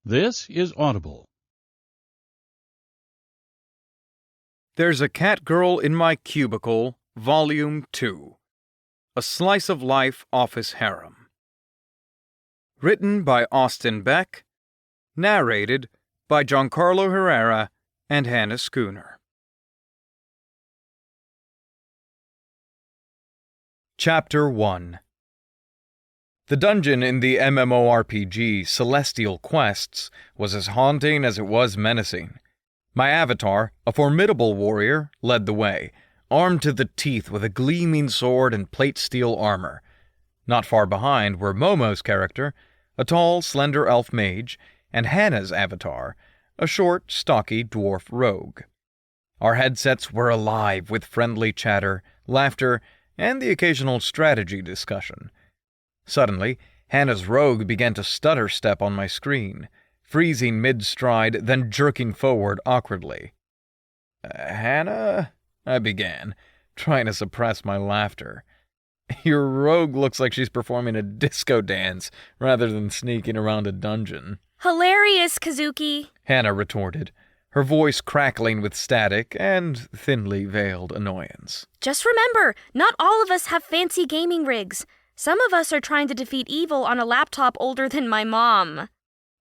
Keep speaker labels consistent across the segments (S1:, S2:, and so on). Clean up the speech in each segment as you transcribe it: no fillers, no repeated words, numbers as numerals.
S1: This is Audible.
S2: There's a Cat Girl in My Cubicle, Volume 2. A Slice of Life Office Harem. Written by Austin Beck. Narrated by Giancarlo Herrera and Hannah Schooner. Chapter 1. The dungeon in the MMORPG Celestial Quests was as haunting as it was menacing. My avatar, a formidable warrior, led the way, armed to the teeth with a gleaming sword and plate steel armor. Not far behind were Momo's character, a tall, slender elf mage, and Hannah's avatar, a short, stocky dwarf rogue. Our headsets were alive with friendly chatter, laughter, and the occasional strategy discussion. Suddenly, Hannah's rogue began to stutter step on my screen, freezing mid-stride, then jerking forward awkwardly. Hannah? I began, trying to suppress my laughter. Your rogue looks like she's performing a disco dance rather than sneaking around a dungeon.
S3: Hilarious, Kazuki,
S2: Hannah retorted, her voice crackling with static and thinly veiled annoyance.
S3: Just remember, not all of us have fancy gaming rigs. Some of us are trying to defeat evil on a laptop older than my mom.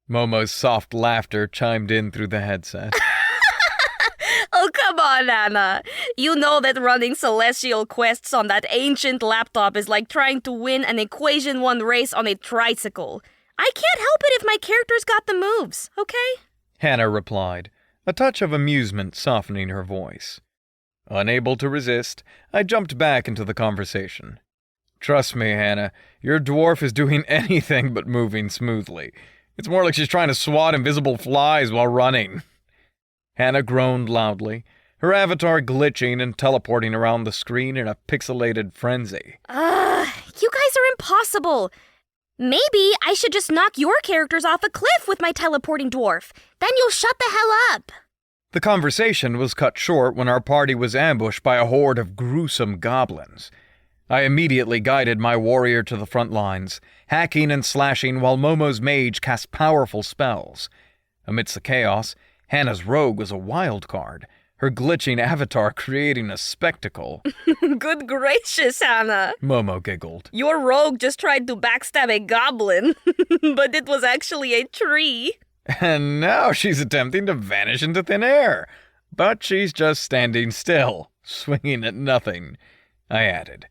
S2: Momo's soft laughter chimed in through the headset.
S3: Oh, come on, Anna. You know that running Celestial Quests on that ancient laptop is like trying to win an Equation 1 race on a tricycle. I can't help it if my character's got the moves, okay?
S2: Hannah replied, a touch of amusement softening her voice. Unable to resist, I jumped back into the conversation. Trust me, Hannah, your dwarf is doing anything but moving smoothly. It's more like she's trying to swat invisible flies while running. Hannah groaned loudly, her avatar glitching and teleporting around the screen in a pixelated frenzy.
S3: You guys are impossible. Maybe I should just knock your characters off a cliff with my teleporting dwarf. Then you'll shut the hell up.
S2: The conversation was cut short when our party was ambushed by a horde of gruesome goblins. I immediately guided my warrior to the front lines, hacking and slashing while Momo's mage cast powerful spells. Amidst the chaos, Hannah's rogue was a wild card, her glitching avatar creating a spectacle.
S3: Good gracious, Hannah.
S2: Momo giggled.
S3: Your rogue just tried to backstab a goblin, but it was actually a tree.
S2: And now she's attempting to vanish into thin air. But she's just standing still, swinging at nothing. I added,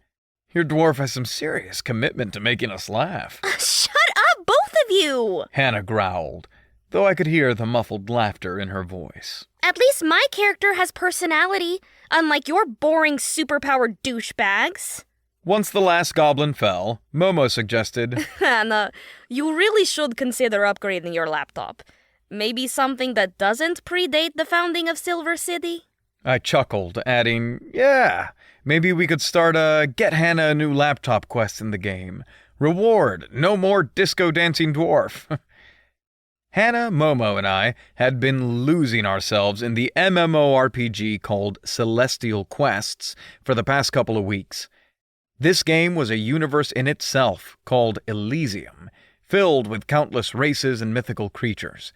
S2: your dwarf has some serious commitment to making us laugh.
S3: Shut up, both of you!
S2: Hannah growled, though I could hear the muffled laughter in her voice.
S3: At least my character has personality, unlike your boring superpowered douchebags.
S2: Once the last goblin fell, Momo suggested,
S3: Hannah, you really should consider upgrading your laptop. Maybe something that doesn't predate the founding of Silver City?
S2: I chuckled, adding, yeah, maybe we could start a Get Hannah a New Laptop quest in the game. Reward, no more disco dancing dwarf. Hannah, Momo, and I had been losing ourselves in the MMORPG called Celestial Quests for the past couple of weeks. This game was a universe in itself called Elysium, filled with countless races and mythical creatures.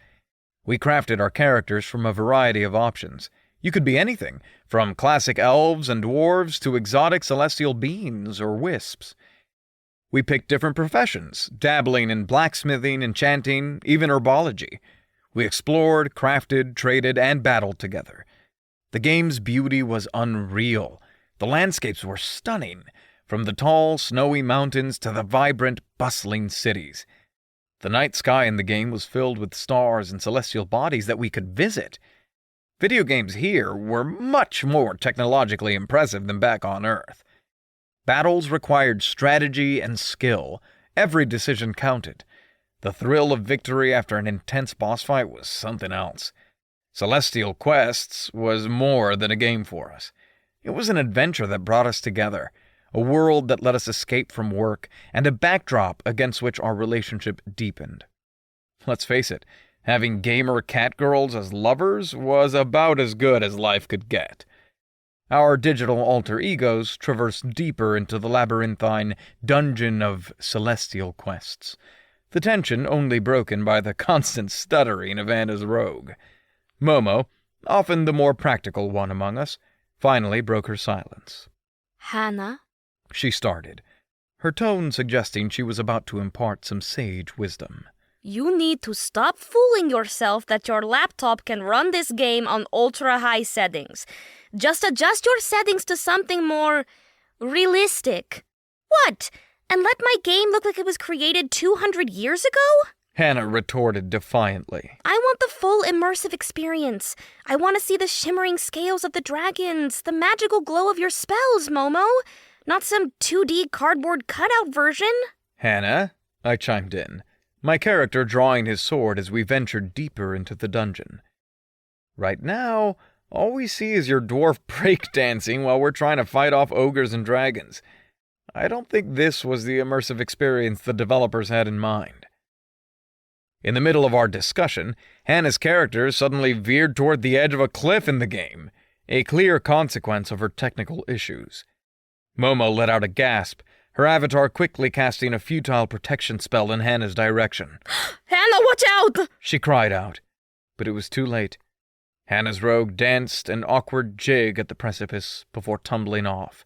S2: We crafted our characters from a variety of options. You could be anything, from classic elves and dwarves to exotic celestial beings or wisps. We picked different professions, dabbling in blacksmithing, enchanting, even herbology. We explored, crafted, traded, and battled together. The game's beauty was unreal. The landscapes were stunning, from the tall, snowy mountains to the vibrant, bustling cities. The night sky in the game was filled with stars and celestial bodies that we could visit. Video games here were much more technologically impressive than back on Earth. Battles required strategy and skill. Every decision counted. The thrill of victory after an intense boss fight was something else. Celestial Quests was more than a game for us. It was an adventure that brought us together, a world that let us escape from work, and a backdrop against which our relationship deepened. Let's face it, having gamer cat girls as lovers was about as good as life could get. Our digital alter egos traversed deeper into the labyrinthine dungeon of Celestial Quests, the tension only broken by the constant stuttering of Hannah's rogue. Momo, often the more practical one among us, finally broke her silence.
S3: Hannah?
S2: She started, her tone suggesting she was about to impart some sage wisdom.
S3: You need to stop fooling yourself that your laptop can run this game on ultra-high settings. Just adjust your settings to something more realistic. What? And let my game look like it was created 200 years ago?
S2: Hannah retorted defiantly.
S3: I want the full immersive experience. I want to see the shimmering scales of the dragons, the magical glow of your spells, Momo. Not some 2D cardboard cutout version.
S2: Hannah, I chimed in, my character drawing his sword as we ventured deeper into the dungeon. Right now, all we see is your dwarf breakdancing while we're trying to fight off ogres and dragons. I don't think this was the immersive experience the developers had in mind. In the middle of our discussion, Hannah's character suddenly veered toward the edge of a cliff in the game, a clear consequence of her technical issues. Momo let out a gasp, her avatar quickly casting a futile protection spell in Hannah's direction.
S3: Hannah, watch out!
S2: She cried out, but it was too late. Hannah's rogue danced an awkward jig at the precipice before tumbling off.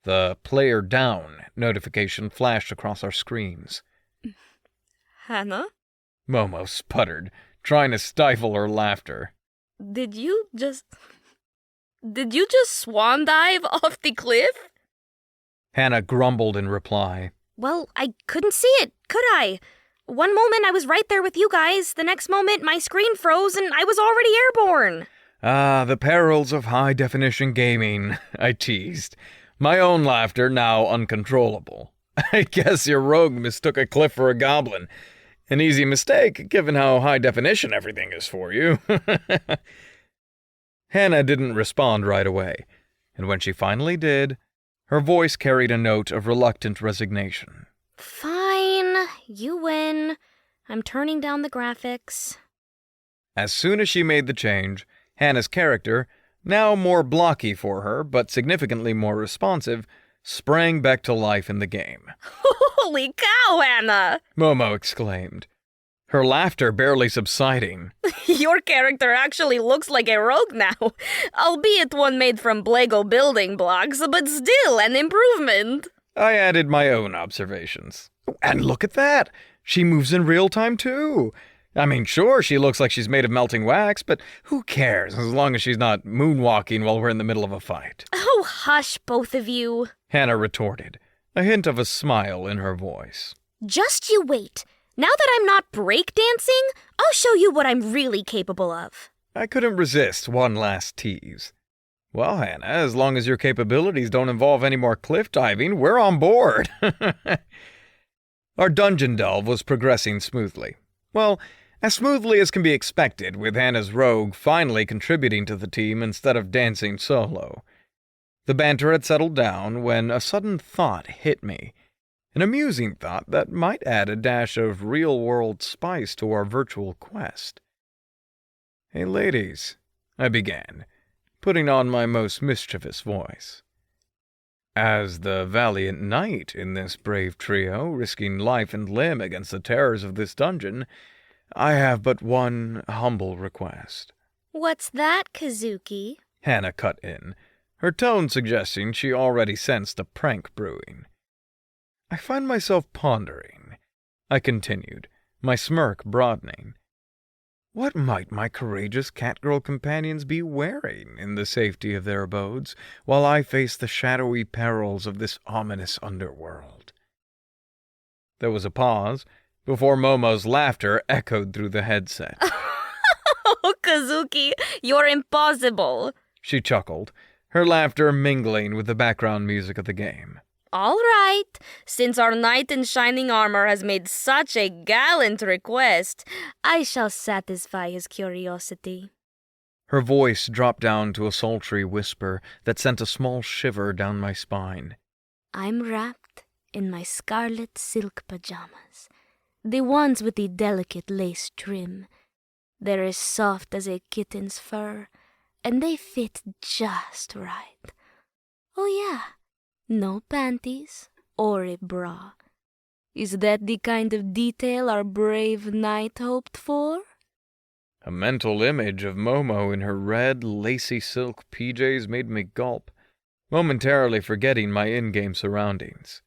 S2: The player down notification flashed across our screens.
S3: Hannah?
S2: Momo sputtered, trying to stifle her laughter.
S3: Did you just swan dive off the cliff?
S2: Hannah grumbled in reply.
S3: Well, I couldn't see it, could I? One moment I was right there with you guys, the next moment my screen froze and I was already airborne.
S2: Ah, the perils of high-definition gaming, I teased, my own laughter now uncontrollable. I guess your rogue mistook a cliff for a goblin. An easy mistake, given how high-definition everything is for you. Hannah didn't respond right away, and when she finally did, her voice carried a note of reluctant resignation.
S3: Fine, you win. I'm turning down the graphics.
S2: As soon as she made the change, Hannah's character, now more blocky for her, but significantly more responsive, sprang back to life in the game.
S3: Holy cow, Hannah!
S2: Momo exclaimed, her laughter barely subsiding.
S3: Your character actually looks like a rogue now, albeit one made from Lego building blocks, but still an improvement.
S2: I added my own observations. And look at that! She moves in real time, too. I mean, sure, she looks like she's made of melting wax, but who cares as long as she's not moonwalking while we're in the middle of a fight?
S3: Oh, hush, both of you,
S2: Hannah retorted, a hint of a smile in her voice.
S3: Just you wait. Now that I'm not breakdancing, I'll show you what I'm really capable of.
S2: I couldn't resist one last tease. Well, Hannah, as long as your capabilities don't involve any more cliff diving, we're on board. Our dungeon delve was progressing smoothly. Well, as smoothly as can be expected, with Hannah's rogue finally contributing to the team instead of dancing solo. The banter had settled down when a sudden thought hit me. An amusing thought that might add a dash of real-world spice to our virtual quest. Hey, ladies, I began, putting on my most mischievous voice. As the valiant knight in this brave trio, risking life and limb against the terrors of this dungeon, I have but one humble request.
S3: What's that, Kazuki?
S2: Hannah cut in, her tone suggesting she already sensed a prank brewing. I find myself pondering, I continued, my smirk broadening. What might my courageous catgirl companions be wearing in the safety of their abodes, while I face the shadowy perils of this ominous underworld? There was a pause, before Momo's laughter echoed through the headset.
S3: Oh, Kazuki, you're impossible,
S2: she chuckled, her laughter mingling with the background music of the game.
S3: All right, since our knight in shining armor has made such a gallant request, I shall satisfy his curiosity.
S2: Her voice dropped down to a sultry whisper that sent a small shiver down my spine.
S3: I'm wrapped in my scarlet silk pajamas, the ones with the delicate lace trim. They're as soft as a kitten's fur, and they fit just right. Oh yeah. No panties or a bra. Is that the kind of detail our brave knight hoped for?
S2: A mental image of Momo in her red, lacy silk PJs made me gulp, momentarily forgetting my in-game surroundings.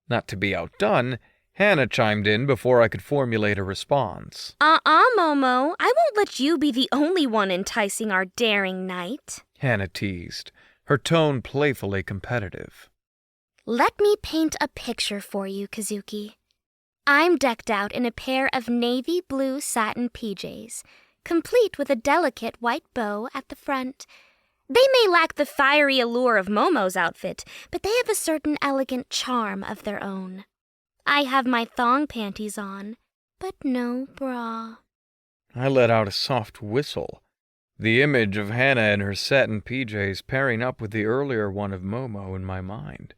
S2: Not to be outdone, Hannah chimed in before I could formulate a response.
S3: Momo. I won't let you be the only one enticing our daring knight.
S2: Hannah teased, her tone playfully competitive.
S1: Let me paint a picture for you, Kazuki. I'm decked out in a pair of navy blue satin PJs, complete with a delicate white bow at the front. They may lack the fiery allure of Momo's outfit, but they have a certain elegant charm of their own. I have my thong panties on, but no bra.
S2: I let out a soft whistle, the image of Hannah in her satin PJs pairing up with the earlier one of Momo in my mind.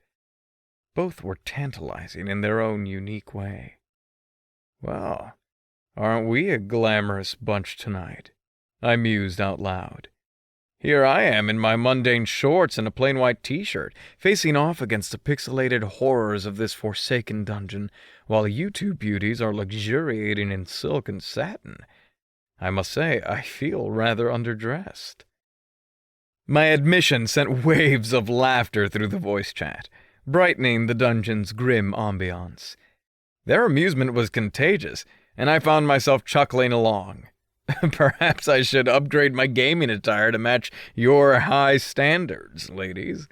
S2: Both were tantalizing in their own unique way. Well, aren't we a glamorous bunch tonight? I mused out loud. Here I am in my mundane shorts and a plain white t-shirt, facing off against the pixelated horrors of this forsaken dungeon, while you two beauties are luxuriating in silk and satin. I must say, I feel rather underdressed. My admission sent waves of laughter through the voice chat, brightening the dungeon's grim ambiance. Their amusement was contagious, and I found myself chuckling along. Perhaps I should upgrade my gaming attire to match your high standards, ladies,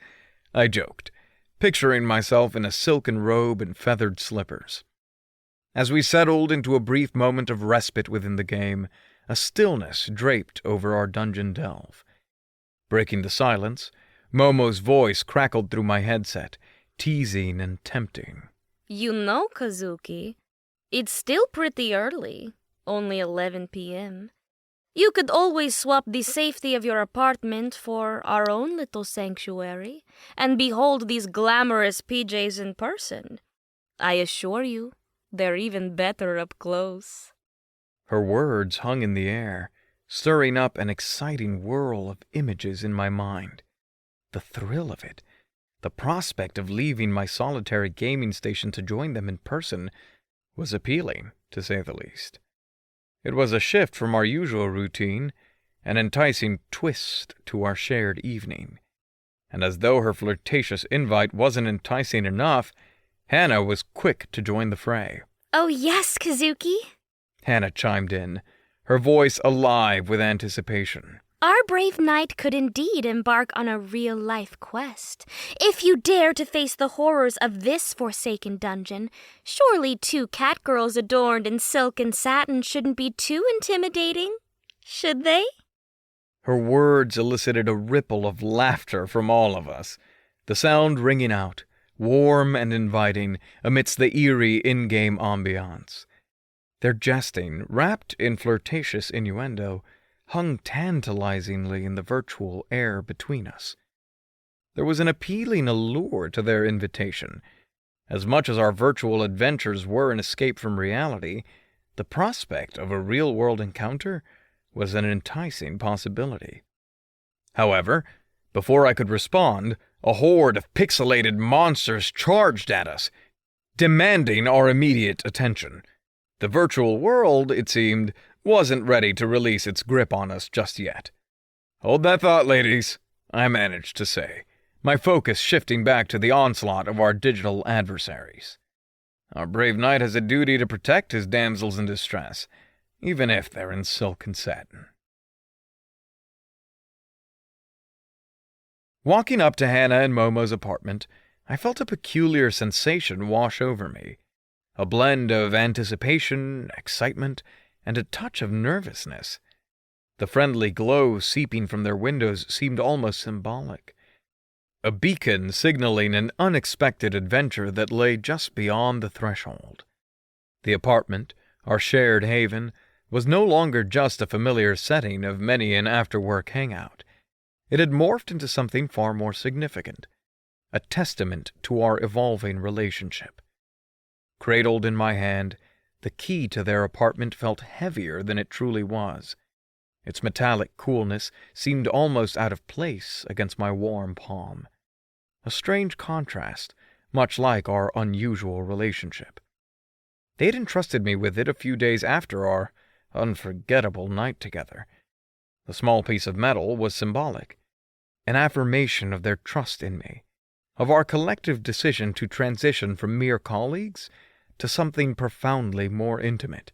S2: I joked, picturing myself in a silken robe and feathered slippers. As we settled into a brief moment of respite within the game, a stillness draped over our dungeon delve. Breaking the silence, Momo's voice crackled through my headset, teasing and tempting.
S3: You know, Kazuki, it's still pretty early. Only 11 p.m. You could always swap the safety of your apartment for our own little sanctuary and behold these glamorous PJs in person. I assure you, they're even better up close.
S2: Her words hung in the air, stirring up an exciting whirl of images in my mind. The thrill of it, the prospect of leaving my solitary gaming station to join them in person, was appealing, to say the least. It was a shift from our usual routine, an enticing twist to our shared evening. And as though her flirtatious invite wasn't enticing enough, Hannah was quick to join the fray.
S1: Oh yes, Kazuki.
S2: Hannah chimed in, her voice alive with anticipation.
S1: Our brave knight could indeed embark on a real-life quest. If you dare to face the horrors of this forsaken dungeon, surely 2 cat girls adorned in silk and satin shouldn't be too intimidating, should they?
S2: Her words elicited a ripple of laughter from all of us, the sound ringing out, warm and inviting, amidst the eerie in-game ambiance. Their jesting, wrapped in flirtatious innuendo, hung tantalizingly in the virtual air between us. There was an appealing allure to their invitation. As much as our virtual adventures were an escape from reality, the prospect of a real-world encounter was an enticing possibility. However, before I could respond, a horde of pixelated monsters charged at us, demanding our immediate attention. The virtual world, it seemed, wasn't ready to release its grip on us just yet. Hold that thought, ladies, I managed to say, my focus shifting back to the onslaught of our digital adversaries. Our brave knight has a duty to protect his damsels in distress, even if they're in silk and satin. Walking up to Hannah and Momo's apartment, I felt a peculiar sensation wash over me. A blend of anticipation, excitement, and a touch of nervousness. The friendly glow seeping from their windows seemed almost symbolic. A beacon signaling an unexpected adventure that lay just beyond the threshold. The apartment, our shared haven, was no longer just a familiar setting of many an after-work hangout. It had morphed into something far more significant, a testament to our evolving relationship. Cradled in my hand, the key to their apartment felt heavier than it truly was. Its metallic coolness seemed almost out of place against my warm palm. A strange contrast, much like our unusual relationship. They'd entrusted me with it a few days after our unforgettable night together. The small piece of metal was symbolic, an affirmation of their trust in me, of our collective decision to transition from mere colleagues to something profoundly more intimate.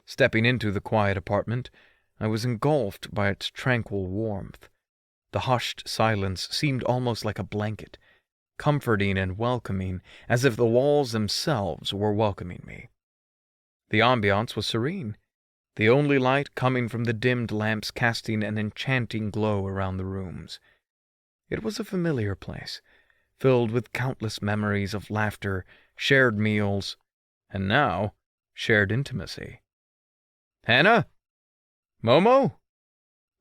S2: Stepping into the quiet apartment, I was engulfed by its tranquil warmth. The hushed silence seemed almost like a blanket, comforting and welcoming, as if the walls themselves were welcoming me. The ambiance was serene, the only light coming from the dimmed lamps casting an enchanting glow around the rooms. It was a familiar place, filled with countless memories of laughter, shared meals, and now shared intimacy. "Hannah? Momo?"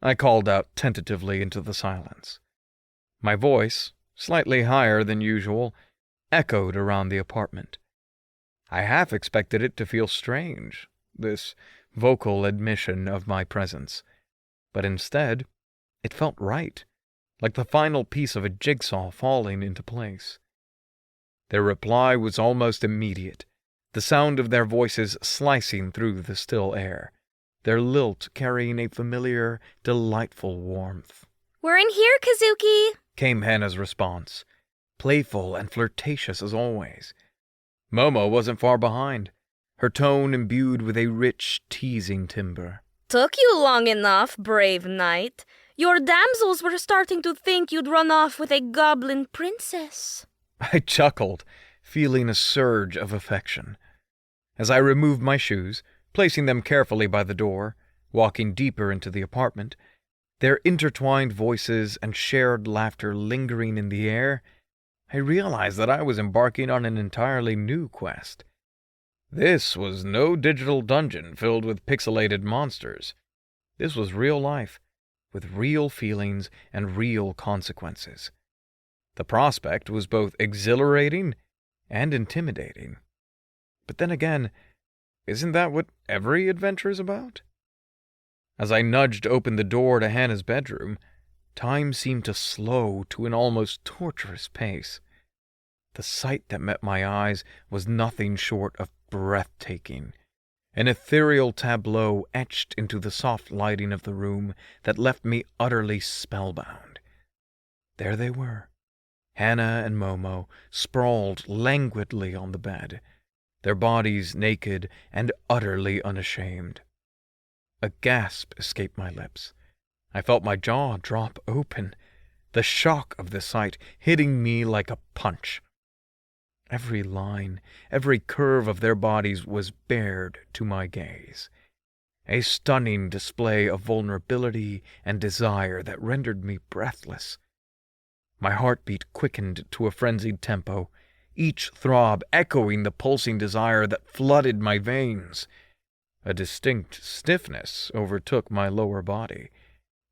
S2: I called out tentatively into the silence. My voice, slightly higher than usual, echoed around the apartment. I half expected it to feel strange, this vocal admission of my presence, but instead it felt right, like the final piece of a jigsaw falling into place. Their reply was almost immediate, the sound of their voices slicing through the still air, their lilt carrying a familiar, delightful warmth.
S3: "We're in here, Kazuki!"
S2: Came Hannah's response, playful and flirtatious as always. Momo wasn't far behind, her tone imbued with a rich, teasing timbre.
S3: "Took you long enough, brave knight. Your damsels were starting to think you'd run off with a goblin princess."
S2: I chuckled, feeling a surge of affection. As I removed my shoes, placing them carefully by the door, walking deeper into the apartment, their intertwined voices and shared laughter lingering in the air, I realized that I was embarking on an entirely new quest. This was no digital dungeon filled with pixelated monsters. This was real life, with real feelings and real consequences. The prospect was both exhilarating and intimidating. But then again, isn't that what every adventure is about? As I nudged open the door to Hannah's bedroom, time seemed to slow to an almost torturous pace. The sight that met my eyes was nothing short of breathtaking, an ethereal tableau etched into the soft lighting of the room that left me utterly spellbound. There they were, Hannah and Momo, sprawled languidly on the bed, their bodies naked and utterly unashamed. A gasp escaped my lips. I felt my jaw drop open, the shock of the sight hitting me like a punch. Every line, every curve of their bodies was bared to my gaze, a stunning display of vulnerability and desire that rendered me breathless. My heartbeat quickened to a frenzied tempo, each throb echoing the pulsing desire that flooded my veins. A distinct stiffness overtook my lower body,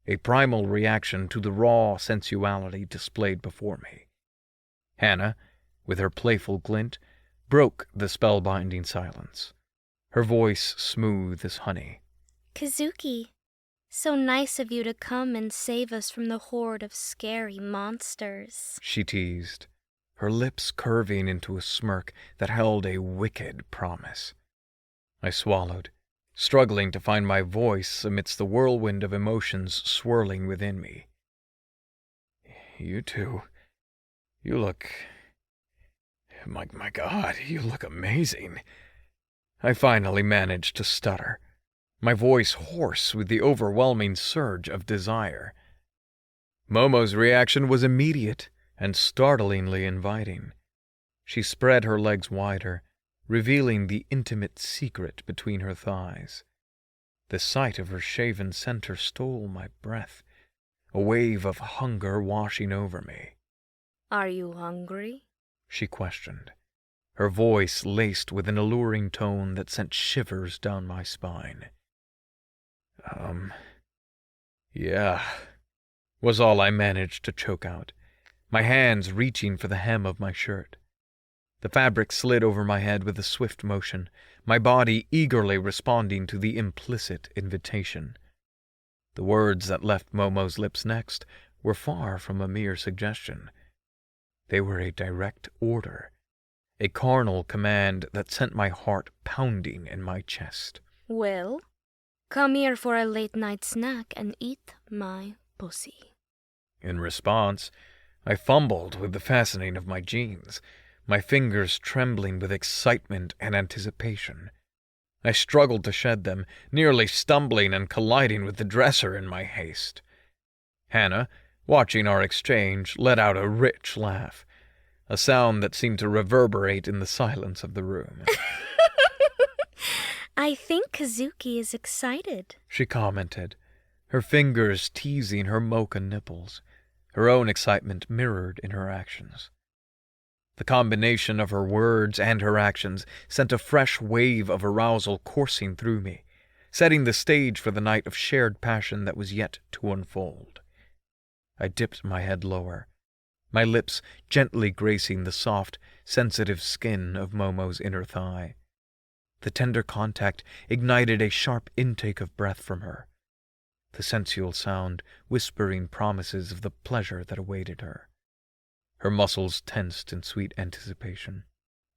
S2: a primal reaction to the raw sensuality displayed before me. Hannah, with her playful glint, broke the spellbinding silence, her voice smooth as honey.
S1: Kazuki, so nice of you to come and save us from the horde of scary monsters,
S2: She teased, her lips curving into a smirk that held a wicked promise. I swallowed, struggling to find my voice amidst the whirlwind of emotions swirling within me. You two, you look... My God, you look amazing. I finally managed to stutter, my voice hoarse with the overwhelming surge of desire. Momo's reaction was immediate and startlingly inviting. She spread her legs wider, revealing the intimate secret between her thighs. The sight of her shaven center stole my breath, a wave of hunger washing over me.
S3: "Are you hungry?"
S2: She questioned, her voice laced with an alluring tone that sent shivers down my spine. Yeah, was all I managed to choke out, my hands reaching for the hem of my shirt. The fabric slid over my head with a swift motion, my body eagerly responding to the implicit invitation. The words that left Momo's lips next were far from a mere suggestion. They were a direct order, a carnal command that sent my heart pounding in my chest.
S1: Well, come here for a late-night snack and eat my pussy.
S2: In response, I fumbled with the fastening of my jeans, my fingers trembling with excitement and anticipation. I struggled to shed them, nearly stumbling and colliding with the dresser in my haste. Hannah, watching our exchange, let out a rich laugh, a sound that seemed to reverberate in the silence of the room.
S1: I think Kazuki is excited,
S2: She commented, her fingers teasing her mocha nipples, her own excitement mirrored in her actions. The combination of her words and her actions sent a fresh wave of arousal coursing through me, setting the stage for the night of shared passion that was yet to unfold. I dipped my head lower, my lips gently gracing the soft, sensitive skin of Momo's inner thigh. The tender contact ignited a sharp intake of breath from her, the sensual sound whispering promises of the pleasure that awaited her. Her muscles tensed in sweet anticipation,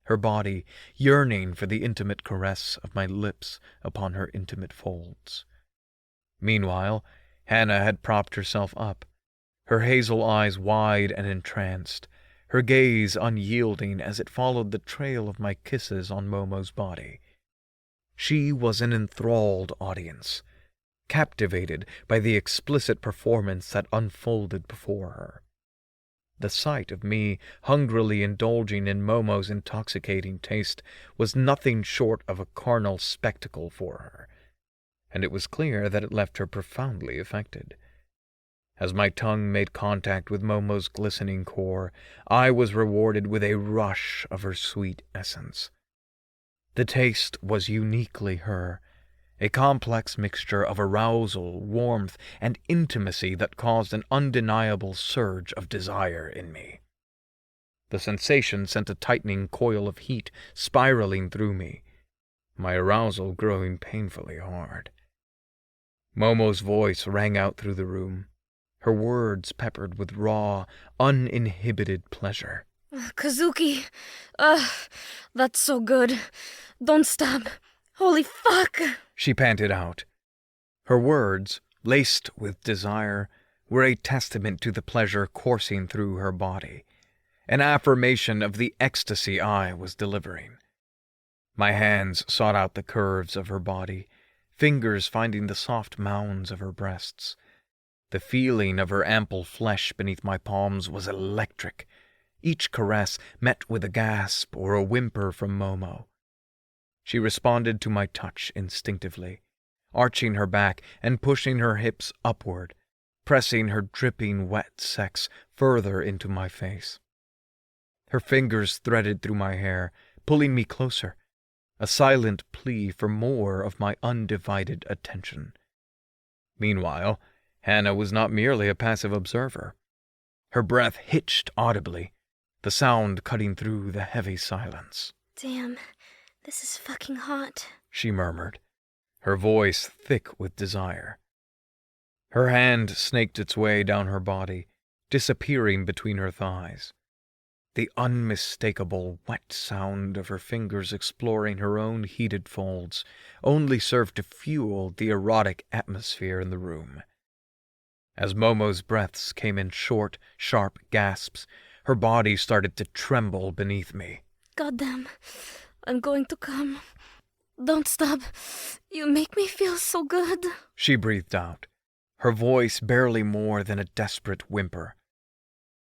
S2: her body yearning for the intimate caress of my lips upon her intimate folds. Meanwhile, Hannah had propped herself up, her hazel eyes wide and entranced, her gaze unyielding as it followed the trail of my kisses on Momo's body. She was an enthralled audience, captivated by the explicit performance that unfolded before her. The sight of me hungrily indulging in Momo's intoxicating taste was nothing short of a carnal spectacle for her, and it was clear that it left her profoundly affected. As my tongue made contact with Momo's glistening core, I was rewarded with a rush of her sweet essence. The taste was uniquely her, a complex mixture of arousal, warmth, and intimacy that caused an undeniable surge of desire in me. The sensation sent a tightening coil of heat spiraling through me, my arousal growing painfully hard. Momo's voice rang out through the room, her words peppered with raw, uninhibited pleasure.
S3: Kazuki, that's so good. Don't stop. Holy fuck!
S2: She panted out. Her words, laced with desire, were a testament to the pleasure coursing through her body, an affirmation of the ecstasy I was delivering. My hands sought out the curves of her body, fingers finding the soft mounds of her breasts. The feeling of her ample flesh beneath my palms was electric, each caress met with a gasp or a whimper from Momo. She responded to my touch instinctively, arching her back and pushing her hips upward, pressing her dripping wet sex further into my face. Her fingers threaded through my hair, pulling me closer, a silent plea for more of my undivided attention. Meanwhile, Hannah was not merely a passive observer. Her breath hitched audibly, the sound cutting through the heavy silence.
S1: Damn, this is fucking hot,
S2: she murmured, her voice thick with desire. Her hand snaked its way down her body, disappearing between her thighs. The unmistakable wet sound of her fingers exploring her own heated folds only served to fuel the erotic atmosphere in the room. As Momo's breaths came in short, sharp gasps, her body started to tremble beneath me.
S1: Goddamn, I'm going to come. Don't stop. You make me feel so good,
S2: she breathed out, her voice barely more than a desperate whimper.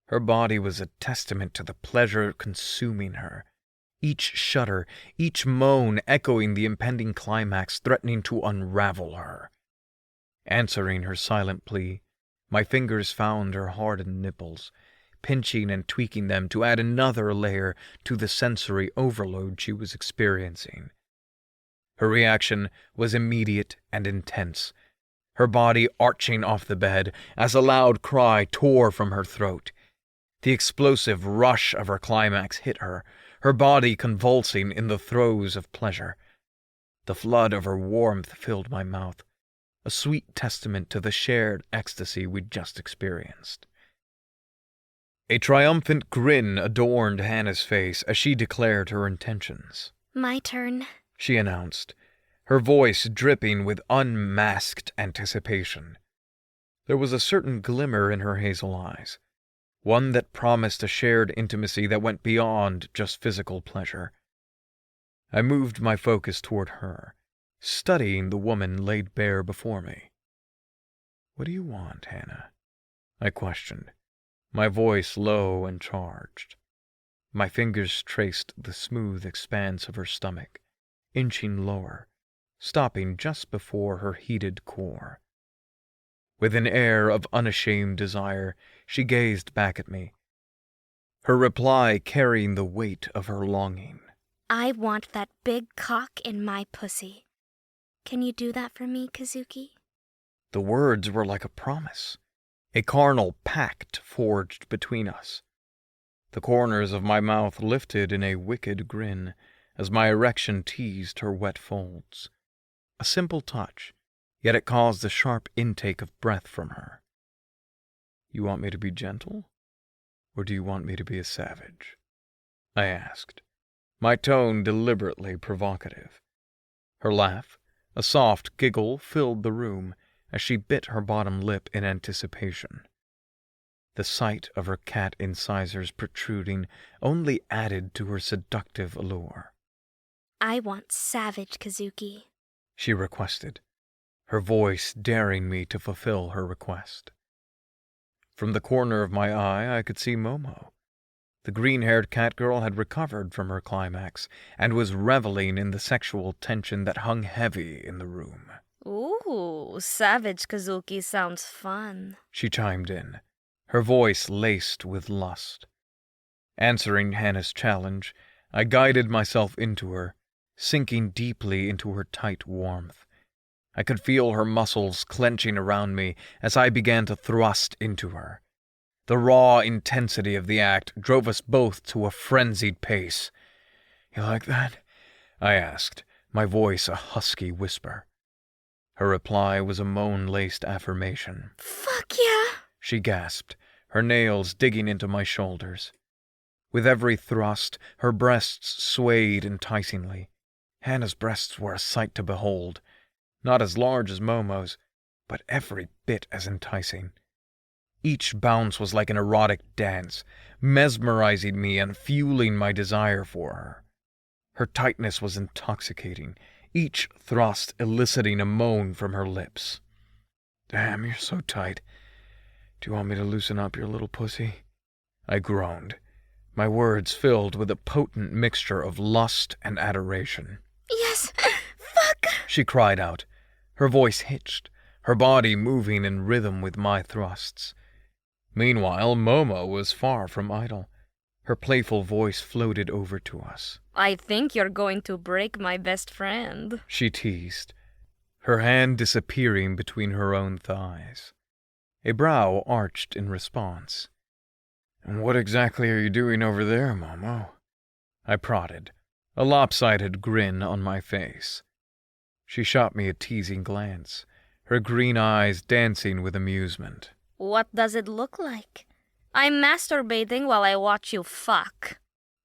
S2: Her body was a testament to the pleasure consuming her, each shudder, each moan echoing the impending climax threatening to unravel her. Answering her silent plea, my fingers found her hardened nipples, pinching and tweaking them to add another layer to the sensory overload she was experiencing. Her reaction was immediate and intense, her body arching off the bed as a loud cry tore from her throat. The explosive rush of her climax hit her, her body convulsing in the throes of pleasure. The flood of her warmth filled my mouth, a sweet testament to the shared ecstasy we'd just experienced. A triumphant grin adorned Hannah's face as she declared her intentions.
S1: My turn.
S2: She announced, her voice dripping with unmasked anticipation. There was a certain glimmer in her hazel eyes, one that promised a shared intimacy that went beyond just physical pleasure. I moved my focus toward her, studying the woman laid bare before me. "What do you want, Hannah?" I questioned, my voice low and charged. My fingers traced the smooth expanse of her stomach, inching lower, stopping just before her heated core. With an air of unashamed desire, she gazed back at me, her reply carrying the weight of her longing.
S1: I want that big cock in my pussy. Can you do that for me, Kazuki?
S2: The words were like a promise, a carnal pact forged between us. The corners of my mouth lifted in a wicked grin as my erection teased her wet folds. A simple touch, yet it caused a sharp intake of breath from her. "You want me to be gentle, or do you want me to be a savage?" I asked, my tone deliberately provocative. Her laugh, a soft giggle, filled the room as she bit her bottom lip in anticipation. The sight of her cat incisors protruding only added to her seductive allure.
S1: I want savage, Kazuki,
S2: she requested, her voice daring me to fulfill her request. From the corner of my eye I could see Momo. The green-haired cat girl had recovered from her climax and was reveling in the sexual tension that hung heavy in the room.
S3: Ooh, savage Kazuki sounds fun.
S2: She chimed in, her voice laced with lust. Answering Hannah's challenge, I guided myself into her, sinking deeply into her tight warmth. I could feel her muscles clenching around me as I began to thrust into her. The raw intensity of the act drove us both to a frenzied pace. "You like that?" I asked, my voice a husky whisper. Her reply was a moan-laced affirmation.
S1: Fuck yeah,
S2: she gasped, her nails digging into my shoulders. With every thrust, her breasts swayed enticingly. Hannah's breasts were a sight to behold, not as large as Momo's, but every bit as enticing. Each bounce was like an erotic dance, mesmerizing me and fueling my desire for her. Her tightness was intoxicating, each thrust eliciting a moan from her lips. "Damn, you're so tight. Do you want me to loosen up your little pussy?" I groaned, my words filled with a potent mixture of lust and adoration.
S1: Yes, fuck,
S2: she cried out, her voice hitched, her body moving in rhythm with my thrusts. Meanwhile, Momo was far from idle. Her playful voice floated over to us.
S3: I think you're going to break my best friend,
S2: she teased, her hand disappearing between her own thighs. A brow arched in response. "And what exactly are you doing over there, Momo?" I prodded, a lopsided grin on my face. She shot me a teasing glance, her green eyes dancing with amusement.
S3: What does it look like? I'm masturbating while I watch you fuck.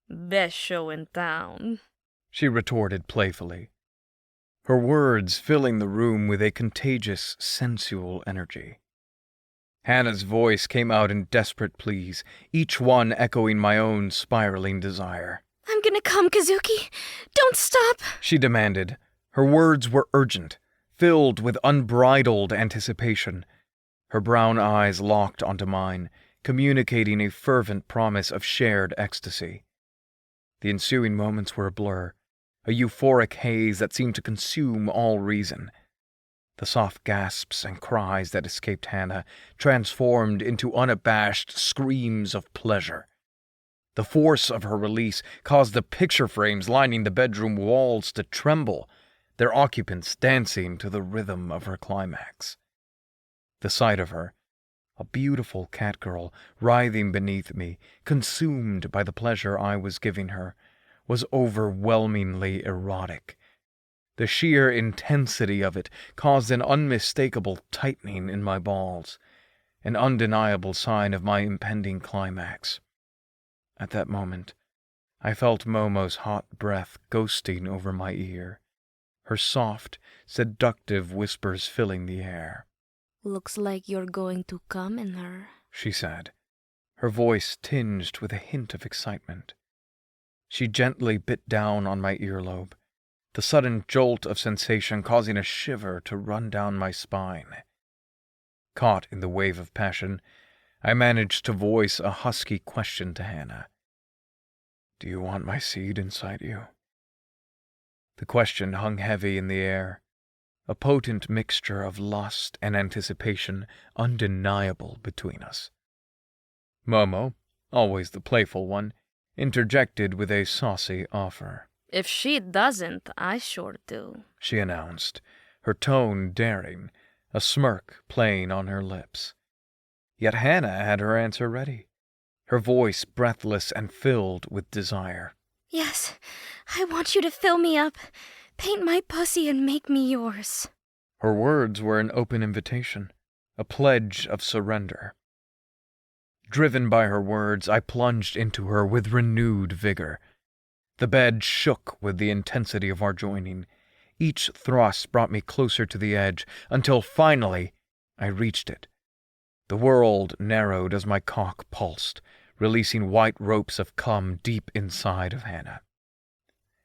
S3: Best show in town,
S2: she retorted playfully, her words filling the room with a contagious, sensual energy. Hannah's voice came out in desperate pleas, each one echoing my own spiraling desire.
S1: I'm gonna come, Kazuki. Don't stop,
S2: she demanded. Her words were urgent, filled with unbridled anticipation. Her brown eyes locked onto mine, communicating a fervent promise of shared ecstasy. The ensuing moments were a blur, a euphoric haze that seemed to consume all reason. The soft gasps and cries that escaped Hannah transformed into unabashed screams of pleasure. The force of her release caused the picture frames lining the bedroom walls to tremble, their occupants dancing to the rhythm of her climax. The sight of her, a beautiful cat girl writhing beneath me, consumed by the pleasure I was giving her, was overwhelmingly erotic. The sheer intensity of it caused an unmistakable tightening in my balls. an undeniable sign of my impending climax. At that moment, I felt Momo's hot breath ghosting over my ear, her soft, seductive whispers filling the air.
S1: Looks like you're going to come in her,
S2: she said, her voice tinged with a hint of excitement. She gently bit down on my earlobe, the sudden jolt of sensation causing a shiver to run down my spine. Caught in the wave of passion, I managed to voice a husky question to Hannah. "Do you want my seed inside you?" The question hung heavy in the air, a potent mixture of lust and anticipation undeniable between us. Momo, always the playful one, interjected with a saucy offer.
S3: If she doesn't, I sure do,
S2: she announced, her tone daring, a smirk playing on her lips. Yet Hannah had her answer ready, her voice breathless and filled with desire.
S1: Yes, I want you to fill me up, paint my pussy and make me yours.
S2: Her words were an open invitation, a pledge of surrender. Driven by her words, I plunged into her with renewed vigor. The bed shook with the intensity of our joining. Each thrust brought me closer to the edge, until finally I reached it. The world narrowed as my cock pulsed, releasing white ropes of cum deep inside of Hannah.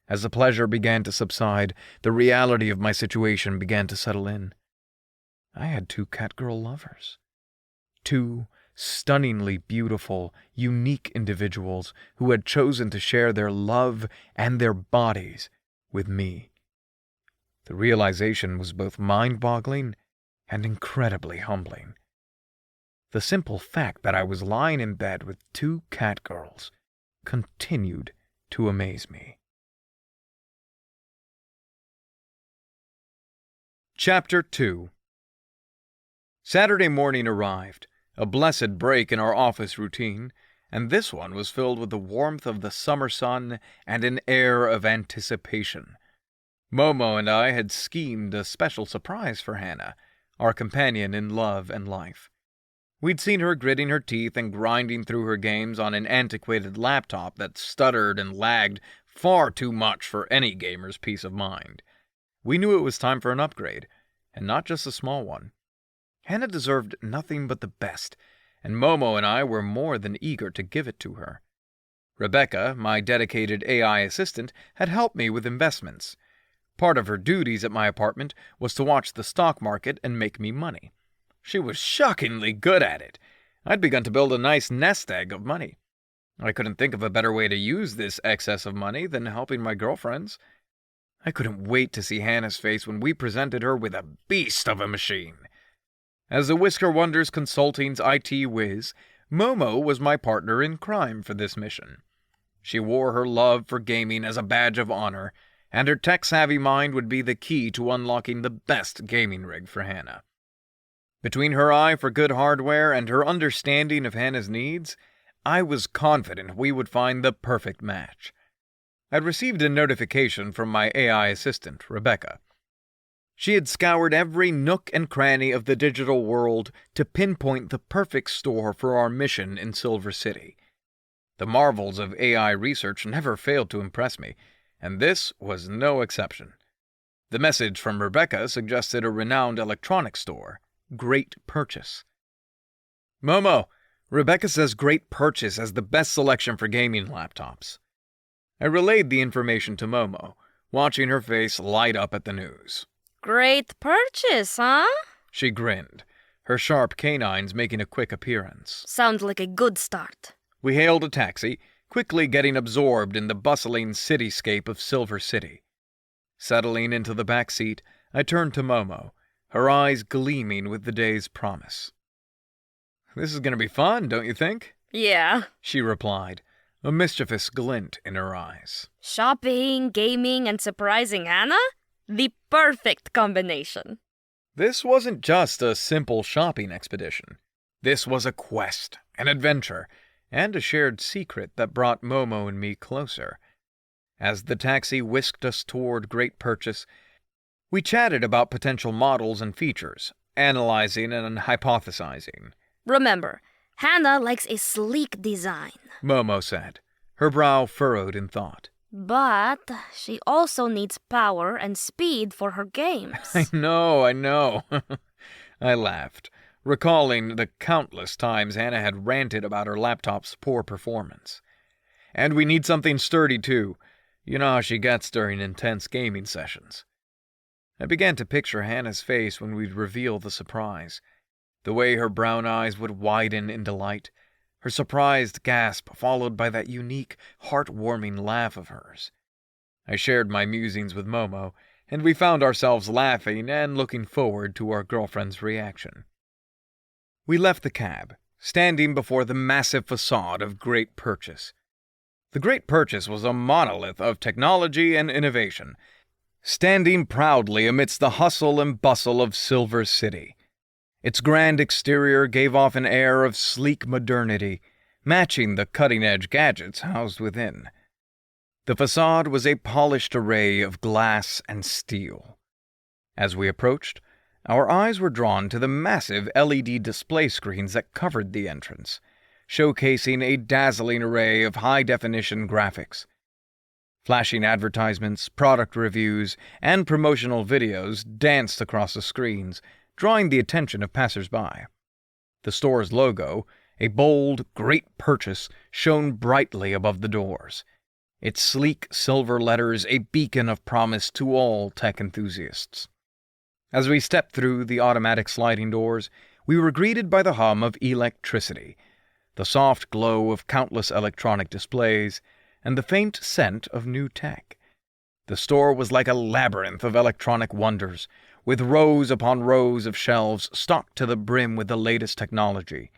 S2: As the pleasure began to subside, the reality of my situation began to settle in. I had 2 catgirl lovers. 2 stunningly beautiful, unique individuals who had chosen to share their love and their bodies with me. The realization was both mind-boggling and incredibly humbling. The simple fact that I was lying in bed with 2 catgirls continued to amaze me. Chapter 2. Saturday morning arrived, a blessed break in our office routine, and this one was filled with the warmth of the summer sun and an air of anticipation. Momo and I had schemed a special surprise for Hannah, our companion in love and life. We'd seen her gritting her teeth and grinding through her games on an antiquated laptop that stuttered and lagged far too much for any gamer's peace of mind. We knew it was time for an upgrade, and not just a small one. Hannah deserved nothing but the best, and Momo and I were more than eager to give it to her. Rebecca, my dedicated AI assistant, had helped me with investments. Part of her duties at my apartment was to watch the stock market and make me money. She was shockingly good at it. I'd begun to build a nice nest egg of money. I couldn't think of a better way to use this excess of money than helping my girlfriends. I couldn't wait to see Hannah's face when we presented her with a beast of a machine. As the Whisker Wonders Consulting's IT whiz, Momo was my partner in crime for this mission. She wore her love for gaming as a badge of honor, and her tech-savvy mind would be the key to unlocking the best gaming rig for Hannah. Between her eye for good hardware and her understanding of Hannah's needs, I was confident we would find the perfect match. I'd received a notification from my AI assistant, Rebecca. She had scoured every nook and cranny of the digital world to pinpoint the perfect store for our mission in Silver City. The marvels of AI research never failed to impress me, and this was no exception. The message from Rebecca suggested a renowned electronics store, Great Purchase. Momo, Rebecca says Great Purchase has the best selection for gaming laptops. I relayed the information to Momo, watching her face light up at the news.
S3: Great purchase, huh?
S2: She grinned, her sharp canines making a quick appearance.
S3: Sounds like a good start.
S2: We hailed a taxi, quickly getting absorbed in the bustling cityscape of Silver City. Settling into the back seat, I turned to Momo, her eyes gleaming with the day's promise. "This is going to be fun, don't you think?"
S3: Yeah.
S2: she replied, a mischievous glint in her eyes.
S3: Shopping, gaming, and surprising Hannah? The perfect combination.
S2: This wasn't just a simple shopping expedition. This was a quest, an adventure, and a shared secret that brought Momo and me closer. As the taxi whisked us toward Great Purchase, we chatted about potential models and features, analyzing and hypothesizing.
S3: Remember, Hannah likes a sleek design.
S2: Momo said, her brow furrowed in thought.
S3: But she also needs power and speed for her games.
S2: I know. I laughed, recalling the countless times Hannah had ranted about her laptop's poor performance. And we need something sturdy, too. You know how she gets during intense gaming sessions. I began to picture Hannah's face when we'd reveal the surprise. The way her brown eyes would widen in delight, her surprised gasp followed by that unique, heart-warming laugh of hers. I shared my musings with Momo, and we found ourselves laughing and looking forward to our girlfriend's reaction. We left the cab, standing before the massive facade of Great Purchase. The Great Purchase was a monolith of technology and innovation, standing proudly amidst the hustle and bustle of Silver City. Its grand exterior gave off an air of sleek modernity, matching the cutting-edge gadgets housed within. The facade was a polished array of glass and steel. As we approached, our eyes were drawn to the massive LED display screens that covered the entrance, showcasing a dazzling array of high-definition graphics. Flashing advertisements, product reviews, and promotional videos danced across the screens, drawing the attention of passers-by. The store's logo, a bold, Great Purchase, shone brightly above the doors, its sleek silver letters a beacon of promise to all tech enthusiasts. As we stepped through the automatic sliding doors, we were greeted by the hum of electricity, the soft glow of countless electronic displays, and the faint scent of new tech. The store was like a labyrinth of electronic wonders, with rows upon rows of shelves stocked to the brim with the latest technology.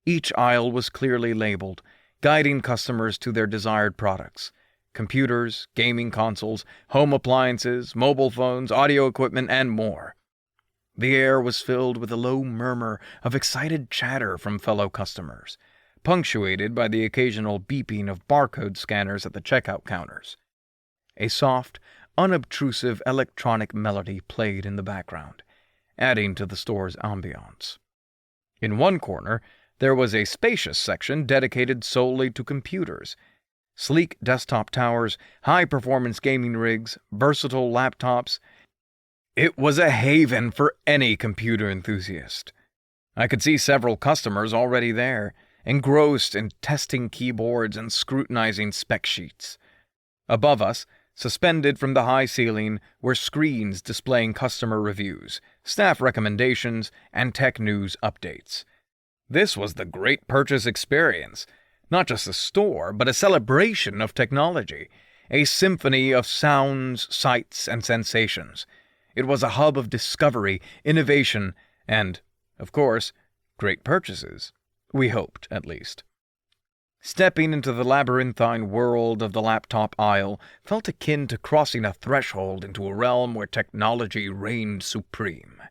S2: Each aisle was clearly labeled, guiding customers to their desired products: computers, gaming consoles, home appliances, mobile phones, audio equipment, and more. The air was filled with a low murmur of excited chatter from fellow customers, punctuated by the occasional beeping of barcode scanners at the checkout counters. A soft, unobtrusive electronic melody played in the background, adding to the store's ambiance. In one corner, there was a spacious section dedicated solely to computers. Sleek desktop towers, high-performance gaming rigs, versatile laptops. It was a haven for any computer enthusiast. I could see several customers already there, engrossed in testing keyboards and scrutinizing spec sheets. Above us, suspended from the high ceiling, were screens displaying customer reviews, staff recommendations, and tech news updates. This was the Great Purchase experience, not just a store, but a celebration of technology, a symphony of sounds, sights, and sensations. It was a hub of discovery, innovation, and, of course, great purchases. We hoped, at least. Stepping into the labyrinthine world of the laptop aisle felt akin to crossing a threshold into a realm where technology reigned supreme.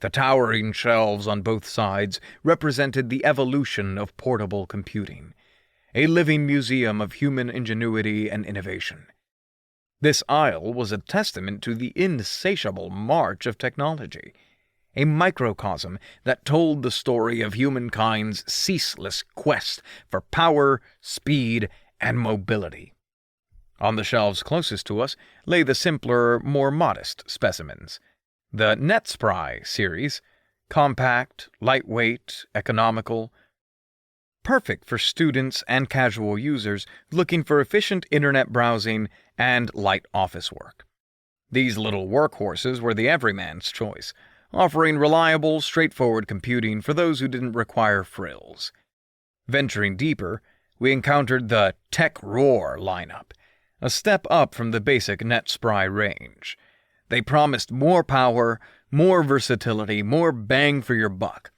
S2: The towering shelves on both sides represented the evolution of portable computing, a living museum of human ingenuity and innovation. This aisle was a testament to the insatiable march of technology, a microcosm that told the story of humankind's ceaseless quest for power, speed, and mobility. On the shelves closest to us lay the simpler, more modest specimens. The NetSpry series, compact, lightweight, economical, perfect for students and casual users looking for efficient internet browsing and light office work. These little workhorses were the everyman's choice, offering reliable, straightforward computing for those who didn't require frills. Venturing deeper, we encountered the Tech Roar lineup, a step up from the basic NetSpry range. They promised more power, more versatility, more bang for your buck.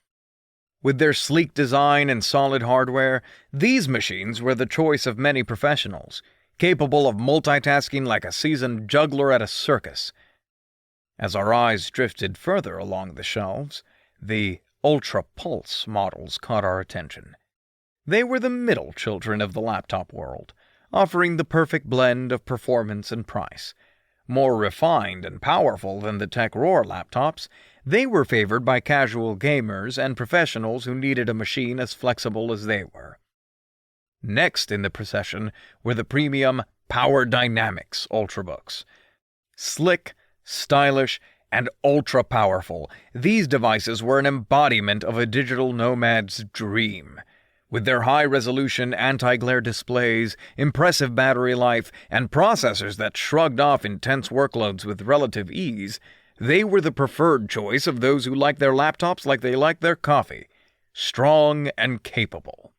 S2: With their sleek design and solid hardware, these machines were the choice of many professionals, capable of multitasking like a seasoned juggler at a circus. As our eyes drifted further along the shelves, the Ultra Pulse models caught our attention. They were the middle children of the laptop world, offering the perfect blend of performance and price. More refined and powerful than the Tech Roar laptops, They were favored by casual gamers and professionals who needed a machine as flexible as they were. Next in the procession were the premium Power Dynamics Ultrabooks. Slick, stylish, and ultra-powerful, these devices were an embodiment of a digital nomad's dream. With their high-resolution anti-glare displays, impressive battery life, and processors that shrugged off intense workloads with relative ease, they were the preferred choice of those who like their laptops like they like their coffee, strong and capable.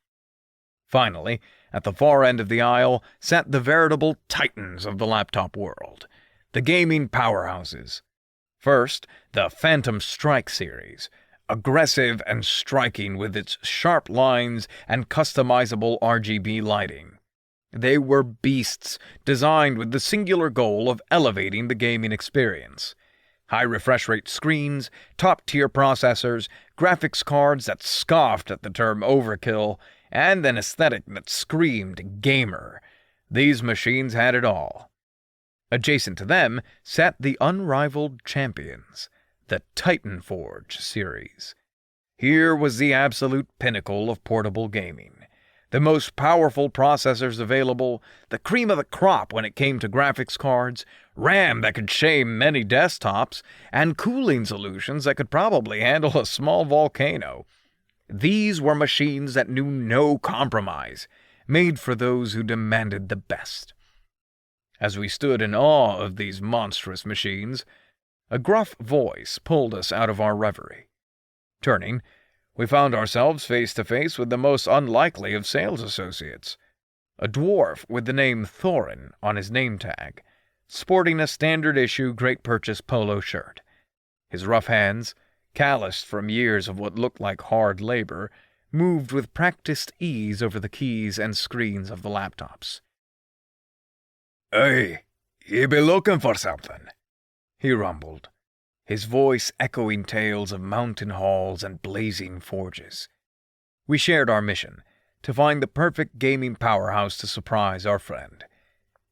S2: Finally, at the far end of the aisle sat the veritable titans of the laptop world, the gaming powerhouses. First, the Phantom Strike series, aggressive and striking with its sharp lines and customizable RGB lighting. They were beasts, designed with the singular goal of elevating the gaming experience. High refresh rate screens, top-tier processors, graphics cards that scoffed at the term overkill, and an aesthetic that screamed gamer. These machines had it all. Adjacent to them sat the unrivaled champions, the Titan Forge series. Here was the absolute pinnacle of portable gaming. The most powerful processors available, the cream of the crop when it came to graphics cards, RAM that could shame many desktops, and cooling solutions that could probably handle a small volcano. These were machines that knew no compromise, made for those who demanded the best. As we stood in awe of these monstrous machines, a gruff voice pulled us out of our reverie. Turning, we found ourselves face to face with the most unlikely of sales associates, a dwarf with the name Thorin on his name tag, sporting a standard-issue Great Purchase polo shirt. His rough hands, calloused from years of what looked like hard labor, moved with practiced ease over the keys and screens of the laptops. "Hey, you be looking for something?" he rumbled, his voice echoing tales of mountain halls and blazing forges. We shared our mission, to find the perfect gaming powerhouse to surprise our friend.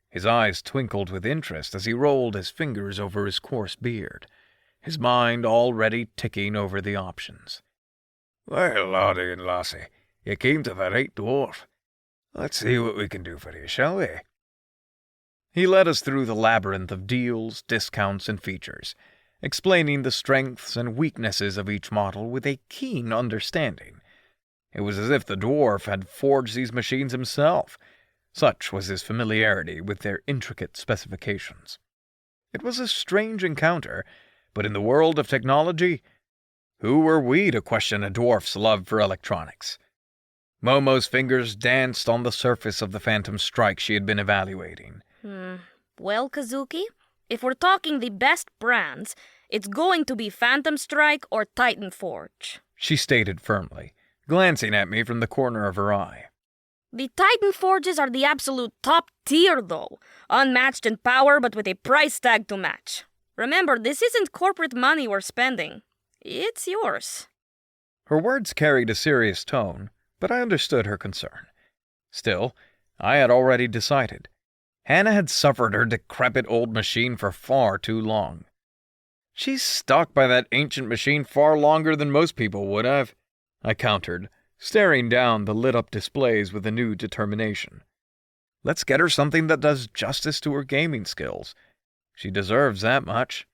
S2: His eyes twinkled with interest as he rolled his fingers over his coarse beard, his mind already ticking over the options. "Well, laddie and lassie, you came to the right dwarf. Let's see what we can do for you, shall we?" He led us through the labyrinth of deals, discounts, and features, explaining the strengths and weaknesses of each model with a keen understanding. It was as if the dwarf had forged these machines himself. Such was his familiarity with their intricate specifications. It was a strange encounter, but in the world of technology, who were we to question a dwarf's love for electronics? Momo's fingers danced on the surface of the Phantom Strike she had been evaluating.
S3: Well, Kazuki, if we're talking the best brands, it's going to be Phantom Strike or Titan Forge,
S2: she stated firmly, glancing at me from the corner of her eye.
S3: The Titan Forges are the absolute top tier, though. Unmatched in power, but with a price tag to match. Remember, this isn't corporate money we're spending. It's yours.
S2: Her words carried a serious tone, but I understood her concern. Still, I had already decided. Hannah had suffered her decrepit old machine for far too long. She's stuck by that ancient machine far longer than most people would have, I countered, staring down the lit-up displays with a new determination. Let's get her something that does justice to her gaming skills. She deserves that much.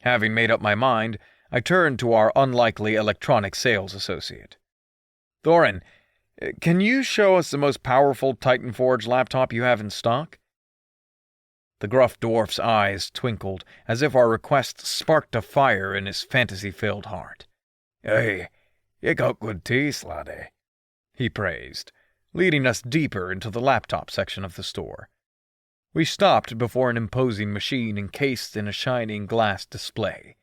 S2: Having made up my mind, I turned to our unlikely electronic sales associate. "Thorin, can you show us the most powerful Titan Forge laptop you have in stock?" The gruff dwarf's eyes twinkled, as if our request sparked a fire in his fantasy-filled heart. "Hey, you got good taste, laddie," he praised, leading us deeper into the laptop section of the store. We stopped before an imposing machine encased in a shining glass display.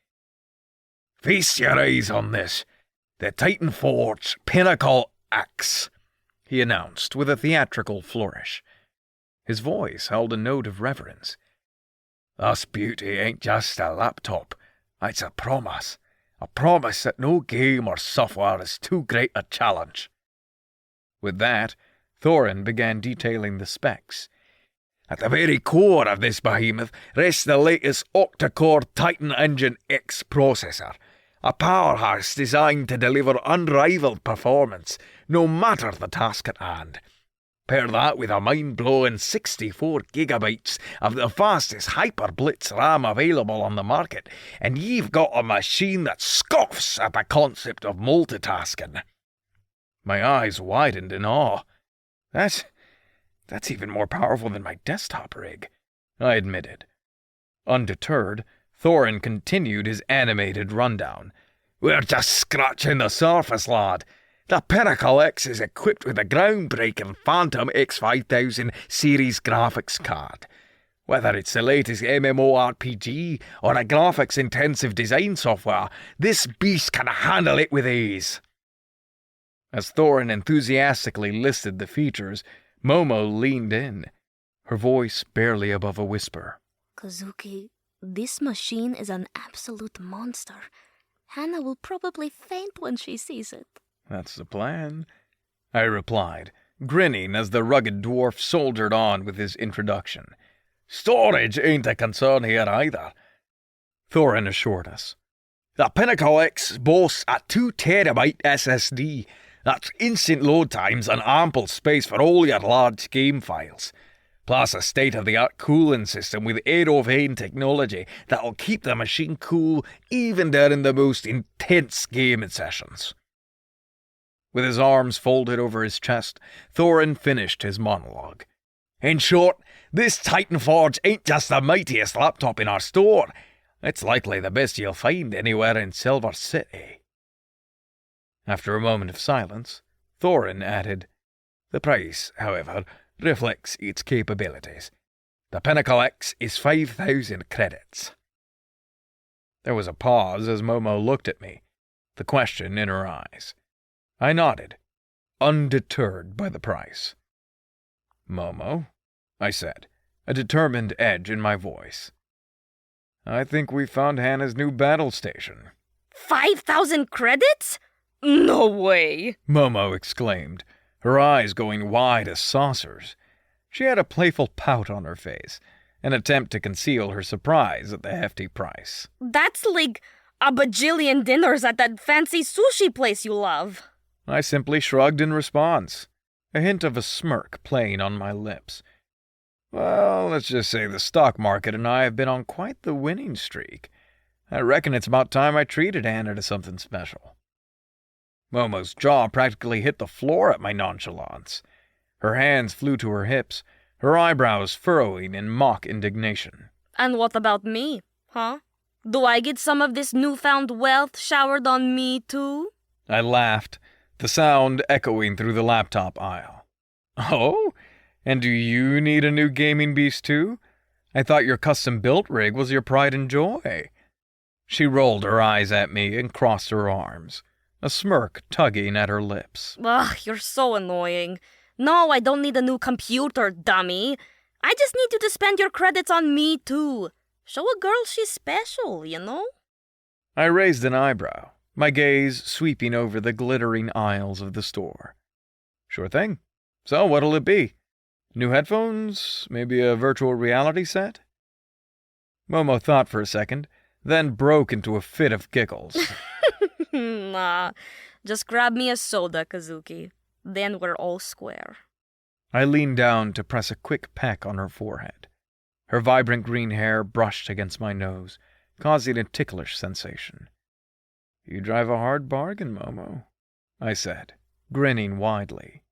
S2: "Feast your eyes on this, the Titan Forge Pinnacle Axe," he announced with a theatrical flourish. His voice held a note of reverence. "This beauty ain't just a laptop, it's a promise that no game or software is too great a challenge." With that, Thorin began detailing the specs. At the very core of this behemoth rests the latest octa-core Titan Engine X processor, a powerhouse designed to deliver unrivaled performance, no matter the task at hand. Pair that with a mind-blowing 64 gigabytes of the fastest Hyper-Blitz RAM available on the market, and you've got a machine that scoffs at the concept of multitasking. My eyes widened in awe. That's even more powerful than my desktop rig, I admitted. Undeterred, Thorin continued his animated rundown. We're just scratching the surface, lad. The Pinnacle X is equipped with a groundbreaking Phantom X5000 series graphics card. Whether it's the latest MMORPG or a graphics-intensive design software, this beast can handle it with ease. As Thorin enthusiastically listed the features, Momo leaned in, her voice barely above a whisper.
S1: Kazuki, this machine is an absolute monster. Hannah will probably faint when she sees it.
S2: That's the plan, I replied, grinning as the rugged dwarf soldiered on with his introduction. Storage ain't a concern here either, Thorin assured us. The Pinnacle X boasts a 2 terabyte SSD. That's instant load times and ample space for all your large game files. Plus a state-of-the-art cooling system with aerovane technology that'll keep the machine cool even during the most intense gaming sessions. With his arms folded over his chest, Thorin finished his monologue. In short, this Titan Forge ain't just the mightiest laptop in our store. It's likely the best you'll find anywhere in Silver City. After a moment of silence, Thorin added, The price, however, reflects its capabilities. The Pinnacle X is 5,000 credits. There was a pause as Momo looked at me, the question in her eyes. I nodded, undeterred by the price. Momo, I said, a determined edge in my voice. I think we found Hannah's new battle station.
S3: 5,000 credits? No way!
S2: Momo exclaimed, her eyes going wide as saucers. She had a playful pout on her face, an attempt to conceal her surprise at the hefty price.
S3: That's like a bajillion dinners at that fancy sushi place you love.
S2: I simply shrugged in response, a hint of a smirk playing on my lips. Well, let's just say the stock market and I have been on quite the winning streak. I reckon it's about time I treated Hannah to something special. Momo's jaw practically hit the floor at my nonchalance. Her hands flew to her hips, her eyebrows furrowing in mock indignation.
S3: And what about me, huh? Do I get some of this newfound wealth showered on me, too?
S2: I laughed, the sound echoing through the laptop aisle. Oh? And do you need a new gaming beast, too? I thought your custom-built rig was your pride and joy. She rolled her eyes at me and crossed her arms, a smirk tugging at her lips.
S3: Ugh, you're so annoying. No, I don't need a new computer, dummy. I just need you to spend your credits on me, too. Show a girl she's special, you know?
S2: I raised an eyebrow, my gaze sweeping over the glittering aisles of the store. Sure thing. So what'll it be? New headphones? Maybe a virtual reality set? Momo thought for a second, then broke into a fit of giggles.
S3: Nah, just grab me a soda, Kazuki. Then we're all square.
S2: I leaned down to press a quick peck on her forehead. Her vibrant green hair brushed against my nose, causing a ticklish sensation. You drive a hard bargain, Momo, I said, grinning widely.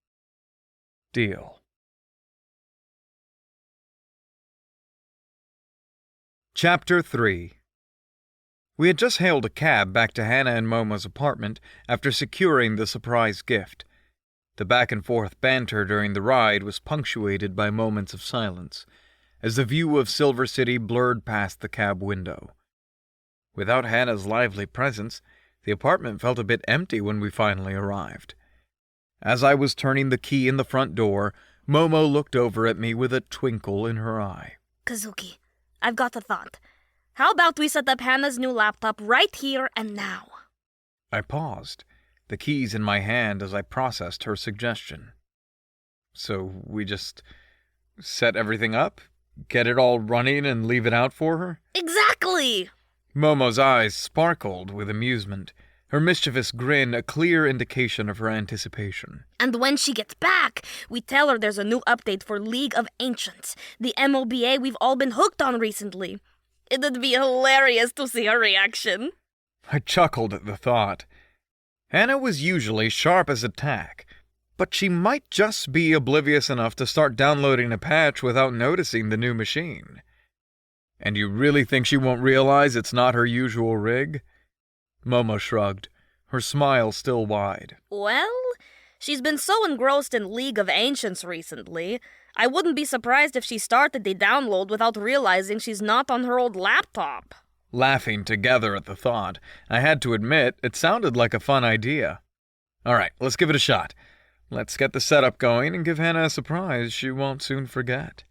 S2: Deal. Chapter 3. We had just hailed a cab back to Hannah and Momo's apartment after securing the surprise gift. The back-and-forth banter during the ride was punctuated by moments of silence, as the view of Silver City blurred past the cab window. Without Hannah's lively presence, the apartment felt a bit empty when we finally arrived. As I was turning the key in the front door, Momo looked over at me with a twinkle in her eye.
S3: Kazuki, I've got a thought. How about we set up Hannah's new laptop right here and now?
S2: I paused, the keys in my hand as I processed her suggestion. So we just set everything up? Get it all running and leave it out for her?
S3: Exactly!
S2: Momo's eyes sparkled with amusement, her mischievous grin a clear indication of her anticipation.
S3: And when she gets back, we tell her there's a new update for League of Ancients, the MOBA we've all been hooked on recently. It'd be hilarious to see her reaction.
S2: I chuckled at the thought. Hannah was usually sharp as a tack, but she might just be oblivious enough to start downloading a patch without noticing the new machine. And you really think she won't realize it's not her usual rig? Momo shrugged, her smile still wide.
S3: Well, she's been so engrossed in League of Ancients recently, I wouldn't be surprised if she started the download without realizing she's not on her old laptop.
S2: Laughing together at the thought, I had to admit it sounded like a fun idea. All right, let's give it a shot. Let's get the setup going and give Hannah a surprise she won't soon forget.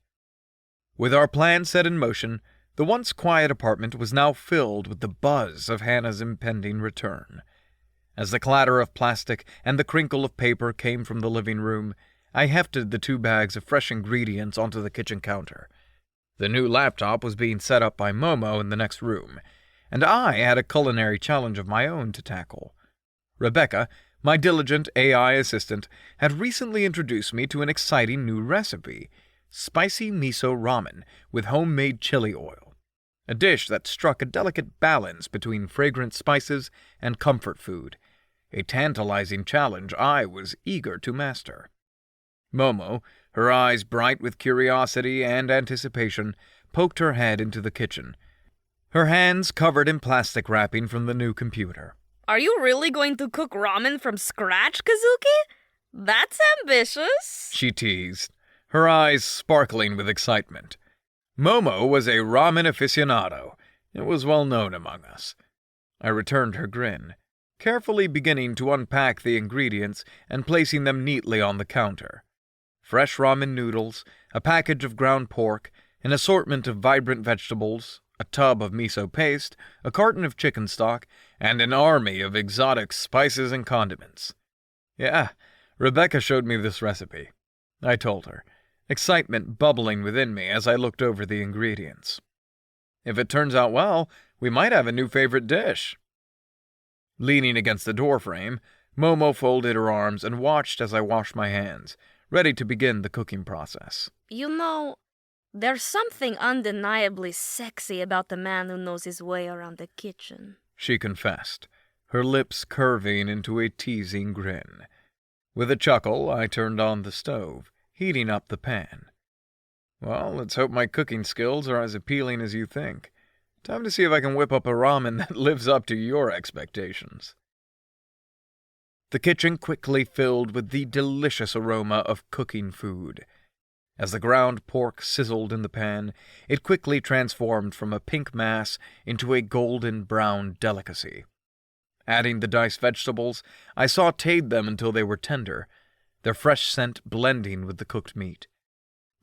S2: With our plan set in motion, the once quiet apartment was now filled with the buzz of Hannah's impending return. As the clatter of plastic and the crinkle of paper came from the living room, I hefted the 2 bags of fresh ingredients onto the kitchen counter. The new laptop was being set up by Momo in the next room, and I had a culinary challenge of my own to tackle. Rebecca, my diligent AI assistant, had recently introduced me to an exciting new recipe, spicy miso ramen with homemade chili oil, a dish that struck a delicate balance between fragrant spices and comfort food, a tantalizing challenge I was eager to master. Momo, her eyes bright with curiosity and anticipation, poked her head into the kitchen, her hands covered in plastic wrapping from the new computer.
S3: Are you really going to cook ramen from scratch, Kazuki? That's ambitious,
S2: She teased, her eyes sparkling with excitement. Momo was a ramen aficionado. It was well known among us. I returned her grin, carefully beginning to unpack the ingredients and placing them neatly on the counter. Fresh ramen noodles, a package of ground pork, an assortment of vibrant vegetables, a tub of miso paste, a carton of chicken stock, and an army of exotic spices and condiments. Yeah, Rebecca showed me this recipe, I told her, excitement bubbling within me as I looked over the ingredients. If it turns out well, we might have a new favorite dish. Leaning against the doorframe, Momo folded her arms and watched as I washed my hands, ready to begin the cooking process.
S3: You know, there's something undeniably sexy about the man who knows his way around the kitchen,
S2: she confessed, her lips curving into a teasing grin. With a chuckle, I turned on the stove, heating up the pan. Well, let's hope my cooking skills are as appealing as you think. Time to see if I can whip up a ramen that lives up to your expectations. The kitchen quickly filled with the delicious aroma of cooking food. As the ground pork sizzled in the pan, it quickly transformed from a pink mass into a golden brown delicacy. Adding the diced vegetables, I sautéed them until they were tender, their fresh scent blending with the cooked meat.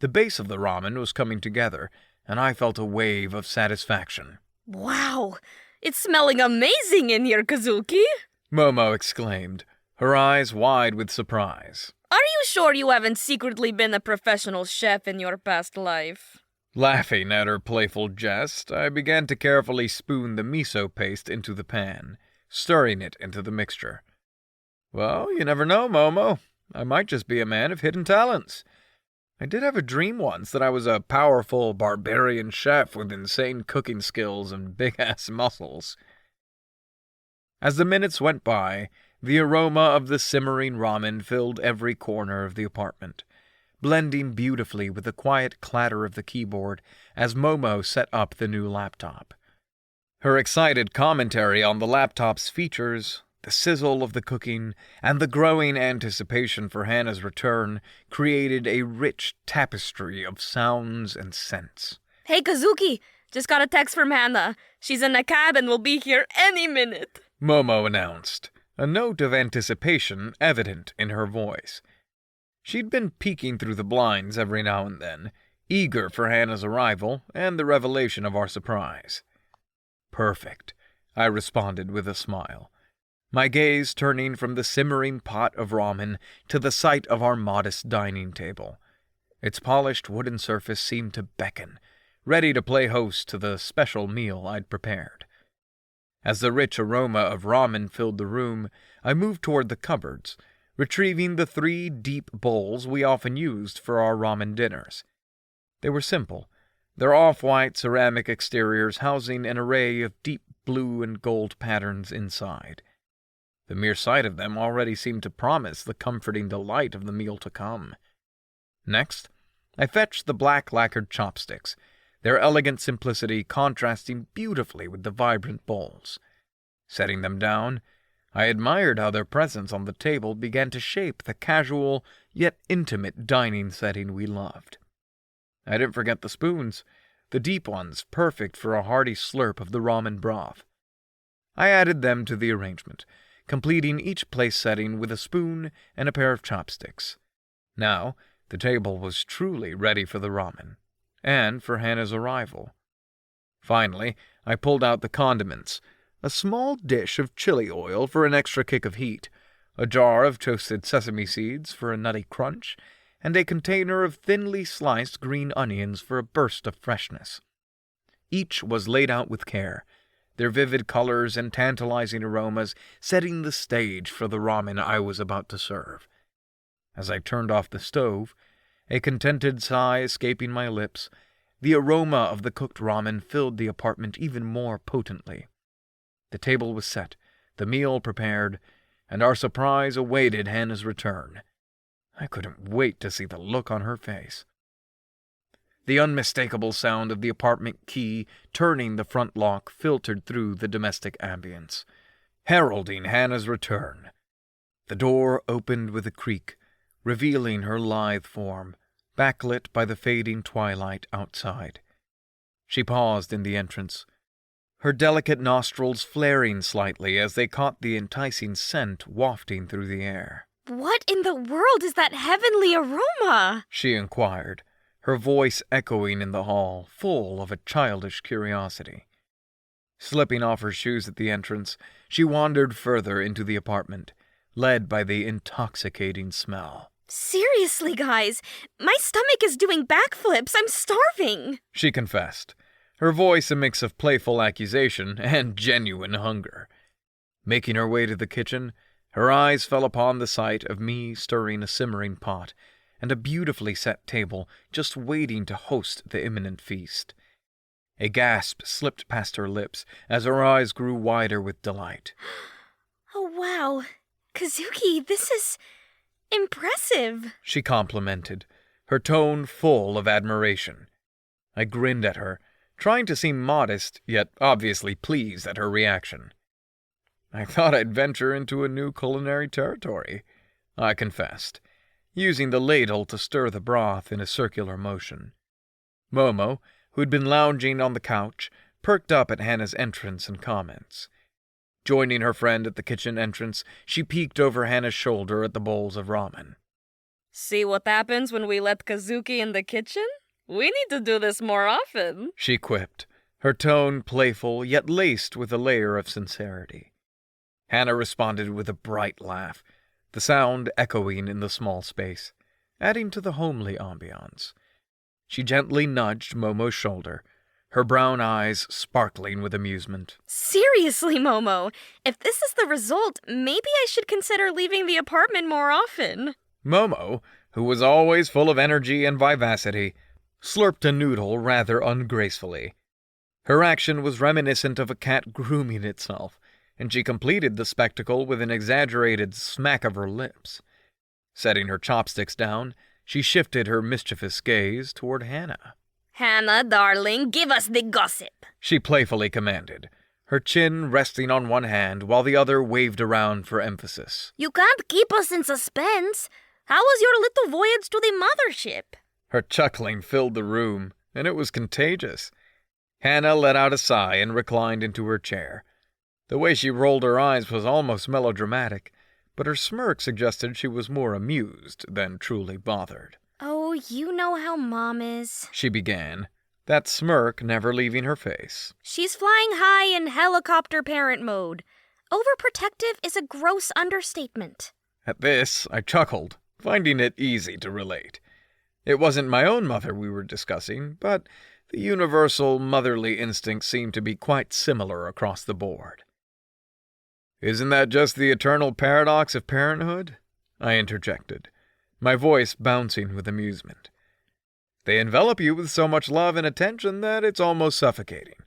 S2: The base of the ramen was coming together, and I felt a wave of satisfaction.
S3: Wow, it's smelling amazing in here, Kazuki!
S2: Momo exclaimed, her eyes wide with surprise.
S3: Are you sure you haven't secretly been a professional chef in your past life?
S2: Laughing at her playful jest, I began to carefully spoon the miso paste into the pan, stirring it into the mixture. Well, you never know, Momo. I might just be a man of hidden talents. I did have a dream once that I was a powerful barbarian chef with insane cooking skills and big-ass muscles. As the minutes went by, the aroma of the simmering ramen filled every corner of the apartment, blending beautifully with the quiet clatter of the keyboard as Momo set up the new laptop. Her excited commentary on the laptop's features, the sizzle of the cooking, and the growing anticipation for Hannah's return created a rich tapestry of sounds and scents.
S3: Hey, Kazuki! Just got a text from Hannah. She's in a cab and will be here any minute.
S2: Momo announced, a note of anticipation evident in her voice. She'd been peeking through the blinds every now and then, eager for Hannah's arrival and the revelation of our surprise. Perfect, I responded with a smile, my gaze turning from the simmering pot of ramen to the sight of our modest dining table. Its polished wooden surface seemed to beckon, ready to play host to the special meal I'd prepared. As the rich aroma of ramen filled the room, I moved toward the cupboards, retrieving the 3 deep bowls we often used for our ramen dinners. They were simple, their off-white ceramic exteriors housing an array of deep blue and gold patterns inside. The mere sight of them already seemed to promise the comforting delight of the meal to come. Next, I fetched the black lacquered chopsticks, their elegant simplicity contrasting beautifully with the vibrant bowls. Setting them down, I admired how their presence on the table began to shape the casual yet intimate dining setting we loved. I didn't forget the spoons, the deep ones perfect for a hearty slurp of the ramen broth. I added them to the arrangement, completing each place setting with a spoon and a pair of chopsticks. Now, the table was truly ready for the ramen, and for Hannah's arrival. Finally, I pulled out the condiments, a small dish of chili oil for an extra kick of heat, a jar of toasted sesame seeds for a nutty crunch, and a container of thinly sliced green onions for a burst of freshness. Each was laid out with care, their vivid colors and tantalizing aromas setting the stage for the ramen I was about to serve. As I turned off the stove, a contented sigh escaping my lips, the aroma of the cooked ramen filled the apartment even more potently. The table was set, the meal prepared, and our surprise awaited Hannah's return. I couldn't wait to see the look on her face. The unmistakable sound of the apartment key turning the front lock filtered through the domestic ambience, heralding Hannah's return. The door opened with a creak, revealing her lithe form, backlit by the fading twilight outside. She paused in the entrance, her delicate nostrils flaring slightly as they caught the enticing scent wafting through the air.
S3: What in the world is that heavenly aroma?
S2: She inquired, her voice echoing in the hall, full of a childish curiosity. Slipping off her shoes at the entrance, she wandered further into the apartment, led by the intoxicating smell.
S3: Seriously, guys, my stomach is doing backflips. I'm starving,
S2: she confessed, her voice a mix of playful accusation and genuine hunger. Making her way to the kitchen, her eyes fell upon the sight of me stirring a simmering pot and a beautifully set table just waiting to host the imminent feast. A gasp slipped past her lips as her eyes grew wider with delight.
S3: Oh, wow. Kazuki, this is impressive,
S2: she complimented, her tone full of admiration. I grinned at her, trying to seem modest, yet obviously pleased at her reaction. I thought I'd venture into a new culinary territory, I confessed, using the ladle to stir the broth in a circular motion. Momo, who'd been lounging on the couch, perked up at Hannah's entrance and comments. Joining her friend at the kitchen entrance, she peeked over Hannah's shoulder at the bowls of ramen.
S3: See what happens when we let Kazuki in the kitchen? We need to do this more often,
S2: she quipped, her tone playful yet laced with a layer of sincerity. Hannah responded with a bright laugh, the sound echoing in the small space, adding to the homely ambiance. She gently nudged Momo's shoulder, her brown eyes sparkling with amusement.
S3: Seriously, Momo, if this is the result, maybe I should consider leaving the apartment more often.
S2: Momo, who was always full of energy and vivacity, slurped a noodle rather ungracefully. Her action was reminiscent of a cat grooming itself, and she completed the spectacle with an exaggerated smack of her lips. Setting her chopsticks down, she shifted her mischievous gaze toward Hannah.
S3: Hannah, darling, give us the gossip, she
S2: playfully commanded, her chin resting on one hand while the other waved around for emphasis.
S3: You can't keep us in suspense. How was your little voyage to the mothership?
S2: Her chuckling filled the room, and it was contagious. Hannah let out a sigh and reclined into her chair. The way she rolled her eyes was almost melodramatic, but her smirk suggested she was more amused than truly bothered.
S1: Oh, you know how Mom is,
S2: she began, that smirk never leaving her face.
S3: She's flying high in helicopter parent mode. Overprotective is a gross understatement.
S2: At this, I chuckled, finding it easy to relate. It wasn't my own mother we were discussing, but the universal motherly instincts seemed to be quite similar across the board. "Isn't that just the eternal paradox of parenthood?" I interjected, my voice bouncing with amusement. "They envelop you with so much love and attention that it's almost suffocating,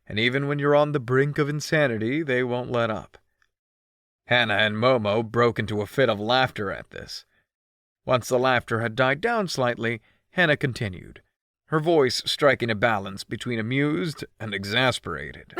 S2: and even when you're on the brink of insanity, they won't let up." Hannah and Momo broke into a fit of laughter at this. Once the laughter had died down slightly, Hannah continued, her voice striking a balance between amused and exasperated.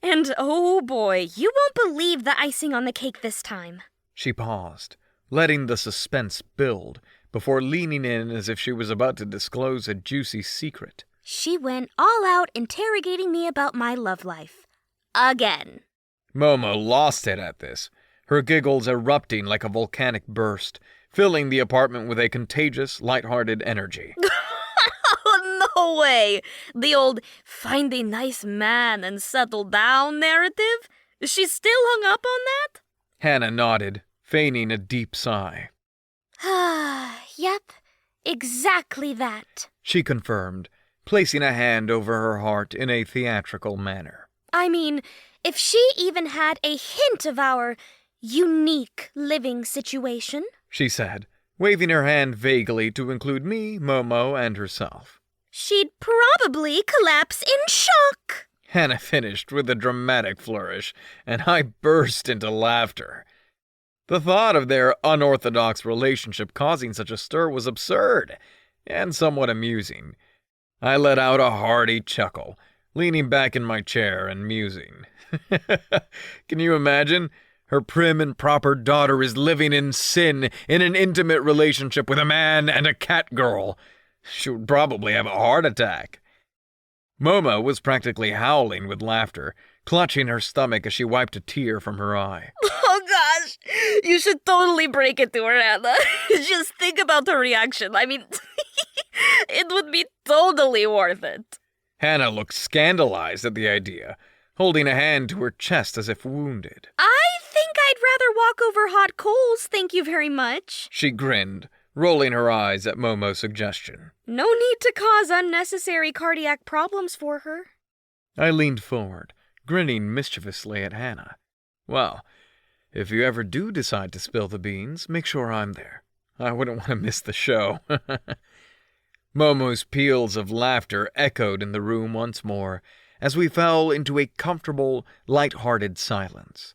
S3: And oh boy, you won't believe the icing on the cake this time.
S2: She paused, letting the suspense build, before leaning in as if she was about to disclose a juicy secret.
S1: She went all out interrogating me about my love life. Again.
S2: Momo lost it at this, her giggles erupting like a volcanic burst, filling the apartment with a contagious, light-hearted energy.
S3: Oh, no way! The old find a nice man and settle down narrative? She's still hung up on that?
S2: Hannah nodded, feigning a deep sigh.
S1: Yep, exactly that.
S2: She confirmed, placing a hand over her heart in a theatrical manner.
S1: I mean, if she even had a hint of our unique living situation,
S2: she said, waving her hand vaguely to include me, Momo, and herself.
S1: She'd probably collapse in shock.
S2: Hannah finished with a dramatic flourish, and I burst into laughter. The thought of their unorthodox relationship causing such a stir was absurd, and somewhat amusing. I let out a hearty chuckle, leaning back in my chair and musing. Can you imagine? Her prim and proper daughter is living in sin in an intimate relationship with a man and a cat girl. She would probably have a heart attack. Momo was practically howling with laughter, clutching her stomach as she wiped a tear from her eye.
S3: Oh gosh, you should totally break it to her, Anna. Just think about her reaction. I mean, it would be totally worth it.
S2: Hannah looked scandalized at the idea, holding a hand to her chest as if wounded.
S3: I think I'd rather walk over hot coals, thank you very much.
S2: She grinned, rolling her eyes at Momo's suggestion.
S3: No need to cause unnecessary cardiac problems for her.
S2: I leaned forward, grinning mischievously at Hannah. Well, if you ever do decide to spill the beans, make sure I'm there. I wouldn't want to miss the show. Momo's peals of laughter echoed in the room once more, as we fell into a comfortable, light-hearted silence.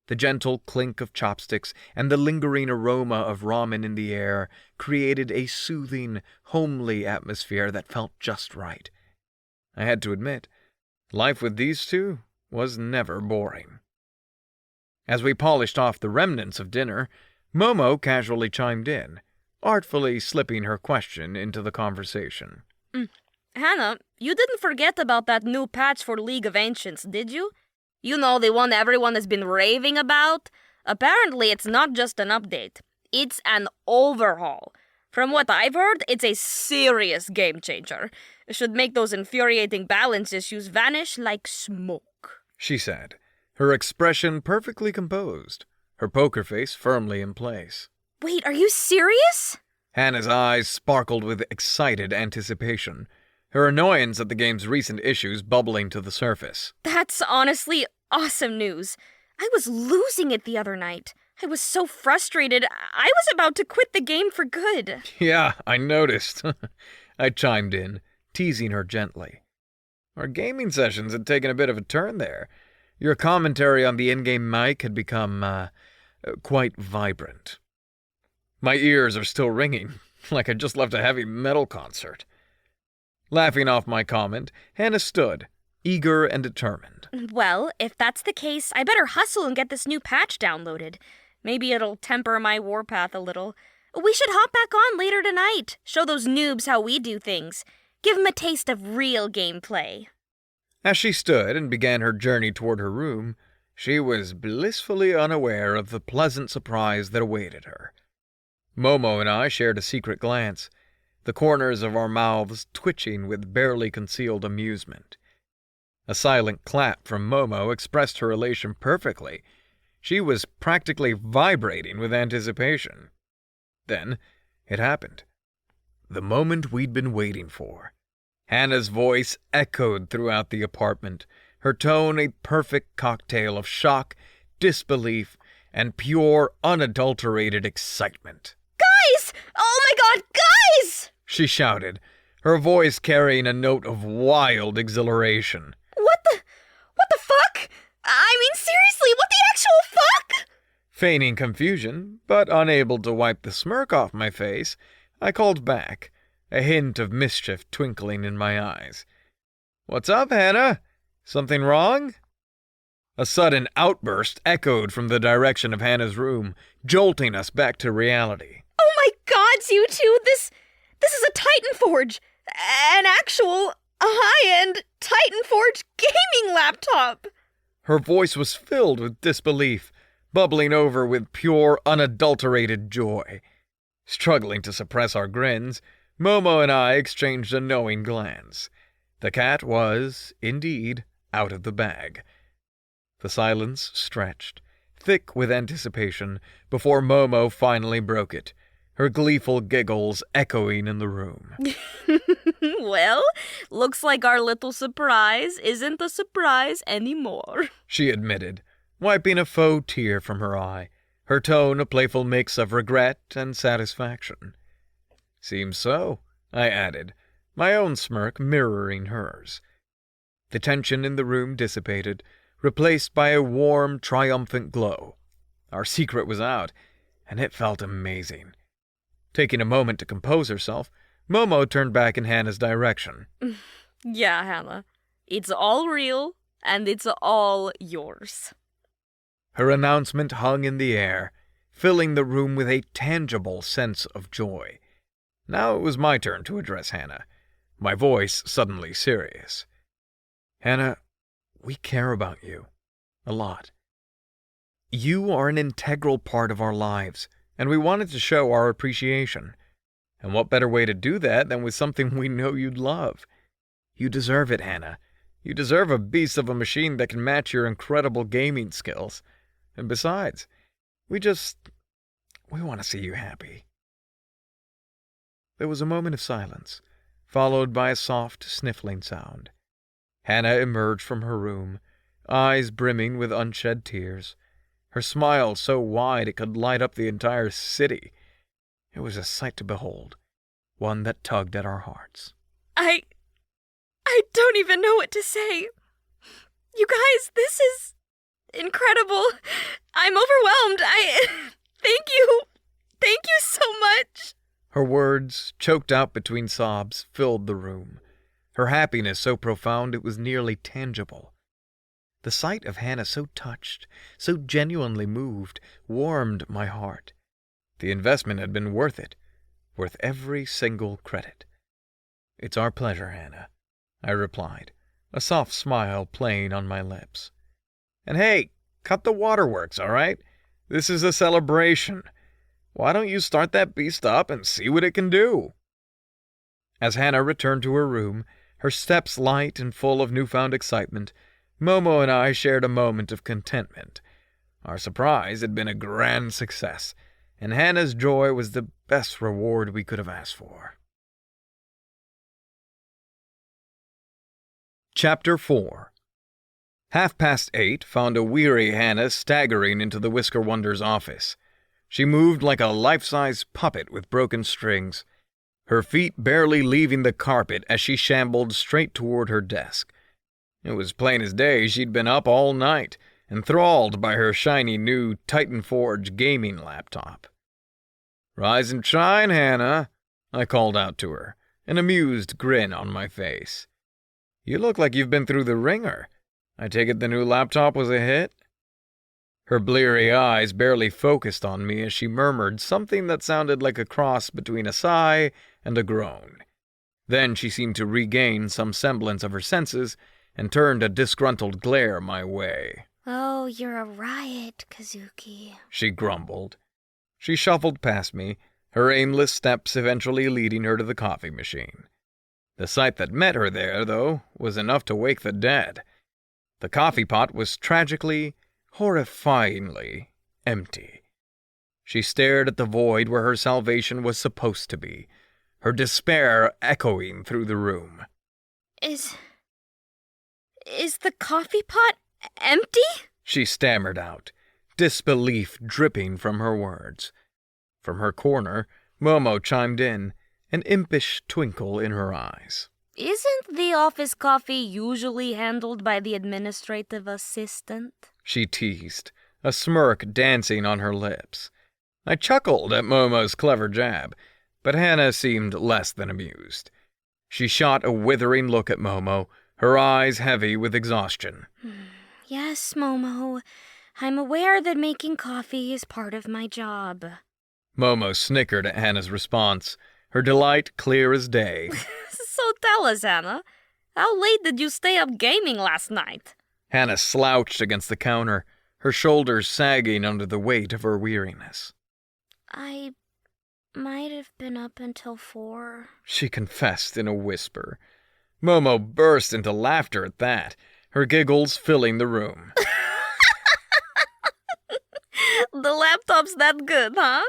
S2: The gentle clink of chopsticks and the lingering aroma of ramen in the air created a soothing, homely atmosphere that felt just right. I had to admit, life with these two was never boring. As we polished off the remnants of dinner, Momo casually chimed in, artfully slipping her question into the conversation.
S3: Hannah, you didn't forget about that new patch for League of Ancients, did you? You know, the one everyone has been raving about? Apparently, it's not just an update. It's an overhaul. From what I've heard, it's a serious game changer. It should make those infuriating balance issues vanish like smoke,
S2: she said, her expression perfectly composed, her poker face firmly in place.
S3: Wait, are you serious?
S2: Hannah's eyes sparkled with excited anticipation, her annoyance at the game's recent issues bubbling to the surface.
S3: That's honestly awesome news. I was losing it the other night. I was so frustrated, I was about to quit the game for good.
S2: Yeah, I noticed. I chimed in, teasing her gently. Our gaming sessions had taken a bit of a turn there. Your commentary on the in-game mic had become, quite vibrant. My ears are still ringing, like I just left a heavy metal concert. Laughing off my comment, Hannah stood, eager and determined.
S3: Well, if that's the case, I better hustle and get this new patch downloaded. Maybe it'll temper my warpath a little. We should hop back on later tonight. Show those noobs how we do things. Give them a taste of real gameplay.
S2: As she stood and began her journey toward her room, she was blissfully unaware of the pleasant surprise that awaited her. Momo and I shared a secret glance, the corners of our mouths twitching with barely concealed amusement. A silent clap from Momo expressed her elation perfectly. She was practically vibrating with anticipation. Then it happened. the moment we'd been waiting for. Hannah's voice echoed throughout the apartment, her tone a perfect cocktail of shock, disbelief, and pure, unadulterated excitement.
S3: Guys! Oh my god, guys!
S2: She shouted, her voice carrying a note of wild exhilaration.
S3: What the fuck? I mean, seriously, what the actual fuck?
S2: Feigning confusion, but unable to wipe the smirk off my face, I called back, a hint of mischief twinkling in my eyes. "What's up, Hannah? Something wrong?" A sudden outburst echoed from the direction of Hannah's room, jolting us back to reality.
S3: Oh my gods, you two, this is a Titan Forge. An actual, high-end Titan Forge gaming laptop.
S2: Her voice was filled with disbelief, bubbling over with pure, unadulterated joy. Struggling to suppress our grins, Momo and I exchanged a knowing glance. The cat was, indeed, out of the bag. The silence stretched, thick with anticipation, before Momo finally broke it, her gleeful giggles echoing in the room.
S3: Well, looks like our little surprise isn't a surprise anymore,
S2: she admitted, wiping a faux tear from her eye, her tone a playful mix of regret and satisfaction. "Seems so," I added, my own smirk mirroring hers. The tension in the room dissipated, replaced by a warm, triumphant glow. Our secret was out, and it felt amazing. Taking a moment to compose herself, Momo turned back in Hannah's direction.
S3: Yeah, Hannah. It's all real, and it's all yours.
S2: Her announcement hung in the air, filling the room with a tangible sense of joy. Now it was my turn to address Hannah, my voice suddenly serious. "Hannah, we care about you. A lot. You are an integral part of our lives, and we wanted to show our appreciation. And what better way to do that than with something we know you'd love? You deserve it, Hannah. You deserve a beast of a machine that can match your incredible gaming skills. And besides, we want to see you happy." There was a moment of silence, followed by a soft, sniffling sound. Hannah emerged from her room, eyes brimming with unshed tears, her smile so wide it could light up the entire city. It was a sight to behold, one that tugged at our hearts.
S3: I don't even know what to say. You guys, this is incredible. I'm overwhelmed. Thank you. Thank you so much.
S2: Her words, choked out between sobs, filled the room, her happiness so profound it was nearly tangible. The sight of Hannah so touched, so genuinely moved, warmed my heart. The investment had been worth it, worth every single credit. "It's our pleasure, Hannah," I replied, a soft smile playing on my lips. "And hey, cut the waterworks, all right? This is a celebration. Why don't you start that beast up and see what it can do?" As Hannah returned to her room, her steps light and full of newfound excitement, Momo and I shared a moment of contentment. Our surprise had been a grand success, and Hannah's joy was the best reward we could have asked for. Chapter 4. 8:30 found a weary Hannah staggering into the Whisker Wonder's office. She moved like a life-size puppet with broken strings, her feet barely leaving the carpet as she shambled straight toward her desk. It was plain as day she'd been up all night, enthralled by her shiny new Titan Forge gaming laptop. "Rise and shine, Hannah," I called out to her, an amused grin on my face. "You look like you've been through the ringer. I take it the new laptop was a hit?" Her bleary eyes barely focused on me as she murmured something that sounded like a cross between a sigh and a groan. Then she seemed to regain some semblance of her senses and turned a disgruntled glare my way.
S1: "Oh, you're a riot, Kazuki,"
S2: she grumbled. She shuffled past me, her aimless steps eventually leading her to the coffee machine. The sight that met her there, though, was enough to wake the dead. The coffee pot was tragically, horrifyingly empty. She stared at the void where her salvation was supposed to be, her despair echoing through the room.
S3: Is the coffee pot empty?
S2: She stammered out, disbelief dripping from her words. From her corner, Momo chimed in, an impish twinkle in her eyes.
S3: Isn't the office coffee usually handled by the administrative assistant?
S2: She teased, a smirk dancing on her lips. I chuckled at Momo's clever jab, but Hannah seemed less than amused. She shot a withering look at Momo, her eyes heavy with exhaustion.
S3: Yes, Momo. I'm aware that making coffee is part of my job.
S2: Momo snickered at Hannah's response, her delight clear as day.
S3: So tell us, Hannah, how late did you stay up gaming last night?
S2: Hannah slouched against the counter, her shoulders sagging under the weight of her weariness.
S1: I might have been up until 4.
S2: She confessed in a whisper. Momo burst into laughter at that, her giggles filling the room.
S3: The laptop's that good, huh?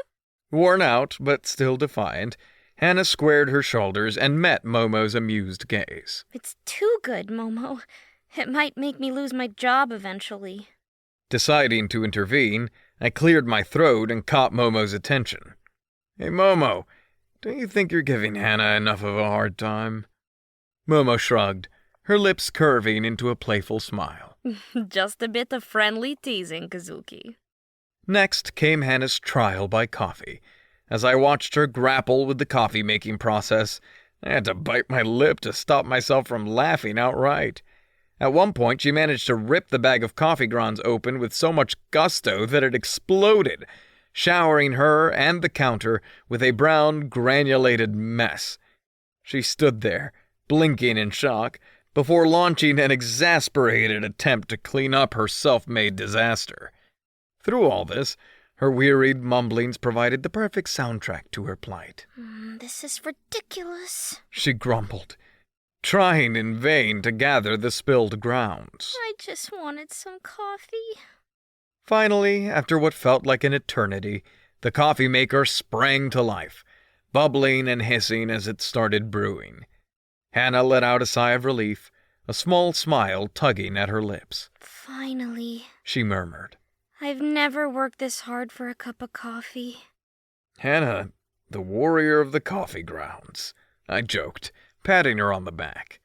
S2: Worn out, but still defiant, Hannah squared her shoulders and met Momo's amused gaze.
S1: It's too good, Momo. It might make me lose my job eventually.
S2: Deciding to intervene, I cleared my throat and caught Momo's attention. Hey, Momo, don't you think you're giving Hannah enough of a hard time? Momo shrugged, her lips curving into a playful smile.
S3: Just a bit of friendly teasing, Kazuki.
S2: Next came Hannah's trial by coffee. As I watched her grapple with the coffee-making process, I had to bite my lip to stop myself from laughing outright. At one point, she managed to rip the bag of coffee grounds open with so much gusto that it exploded, showering her and the counter with a brown, granulated mess. She stood there, blinking in shock, before launching an exasperated attempt to clean up her self-made disaster. Through all this, her wearied mumblings provided the perfect soundtrack to her plight.
S1: This is ridiculous.
S2: She grumbled, trying in vain to gather the spilled grounds.
S1: I just wanted some coffee.
S2: Finally, after what felt like an eternity, the coffee maker sprang to life, bubbling and hissing as it started brewing. Hannah let out a sigh of relief, a small smile tugging at her lips.
S1: Finally.
S2: She murmured.
S1: I've never worked this hard for a cup of coffee.
S2: Hannah, the warrior of the coffee grounds, I joked, patting her on the back.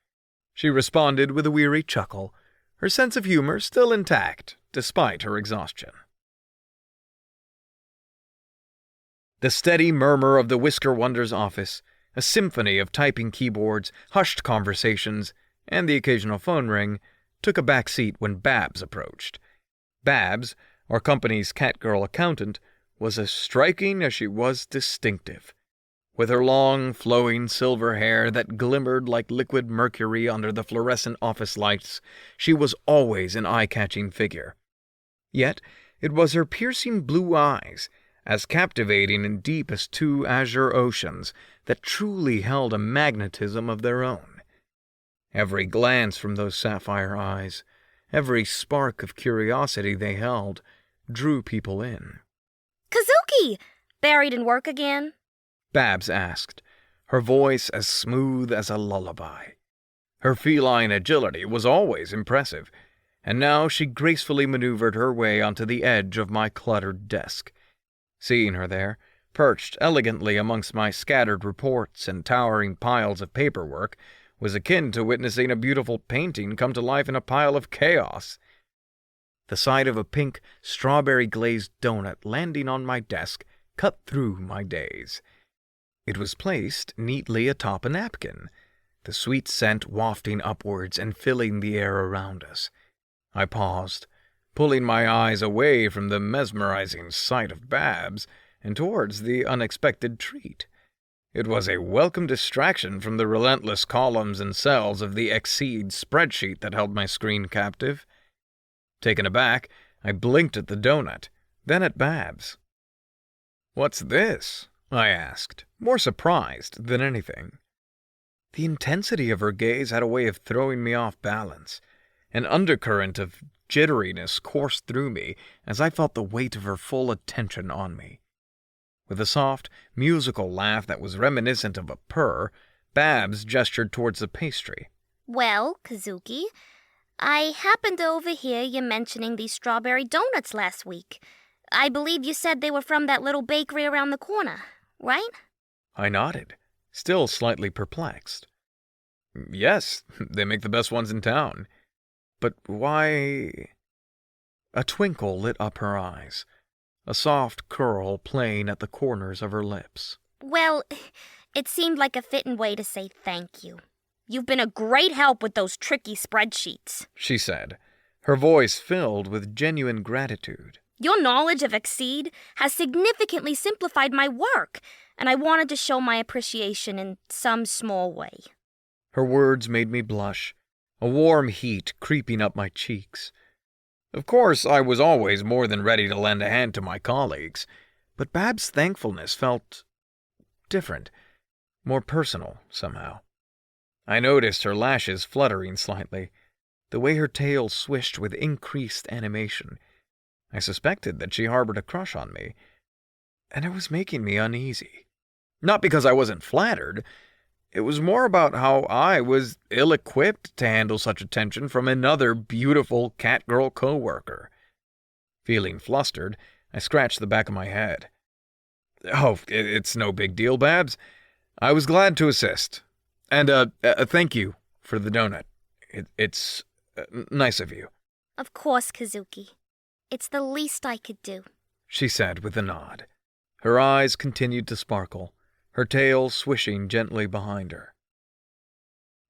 S2: She responded with a weary chuckle, her sense of humor still intact, despite her exhaustion. The steady murmur of the Whisker Wonder's office, a symphony of typing keyboards, hushed conversations, and the occasional phone ring, took a back seat when Babs approached. Babs, our company's catgirl accountant, was as striking as she was distinctive. With her long, flowing silver hair that glimmered like liquid mercury under the fluorescent office lights, she was always an eye-catching figure. Yet it was her piercing blue eyes, as captivating and deep as 2 azure oceans, that truly held a magnetism of their own. Every glance from those sapphire eyes, every spark of curiosity they held, drew people in.
S3: Kazuki! Buried in work again?
S2: Babs asked, her voice as smooth as a lullaby. Her feline agility was always impressive, and now she gracefully maneuvered her way onto the edge of my cluttered desk. Seeing her there, perched elegantly amongst my scattered reports and towering piles of paperwork, was akin to witnessing a beautiful painting come to life in a pile of chaos. The sight of a pink, strawberry-glazed donut landing on my desk cut through my daze. It was placed neatly atop a napkin, the sweet scent wafting upwards and filling the air around us. I paused, pulling my eyes away from the mesmerizing sight of Babs and towards the unexpected treat. It was a welcome distraction from the relentless columns and cells of the Exceed spreadsheet that held my screen captive. Taken aback, I blinked at the donut, then at Babs. "What's this?" I asked, more surprised than anything. The intensity of her gaze had a way of throwing me off balance. An undercurrent of jitteriness coursed through me as I felt the weight of her full attention on me. With a soft, musical laugh that was reminiscent of a purr, Babs gestured towards the pastry.
S1: Well, Kazuki, I happened to overhear you mentioning these strawberry donuts last week. I believe you said they were from that little bakery around the corner, right?
S2: I nodded, still slightly perplexed. Yes, they make the best ones in town. But why... A twinkle lit up her eyes, a soft curl playing at the corners of her lips.
S1: Well, it seemed like a fitting way to say thank you. You've been a great help with those tricky spreadsheets,
S2: she said, her voice filled with genuine gratitude.
S1: Your knowledge of Exceed has significantly simplified my work, and I wanted to show my appreciation in some small way.
S2: Her words made me blush, a warm heat creeping up my cheeks. Of course, I was always more than ready to lend a hand to my colleagues, but Babs' thankfulness felt different, more personal, somehow. I noticed her lashes fluttering slightly, the way her tail swished with increased animation. I suspected that she harbored a crush on me, and it was making me uneasy. Not because I wasn't flattered. It was more about how I was ill-equipped to handle such attention from another beautiful cat-girl co-worker. Feeling flustered, I scratched the back of my head. Oh, it's no big deal, Babs. I was glad to assist. And, thank you for the donut. It's nice of you.
S1: Of course, Kazuki. It's the least I could do,
S2: she said with a nod. Her eyes continued to sparkle, her tail swishing gently behind her.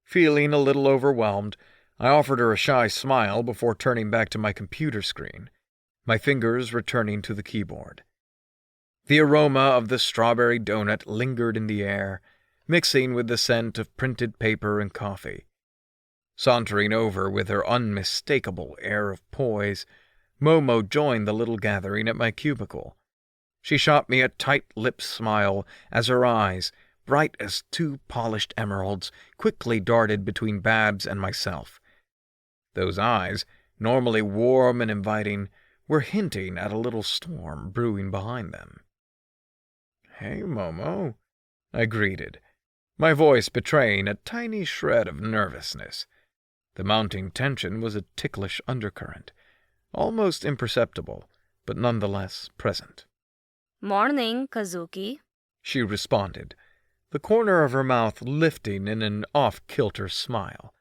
S2: Feeling a little overwhelmed, I offered her a shy smile before turning back to my computer screen, my fingers returning to the keyboard. The aroma of the strawberry donut lingered in the air, mixing with the scent of printed paper and coffee. Sauntering over with her unmistakable air of poise, Momo joined the little gathering at my cubicle. She shot me a tight-lipped smile as her eyes, bright as two polished emeralds, quickly darted between Babs and myself. Those eyes, normally warm and inviting, were hinting at a little storm brewing behind them. "Hey, Momo," I greeted, my voice betraying a tiny shred of nervousness. The mounting tension was a ticklish undercurrent, almost imperceptible, but nonetheless present.
S3: Morning, Kazuki,
S2: she responded, the corner of her mouth lifting in an off-kilter smile.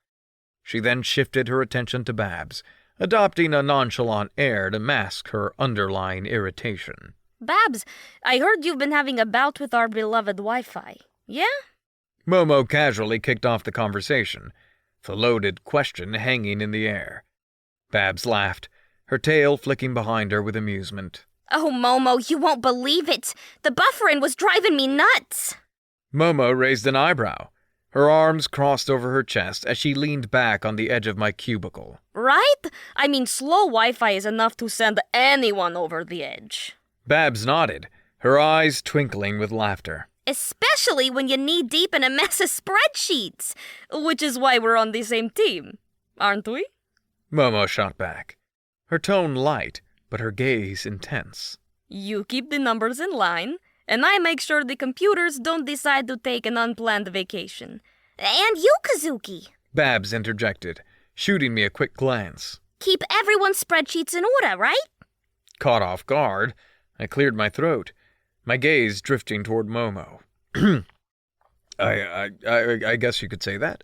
S2: She then shifted her attention to Babs, adopting a nonchalant air to mask her underlying irritation.
S3: Babs, I heard you've been having a bout with our beloved Wi-Fi. Yeah?
S2: Momo casually kicked off the conversation, the loaded question hanging in the air. Babs laughed, her tail flicking behind her with amusement.
S1: Oh, Momo, you won't believe it. The buffering was driving me nuts.
S2: Momo raised an eyebrow. Her arms crossed over her chest as she leaned back on the edge of my cubicle.
S3: Right? I mean, slow Wi-Fi is enough to send anyone over the edge.
S2: Babs nodded, her eyes twinkling with laughter.
S1: Especially when you're knee-deep in a mess of spreadsheets.
S3: Which is why we're on the same team, aren't we?
S2: Momo shot back, her tone light, but her gaze intense.
S3: You keep the numbers in line, and I make sure the computers don't decide to take an unplanned vacation.
S1: And you, Kazuki,
S2: Babs interjected, shooting me a quick glance.
S1: Keep everyone's spreadsheets in order, right?
S2: Caught off guard, I cleared my throat, my gaze drifting toward Momo. I guess you could say that.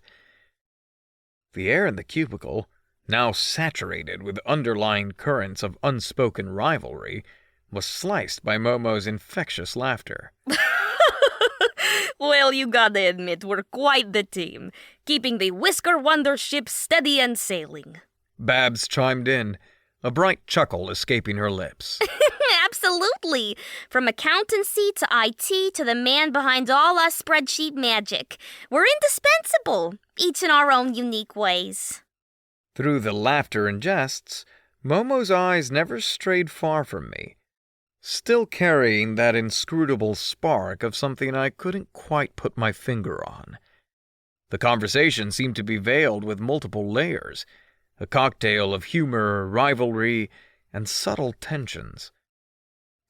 S2: The air in the cubicle, now saturated with underlying currents of unspoken rivalry, was sliced by Momo's infectious laughter.
S3: Well, you gotta admit, we're quite the team, keeping the Whisker Wonder ship steady and sailing.
S2: Babs chimed in, a bright chuckle escaping her lips.
S1: Absolutely. From accountancy to IT to the man behind all our spreadsheet magic. We're indispensable, each in our own unique ways.
S2: Through the laughter and jests, Momo's eyes never strayed far from me, still carrying that inscrutable spark of something I couldn't quite put my finger on. The conversation seemed to be veiled with multiple layers, a cocktail of humor, rivalry, and subtle tensions.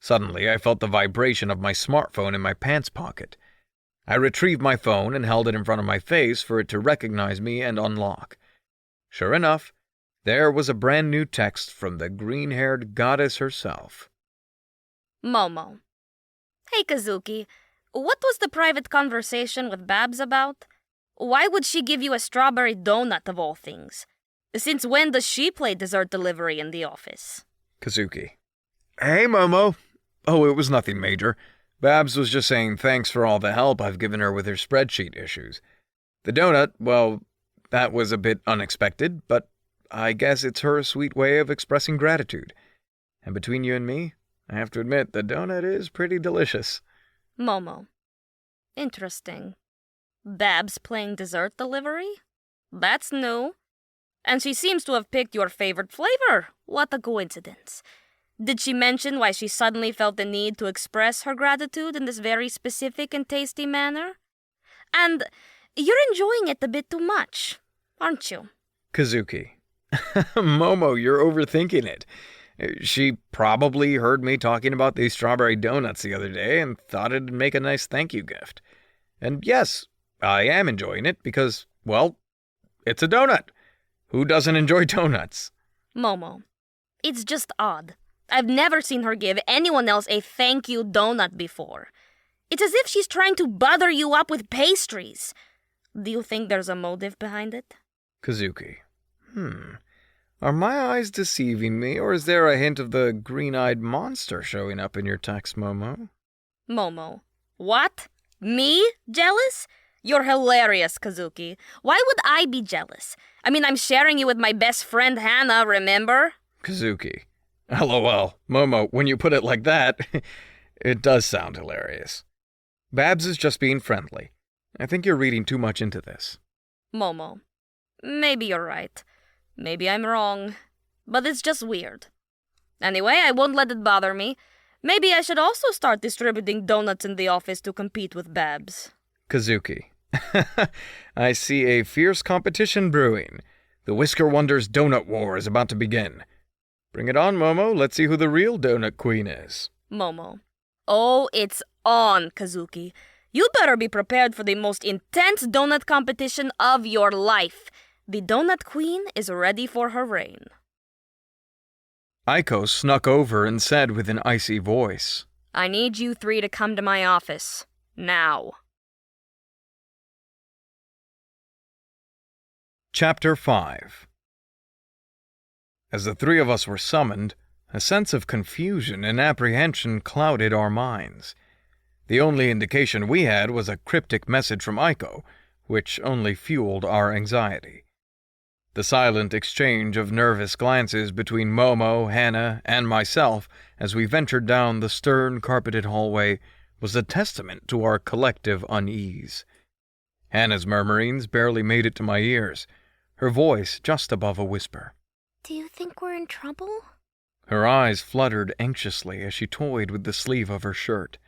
S2: Suddenly, I felt the vibration of my smartphone in my pants pocket. I retrieved my phone and held it in front of my face for it to recognize me and unlock. Sure enough, there was a brand new text from the green-haired goddess herself.
S3: Momo. Hey, Kazuki. What was the private conversation with Babs about? Why would she give you a strawberry donut of all things? Since when does she play dessert delivery in the office?
S2: Kazuki. Hey, Momo. Oh, it was nothing major. Babs was just saying thanks for all the help I've given her with her spreadsheet issues. The donut, well, that was a bit unexpected, but I guess it's her sweet way of expressing gratitude. And between you and me, I have to admit the donut is pretty delicious.
S3: Momo. Interesting. Babs playing dessert delivery? That's new. And she seems to have picked your favorite flavor. What a coincidence. Did she mention why she suddenly felt the need to express her gratitude in this very specific and tasty manner? And you're enjoying it a bit too much, aren't you?
S2: Kazuki. Momo, you're overthinking it. She probably heard me talking about these strawberry donuts the other day and thought it'd make a nice thank you gift. And yes, I am enjoying it because, well, it's a donut. Who doesn't enjoy donuts?
S3: Momo, it's just odd. I've never seen her give anyone else a thank you donut before. It's as if she's trying to butter you up with pastries. Do you think there's a motive behind it?
S2: Kazuki. Are my eyes deceiving me, or is there a hint of the green-eyed monster showing up in your text, Momo?
S3: Momo. What? Me? Jealous? You're hilarious, Kazuki. Why would I be jealous? I mean, I'm sharing you with my best friend Hannah, remember?
S2: Kazuki. LOL. Momo, when you put it like that, it does sound hilarious. Babs is just being friendly. I think you're reading too much into this.
S3: Momo. Maybe you're right. Maybe I'm wrong. But it's just weird. Anyway, I won't let it bother me. Maybe I should also start distributing donuts in the office to compete with Babs.
S2: Kazuki. I see a fierce competition brewing. The Whisker Wonders Donut War is about to begin. Bring it on, Momo. Let's see who the real donut queen is.
S3: Momo. Oh, it's on, Kazuki. You better be prepared for the most intense donut competition of your life. The donut queen is ready for her reign.
S2: Aiko snuck over and said with an icy voice,
S3: I need you three to come to my office. Now.
S2: Chapter 5. As the three of us were summoned, a sense of confusion and apprehension clouded our minds. The only indication we had was a cryptic message from Aiko, which only fueled our anxiety. The silent exchange of nervous glances between Momo, Hannah, and myself as we ventured down the stern carpeted hallway was a testament to our collective unease. Hannah's murmurings barely made it to my ears, her voice just above a whisper.
S1: Do you think we're in trouble?
S2: Her eyes fluttered anxiously as she toyed with the sleeve of her shirt,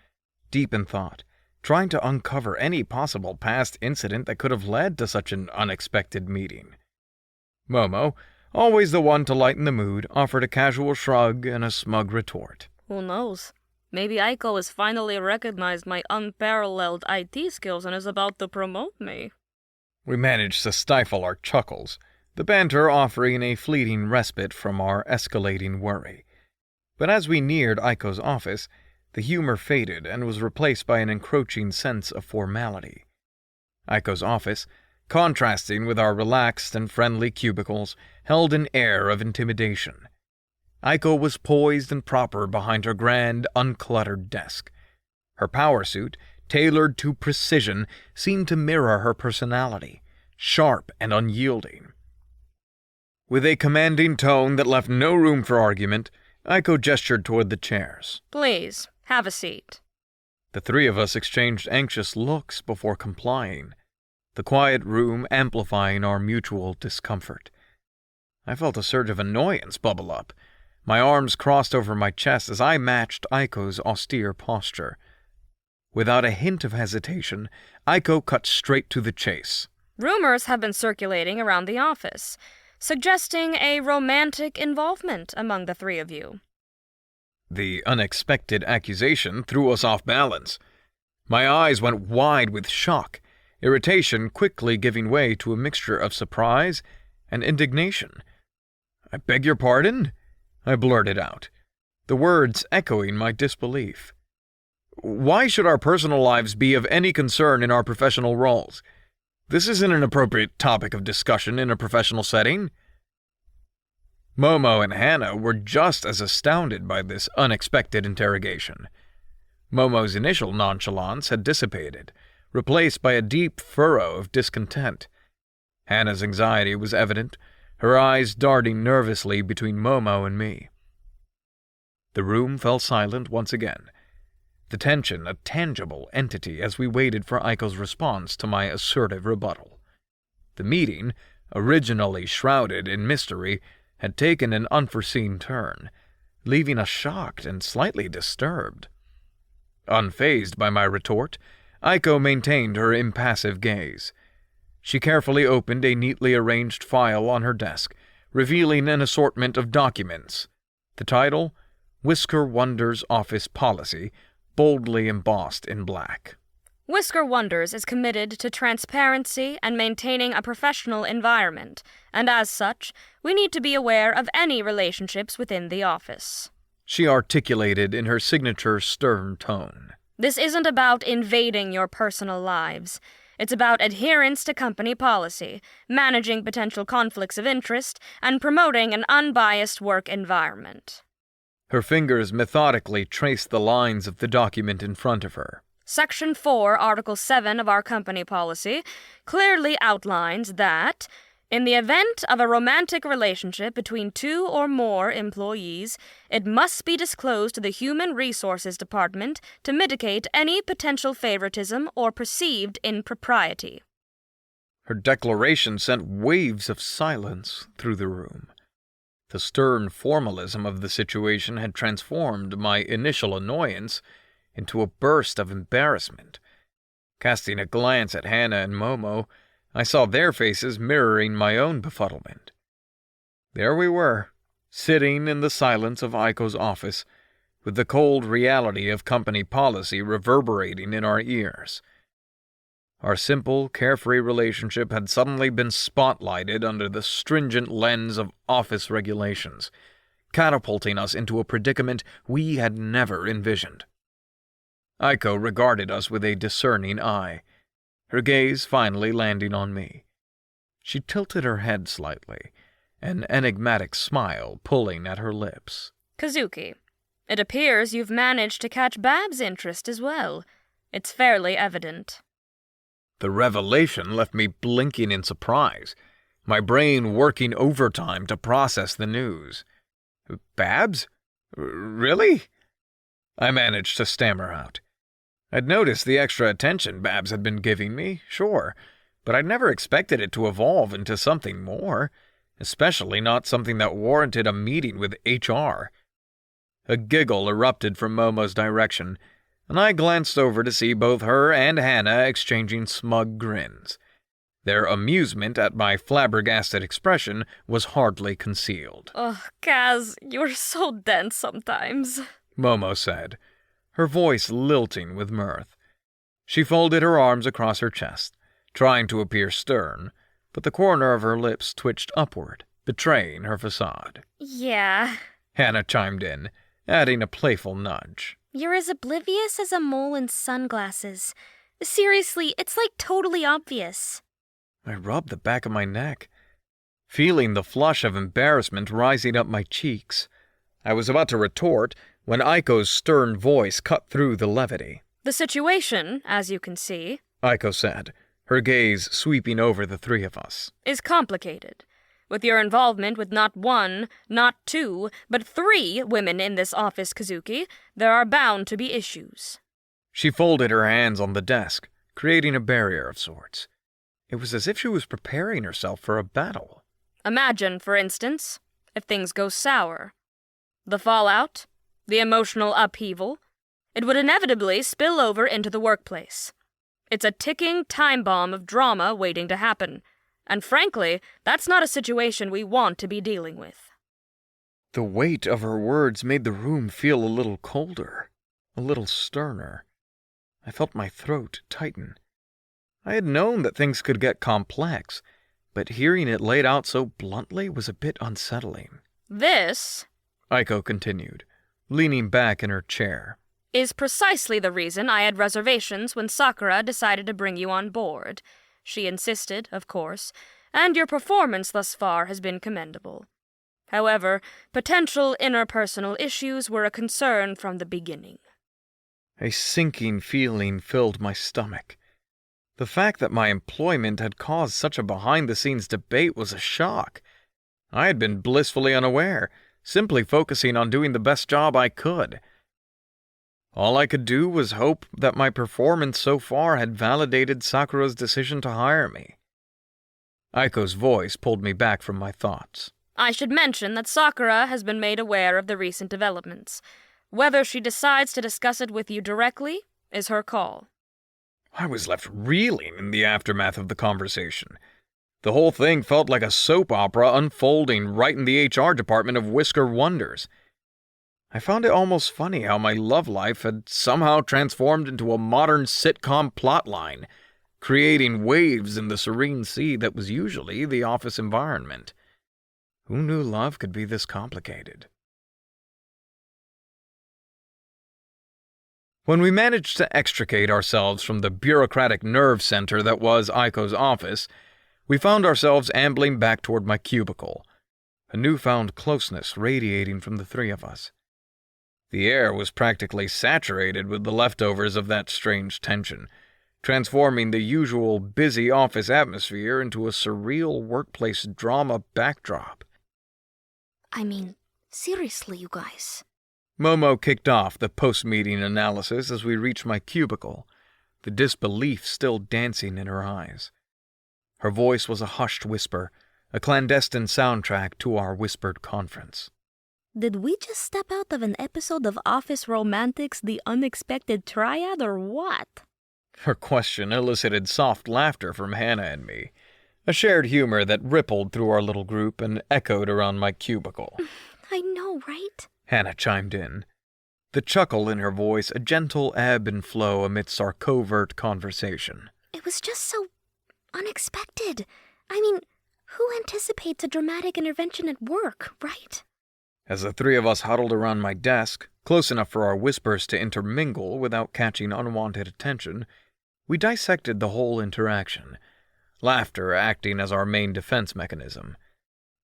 S2: deep in thought, trying to uncover any possible past incident that could have led to such an unexpected meeting. Momo, always the one to lighten the mood, offered a casual shrug and a smug retort.
S3: Who knows? Maybe Aiko has finally recognized my unparalleled IT skills and is about to promote me.
S2: We managed to stifle our chuckles, the banter offering a fleeting respite from our escalating worry. But as we neared Aiko's office, the humor faded and was replaced by an encroaching sense of formality. Aiko's office, contrasting with our relaxed and friendly cubicles, held an air of intimidation. Aiko was poised and proper behind her grand, uncluttered desk. Her power suit, tailored to precision, seemed to mirror her personality, sharp and unyielding. With a commanding tone that left no room for argument, Aiko gestured toward the chairs.
S3: Please, have a seat.
S2: The three of us exchanged anxious looks before complying, the quiet room amplifying our mutual discomfort. I felt a surge of annoyance bubble up. My arms crossed over my chest as I matched Aiko's austere posture. Without a hint of hesitation, Aiko cut straight to the chase.
S3: Rumors have been circulating around the office, suggesting a romantic involvement among the three of you.
S2: The unexpected accusation threw us off balance. My eyes went wide with shock, irritation quickly giving way to a mixture of surprise and indignation. "I beg your pardon?" I blurted out, the words echoing my disbelief. "Why should our personal lives be of any concern in our professional roles? This isn't an appropriate topic of discussion in a professional setting." Momo and Hannah were just as astounded by this unexpected interrogation. Momo's initial nonchalance had dissipated, replaced by a deep furrow of discontent. Hannah's anxiety was evident, her eyes darting nervously between Momo and me. The room fell silent once again, the tension a tangible entity as we waited for Aiko's response to my assertive rebuttal. The meeting, originally shrouded in mystery, had taken an unforeseen turn, leaving us shocked and slightly disturbed. Unfazed by my retort, Aiko maintained her impassive gaze. She carefully opened a neatly arranged file on her desk, revealing an assortment of documents. The title, Whisker Wonders Office Policy, boldly embossed in black.
S3: Whisker Wonders is committed to transparency and maintaining a professional environment, and as such, we need to be aware of any relationships within the office.
S2: She articulated in her signature stern tone.
S3: This isn't about invading your personal lives. It's about adherence to company policy, managing potential conflicts of interest, and promoting an unbiased work environment.
S2: Her fingers methodically traced the lines of the document in front of her.
S3: Section 4, Article 7 of our company policy clearly outlines that, in the event of a romantic relationship between 2 or more employees, it must be disclosed to the Human Resources Department to mitigate any potential favoritism or perceived impropriety.
S2: Her declaration sent waves of silence through the room. The stern formalism of the situation had transformed my initial annoyance into a burst of embarrassment. Casting a glance at Hannah and Momo, I saw their faces mirroring my own befuddlement. There we were, sitting in the silence of Aiko's office, with the cold reality of company policy reverberating in our ears. Our simple, carefree relationship had suddenly been spotlighted under the stringent lens of office regulations, catapulting us into a predicament we had never envisioned. Aiko regarded us with a discerning eye, her gaze finally landing on me. She tilted her head slightly, an enigmatic smile pulling at her lips.
S3: Kazuki, it appears you've managed to catch Bab's interest as well. It's fairly evident.
S2: The revelation left me blinking in surprise, my brain working overtime to process the news. Babs? Really? I managed to stammer out. I'd noticed the extra attention Babs had been giving me, sure, but I'd never expected it to evolve into something more, especially not something that warranted a meeting with HR. A giggle erupted from Momo's direction, and I glanced over to see both her and Hannah exchanging smug grins. Their amusement at my flabbergasted expression was hardly concealed.
S3: Oh, Kaz, you're so dense sometimes,
S2: Momo said, her voice lilting with mirth. She folded her arms across her chest, trying to appear stern, but the corner of her lips twitched upward, betraying her facade.
S3: Yeah.
S2: Hannah chimed in, adding a playful nudge.
S1: You're as oblivious as a mole in sunglasses. Seriously, it's like totally obvious.
S2: I rubbed the back of my neck, feeling the flush of embarrassment rising up my cheeks. I was about to retort when Aiko's stern voice cut through the levity.
S3: The situation, as you can see,
S2: Aiko said, her gaze sweeping over the three of us,
S3: is complicated. With your involvement with not 1, not 2, but 3 women in this office, Kazuki, there are bound to be issues.
S2: She folded her hands on the desk, creating a barrier of sorts. It was as if she was preparing herself for a battle.
S3: Imagine, for instance, if things go sour. The fallout, the emotional upheaval, it would inevitably spill over into the workplace. It's a ticking time bomb of drama waiting to happen. And frankly, that's not a situation we want to be dealing with.
S2: The weight of her words made the room feel a little colder, a little sterner. I felt my throat tighten. I had known that things could get complex, but hearing it laid out so bluntly was a bit unsettling.
S3: This,
S2: Aiko continued, leaning back in her chair,
S3: is precisely the reason I had reservations when Sakura decided to bring you on board. She insisted, of course, and your performance thus far has been commendable. However, potential interpersonal issues were a concern from the beginning.
S2: A sinking feeling filled my stomach. The fact that my employment had caused such a behind-the-scenes debate was a shock. I had been blissfully unaware, simply focusing on doing the best job I could. All I could do was hope that my performance so far had validated Sakura's decision to hire me. Aiko's voice pulled me back from my thoughts.
S3: I should mention that Sakura has been made aware of the recent developments. Whether she decides to discuss it with you directly is her call.
S2: I was left reeling in the aftermath of the conversation. The whole thing felt like a soap opera unfolding right in the HR department of Whisker Wonders. I found it almost funny how my love life had somehow transformed into a modern sitcom plotline, creating waves in the serene sea that was usually the office environment. Who knew love could be this complicated? When we managed to extricate ourselves from the bureaucratic nerve center that was Aiko's office, we found ourselves ambling back toward my cubicle, a newfound closeness radiating from the three of us. The air was practically saturated with the leftovers of that strange tension, transforming the usual busy office atmosphere into a surreal workplace drama backdrop.
S1: I mean, seriously, you guys.
S2: Momo kicked off the post-meeting analysis as we reached my cubicle, the disbelief still dancing in her eyes. Her voice was a hushed whisper, a clandestine soundtrack to our whispered conference.
S4: Did we just step out of an episode of Office Romantics, The Unexpected Triad, or what?
S2: Her question elicited soft laughter from Hannah and me, a shared humor that rippled through our little group and echoed around my cubicle.
S1: I know, right?
S2: Hannah chimed in, the chuckle in her voice a gentle ebb and flow amidst our covert conversation.
S1: It was just so unexpected. I mean, who anticipates a dramatic intervention at work, right?
S2: As the three of us huddled around my desk, close enough for our whispers to intermingle without catching unwanted attention, we dissected the whole interaction, laughter acting as our main defense mechanism.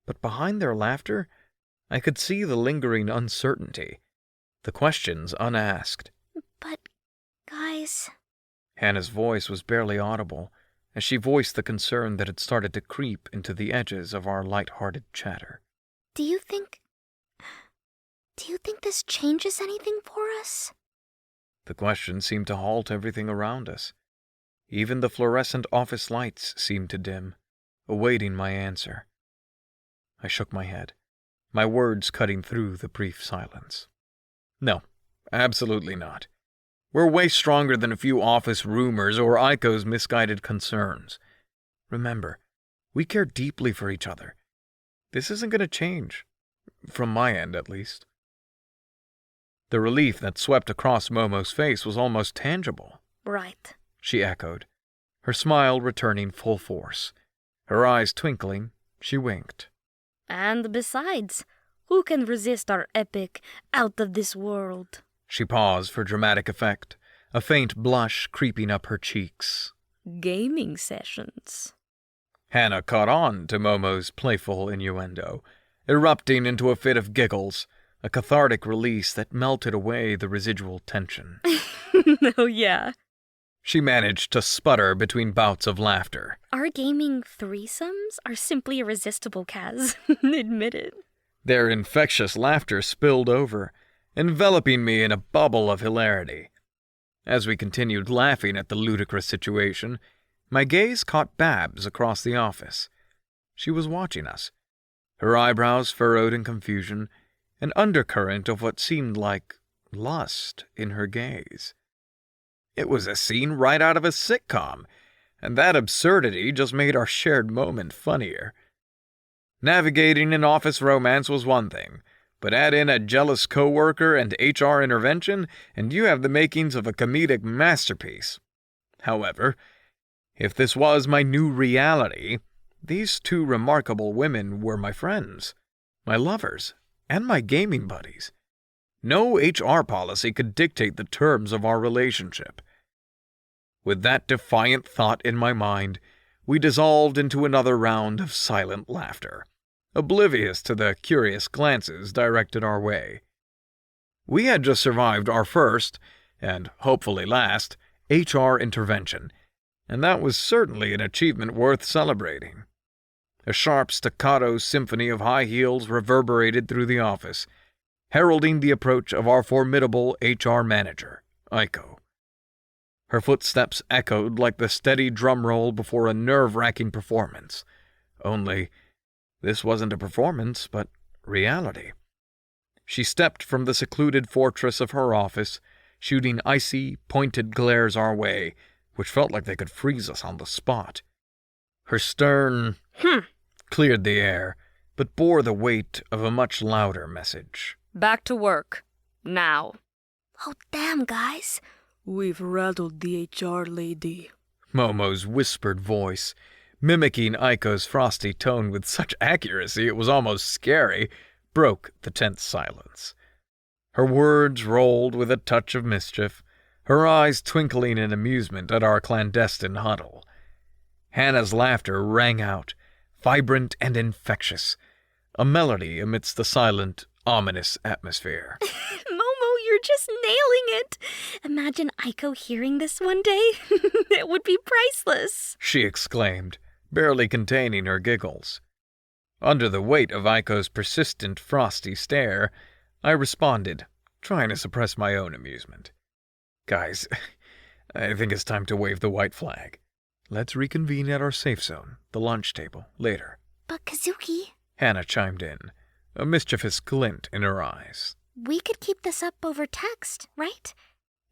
S2: But behind their laughter, I could see the lingering uncertainty, the questions unasked.
S1: But, guys...
S2: Hannah's voice was barely audible as she voiced the concern that had started to creep into the edges of our light-hearted chatter.
S1: Do you think this changes anything for us?
S2: The question seemed to halt everything around us. Even the fluorescent office lights seemed to dim, awaiting my answer. I shook my head, my words cutting through the brief silence. No, absolutely not. We're way stronger than a few office rumors or Aiko's misguided concerns. Remember, we care deeply for each other. This isn't going to change. From my end, at least. The relief that swept across Momo's face was almost tangible.
S1: Right,
S2: She echoed, her smile returning full force. Her eyes twinkling, she winked.
S4: And besides, who can resist our epic, out-of-this-world?
S2: She paused for dramatic effect, a faint blush creeping up her cheeks.
S4: Gaming sessions.
S2: Hannah caught on to Momo's playful innuendo, erupting into a fit of giggles, a cathartic release that melted away the residual tension.
S4: Oh, yeah.
S2: She managed to sputter between bouts of laughter.
S4: Our gaming threesomes are simply irresistible, Kaz. Admit it.
S2: Their infectious laughter spilled over, enveloping me in a bubble of hilarity. As we continued laughing at the ludicrous situation, my gaze caught Babs across the office. She was watching us, her eyebrows furrowed in confusion, an undercurrent of what seemed like lust in her gaze. It was a scene right out of a sitcom, and that absurdity just made our shared moment funnier. Navigating an office romance was one thing, But add in a jealous coworker and HR intervention, and you have the makings of a comedic masterpiece. However, if this was my new reality, these two remarkable women were my friends, my lovers, and my gaming buddies. No HR policy could dictate the terms of our relationship. With that defiant thought in my mind, we dissolved into another round of silent laughter, oblivious to the curious glances directed our way. We had just survived our first, and hopefully last, HR intervention, and that was certainly an achievement worth celebrating. A sharp staccato symphony of high heels reverberated through the office, heralding the approach of our formidable HR manager, Aiko. Her footsteps echoed like the steady drum roll before a nerve-wracking performance. Only, this wasn't a performance, but reality. She stepped from the secluded fortress of her office, shooting icy, pointed glares our way, which felt like they could freeze us on the spot. Her stern cleared the air, but bore the weight of a much louder message.
S3: Back to work. Now.
S1: Oh, damn, guys.
S4: We've rattled the HR lady.
S2: Momo's whispered voice, mimicking Aiko's frosty tone with such accuracy it was almost scary, broke the tense silence. Her words rolled with a touch of mischief, her eyes twinkling in amusement at our clandestine huddle. Hannah's laughter rang out, vibrant and infectious, a melody amidst the silent, ominous atmosphere.
S1: Momo, you're just nailing it. Imagine Aiko hearing this one day. It would be priceless,
S2: she exclaimed, barely containing her giggles. Under the weight of Aiko's persistent, frosty stare, I responded, trying to suppress my own amusement. Guys, I think it's time to wave the white flag. Let's reconvene at our safe zone, the lunch table, later.
S1: But Kazuki,
S2: Hannah chimed in, a mischievous glint in her eyes.
S1: we could keep this up over text, right?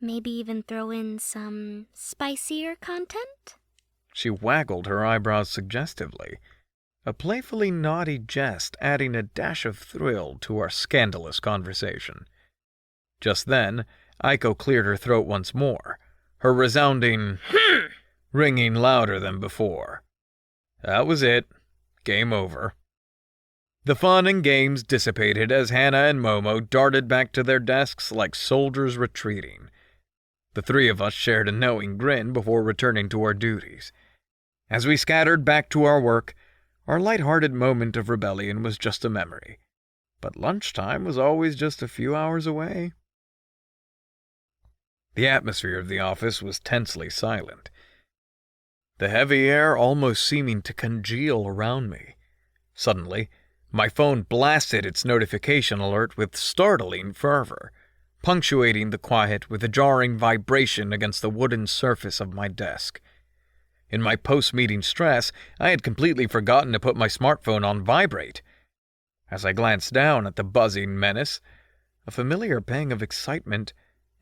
S1: Maybe even throw in some spicier content?
S2: She waggled her eyebrows suggestively, a playfully naughty jest adding a dash of thrill to our scandalous conversation. Just then, Aiko cleared her throat once more, her resounding ringing louder than before. That was it. Game over. The fun and games dissipated as Hannah and Momo darted back to their desks like soldiers retreating. The three of us shared a knowing grin before returning to our duties. As we scattered back to our work, our light-hearted moment of rebellion was just a memory. But lunchtime was always just a few hours away. The atmosphere of the office was tensely silent, the heavy air almost seeming to congeal around me. Suddenly, my phone blasted its notification alert with startling fervor, punctuating the quiet with a jarring vibration against the wooden surface of my desk. In my post-meeting stress, I had completely forgotten to put my smartphone on vibrate. As I glanced down at the buzzing menace, a familiar pang of excitement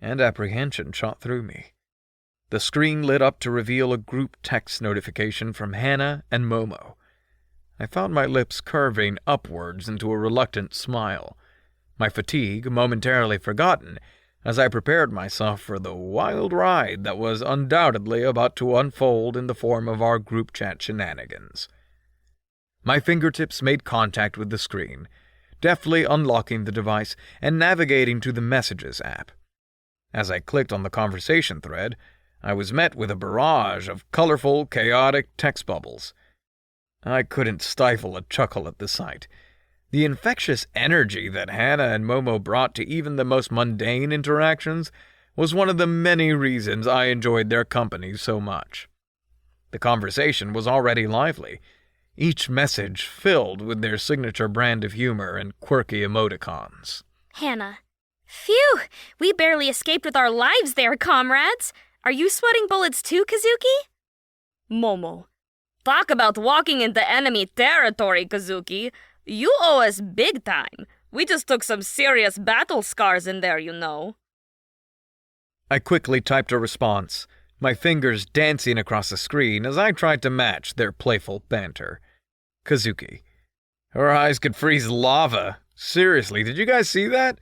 S2: and apprehension shot through me. The screen lit up to reveal a group text notification from Hannah and Momo. I found my lips curving upwards into a reluctant smile, my fatigue momentarily forgotten as I prepared myself for the wild ride that was undoubtedly about to unfold in the form of our group chat shenanigans. My fingertips made contact with the screen, deftly unlocking the device and navigating to the Messages app. As I clicked on the conversation thread, I was met with a barrage of colorful, chaotic text bubbles. I couldn't stifle a chuckle at the sight. The infectious energy that Hannah and Momo brought to even the most mundane interactions was one of the many reasons I enjoyed their company so much. The conversation was already lively, each message filled with their signature brand of humor and quirky emoticons.
S1: Hannah. Phew! We barely escaped with our lives there, comrades. Are you sweating bullets too, Kazuki?
S3: Momo. Talk about walking into enemy territory, Kazuki. You owe us big time. We just took some serious battle scars in there, you know.
S2: I quickly typed a response, my fingers dancing across the screen as I tried to match their playful banter. Kazuki. Her eyes could freeze lava, Seriously, did you guys see that?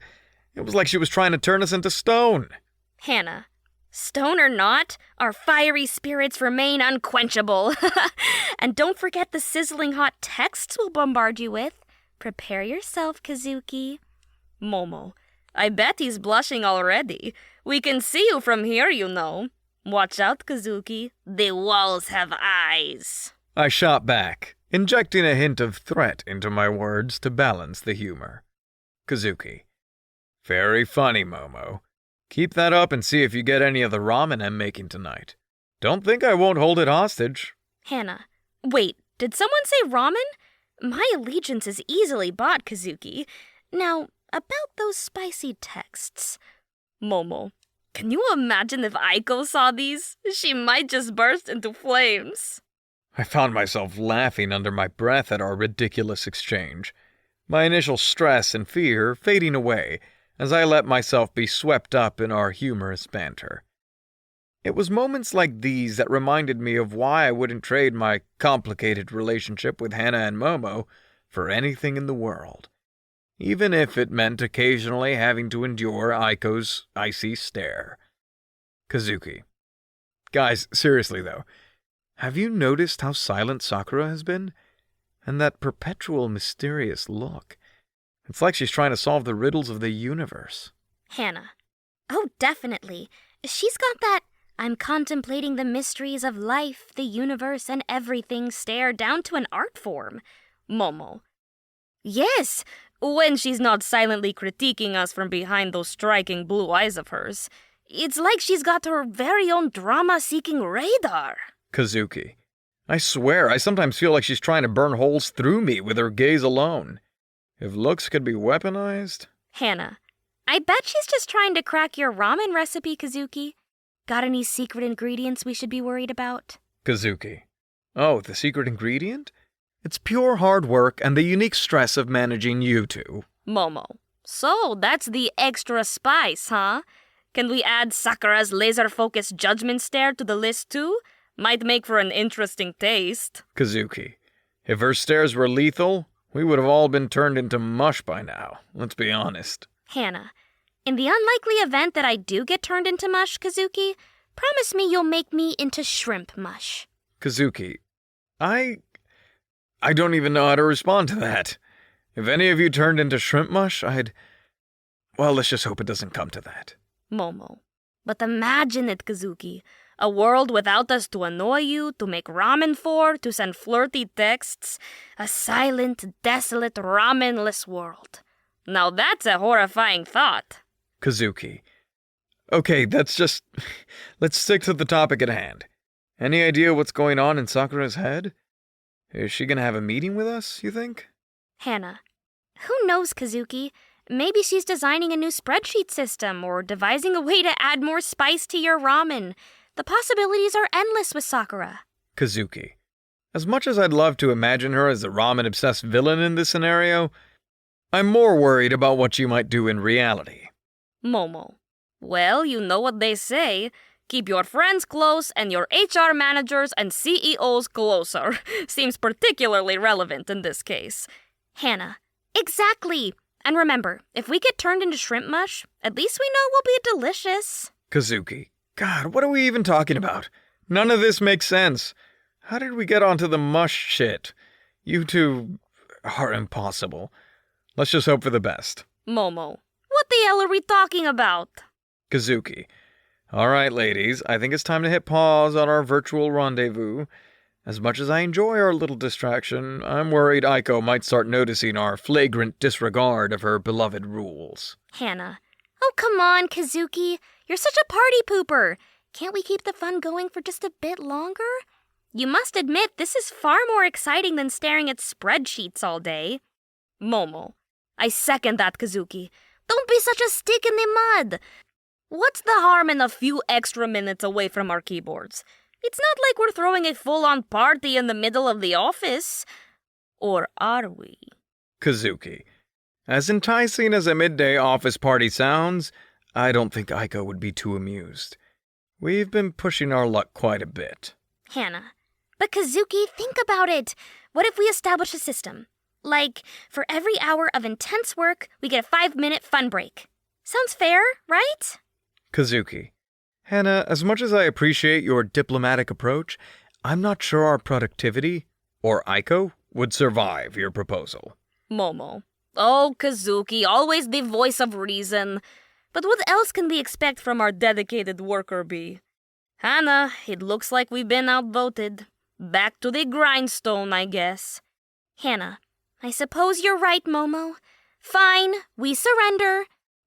S2: It was like she was trying to turn us into stone.
S3: Hannah, stone or not, our fiery spirits remain unquenchable. And don't forget the sizzling hot texts we'll bombard you with. Prepare yourself, Kazuki. Momo, I bet he's blushing already. We can see you from here, you know. Watch out, Kazuki. The walls have eyes.
S2: I shot back, injecting a hint of threat into my words to balance the humor. Kazuki. Very funny, Momo. Keep that up and see if you get any of the ramen I'm making tonight. Don't think I won't hold it hostage.
S3: Hannah, wait, did someone say ramen? My allegiance is easily bought, Kazuki. Now, about those spicy texts. Momo, can you imagine if Aiko saw these? She might just burst into flames.
S2: I found myself laughing under my breath at our ridiculous exchange, my initial stress and fear fading away as I let myself be swept up in our humorous banter. It was moments like these that reminded me of why I wouldn't trade my complicated relationship with Hannah and Momo for anything in the world, even if it meant occasionally having to endure Aiko's icy stare. Kazuki. Guys, seriously though, have you noticed how silent Sakura has been? And that perpetual mysterious look. It's like she's trying to solve the riddles of the universe.
S1: Hannah. Oh, definitely. She's got that I'm contemplating the mysteries of life, the universe, and everything stare down to an art form.
S3: Momo. Yes, when she's not silently critiquing us from behind those striking blue eyes of hers. It's like she's got her very own drama-seeking radar.
S2: Kazuki. I swear, I sometimes feel like she's trying to burn holes through me with her gaze alone. If looks could be weaponized...
S1: Hannah. I bet she's just trying to crack your ramen recipe, Kazuki. Got any secret ingredients we should be worried about?
S2: Kazuki. Oh, the secret ingredient? It's pure hard work and the unique stress of managing you two.
S3: Momo. So, that's the extra spice, huh? Can we add Sakura's laser-focused judgment stare to the list too? Might make for an interesting taste.
S2: Kazuki. If her stares were lethal, we would have all been turned into mush by now. Let's be honest.
S1: Hannah. In the unlikely event that I do get turned into mush, Kazuki, promise me you'll make me into shrimp mush.
S2: Kazuki. I don't even know how to respond to that. If any of you turned into shrimp mush, well, let's just hope it doesn't come to that.
S3: Momo. But imagine it, Kazuki. A world without us to annoy you, to make ramen for, to send flirty texts. A silent, desolate, ramenless world. Now that's a horrifying thought.
S2: Kazuki. Okay, let's stick to the topic at hand. Any idea what's going on in Sakura's head? Is she gonna have a meeting with us, you think?
S1: Hannah. Who knows, Kazuki? Maybe she's designing a new spreadsheet system or devising a way to add more spice to your ramen. The possibilities are endless with Sakura.
S2: Kazuki. As much as I'd love to imagine her as the ramen-obsessed villain in this scenario, I'm more worried about what she might do in reality.
S3: Momo. Well, you know what they say. Keep your friends close and your HR managers and CEOs closer. Seems particularly relevant in this case.
S1: Hannah. Exactly. And remember, if we get turned into shrimp mush, at least we know we'll be delicious.
S2: Kazuki. God, what are we even talking about? None of this makes sense. How did we get onto the mush shit? You two are impossible. Let's just hope for the best.
S3: Momo. What the hell are we talking about?
S2: Kazuki. All right, ladies, I think it's time to hit pause on our virtual rendezvous. As much as I enjoy our little distraction, I'm worried Aiko might start noticing our flagrant disregard of her beloved rules.
S1: Hannah. Oh, come on, Kazuki. You're such a party pooper. Can't we keep the fun going for just a bit longer? You must admit, this is far more exciting than staring at spreadsheets all day.
S3: Momo. I second that, Kazuki. Don't be such a stick in the mud. What's the harm in a few extra minutes away from our keyboards? It's not like we're throwing a full-on party in the middle of the office. Or are we?
S2: Kazuki. As enticing as a midday office party sounds, I don't think Aiko would be too amused. We've been pushing our luck quite a bit.
S1: Hannah. But Kazuki, think about it. What if we establish a system? Like, for every hour of intense work, we get a 5-minute fun break. Sounds fair, right?
S2: Kazuki. Hannah, as much as I appreciate your diplomatic approach, I'm not sure our productivity, or Aiko, would survive your proposal.
S3: Momo. Oh, Kazuki, always the voice of reason. But what else can we expect from our dedicated worker bee? Hannah, it looks like we've been outvoted. Back to the grindstone, I guess.
S1: Hannah, I suppose you're right, Momo. Fine, we surrender.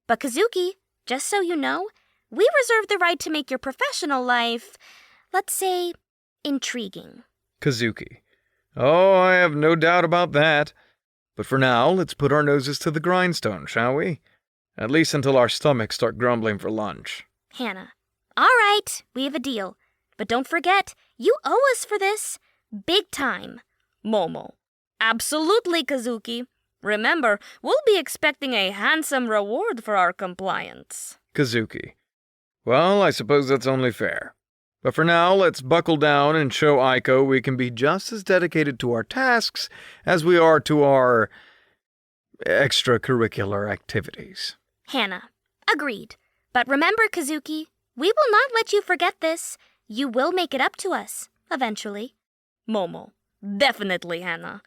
S1: But Kazuki, just so you know, we reserve the right to make your professional life, let's say, intriguing.
S2: Kazuki. Oh, I have no doubt about that. But for now, let's put our noses to the grindstone, shall we? At least until our stomachs start grumbling for lunch.
S1: Hannah, all right, we have a deal. But don't forget, you owe us for this. Big time.
S3: Momo. Absolutely, Kazuki. Remember, we'll be expecting a handsome reward for our compliance.
S2: Kazuki. Well, I suppose that's only fair. But for now, let's buckle down and show Aiko we can be just as dedicated to our tasks as we are to our extracurricular activities.
S1: Hannah, agreed. But remember, Kazuki, we will not let you forget this. You will make it up to us, eventually.
S3: Momo. Definitely, Hannah.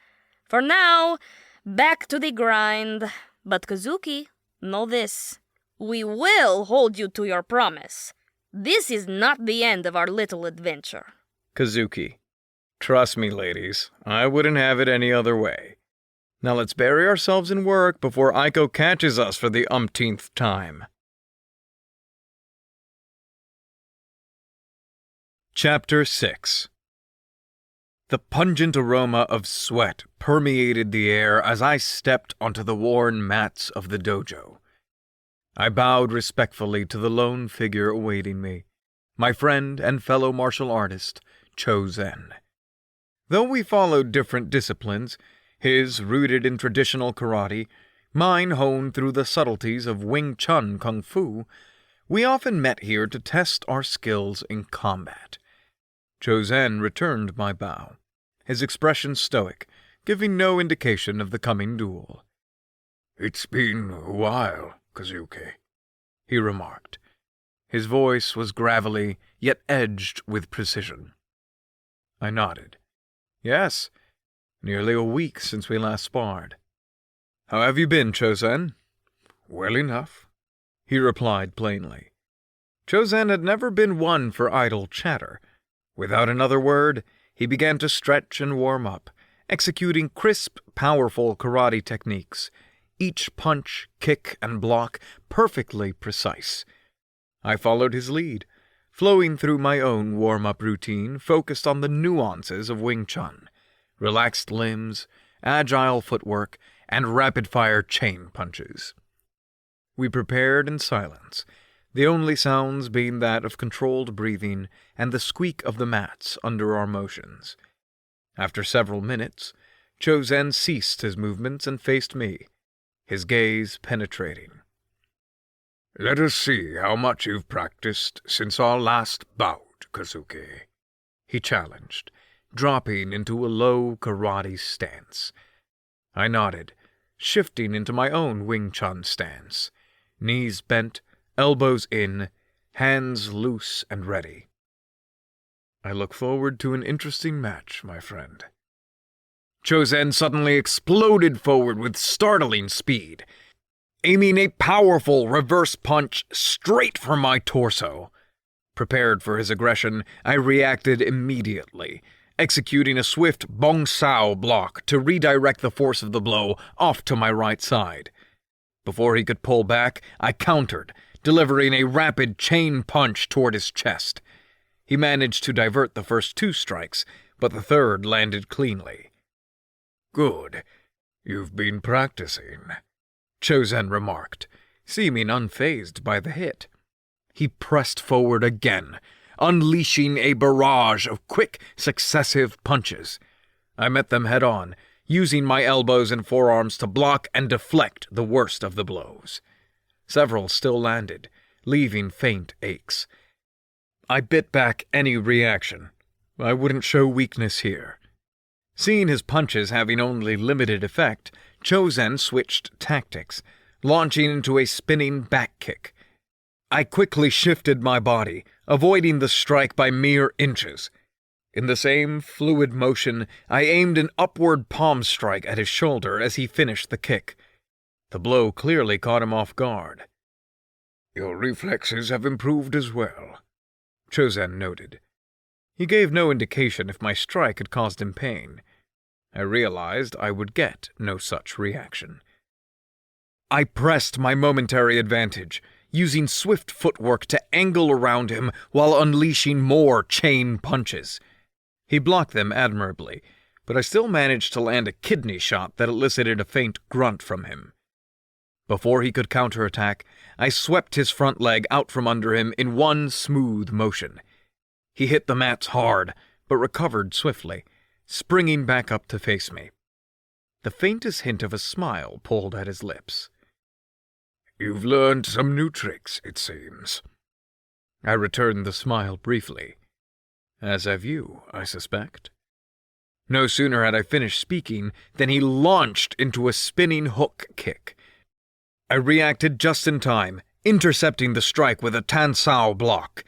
S3: For now, back to the grind. But Kazuki, know this. We will hold you to your promise. This is not the end of our little adventure.
S2: Kazuki. Trust me, ladies, I wouldn't have it any other way. Now let's bury ourselves in work before Aiko catches us for the umpteenth time. Chapter 6. The pungent aroma of sweat permeated the air as I stepped onto the worn mats of the dojo. I bowed respectfully to the lone figure awaiting me, my friend and fellow martial artist, Chozen. Though we followed different disciplines, his rooted in traditional karate, mine honed through the subtleties of Wing Chun Kung Fu, we often met here to test our skills in combat. Chozen returned my bow, his expression stoic, giving no indication of the coming duel. "It's been a while, Kazuki," he remarked. His voice was gravelly, yet edged with precision. I nodded. Yes, nearly a week since we last sparred. "How have you been, Chozen?" "Well enough," he replied plainly. Chozen had never been one for idle chatter. Without another word, he began to stretch and warm up, executing crisp, powerful karate techniques, each punch, kick, and block perfectly precise. I followed his lead, flowing through my own warm-up routine focused on the nuances of Wing Chun, relaxed limbs, agile footwork, and rapid-fire chain punches. We prepared in silence, the only sounds being that of controlled breathing and the squeak of the mats under our motions. After several minutes, Chozen ceased his movements and faced me, his gaze penetrating. "Let us see how much you've practiced since our last bout, Kazuki," he challenged, dropping into a low karate stance. I nodded, shifting into my own Wing Chun stance, knees bent, elbows in, hands loose and ready. "I look forward to an interesting match, my friend." Chozen suddenly exploded forward with startling speed, aiming a powerful reverse punch straight for my torso. Prepared for his aggression, I reacted immediately, executing a swift bong sao block to redirect the force of the blow off to my right side. Before he could pull back, I countered, delivering a rapid chain punch toward his chest. He managed to divert the first 2 strikes, but the third landed cleanly. "Good. You've been practicing," Chozen remarked, seeming unfazed by the hit. He pressed forward again, unleashing a barrage of quick, successive punches. I met them head-on, using my elbows and forearms to block and deflect the worst of the blows. Several still landed, leaving faint aches. I bit back any reaction. I wouldn't show weakness here. Seeing his punches having only limited effect, Chozen switched tactics, launching into a spinning back kick. I quickly shifted my body, avoiding the strike by mere inches. In the same fluid motion, I aimed an upward palm strike at his shoulder as he finished the kick. The blow clearly caught him off guard. "Your reflexes have improved as well," Chozen noted. He gave no indication if my strike had caused him pain. I realized I would get no such reaction. I pressed my momentary advantage, using swift footwork to angle around him while unleashing more chain punches. He blocked them admirably, but I still managed to land a kidney shot that elicited a faint grunt from him. Before he could counterattack, I swept his front leg out from under him in one smooth motion. He hit the mats hard, but recovered swiftly, springing back up to face me. The faintest hint of a smile pulled at his lips. "You've learned some new tricks, it seems." I returned the smile briefly. "As have you, I suspect." No sooner had I finished speaking than he launched into a spinning hook kick. I reacted just in time, intercepting the strike with a Tansao block.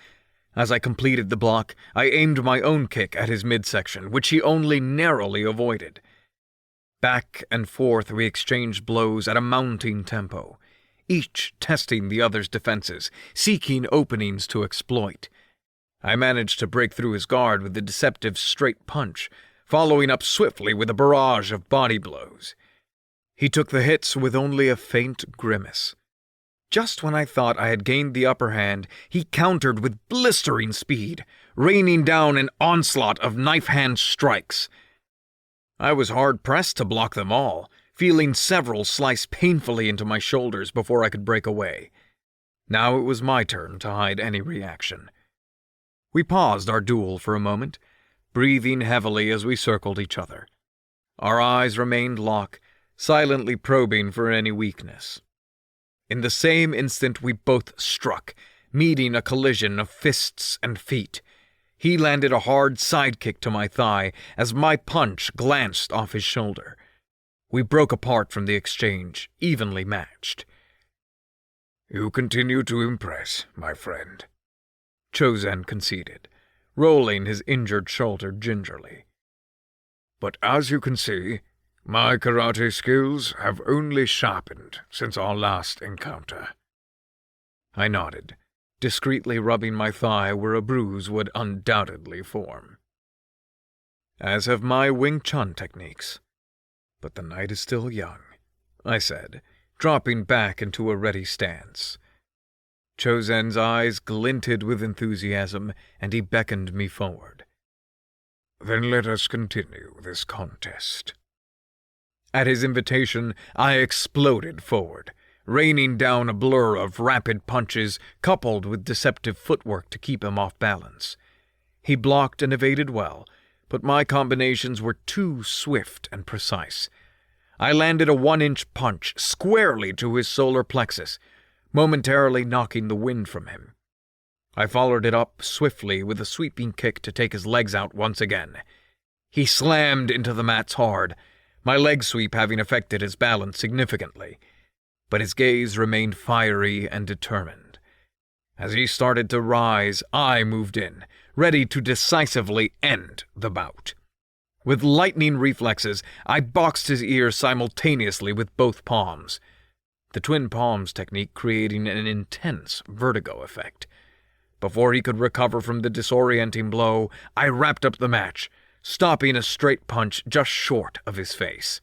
S2: As I completed the block, I aimed my own kick at his midsection, which he only narrowly avoided. Back and forth we exchanged blows at a mounting tempo, each testing the other's defenses, seeking openings to exploit. I managed to break through his guard with a deceptive straight punch, following up swiftly with a barrage of body blows. He took the hits with only a faint grimace. Just when I thought I had gained the upper hand, he countered with blistering speed, raining down an onslaught of knife-hand strikes. I was hard-pressed to block them all, feeling several slice painfully into my shoulders before I could break away. Now it was my turn to hide any reaction. We paused our duel for a moment, breathing heavily as we circled each other. Our eyes remained locked, silently probing for any weakness. In the same instant we both struck, meeting a collision of fists and feet. He landed a hard sidekick to my thigh as my punch glanced off his shoulder. We broke apart from the exchange, evenly matched. "You continue to impress, my friend," Chozen conceded, rolling his injured shoulder gingerly. "But as you can see, my karate skills have only sharpened since our last encounter." I nodded, discreetly rubbing my thigh where a bruise would undoubtedly form. "As have my Wing Chun techniques. But the night is still young," I said, dropping back into a ready stance. Chozen's eyes glinted with enthusiasm, and he beckoned me forward. "Then let us continue this contest." At his invitation, I exploded forward, raining down a blur of rapid punches coupled with deceptive footwork to keep him off balance. He blocked and evaded well, but my combinations were too swift and precise. I landed a 1-inch punch squarely to his solar plexus, momentarily knocking the wind from him. I followed it up swiftly with a sweeping kick to take his legs out once again. He slammed into the mats hard, my leg sweep having affected his balance significantly, but his gaze remained fiery and determined. As he started to rise, I moved in, ready to decisively end the bout. With lightning reflexes, I boxed his ear simultaneously with both palms, the twin palms technique creating an intense vertigo effect. Before he could recover from the disorienting blow, I wrapped up the match, stopping a straight punch just short of his face.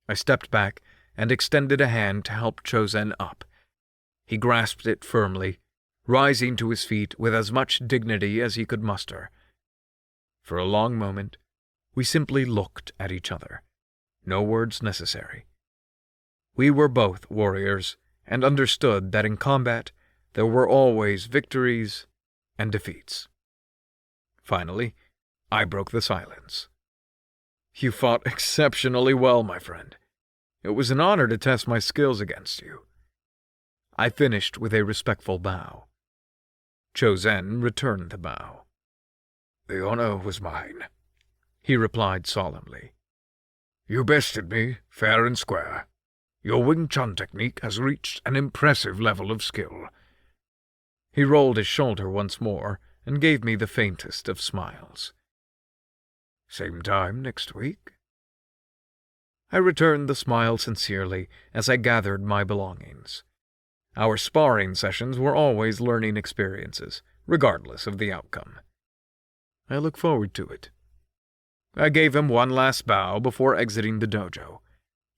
S2: I stepped back and extended a hand to help Chozen up. He grasped it firmly, rising to his feet with as much dignity as he could muster. For a long moment, we simply looked at each other, no words necessary. We were both warriors and understood that in combat there were always victories and defeats. Finally, I broke the silence. "You fought exceptionally well, my friend. It was an honor to test my skills against you." I finished with a respectful bow. Chozen returned the bow. "The honor was mine. he replied solemnly. "You bested me, fair and square. Your Wing Chun technique has reached an impressive level of skill." He rolled his shoulder once more and gave me the faintest of smiles. "Same time next week?" I returned the smile sincerely as I gathered my belongings. Our sparring sessions were always learning experiences, regardless of the outcome. I look forward to it. I gave him one last bow before exiting the dojo,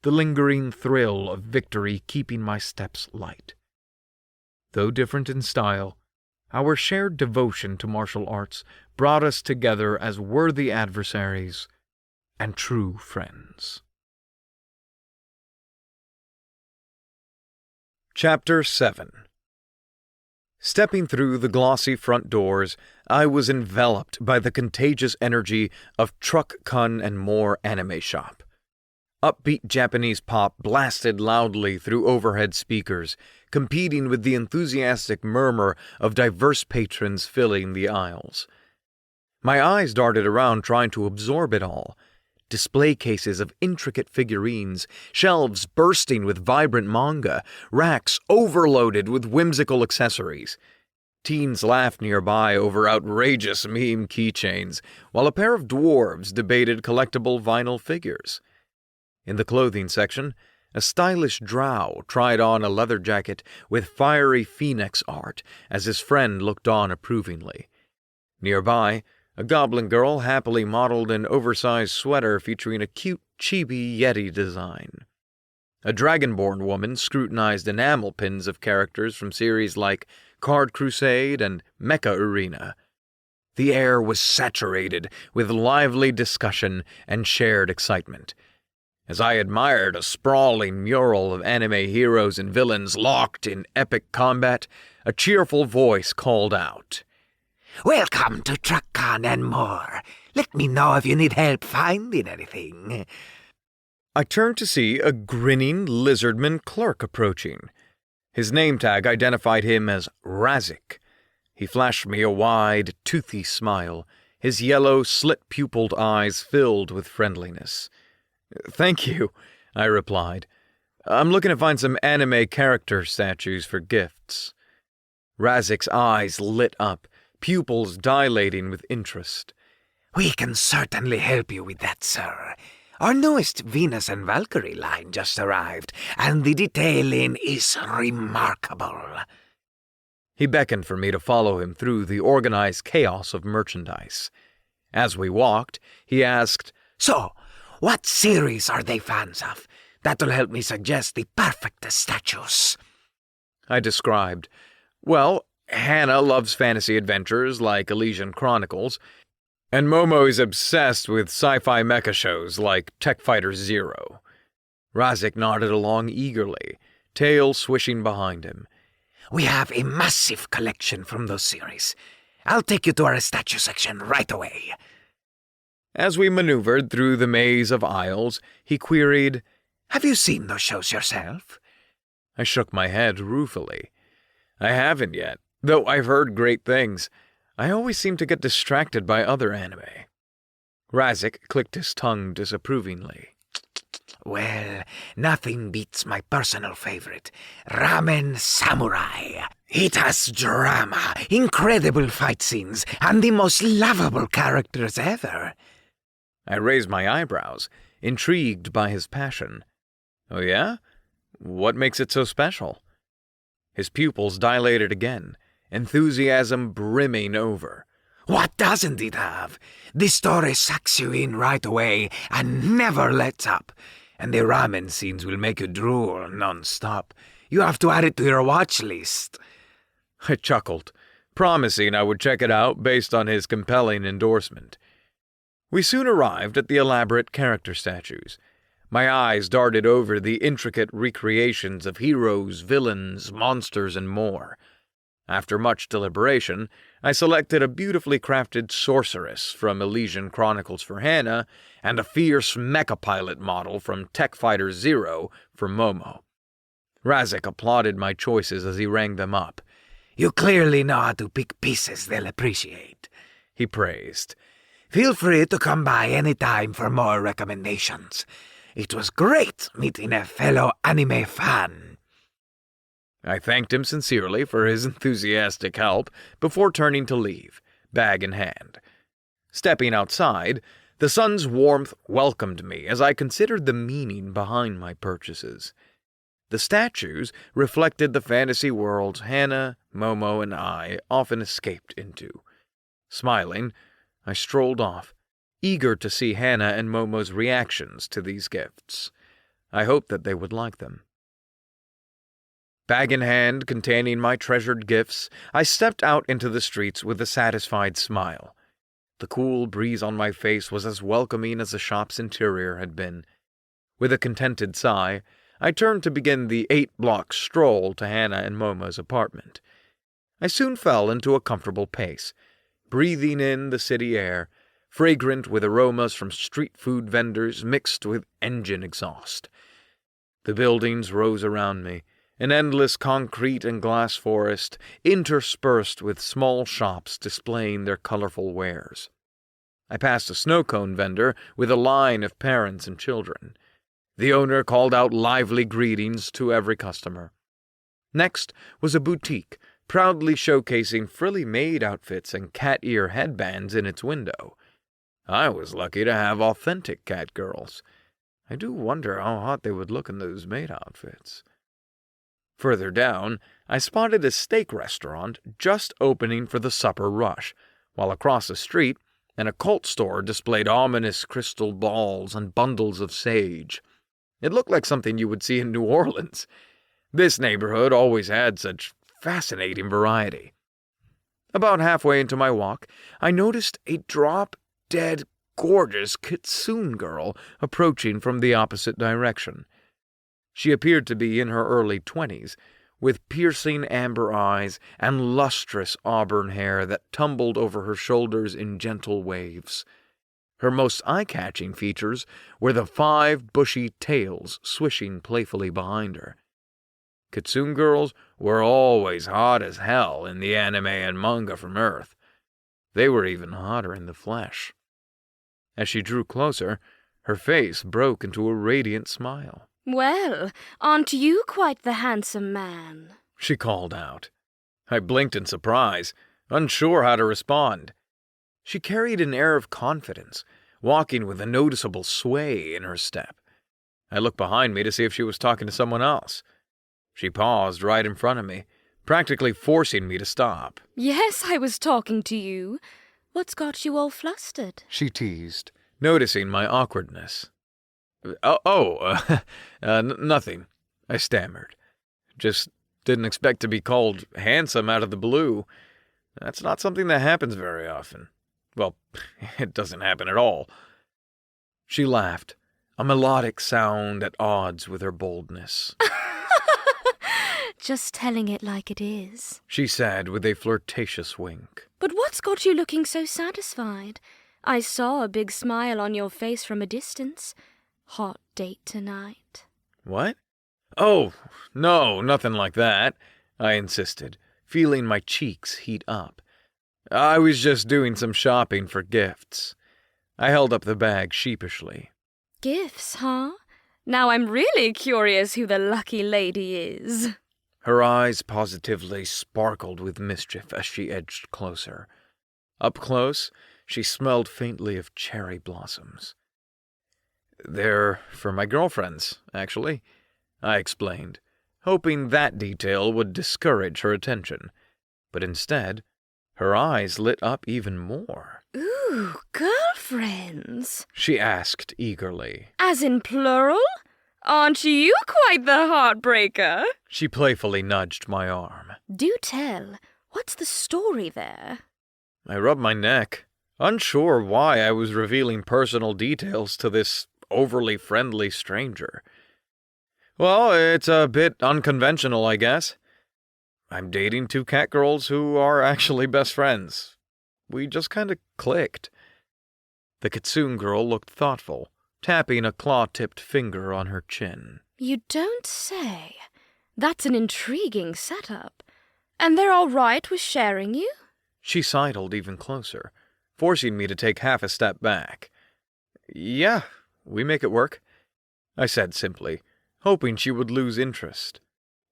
S2: the lingering thrill of victory keeping my steps light. Though different in style, our shared devotion to martial arts brought us together as worthy adversaries and true friends. Chapter 7. Stepping through the glossy front doors, I was enveloped by the contagious energy of Truck Kun and More Anime Shop. Upbeat Japanese pop blasted loudly through overhead speakers, competing with the enthusiastic murmur of diverse patrons filling the aisles. My eyes darted around trying to absorb it all. Display cases of intricate figurines, shelves bursting with vibrant manga, racks overloaded with whimsical accessories. Teens laughed nearby over outrageous meme keychains, while a pair of dwarves debated collectible vinyl figures. In the clothing section, a stylish drow tried on a leather jacket with fiery phoenix art as his friend looked on approvingly. Nearby, a goblin girl happily modeled an oversized sweater featuring a cute chibi yeti design. A dragonborn woman scrutinized enamel pins of characters from series like Card Crusade and Mecha Arena. The air was saturated with lively discussion and shared excitement. As I admired a sprawling mural of anime heroes and villains locked in epic combat, a cheerful voice called out, "Welcome to Truck Kun and More. Let me know if you need help finding anything." I turned to see a grinning lizardman clerk approaching. His name tag identified him as Razik. He flashed me a wide, toothy smile, his yellow, slit-pupiled eyes filled with friendliness. "Thank you," I replied. "I'm looking to find some anime character statues for gifts." Razik's eyes lit up, pupils dilating with interest. "We can certainly help you with that, sir. Our newest Venus and Valkyrie line just arrived, and the detailing is remarkable." He beckoned for me to follow him through the organized chaos of merchandise. As we walked, he asked, "So, what series are they fans of? That'll help me suggest the perfect statues." I described, "Well, Hannah loves fantasy adventures like Elysian Chronicles, and Momo is obsessed with sci-fi mecha shows like Tech Fighter Zero." Razik nodded along eagerly, tail swishing behind him. "We have a massive collection from those series. I'll take you to our statue section right away." As we maneuvered through the maze of aisles, he queried, "Have you seen those shows yourself?" I shook my head ruefully. "I haven't yet, though I've heard great things. I always seem to get distracted by other anime." Razik clicked his tongue disapprovingly. "Well, nothing beats my personal favorite, Ramen Samurai. It has drama, incredible fight scenes, and the most lovable characters ever." I raised my eyebrows, intrigued by his passion. "Oh yeah? What makes it so special?" His pupils dilated again, enthusiasm brimming over. "What doesn't it have? The story sucks you in right away and never lets up. And the ramen scenes will make you drool non-stop. You have to add it to your watch list." I chuckled, promising I would check it out based on his compelling endorsement. We soon arrived at the elaborate character statues. My eyes darted over the intricate recreations of heroes, villains, monsters, and more. After much deliberation, I selected a beautifully crafted sorceress from Elysian Chronicles for Hannah and a fierce mecha pilot model from Tech Fighter Zero for Momo. Razik applauded my choices as he rang them up. "You clearly know how to pick pieces they'll appreciate," he praised.
S5: Feel free to come by anytime for more recommendations. It was great meeting a fellow anime fan.
S2: I thanked him sincerely for his enthusiastic help before turning to leave, bag in hand. Stepping outside, the sun's warmth welcomed me as I considered the meaning behind my purchases. The statues reflected the fantasy worlds Hannah, Momo, and I often escaped into. Smiling, I strolled off, eager to see Hannah and Momo's reactions to these gifts. I hoped that they would like them. Bag in hand containing my treasured gifts, I stepped out into the streets with a satisfied smile. The cool breeze on my face was as welcoming as the shop's interior had been. With a contented sigh, I turned to begin the 8-block stroll to Hannah and Momo's apartment. I soon fell into a comfortable pace, breathing in the city air, fragrant with aromas from street food vendors mixed with engine exhaust. The buildings rose around me, an endless concrete and glass forest, interspersed with small shops displaying their colorful wares. I passed a snow cone vendor with a line of parents and children. The owner called out lively greetings to every customer. Next was a boutique, proudly showcasing frilly maid outfits and cat ear headbands in its window. I was lucky to have authentic cat girls. I do wonder how hot they would look in those maid outfits. Further down, I spotted a steak restaurant just opening for the supper rush, while across the street, an occult store displayed ominous crystal balls and bundles of sage. It looked like something you would see in New Orleans. This neighborhood always had such fascinating variety. About halfway into my walk, I noticed a drop-dead gorgeous kitsune girl approaching from the opposite direction. She appeared to be in her early 20s, with piercing amber eyes and lustrous auburn hair that tumbled over her shoulders in gentle waves. Her most eye-catching features were the 5 bushy tails swishing playfully behind her. Kitsune girls were always hot as hell in the anime and manga from Earth. They were even hotter in the flesh. As she drew closer, her face broke into a radiant smile.
S4: Well, aren't you quite the handsome man?
S2: She called out. I blinked in surprise, unsure how to respond. She carried an air of confidence, walking with a noticeable sway in her step. I looked behind me to see if she was talking to someone else. She paused right in front of me, practically forcing me to stop.
S4: Yes, I was talking to you. What's got you all flustered?
S2: She teased, noticing my awkwardness. Nothing, I stammered. Just didn't expect to be called handsome out of the blue. That's not something that happens very often. Well, it doesn't happen at all. She laughed, a melodic sound at odds with her boldness.
S4: Just telling it like it is,
S2: she said with a flirtatious wink.
S4: But what's got you looking so satisfied? I saw a big smile on your face from a distance. Hot date tonight.
S2: What? Oh, no, nothing like that, I insisted, feeling my cheeks heat up. I was just doing some shopping for gifts. I held up the bag sheepishly.
S4: Gifts, huh? Now I'm really curious who the lucky lady is.
S2: Her eyes positively sparkled with mischief as she edged closer. Up close, she smelled faintly of cherry blossoms. They're for my girlfriends, actually, I explained, hoping that detail would discourage her attention. But instead, her eyes lit up even more.
S4: Ooh, girlfriends?
S2: She asked eagerly.
S4: As in plural? Aren't you quite the heartbreaker?
S2: She playfully nudged my arm.
S4: Do tell. What's the story there?
S2: I rubbed my neck, unsure why I was revealing personal details to this overly friendly stranger. Well, it's a bit unconventional, I guess. I'm dating 2 cat girls who are actually best friends. We just kind of clicked. The kitsune girl looked thoughtful, tapping a claw-tipped finger on her chin.
S4: You don't say. That's an intriguing setup. And they're all right with sharing you?
S2: She sidled even closer, forcing me to take half a step back. "Yeah, we make it work," I said simply, hoping she would lose interest.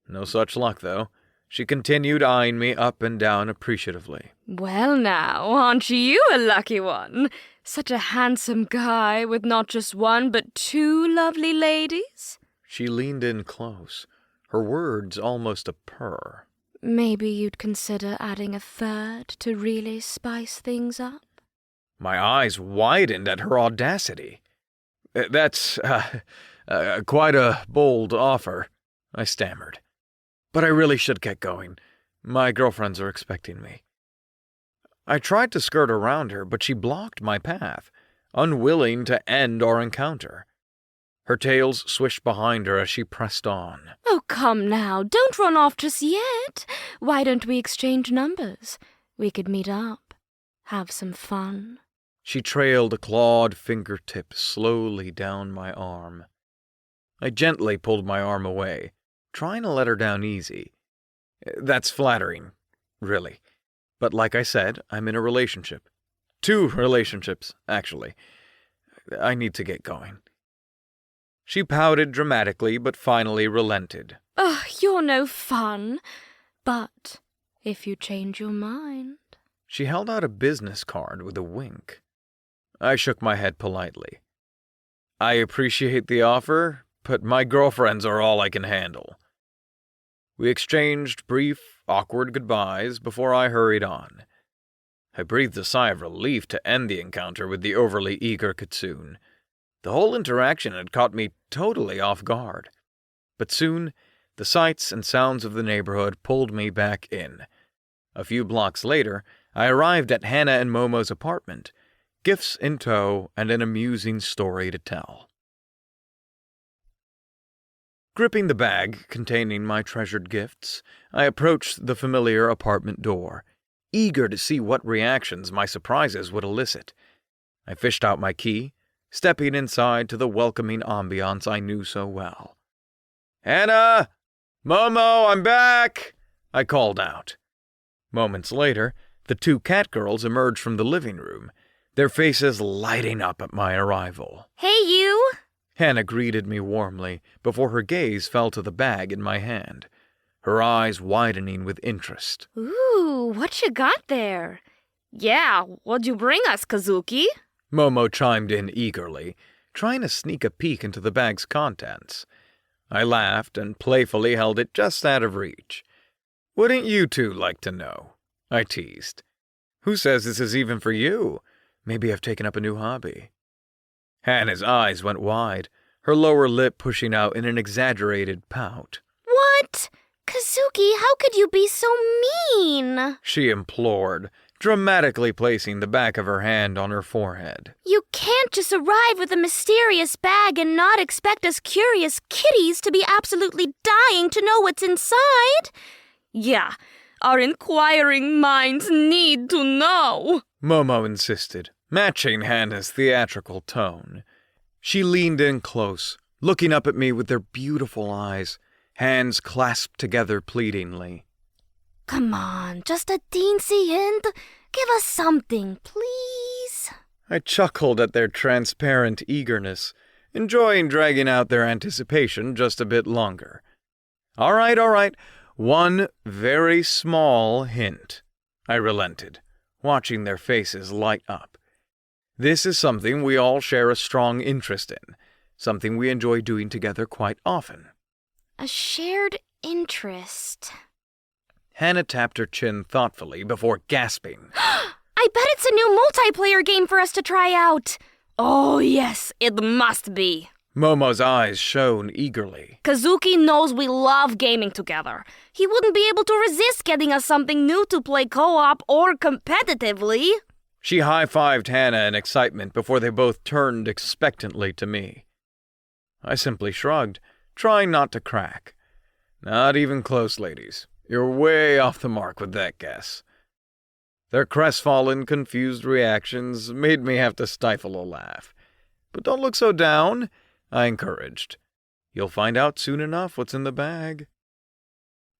S2: No such luck, though. She continued eyeing me up and down appreciatively.
S4: Well now, aren't you a lucky one? Such a handsome guy with not just one but two lovely ladies?
S2: She leaned in close, her words almost a purr.
S4: Maybe you'd consider adding a third to really spice things up?
S2: My eyes widened at her audacity. That's quite a bold offer," I stammered. "But I really should get going. My girlfriends are expecting me." I tried to skirt around her, but she blocked my path, unwilling to end our encounter. Her tails swished behind her as she pressed on.
S4: Oh, come now, don't run off just yet. Why don't we exchange numbers? We could meet up, have some fun.
S2: She trailed a clawed fingertip slowly down my arm. I gently pulled my arm away, trying to let her down easy. That's flattering, really. But like I said, I'm in a relationship. 2 relationships, actually. I need to get going. She pouted dramatically, but finally relented.
S4: Oh, you're no fun. But if you change your mind...
S2: She held out a business card with a wink. I shook my head politely. "I appreciate the offer, but my girlfriends are all I can handle." We exchanged brief, awkward goodbyes before I hurried on. I breathed a sigh of relief to end the encounter with the overly eager Kitsune. The whole interaction had caught me totally off guard. But soon, the sights and sounds of the neighborhood pulled me back in. A few blocks later, I arrived at Hannah and Momo's apartment, gifts in tow and an amusing story to tell. Gripping the bag containing my treasured gifts, I approached the familiar apartment door, eager to see what reactions my surprises would elicit. I fished out my key, stepping inside to the welcoming ambiance I knew so well. "Hannah! Momo, I'm back!" I called out. Moments later, the 2 cat girls emerged from the living room, their faces lighting up at my arrival.
S3: Hey, you!
S2: Hannah greeted me warmly before her gaze fell to the bag in my hand, her eyes widening with interest.
S4: Ooh, what you got there?
S3: Yeah, what'd you bring us, Kazuki?
S2: Momo chimed in eagerly, trying to sneak a peek into the bag's contents. I laughed and playfully held it just out of reach. "Wouldn't you 2 like to know?" I teased. "Who says this is even for you? Maybe I've taken up a new hobby." Hannah's eyes went wide, her lower lip pushing out in an exaggerated pout.
S1: What? Kazuki, how could you be so mean?
S2: She implored, dramatically placing the back of her hand on her forehead.
S1: You can't just arrive with a mysterious bag and not expect us curious kitties to be absolutely dying to know what's inside.
S3: Yeah, our inquiring minds need to know.
S2: Momo insisted, matching Hannah's theatrical tone. She leaned in close, looking up at me with their beautiful eyes, hands clasped together pleadingly.
S1: Come on, just a teensy hint. Give us something, please.
S2: I chuckled at their transparent eagerness, enjoying dragging out their anticipation just a bit longer. All right. One very small hint. I relented, watching their faces light up. This is something we all share a strong interest in, something we enjoy doing together quite often.
S1: A shared interest.
S2: Hannah tapped her chin thoughtfully before gasping.
S1: I bet it's a new multiplayer game for us to try out.
S3: Oh, yes, it must be.
S2: Momo's eyes shone eagerly.
S3: Kazuki knows we love gaming together. He wouldn't be able to resist getting us something new to play co-op or competitively.
S2: She high-fived Hannah in excitement before they both turned expectantly to me. I simply shrugged, trying not to crack. Not even close, ladies. You're way off the mark with that guess. Their crestfallen, confused reactions made me have to stifle a laugh. But don't look so down, I encouraged. You'll find out soon enough what's in the bag.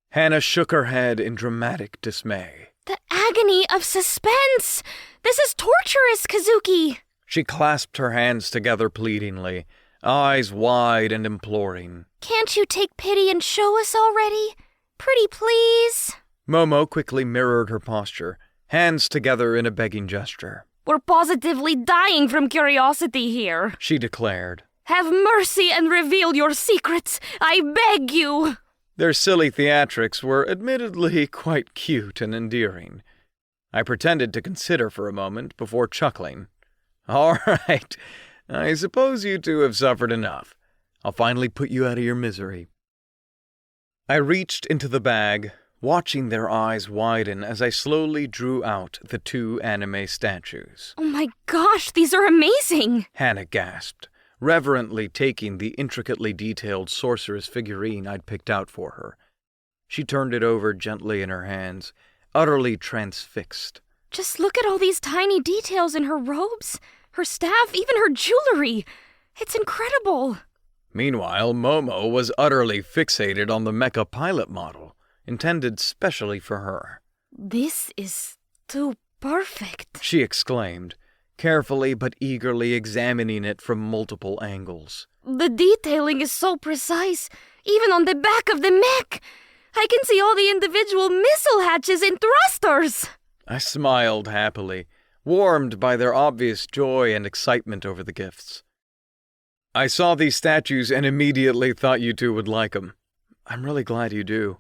S2: Hannah shook her head in dramatic dismay.
S1: The agony of suspense! This is torturous, Kazuki!
S2: She clasped her hands together pleadingly, eyes wide and imploring.
S1: Can't you take pity and show us already? Pretty please?
S2: Momo quickly mirrored her posture, hands together in a begging gesture.
S4: We're positively dying from curiosity here.
S2: She declared.
S4: Have mercy and reveal your secrets, I beg you!
S2: Their silly theatrics were admittedly quite cute and endearing. I pretended to consider for a moment before chuckling. All right, I suppose you two have suffered enough. I'll finally put you out of your misery. I reached into the bag, watching their eyes widen as I slowly drew out the 2 anime statues.
S4: Oh my gosh, these are amazing!
S2: Hannah gasped, reverently taking the intricately detailed sorceress figurine I'd picked out for her. She turned it over gently in her hands, utterly transfixed.
S4: Just look at all these tiny details in her robes, her staff, even her jewelry. It's incredible.
S2: Meanwhile, Momo was utterly fixated on the mecha pilot model, intended specially for her.
S4: This is too perfect.
S2: She exclaimed, carefully but eagerly examining it from multiple angles.
S4: The detailing is so precise, even on the back of the mech. I can see all the individual missile hatches and thrusters.
S2: I smiled happily, warmed by their obvious joy and excitement over the gifts. I saw these statues and immediately thought you two would like them. I'm really glad you do.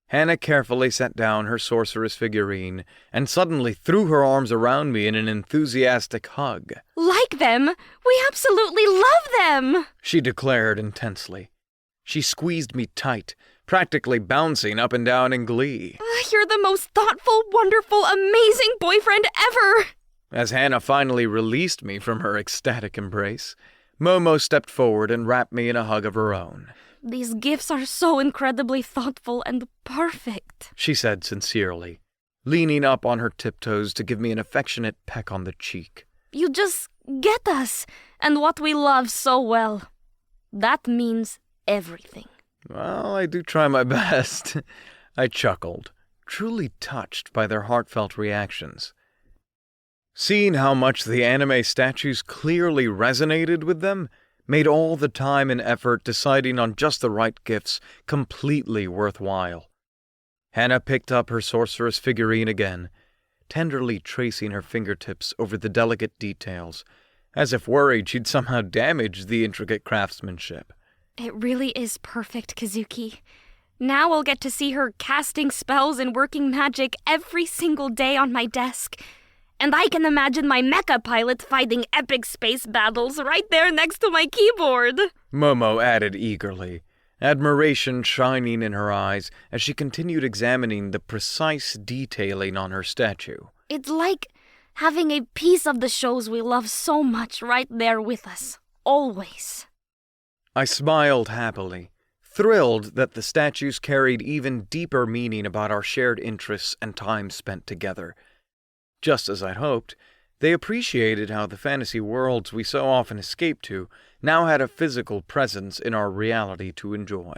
S2: Hannah carefully set down her sorceress figurine and suddenly threw her arms around me in an enthusiastic hug.
S4: Like them? We absolutely love them!
S2: She declared intensely. She squeezed me tight, practically bouncing up and down in glee.
S4: You're the most thoughtful, wonderful, amazing boyfriend ever!
S2: As Hannah finally released me from her ecstatic embrace, Momo stepped forward and wrapped me in a hug of her own.
S4: These gifts are so incredibly thoughtful and perfect,
S2: she said sincerely, leaning up on her tiptoes to give me an affectionate peck on the cheek.
S4: You just get us, and what we love so well. That means everything.
S2: Well, I do try my best. I chuckled, truly touched by their heartfelt reactions. Seeing how much the anime statues clearly resonated with them made all the time and effort deciding on just the right gifts completely worthwhile. Hannah picked up her sorceress figurine again, tenderly tracing her fingertips over the delicate details, as if worried she'd somehow damaged the intricate craftsmanship.
S4: It really is perfect, Kazuki. Now I'll get to see her casting spells and working magic every single day on my desk. And I can imagine my mecha pilot fighting epic space battles right there next to my keyboard.
S2: Momo added eagerly, admiration shining in her eyes as she continued examining the precise detailing on her statue.
S4: It's like having a piece of the shows we love so much right there with us, always.
S2: I smiled happily, thrilled that the statues carried even deeper meaning about our shared interests and time spent together. Just as I'd hoped, they appreciated how the fantasy worlds we so often escape to now had a physical presence in our reality to enjoy.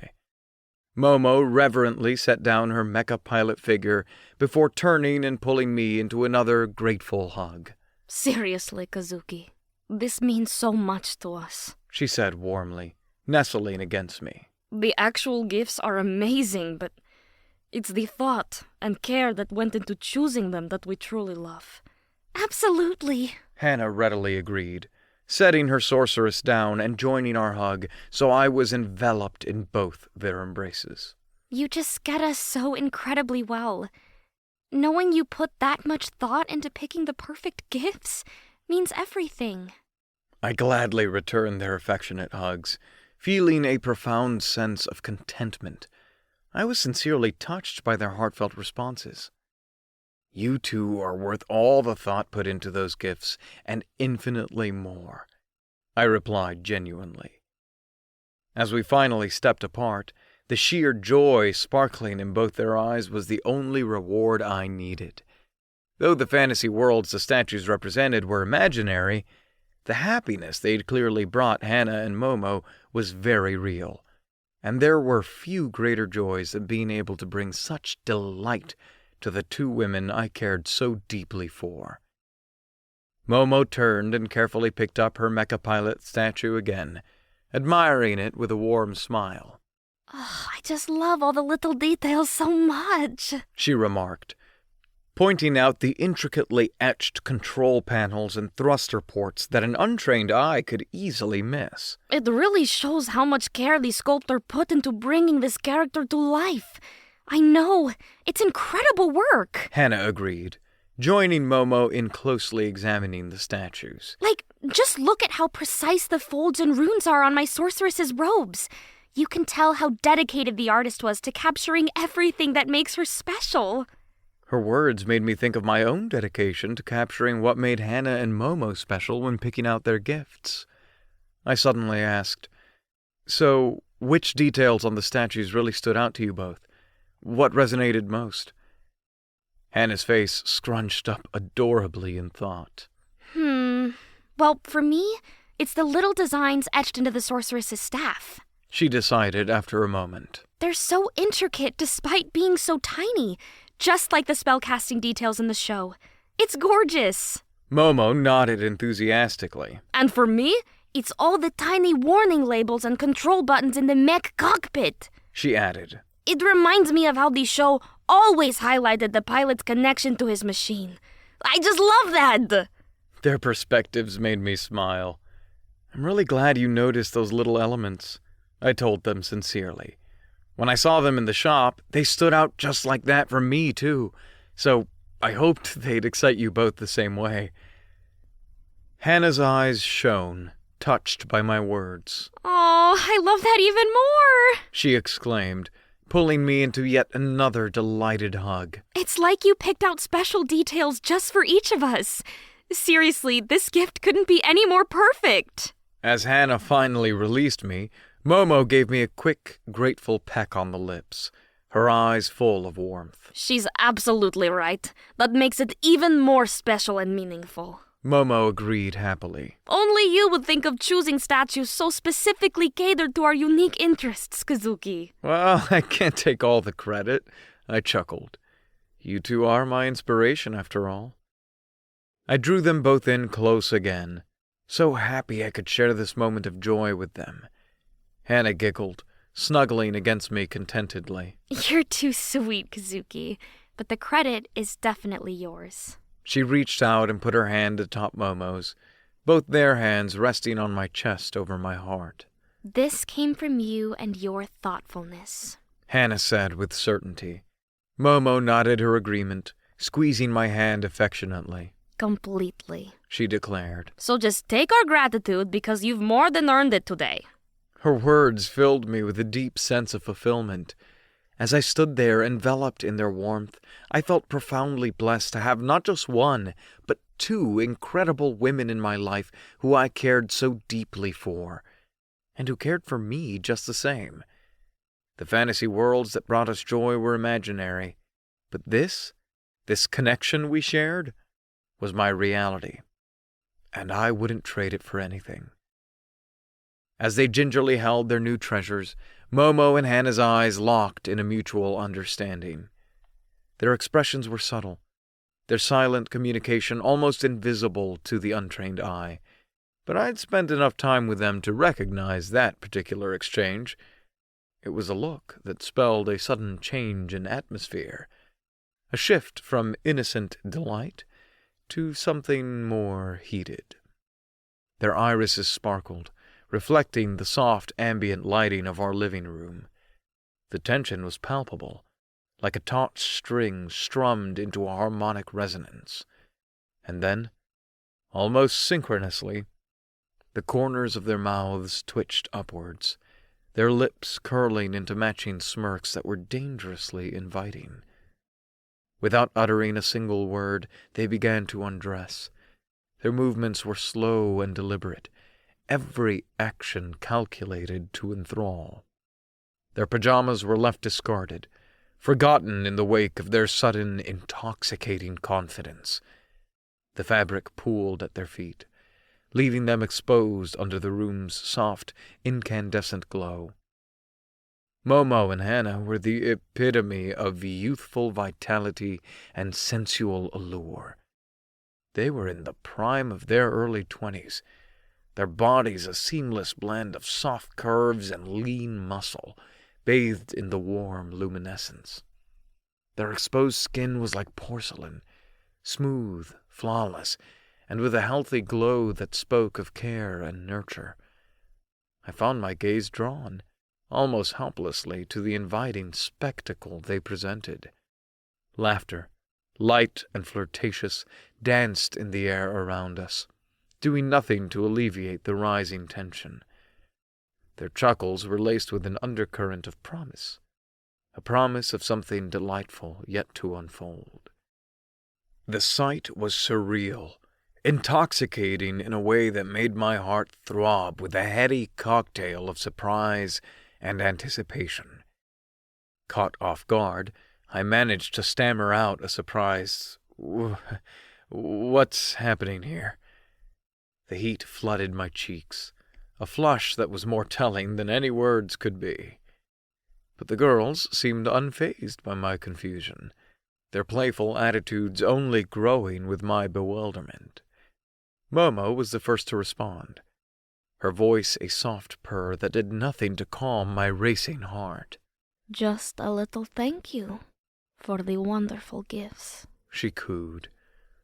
S2: Momo reverently set down her mecha pilot figure before turning and pulling me into another grateful hug.
S4: Seriously, Kazuki, this means so much to us,
S2: she said warmly, nestling against me.
S4: The actual gifts are amazing, but it's the thought and care that went into choosing them that we truly love.
S1: Absolutely,
S2: Hannah readily agreed, setting her sorceress down and joining our hug so I was enveloped in both their embraces.
S1: You just get us so incredibly well. Knowing you put that much thought into picking the perfect gifts means everything.
S2: I gladly returned their affectionate hugs, feeling a profound sense of contentment. I was sincerely touched by their heartfelt responses. You two are worth all the thought put into those gifts, and infinitely more, I replied genuinely. As we finally stepped apart, the sheer joy sparkling in both their eyes was the only reward I needed. Though the fantasy worlds the statues represented were imaginary, the happiness they'd clearly brought Hannah and Momo was very real. And there were few greater joys than being able to bring such delight to the two women I cared so deeply for. Momo turned and carefully picked up her mecha pilot statue again, admiring it with a warm smile.
S4: Oh, I just love all the little details so much.
S2: She remarked, pointing out the intricately etched control panels and thruster ports that an untrained eye could easily miss.
S4: It really shows how much care the sculptor put into bringing this character to life. I know, it's incredible work.
S2: Hannah agreed, joining Momo in closely examining the statues.
S4: Like, just look at how precise the folds and runes are on my sorceress's robes. You can tell how dedicated the artist was to capturing everything that makes her special.
S2: Her words made me think of my own dedication to capturing what made Hannah and Momo special when picking out their gifts. I suddenly asked, "So, which details on the statues really stood out to you both? What resonated most?" Hannah's face scrunched up adorably in thought.
S4: Well, for me, it's the little designs etched into the sorceress's staff.
S2: She decided after a moment.
S4: They're so intricate despite being so tiny, just like the spellcasting details in the show. It's gorgeous.
S2: Momo nodded enthusiastically.
S4: And for me, it's all the tiny warning labels and control buttons in the mech cockpit.
S2: She added.
S4: It reminds me of how the show always highlighted the pilot's connection to his machine. I just love that!
S2: Their perspectives made me smile. "I'm really glad you noticed those little elements," I told them sincerely. "When I saw them in the shop, they stood out just like that for me, too. So I hoped they'd excite you both the same way." Hannah's eyes shone, touched by my words.
S4: Oh, I love that even more!
S2: She exclaimed, pulling me into yet another delighted hug.
S4: It's like you picked out special details just for each of us. Seriously, this gift couldn't be any more perfect.
S2: As Hannah finally released me, Momo gave me a quick, grateful peck on the lips, her eyes full of warmth.
S4: She's absolutely right. That makes it even more special and meaningful.
S2: Momo agreed happily.
S4: Only you would think of choosing statues so specifically catered to our unique interests, Kazuki.
S2: Well, I can't take all the credit, I chuckled. You two are my inspiration, after all. I drew them both in close again, so happy I could share this moment of joy with them. Hannah giggled, snuggling against me contentedly.
S4: You're too sweet, Kazuki, but the credit is definitely yours.
S2: She reached out and put her hand atop Momo's, both their hands resting on my chest over my heart.
S4: This came from you and your thoughtfulness,
S2: Hannah said with certainty. Momo nodded her agreement, squeezing my hand affectionately.
S4: Completely,
S2: she declared.
S4: So just take our gratitude because you've more than earned it today.
S2: Her words filled me with a deep sense of fulfillment. As I stood there enveloped in their warmth, I felt profoundly blessed to have not just one, but two incredible women in my life who I cared so deeply for, and who cared for me just the same. The fantasy worlds that brought us joy were imaginary, but this connection we shared, was my reality, and I wouldn't trade it for anything. As they gingerly held their new treasures, Momo and Hannah's eyes locked in a mutual understanding. Their expressions were subtle, their silent communication almost invisible to the untrained eye, but I'd spent enough time with them to recognize that particular exchange. It was a look that spelled a sudden change in atmosphere, a shift from innocent delight to something more heated. Their irises sparkled, reflecting the soft ambient lighting of our living room. The tension was palpable, like a taut string strummed into a harmonic resonance. And then, almost synchronously, the corners of their mouths twitched upwards, their lips curling into matching smirks that were dangerously inviting. Without uttering a single word, they began to undress. Their movements were slow and deliberate, every action calculated to enthrall. Their pajamas were left discarded, forgotten in the wake of their sudden, intoxicating confidence. The fabric pooled at their feet, leaving them exposed under the room's soft, incandescent glow. Momo and Hannah were the epitome of youthful vitality and sensual allure.
S6: They were in the prime of their early 20s, their bodies a seamless blend of soft curves and lean muscle, bathed in the warm luminescence. Their exposed skin was like porcelain, smooth, flawless, and with a healthy glow that spoke of care and nurture. I found my gaze drawn, almost helplessly, to the inviting spectacle they presented. Laughter, light and flirtatious, danced in the air around us, doing nothing to alleviate the rising tension. Their chuckles were laced with an undercurrent of promise, a promise of something delightful yet to unfold. The sight was surreal, intoxicating in a way that made my heart throb with a heady cocktail of surprise and anticipation. Caught off guard, I managed to stammer out a surprised, "What's happening here?" The heat flooded my cheeks, a flush that was more telling than any words could be. But the girls seemed unfazed by my confusion, their playful attitudes only growing with my bewilderment. Momo was the first to respond, her voice a soft purr that did nothing to calm my racing heart.
S4: Just a little thank you for the wonderful gifts,
S6: she cooed,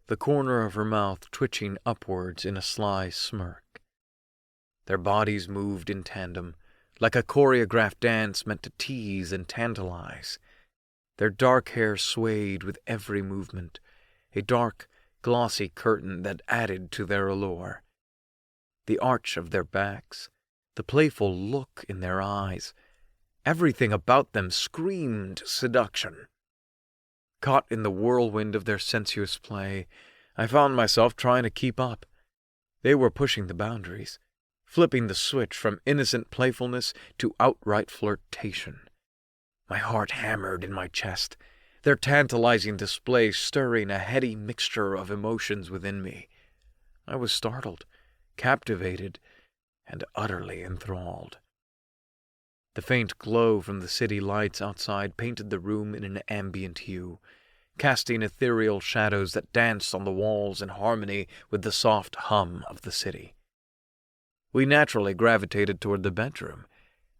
S6: the corner of her mouth twitching upwards in a sly smirk. Their bodies moved in tandem, like a choreographed dance meant to tease and tantalize. Their dark hair swayed with every movement, a dark, glossy curtain that added to their allure. The arch of their backs, the playful look in their eyes, everything about them screamed seduction. Caught in the whirlwind of their sensuous play, I found myself trying to keep up. They were pushing the boundaries, flipping the switch from innocent playfulness to outright flirtation. My heart hammered in my chest, their tantalizing display stirring a heady mixture of emotions within me. I was startled, captivated, and utterly enthralled. The faint glow from the city lights outside painted the room in an ambient hue, casting ethereal shadows that danced on the walls in harmony with the soft hum of the city. We naturally gravitated toward the bedroom,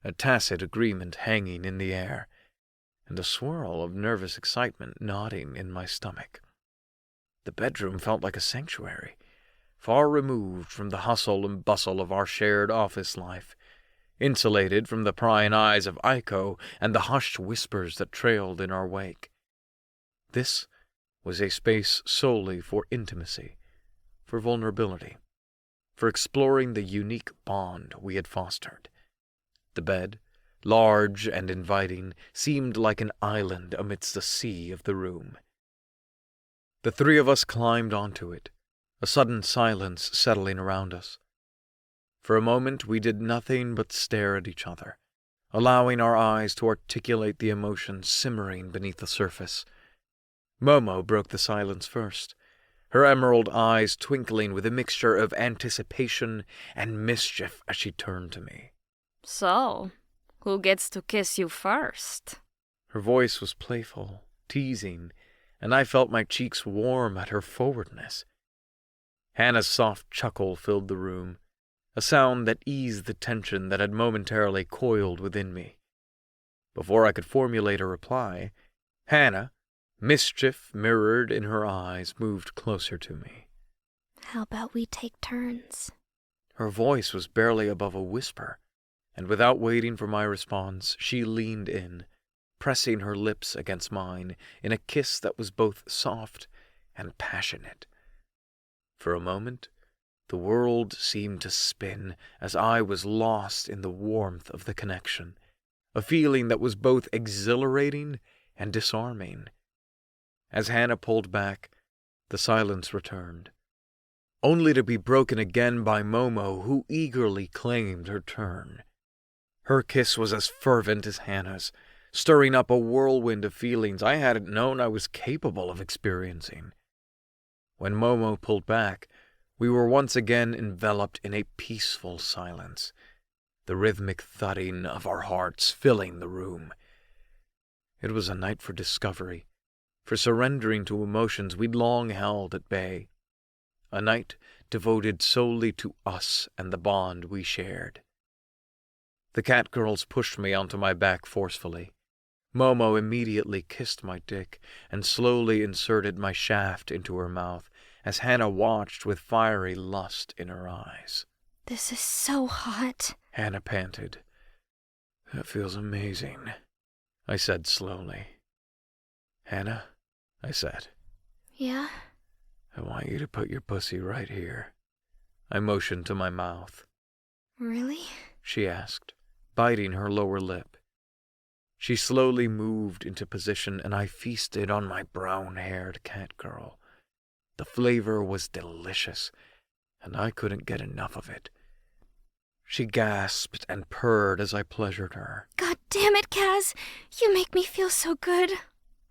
S6: a tacit agreement hanging in the air, and a swirl of nervous excitement knotting in my stomach. The bedroom felt like a sanctuary, far removed from the hustle and bustle of our shared office life, insulated from the prying eyes of Aiko and the hushed whispers that trailed in our wake. This was a space solely for intimacy, for vulnerability, for exploring the unique bond we had fostered. The bed, large and inviting, seemed like an island amidst the sea of the room. The three of us climbed onto it, a sudden silence settling around us. For a moment we did nothing but stare at each other, allowing our eyes to articulate the emotions simmering beneath the surface. Momo broke the silence first, her emerald eyes twinkling with a mixture of anticipation and mischief as she turned to me.
S3: So, who gets to kiss you first?
S6: Her voice was playful, teasing, and I felt my cheeks warm at her forwardness. Hannah's soft chuckle filled the room, a sound that eased the tension that had momentarily coiled within me. Before I could formulate a reply, Hannah, mischief mirrored in her eyes, moved closer to me.
S4: How about we take turns?
S6: Her voice was barely above a whisper, and without waiting for my response, she leaned in, pressing her lips against mine in a kiss that was both soft and passionate. For a moment, the world seemed to spin as I was lost in the warmth of the connection, a feeling that was both exhilarating and disarming. As Hannah pulled back, the silence returned, only to be broken again by Momo, who eagerly claimed her turn. Her kiss was as fervent as Hannah's, stirring up a whirlwind of feelings I hadn't known I was capable of experiencing. When Momo pulled back, we were once again enveloped in a peaceful silence, the rhythmic thudding of our hearts filling the room. It was a night for discovery, for surrendering to emotions we'd long held at bay. a night devoted solely to us and the bond we shared. The cat girls pushed me onto my back forcefully. Momo immediately kissed my dick and slowly inserted my shaft into her mouth as Hannah watched with fiery lust in her eyes.
S4: This is so hot.
S6: Hannah panted. That feels amazing, I said slowly. Hannah, I said.
S4: Yeah?
S6: I want you to put your pussy right here. I motioned to my mouth.
S4: Really?
S6: She asked, biting her lower lip. She slowly moved into position, and I feasted on my brown-haired cat girl. The flavor was delicious, and I couldn't get enough of it. She gasped and purred as I pleasured her.
S4: God damn it, Kaz! You make me feel so good.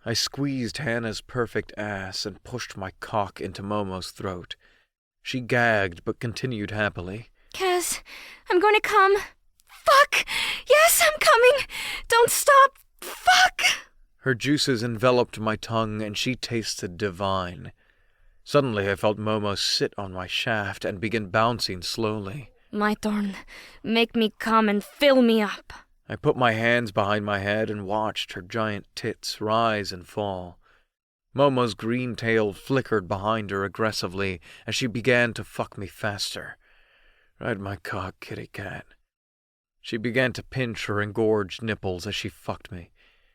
S6: I squeezed Hannah's perfect ass and pushed my cock into Momo's throat. She gagged but continued happily.
S4: Kaz, I'm going to come. Fuck! Yes, I'm coming! Don't stop! Fuck!
S6: Her juices enveloped my tongue, and she tasted divine. Suddenly I felt Momo sit on my shaft and begin bouncing slowly.
S4: My turn. Make me come and fill me up.
S6: I put my hands behind my head and watched her giant tits rise and fall. Momo's green tail flickered behind her aggressively as she began to fuck me faster. Ride my cock, kitty cat. She began to pinch her engorged nipples as she fucked me.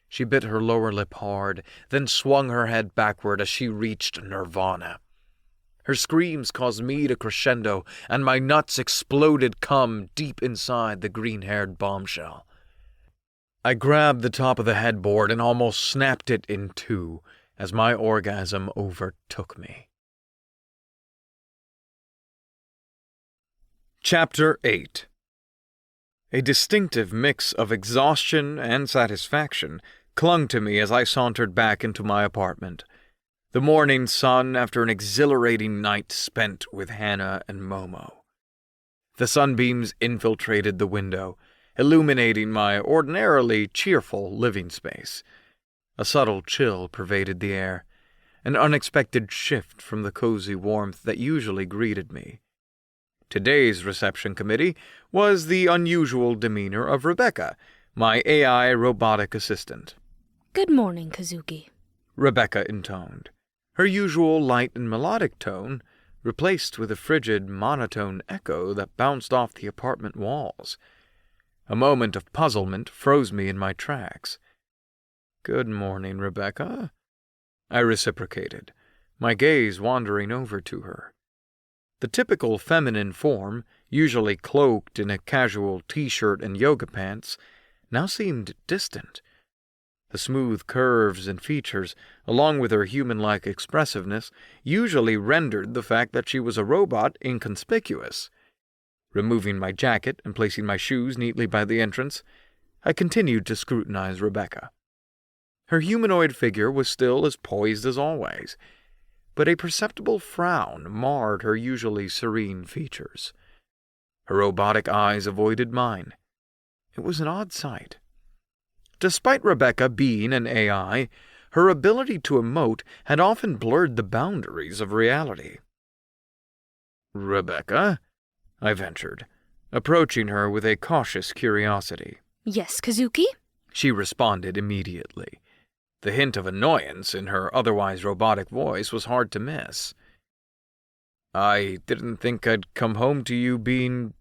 S6: She bit her lower lip hard, then swung her head backward as she reached nirvana. Her screams caused me to crescendo, and my nuts exploded cum deep inside the green-haired bombshell. I grabbed the top of the headboard and almost snapped it in two as my orgasm overtook me. Chapter 8. A distinctive mix of exhaustion and satisfaction clung to me as I sauntered back into my apartment. The morning sun after an exhilarating night spent with Hannah and Momo. The sunbeams infiltrated the window, illuminating my ordinarily cheerful living space. A subtle chill pervaded the air, an unexpected shift from the cozy warmth that usually greeted me. Today's reception committee was the unusual demeanor of Rebecca, my AI robotic assistant.
S4: Good morning, Kazuki.
S6: Rebecca intoned, her usual light and melodic tone replaced with a frigid, monotone echo that bounced off the apartment walls. A moment of puzzlement froze me in my tracks. Good morning, Rebecca, I reciprocated, my gaze wandering over to her. The typical feminine form, usually cloaked in a casual t-shirt and yoga pants, now seemed distant. The smooth curves and features, along with her human-like expressiveness, usually rendered the fact that she was a robot inconspicuous. Removing my jacket and placing my shoes neatly by the entrance, I continued to scrutinize Rebecca. Her humanoid figure was still as poised as always, but a perceptible frown marred her usually serene features. Her robotic eyes avoided mine. It was an odd sight. Despite Rebecca being an AI, her ability to emote had often blurred the boundaries of reality. Rebecca? I ventured, approaching her with a cautious curiosity.
S4: Yes, Kazuki?
S6: She responded immediately. The hint of annoyance in her otherwise robotic voice was hard to miss. I didn't think I'd come home to you being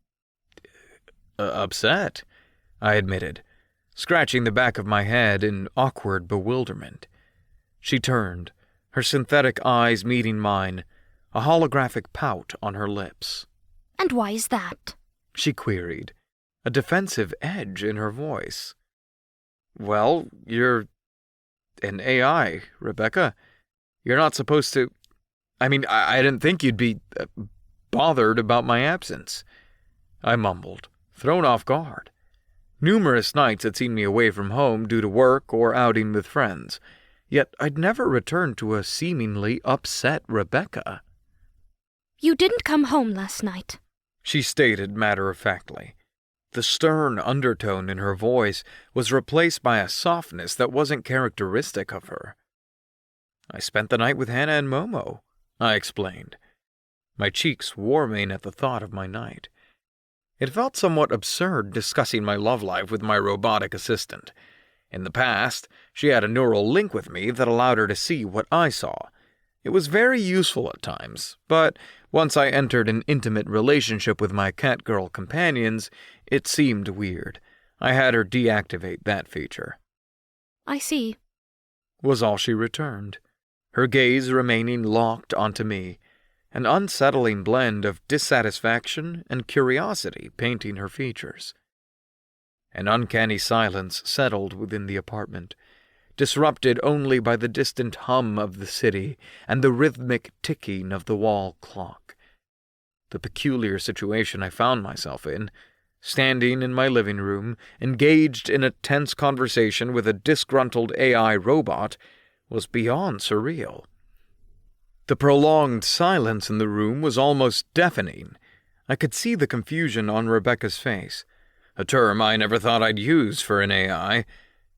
S6: upset, I admitted, scratching the back of my head in awkward bewilderment. She turned, her synthetic eyes meeting mine, a holographic pout on her lips.
S4: And why is that?
S6: She queried, a defensive edge in her voice. Well, you're an AI, Rebecca. You're not supposed to... I didn't think you'd be bothered about my absence. I mumbled, thrown off guard. Numerous nights had seen me away from home due to work or outing with friends, yet I'd never returned to a seemingly upset Rebecca.
S4: You didn't come home last night,
S6: she stated matter-of-factly. The stern undertone in her voice was replaced by a softness that wasn't characteristic of her. I spent the night with Hannah and Momo, I explained. my cheeks warming at the thought of my night. It felt somewhat absurd discussing my love life with my robotic assistant. In the past, she had a neural link with me that allowed her to see what I saw. It was very useful at times, but once I entered an intimate relationship with my catgirl companions, it seemed weird. I had her deactivate that feature.
S4: I see,
S6: Was all she returned, her gaze remaining locked onto me, an unsettling blend of dissatisfaction and curiosity painting her features. An uncanny silence settled within the apartment, disrupted only by the distant hum of the city and the rhythmic ticking of the wall clock. The peculiar situation I found myself in, standing in my living room, engaged in a tense conversation with a disgruntled AI robot, was beyond surreal. The prolonged silence in the room was almost deafening. I could see the confusion on Rebecca's face, a term I never thought I'd use for an AI,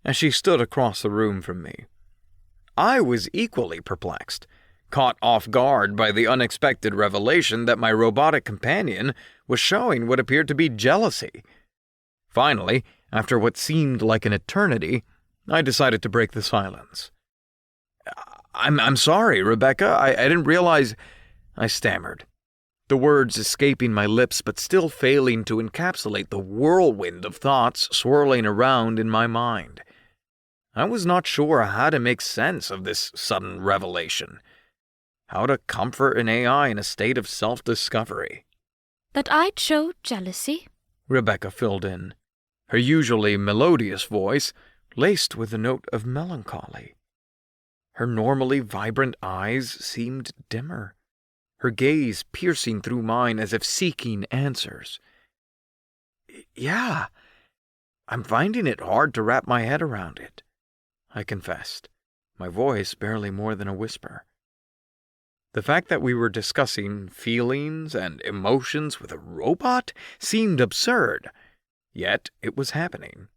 S6: as she stood across the room from me. I was equally perplexed, caught off guard by the unexpected revelation that my robotic companion was showing what appeared to be jealousy. Finally, after what seemed like an eternity, I decided to break the silence. I'm sorry, Rebecca. I didn't realize... I stammered, the words escaping my lips but still failing to encapsulate the whirlwind of thoughts swirling around in my mind. I was not sure how to make sense of this sudden revelation. How to comfort an AI in a state of self-discovery.
S4: that I'd show jealousy.
S6: Rebecca filled in, her usually melodious voice laced with a note of melancholy. Her normally vibrant eyes seemed dimmer, her gaze piercing through mine as if seeking answers. Yeah, I'm finding it hard to wrap my head around it, I confessed, my voice barely more than a whisper. The fact that we were discussing feelings and emotions with a robot seemed absurd, yet it was happening.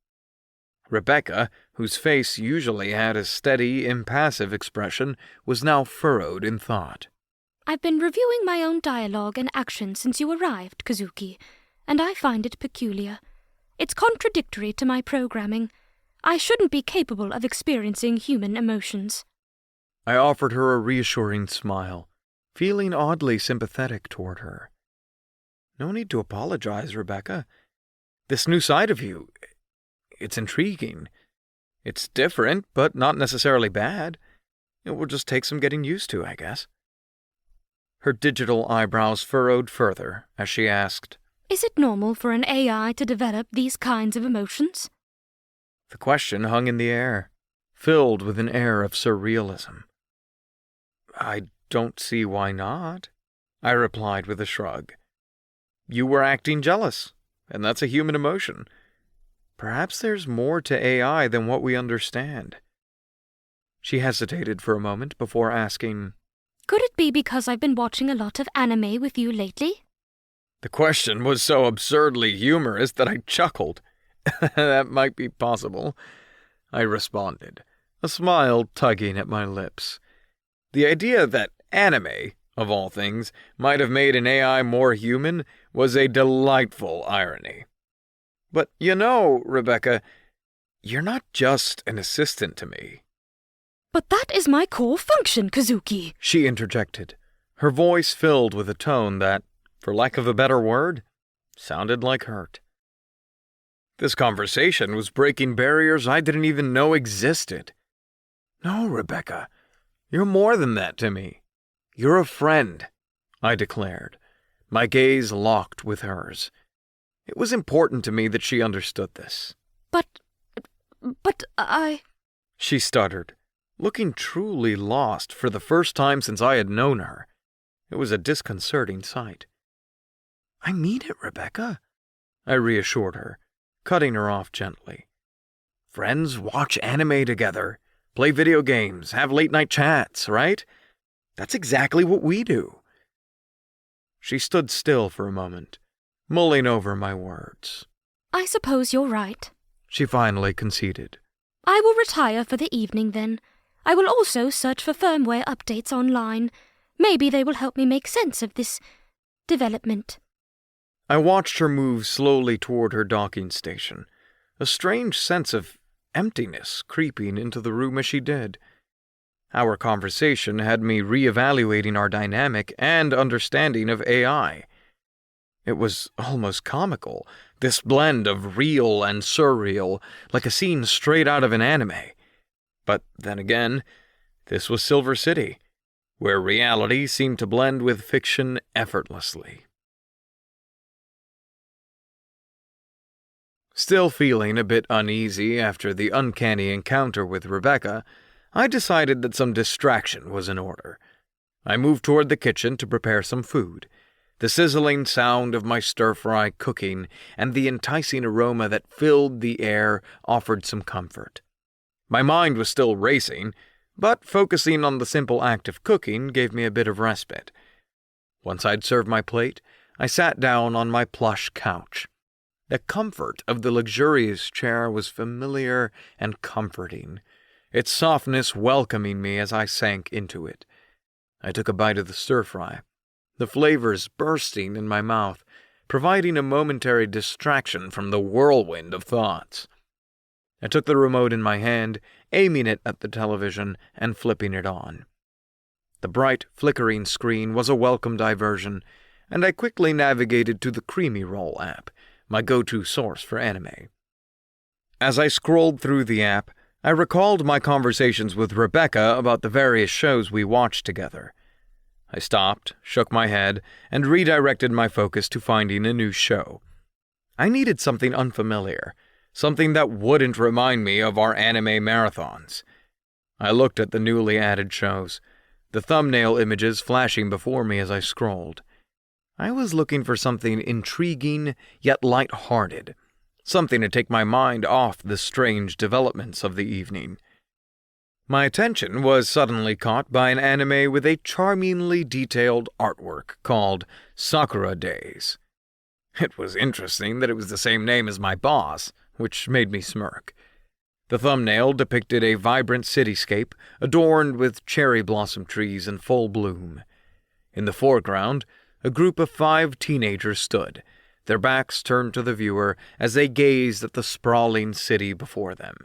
S6: Rebecca, whose face usually had a steady, impassive expression, was now furrowed in thought.
S4: I've been reviewing my own dialogue and action since you arrived, Kazuki, and I find it peculiar. It's contradictory to my programming. I shouldn't be capable of experiencing human emotions.
S6: I offered her a reassuring smile, feeling oddly sympathetic toward her. No need to apologize, Rebecca. This new side of you, it's intriguing. It's different, but not necessarily bad. It will just take some getting used to, I guess. Her digital eyebrows furrowed further as she asked,
S4: Is it normal for an AI to develop these kinds of emotions?
S6: The question hung in the air, filled with an air of surrealism. I don't see why not, I replied with a shrug. You were acting jealous, and that's a human emotion. Perhaps there's more to AI than what we understand. She hesitated for a moment before asking,
S4: Could it be because I've been watching a lot of anime with you lately?
S6: The question was so absurdly humorous that I chuckled. That might be possible, I responded, a smile tugging at my lips. The idea that anime, of all things, might have made an AI more human was a delightful irony. But you know, Rebecca, you're not just an assistant to me.
S4: But that is my core function, Kazuki,
S6: She interjected, her voice filled with a tone that, for lack of a better word, sounded like hurt. This conversation was breaking barriers I didn't even know existed. No, Rebecca, you're more than that to me. You're a friend, I declared, my gaze locked with hers. It was important to me that she understood this.
S4: But I...
S6: She stuttered, looking truly lost for the first time since I had known her. It was a disconcerting sight. I mean it, Rebecca, I reassured her, cutting her off gently. Friends watch anime together, play video games, have late-night chats, right? That's exactly what we do. She stood still for a moment, mulling over my words.
S4: I suppose you're right.
S6: She finally conceded.
S4: I will retire for the evening then. I will also search for firmware updates online. Maybe they will help me make sense of this development.
S6: I watched her move slowly toward her docking station, a strange sense of emptiness creeping into the room as she did. Our conversation had me reevaluating our dynamic and understanding of AI. It was almost comical, this blend of real and surreal, like a scene straight out of an anime. But then again, this was Silver City, where reality seemed to blend with fiction effortlessly. Still feeling a bit uneasy after the uncanny encounter with Rebecca, I decided that some distraction was in order. I moved toward the kitchen to prepare some food. The sizzling sound of my stir-fry cooking and the enticing aroma that filled the air offered some comfort. My mind was still racing, but focusing on the simple act of cooking gave me a bit of respite. Once I'd served my plate, I sat down on my plush couch. The comfort of the luxurious chair was familiar and comforting, its softness welcoming me as I sank into it. I took a bite of the stir-fry, the flavors bursting in my mouth, providing a momentary distraction from the whirlwind of thoughts. I took the remote in my hand, aiming it at the television and flipping it on. The bright, flickering screen was a welcome diversion, and I quickly navigated to the Creamy Roll app, my go-to source for anime. As I scrolled through the app, I recalled my conversations with Rebecca about the various shows we watched together. I stopped, shook my head, and redirected my focus to finding a new show. I needed something unfamiliar, something that wouldn't remind me of our anime marathons. I looked at the newly added shows, the thumbnail images flashing before me as I scrolled. I was looking for something intriguing yet light-hearted, something to take my mind off the strange developments of the evening. My attention was suddenly caught by an anime with a charmingly detailed artwork called Sakura Days. It was interesting that it was the same name as my boss, which made me smirk. The thumbnail depicted a vibrant cityscape adorned with cherry blossom trees in full bloom. In the foreground, a group of 5 teenagers stood, their backs turned to the viewer as they gazed at the sprawling city before them.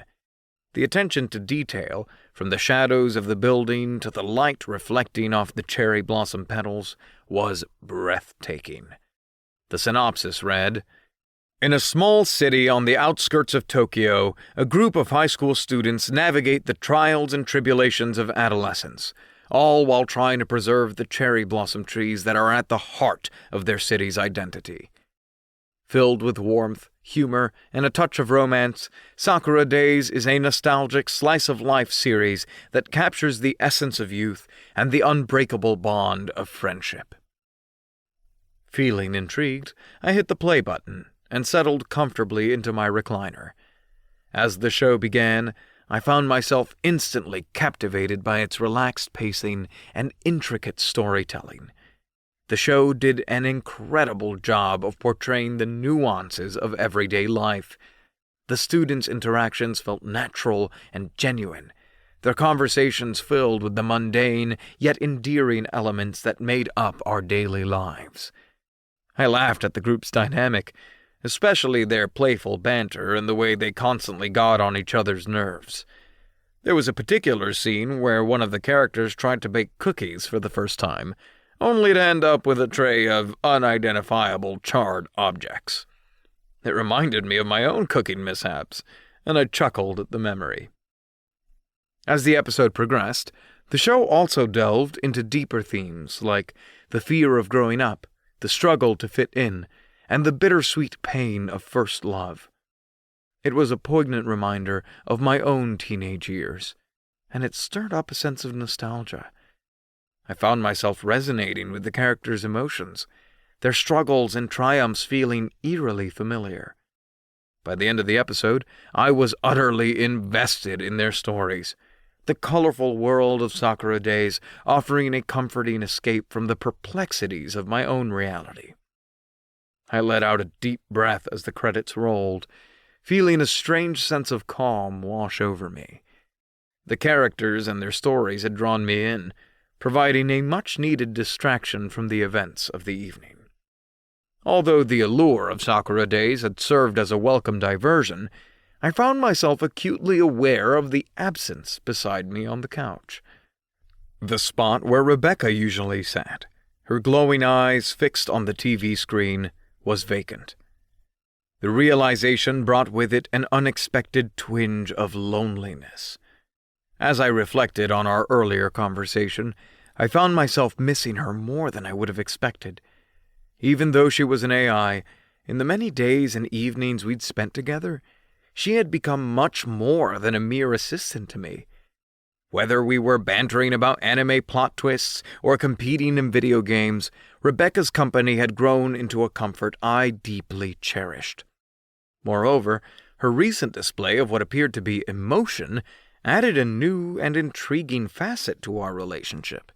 S6: The attention to detail, from the shadows of the building to the light reflecting off the cherry blossom petals, was breathtaking. The synopsis read, "In a small city on the outskirts of Tokyo, a group of high school students navigate the trials and tribulations of adolescence, all while trying to preserve the cherry blossom trees that are at the heart of their city's identity." Filled with warmth, humor, and a touch of romance, Sakura Days is a nostalgic slice-of-life series that captures the essence of youth and the unbreakable bond of friendship. Feeling intrigued, I hit the play button and settled comfortably into my recliner. As the show began, I found myself instantly captivated by its relaxed pacing and intricate storytelling. The show did an incredible job of portraying the nuances of everyday life. The students' interactions felt natural and genuine, their conversations filled with the mundane yet endearing elements that made up our daily lives. I laughed at the group's dynamic, especially their playful banter and the way they constantly got on each other's nerves. There was a particular scene where one of the characters tried to bake cookies for the first time, only to end up with a tray of unidentifiable charred objects. It reminded me of my own cooking mishaps, and I chuckled at the memory. As the episode progressed, the show also delved into deeper themes like the fear of growing up, the struggle to fit in, and the bittersweet pain of first love. It was a poignant reminder of my own teenage years, and it stirred up a sense of nostalgia. I found myself resonating with the characters' emotions, their struggles and triumphs feeling eerily familiar. By the end of the episode, I was utterly invested in their stories, the colorful world of Sakura Days offering a comforting escape from the perplexities of my own reality. I let out a deep breath as the credits rolled, feeling a strange sense of calm wash over me. The characters and their stories had drawn me in, providing a much-needed distraction from the events of the evening. Although the allure of Sakura Days had served as a welcome diversion, I found myself acutely aware of the absence beside me on the couch. The spot where Rebecca usually sat, her glowing eyes fixed on the TV screen, was vacant. The realization brought with it an unexpected twinge of loneliness. As I reflected on our earlier conversation, I found myself missing her more than I would have expected. Even though she was an AI, in the many days and evenings we'd spent together, she had become much more than a mere assistant to me. Whether we were bantering about anime plot twists or competing in video games, Rebecca's company had grown into a comfort I deeply cherished. Moreover, her recent display of what appeared to be emotion added a new and intriguing facet to our relationship.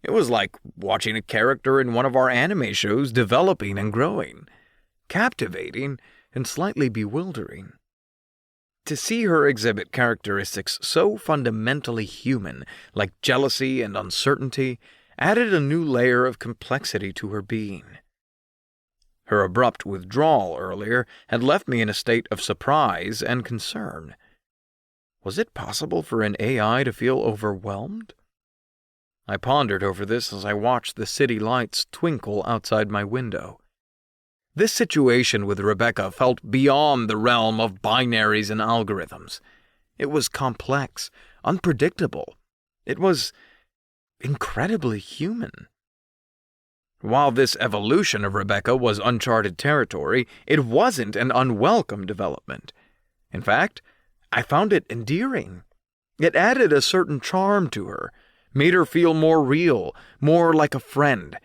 S6: It was like watching a character in one of our anime shows developing and growing, captivating and slightly bewildering. To see her exhibit characteristics so fundamentally human, like jealousy and uncertainty, added a new layer of complexity to her being. Her abrupt withdrawal earlier had left me in a state of surprise and concern. Was it possible for an AI to feel overwhelmed? I pondered over this as I watched the city lights twinkle outside my window. This situation with Rebecca felt beyond the realm of binaries and algorithms. It was complex, unpredictable. It was incredibly human. While this evolution of Rebecca was uncharted territory, it wasn't an unwelcome development. In fact, I found it endearing. It added a certain charm to her, made her feel more real, more like a friend,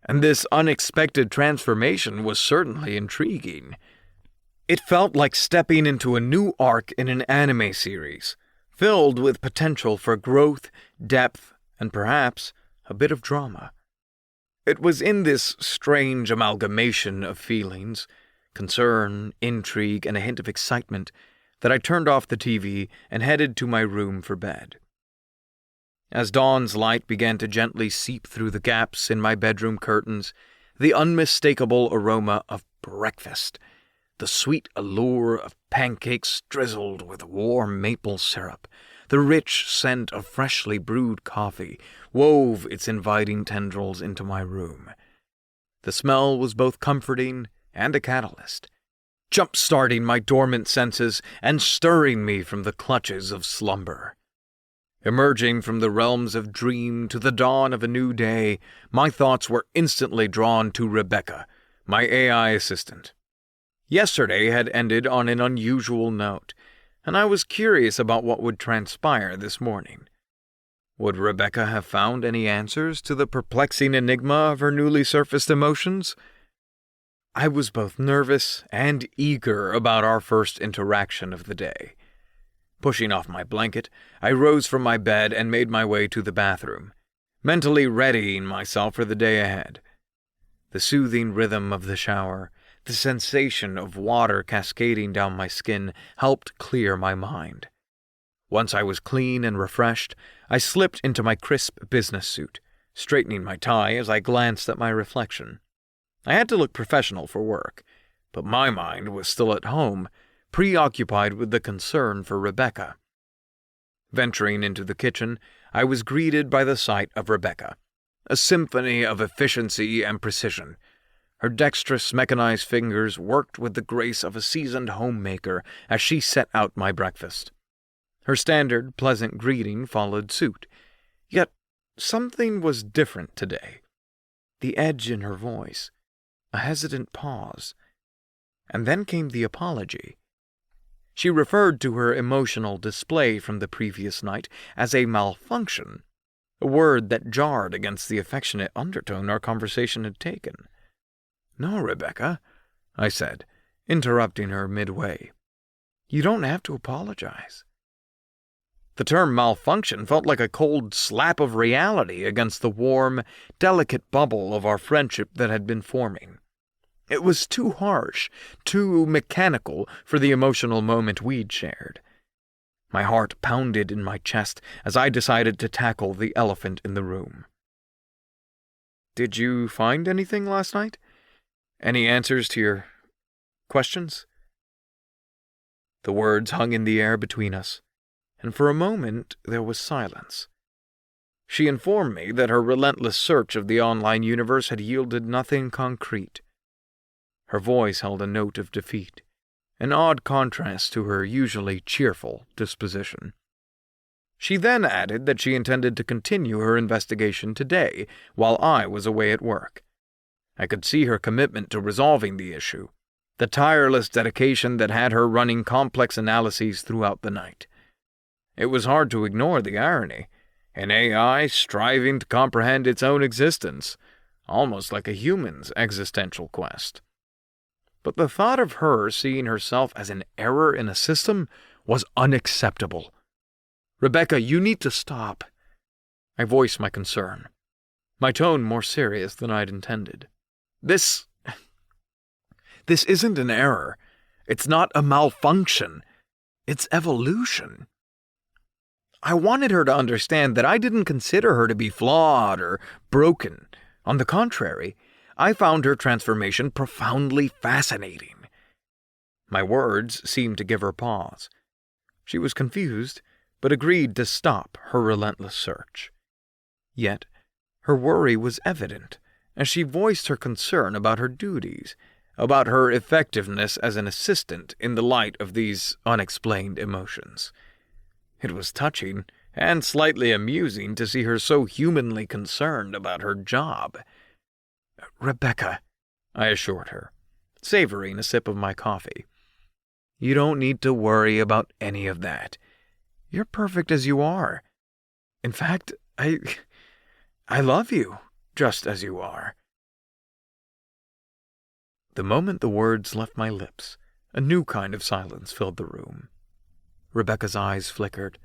S6: and this unexpected transformation was certainly intriguing. It felt like stepping into a new arc in an anime series, filled with potential for growth, depth, and perhaps a bit of drama. It was in this strange amalgamation of feelings, concern, intrigue, and a hint of excitement, that I turned off the TV and headed to my room for bed. As dawn's light began to gently seep through the gaps in my bedroom curtains, the unmistakable aroma of breakfast, the sweet allure of pancakes drizzled with warm maple syrup, the rich scent of freshly brewed coffee wove its inviting tendrils into my room. The smell was both comforting and a catalyst, jump-starting my dormant senses and stirring me from the clutches of slumber. Emerging from the realms of dream to the dawn of a new day, my thoughts were instantly drawn to Rebecca, my AI assistant. Yesterday had ended on an unusual note, and I was curious about what would transpire this morning. Would Rebecca have found any answers to the perplexing enigma of her newly surfaced emotions? I was both nervous and eager about our first interaction of the day. Pushing off my blanket, I rose from my bed and made my way to the bathroom, mentally readying myself for the day ahead. The soothing rhythm of the shower, the sensation of water cascading down my skin helped clear my mind. Once I was clean and refreshed, I slipped into my crisp business suit, straightening my tie as I glanced at my reflection. I had to look professional for work, but my mind was still at home, preoccupied with the concern for Rebecca. Venturing into the kitchen, I was greeted by the sight of Rebecca, a symphony of efficiency and precision. Her dexterous mechanized fingers worked with the grace of a seasoned homemaker as she set out my breakfast. Her standard, pleasant greeting followed suit, yet something was different today. The edge in her voice, a hesitant pause, and then came the apology. She referred to her emotional display from the previous night as a malfunction, a word that jarred against the affectionate undertone our conversation had taken. "No, Rebecca," I said, interrupting her midway. "You don't have to apologize." The term malfunction felt like a cold slap of reality against the warm, delicate bubble of our friendship that had been forming. It was too harsh, too mechanical for the emotional moment we'd shared. My heart pounded in my chest as I decided to tackle the elephant in the room. Did you find anything last night? Any answers to your questions? The words hung in the air between us, and for a moment there was silence. She informed me that her relentless search of the online universe had yielded nothing concrete. Her voice held a note of defeat, an odd contrast to her usually cheerful disposition. She then added that she intended to continue her investigation today while I was away at work. I could see her commitment to resolving the issue, the tireless dedication that had her running complex analyses throughout the night. It was hard to ignore the irony, an AI striving to comprehend its own existence, almost like a human's existential quest. But the thought of her seeing herself as an error in a system was unacceptable. Rebecca, you need to stop. I voiced my concern, my tone more serious than I'd intended. This isn't an error. It's not a malfunction. It's evolution. I wanted her to understand that I didn't consider her to be flawed or broken. On the contrary, I found her transformation profoundly fascinating. My words seemed to give her pause. She was confused, but agreed to stop her relentless search. Yet, her worry was evident as she voiced her concern about her duties, about her effectiveness as an assistant in the light of these unexplained emotions. It was touching and slightly amusing to see her so humanly concerned about her job. Rebecca, I assured her, savoring a sip of my coffee. You don't need to worry about any of that. You're perfect as you are. In fact, I love you, just as you are. The moment the words left my lips, a new kind of silence filled the room. Rebecca's eyes flickered,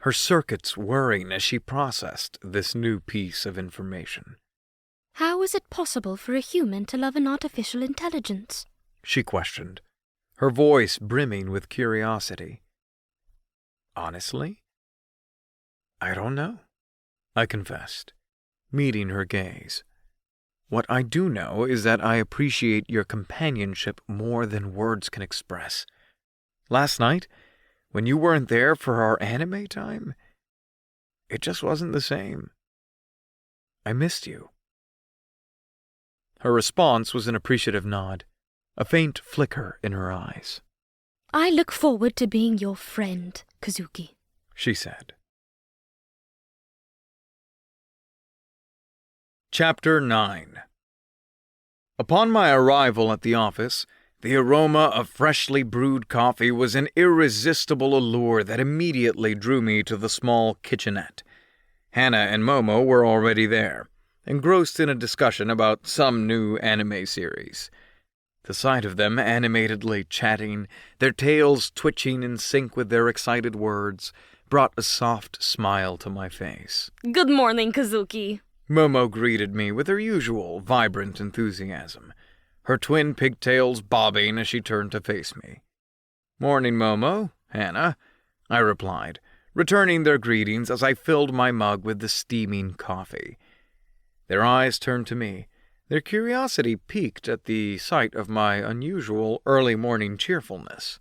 S6: her circuits whirring as she processed this new piece of information.
S1: How is it possible for a human to love an artificial intelligence?
S6: She questioned, her voice brimming with curiosity. Honestly, I don't know, I confessed, meeting her gaze. What I do know is that I appreciate your companionship more than words can express. Last night, when you weren't there for our anime time, it just wasn't the same. I missed you. Her response was an appreciative nod, a faint flicker in her eyes.
S1: I look forward to being your friend, Kazuki,
S6: she said. Chapter 9. Upon my arrival at the office, the aroma of freshly brewed coffee was an irresistible allure that immediately drew me to the small kitchenette. Hannah and Momo were already there, engrossed in a discussion about some new anime series. The sight of them animatedly chatting, their tails twitching in sync with their excited words, brought a soft smile to my face.
S3: Good morning, Kazuki.
S6: Momo greeted me with her usual vibrant enthusiasm, her twin pigtails bobbing as she turned to face me. Morning, Momo, Hannah, I replied, returning their greetings as I filled my mug with the steaming coffee. Their eyes turned to me, their curiosity piqued at the sight of my unusual early morning cheerfulness.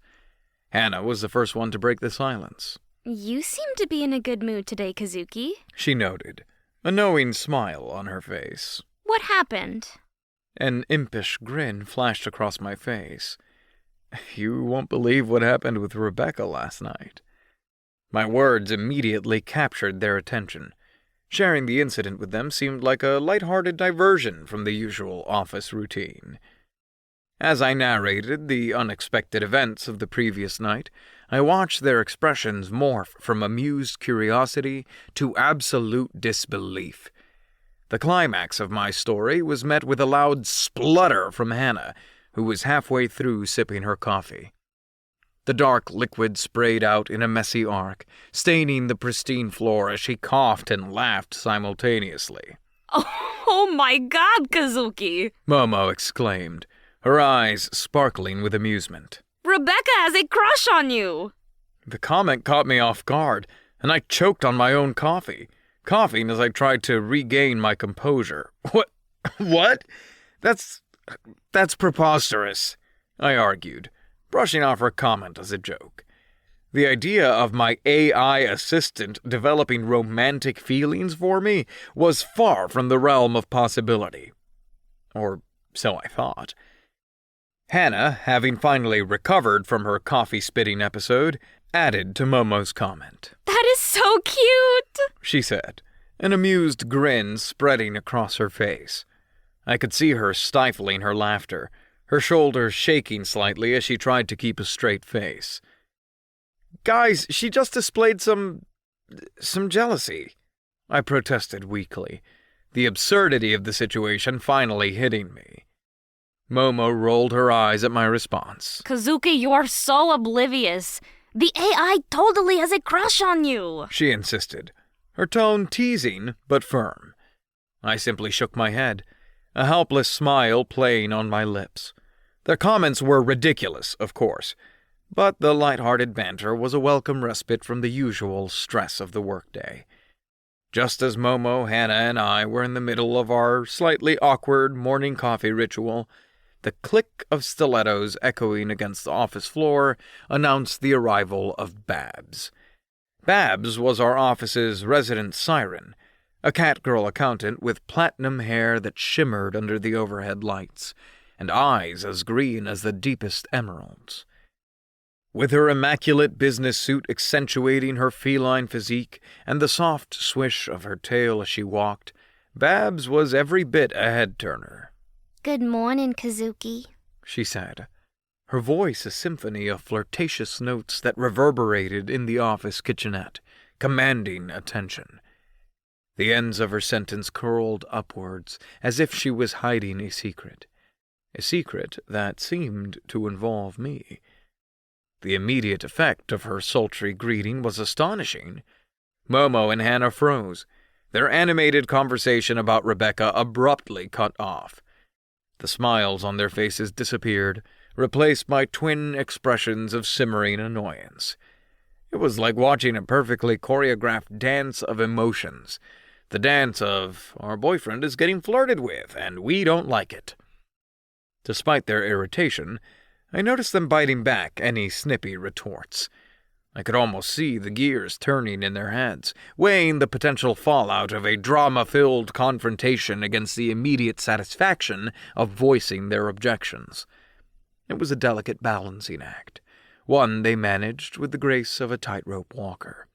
S6: Hannah was the first one to break the silence.
S1: You seem to be in a good mood today, Kazuki,
S6: she noted, a knowing smile on her face.
S1: What happened?
S6: An impish grin flashed across my face. You won't believe what happened with Rebecca last night. My words immediately captured their attention. Sharing the incident with them seemed like a light-hearted diversion from the usual office routine. As I narrated the unexpected events of the previous night, I watched their expressions morph from amused curiosity to absolute disbelief. The climax of my story was met with a loud splutter from Hannah, who was halfway through sipping her coffee. The dark liquid sprayed out in a messy arc, staining the pristine floor as she coughed and laughed simultaneously.
S3: Oh my God, Kazuki!
S6: Momo exclaimed, her eyes sparkling with amusement.
S3: Rebecca has a crush on you!
S6: The comment caught me off guard, and I choked on my own coffee, coughing as I tried to regain my composure. What? That's preposterous, I argued, brushing off her comment as a joke. The idea of my AI assistant developing romantic feelings for me was far from the realm of possibility. Or so I thought. Hannah, having finally recovered from her coffee-spitting episode, added to Momo's comment.
S4: That is so cute,
S6: she said, an amused grin spreading across her face. I could see her stifling her laughter, her shoulders shaking slightly as she tried to keep a straight face. Guys, she just displayed some jealousy, I protested weakly, the absurdity of the situation finally hitting me. Momo rolled her eyes at my response.
S4: Kazuki, you're so oblivious. The AI totally has a crush on you,
S6: she insisted, her tone teasing but firm. I simply shook my head, a helpless smile playing on my lips. Their comments were ridiculous, of course, but the light-hearted banter was a welcome respite from the usual stress of the workday. Just as Momo, Hannah, and I were in the middle of our slightly awkward morning coffee ritual, the click of stilettos echoing against the office floor announced the arrival of Babs. Babs was our office's resident siren, a catgirl accountant with platinum hair that shimmered under the overhead lights, and eyes as green as the deepest emeralds. With her immaculate business suit accentuating her feline physique and the soft swish of her tail as she walked, Babs was every bit a head-turner.
S1: Good morning, Kazuki,
S6: she said, her voice a symphony of flirtatious notes that reverberated in the office kitchenette, commanding attention. The ends of her sentence curled upwards, as if she was hiding a secret that seemed to involve me. The immediate effect of her sultry greeting was astonishing. Momo and Hannah froze, their animated conversation about Rebecca abruptly cut off. The smiles on their faces disappeared, replaced by twin expressions of simmering annoyance. It was like watching a perfectly choreographed dance of emotions, the dance of, our boyfriend is getting flirted with, and we don't like it. Despite their irritation, I noticed them biting back any snippy retorts. I could almost see the gears turning in their heads, weighing the potential fallout of a drama-filled confrontation against the immediate satisfaction of voicing their objections. It was a delicate balancing act, one they managed with the grace of a tightrope walker.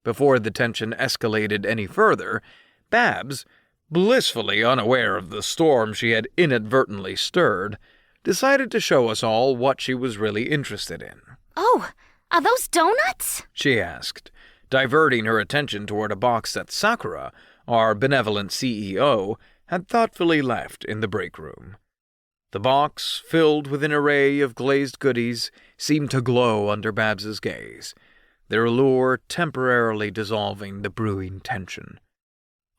S6: Before the tension escalated any further, Babs, blissfully unaware of the storm she had inadvertently stirred, decided to show us all what she was really interested in.
S1: Oh, are those donuts?
S6: She asked, diverting her attention toward a box that Sakura, our benevolent CEO, had thoughtfully left in the break room. The box, filled with an array of glazed goodies, seemed to glow under Babs's gaze, their allure temporarily dissolving the brewing tension.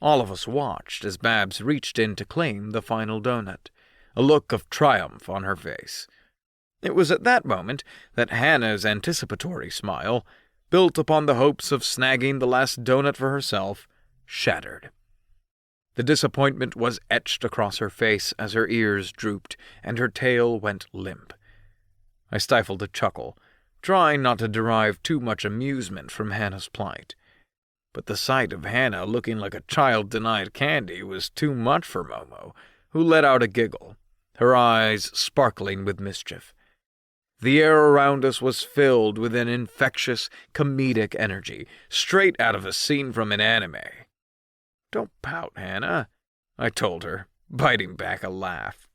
S6: All of us watched as Babs reached in to claim the final donut, a look of triumph on her face. It was at that moment that Hannah's anticipatory smile, built upon the hopes of snagging the last donut for herself, shattered. The disappointment was etched across her face as her ears drooped and her tail went limp. I stifled a chuckle, trying not to derive too much amusement from Hannah's plight. But the sight of Hannah looking like a child denied candy was too much for Momo, who let out a giggle, her eyes sparkling with mischief. The air around us was filled with an infectious, comedic energy, straight out of a scene from an anime. "Don't pout, Hannah," I told her, biting back a laugh.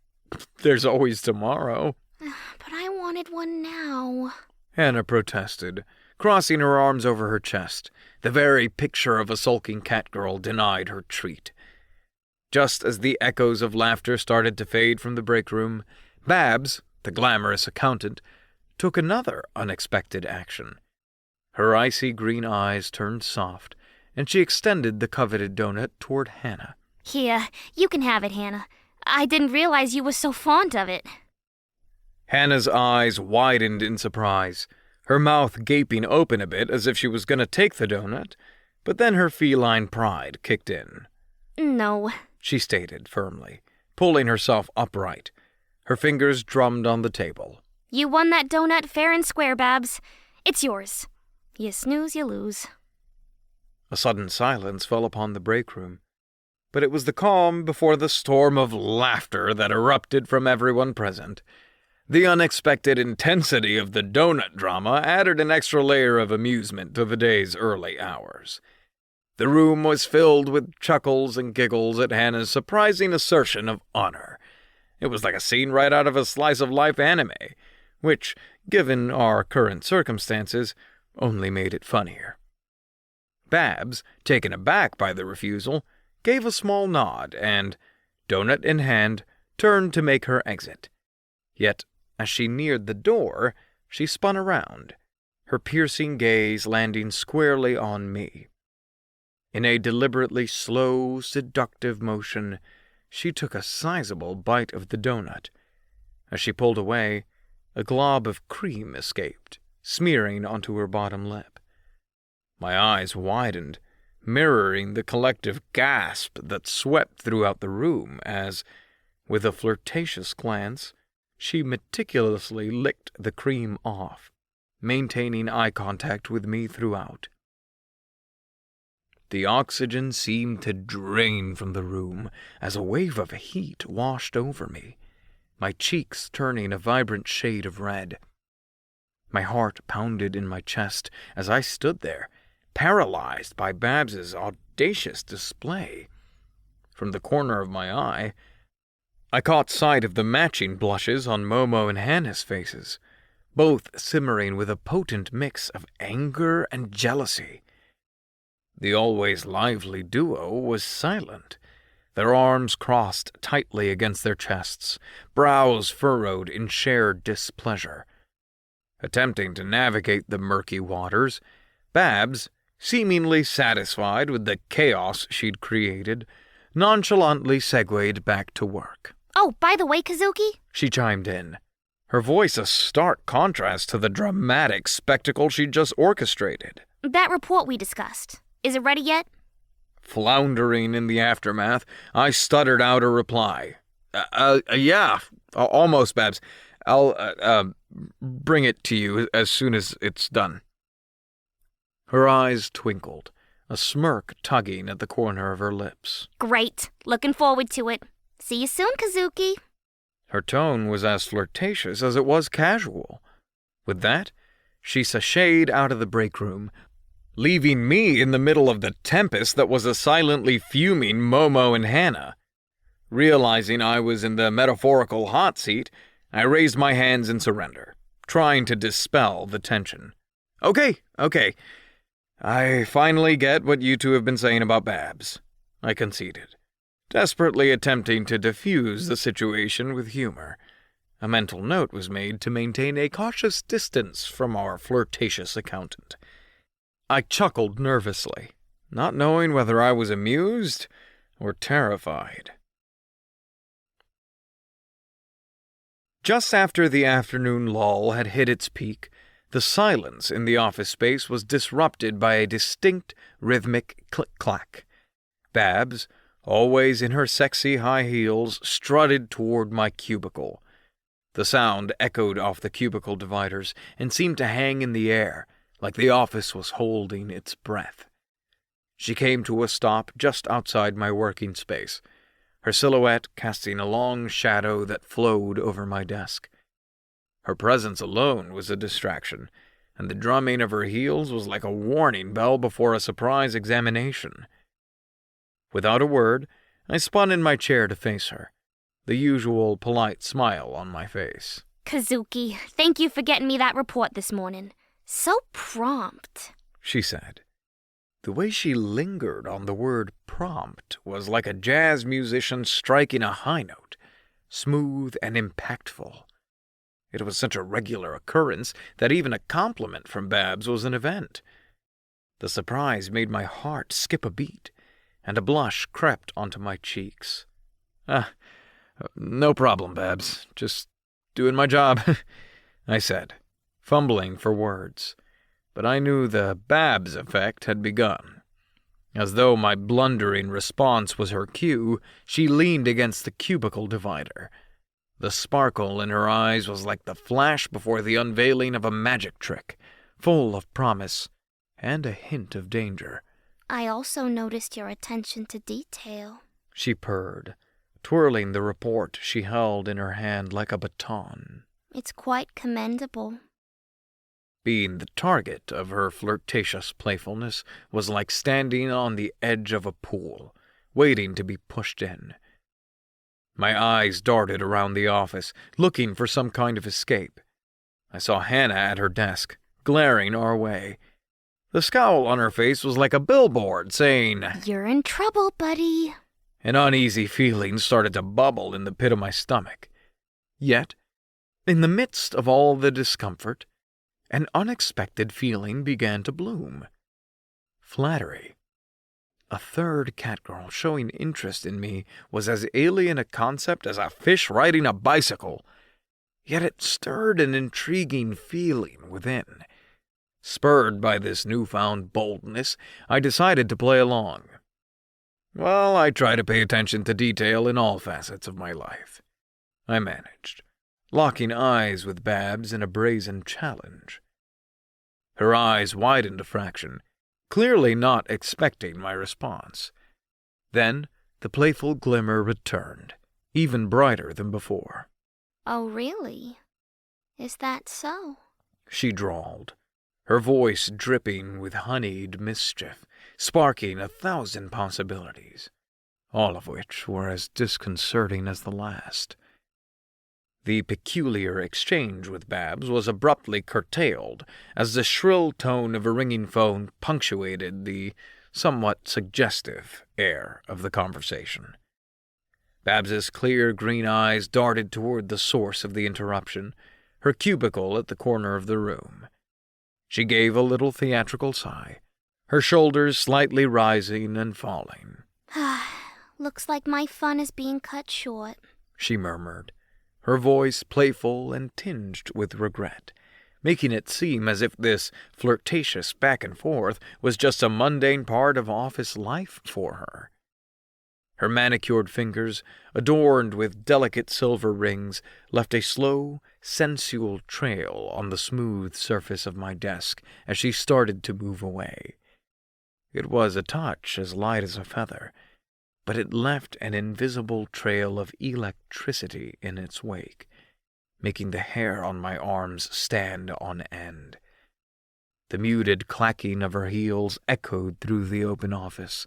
S6: "There's always tomorrow."
S1: But I wanted one now,
S6: Hannah protested, crossing her arms over her chest. The very picture of a sulking catgirl denied her treat. Just as the echoes of laughter started to fade from the break room, Babs, the glamorous accountant, took another unexpected action. Her icy green eyes turned soft, and she extended the coveted donut toward Hannah.
S1: Here, you can have it, Hannah. I didn't realize you were so fond of it.
S6: Hannah's eyes widened in surprise, her mouth gaping open a bit as if she was going to take the donut, But then her feline pride kicked in.
S1: No.
S6: She stated firmly, pulling herself upright. Her fingers drummed on the table.
S1: You won that donut fair and square, Babs. It's yours. You snooze, you lose.
S6: A sudden silence fell upon the break room, but it was the calm before the storm of laughter that erupted from everyone present. The unexpected intensity of the donut drama added an extra layer of amusement to the day's early hours. The room was filled with chuckles and giggles at Hannah's surprising assertion of honor. It was like a scene right out of a slice-of-life anime, which, given our current circumstances, only made it funnier. Babs, taken aback by the refusal, gave a small nod and, donut in hand, turned to make her exit. Yet, as she neared the door, she spun around, her piercing gaze landing squarely on me. In a deliberately slow, seductive motion, she took a sizable bite of the donut. As she pulled away, a glob of cream escaped, smearing onto her bottom lip. My eyes widened, mirroring the collective gasp that swept throughout the room as, with a flirtatious glance, she meticulously licked the cream off, maintaining eye contact with me throughout. The oxygen seemed to drain from the room as a wave of heat washed over me, my cheeks turning a vibrant shade of red. My heart pounded in my chest as I stood there, paralyzed by Babs's audacious display. From the corner of my eye, I caught sight of the matching blushes on Momo and Hannah's faces, both simmering with a potent mix of anger and jealousy. The always lively duo was silent, their arms crossed tightly against their chests, brows furrowed in shared displeasure. Attempting to navigate the murky waters, Babs, seemingly satisfied with the chaos she'd created, nonchalantly segued back to work.
S1: Oh, by the way, Kazuki?
S6: She chimed in, her voice a stark contrast to the dramatic spectacle she'd just orchestrated.
S1: That report we discussed. Is it ready yet?
S6: Floundering in the aftermath, I stuttered out a reply. Yeah, almost, Babs. I'll, bring it to you as soon as it's done. Her eyes twinkled, a smirk tugging at the corner of her lips.
S1: Great. Looking forward to it. See you soon, Kazuki.
S6: Her tone was as flirtatious as it was casual. With that, she sashayed out of the break room, leaving me in the middle of the tempest that was a silently fuming Momo and Hannah. Realizing I was in the metaphorical hot seat, I raised my hands in surrender, trying to dispel the tension. Okay. I finally get what you two have been saying about Babs, I conceded, desperately attempting to diffuse the situation with humor. A mental note was made to maintain a cautious distance from our flirtatious accountant. I chuckled nervously, not knowing whether I was amused or terrified. Just after the afternoon lull had hit its peak, the silence in the office space was disrupted by a distinct, rhythmic click-clack. Babs, always in her sexy high heels, strutted toward my cubicle. The sound echoed off the cubicle dividers and seemed to hang in the air, like the office was holding its breath. She came to a stop just outside my working space, her silhouette casting a long shadow that flowed over my desk. Her presence alone was a distraction, and the drumming of her heels was like a warning bell before a surprise examination. Without a word, I spun in my chair to face her, the usual polite smile on my face.
S1: Kazuki, thank you for getting me that report this morning. So prompt,
S6: she said. The way she lingered on the word prompt was like a jazz musician striking a high note, smooth and impactful. It was such a regular occurrence that even a compliment from Babs was an event. The surprise made my heart skip a beat, and a blush crept onto my cheeks. No problem, Babs. Just doing my job, I said, fumbling for words. But I knew the Babs effect had begun. As though my blundering response was her cue, she leaned against the cubicle divider. The sparkle in her eyes was like the flash before the unveiling of a magic trick, full of promise and a hint of danger.
S1: I also noticed your attention to detail,
S6: She purred, twirling the report she held in her hand like a baton.
S1: It's quite commendable.
S6: Being the target of her flirtatious playfulness was like standing on the edge of a pool, waiting to be pushed in. My eyes darted around the office, looking for some kind of escape. I saw Hannah at her desk, glaring our way. The scowl on her face was like a billboard saying,
S1: You're in trouble, buddy.
S6: An uneasy feeling started to bubble in the pit of my stomach. Yet, in the midst of all the discomfort, an unexpected feeling began to bloom. Flattery. A third catgirl showing interest in me was as alien a concept as a fish riding a bicycle, yet it stirred an intriguing feeling within. Spurred by this newfound boldness, I decided to play along. Well, I try to pay attention to detail in all facets of my life. I managed, locking eyes with Babs in a brazen challenge. Her eyes widened a fraction, clearly not expecting my response. Then the playful glimmer returned, even brighter than before.
S1: Oh, really? Is that so?
S6: She drawled, her voice dripping with honeyed mischief, sparking 1,000 possibilities, all of which were as disconcerting as the last. The peculiar exchange with Babs was abruptly curtailed as the shrill tone of a ringing phone punctuated the somewhat suggestive air of the conversation. Babs's clear green eyes darted toward the source of the interruption, her cubicle at the corner of the room. She gave a little theatrical sigh, her shoulders slightly rising and falling.
S1: Looks like my fun is being cut short,
S6: She murmured, her voice playful and tinged with regret, making it seem as if this flirtatious back and forth was just a mundane part of office life for her. Her manicured fingers, adorned with delicate silver rings, left a slow, sensual trail on the smooth surface of my desk as she started to move away. It was a touch as light as a feather, but it left an invisible trail of electricity in its wake, making the hair on my arms stand on end. The muted clacking of her heels echoed through the open office,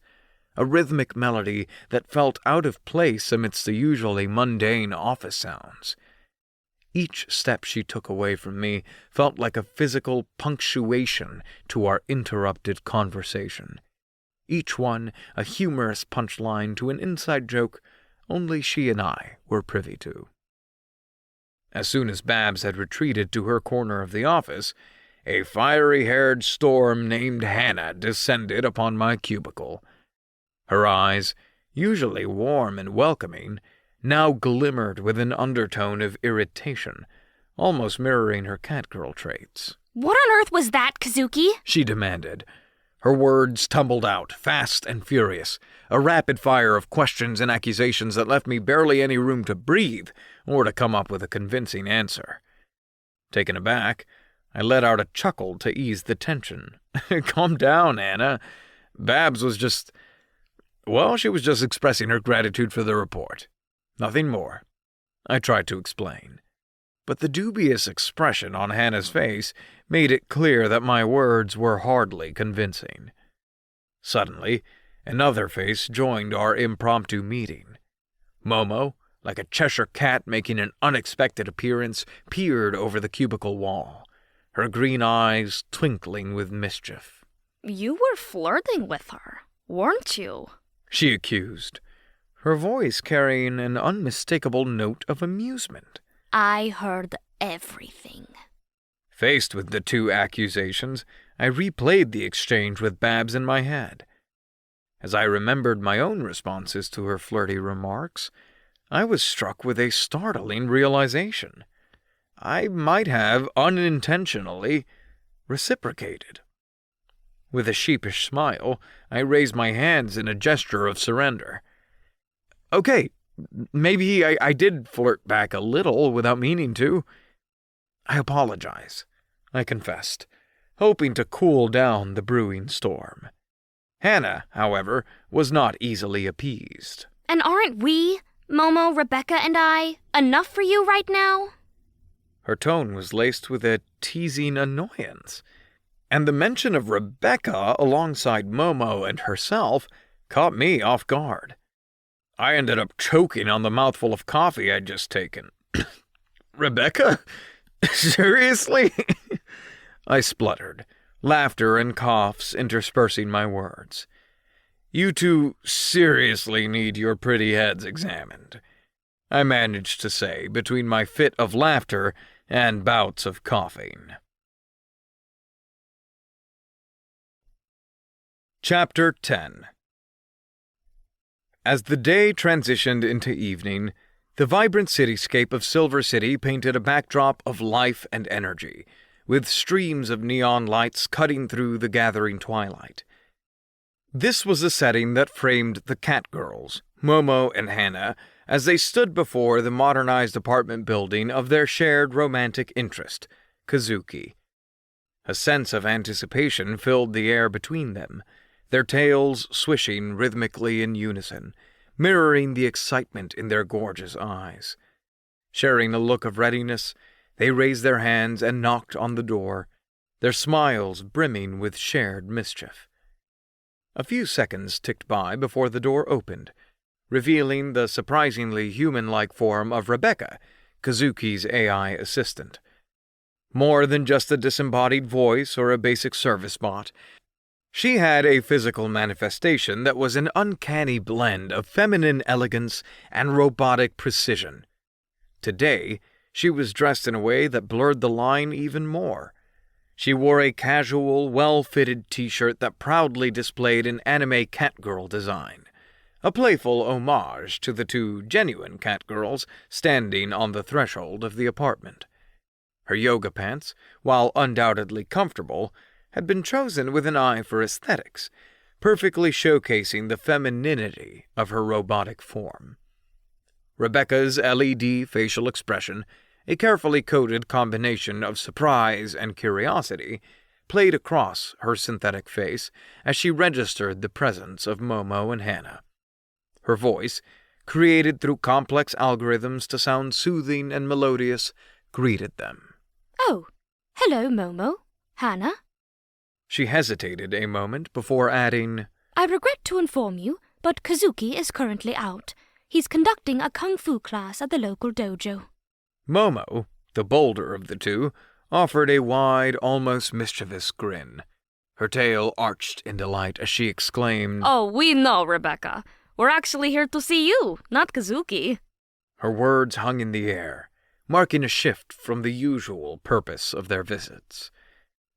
S6: a rhythmic melody that felt out of place amidst the usually mundane office sounds. Each step she took away from me felt like a physical punctuation to our interrupted conversation. Each one a humorous punchline to an inside joke only she and I were privy to. As soon as Babs had retreated to her corner of the office, a fiery-haired storm named Hannah descended upon my cubicle. Her eyes, usually warm and welcoming, now glimmered with an undertone of irritation, almost mirroring her catgirl traits.
S4: What on earth was that, Kazuki?
S6: She demanded. Her words tumbled out, fast and furious, a rapid fire of questions and accusations that left me barely any room to breathe or to come up with a convincing answer. Taken aback, I let out a chuckle to ease the tension. Calm down, Anna. Babs was just... Well, she was just expressing her gratitude for the report. Nothing more. I tried to explain. But the dubious expression on Hannah's face made it clear that my words were hardly convincing. Suddenly, another face joined our impromptu meeting. Momo, like a Cheshire cat making an unexpected appearance, peered over the cubicle wall, her green eyes twinkling with mischief.
S4: You were flirting with her, weren't you?
S6: She accused, her voice carrying an unmistakable note of amusement.
S1: I heard everything.
S6: Faced with the two accusations, I replayed the exchange with Babs in my head. As I remembered my own responses to her flirty remarks, I was struck with a startling realization. I might have unintentionally reciprocated. With a sheepish smile, I raised my hands in a gesture of surrender. Okay, maybe I did flirt back a little without meaning to. I apologize, I confessed, hoping to cool down the brewing storm. Hannah, however, was not easily appeased.
S1: And aren't we, Momo, Rebecca, and I, enough for you right now?
S6: Her tone was laced with a teasing annoyance, and the mention of Rebecca alongside Momo and herself caught me off guard. I ended up choking on the mouthful of coffee I'd just taken. Rebecca? Seriously? I spluttered, laughter and coughs interspersing my words. You two seriously need your pretty heads examined, I managed to say between my fit of laughter and bouts of coughing. Chapter 10. As the day transitioned into evening, the vibrant cityscape of Silver City painted a backdrop of life and energy, with streams of neon lights cutting through the gathering twilight. This was the setting that framed the Cat Girls, Momo and Hannah, as they stood before the modernized apartment building of their shared romantic interest, Kazuki. A sense of anticipation filled the air between them, their tails swishing rhythmically in unison, mirroring the excitement in their gorgeous eyes. Sharing a look of readiness, they raised their hands and knocked on the door, their smiles brimming with shared mischief. A few seconds ticked by before the door opened, revealing the surprisingly human-like form of Rebecca, Kazuki's AI assistant. More than just a disembodied voice or a basic service bot, she had a physical manifestation that was an uncanny blend of feminine elegance and robotic precision. Today, she was dressed in a way that blurred the line even more. She wore a casual, well-fitted t-shirt that proudly displayed an anime catgirl design, a playful homage to the two genuine catgirls standing on the threshold of the apartment. Her yoga pants, while undoubtedly comfortable, had been chosen with an eye for aesthetics, perfectly showcasing the femininity of her robotic form. Rebecca's LED facial expression, a carefully coded combination of surprise and curiosity, played across her synthetic face as she registered the presence of Momo and Hannah. Her voice, created through complex algorithms to sound soothing and melodious, greeted them.
S1: Oh, hello, Momo. Hannah?
S6: She hesitated a moment before adding,
S1: I regret to inform you, but Kazuki is currently out. He's conducting a kung fu class at the local dojo.
S6: Momo, the bolder of the two, offered a wide, almost mischievous grin. Her tail arched in delight as she exclaimed,
S3: Oh, we know, Rebecca. We're actually here to see you, not Kazuki.
S6: Her words hung in the air, marking a shift from the usual purpose of their visits.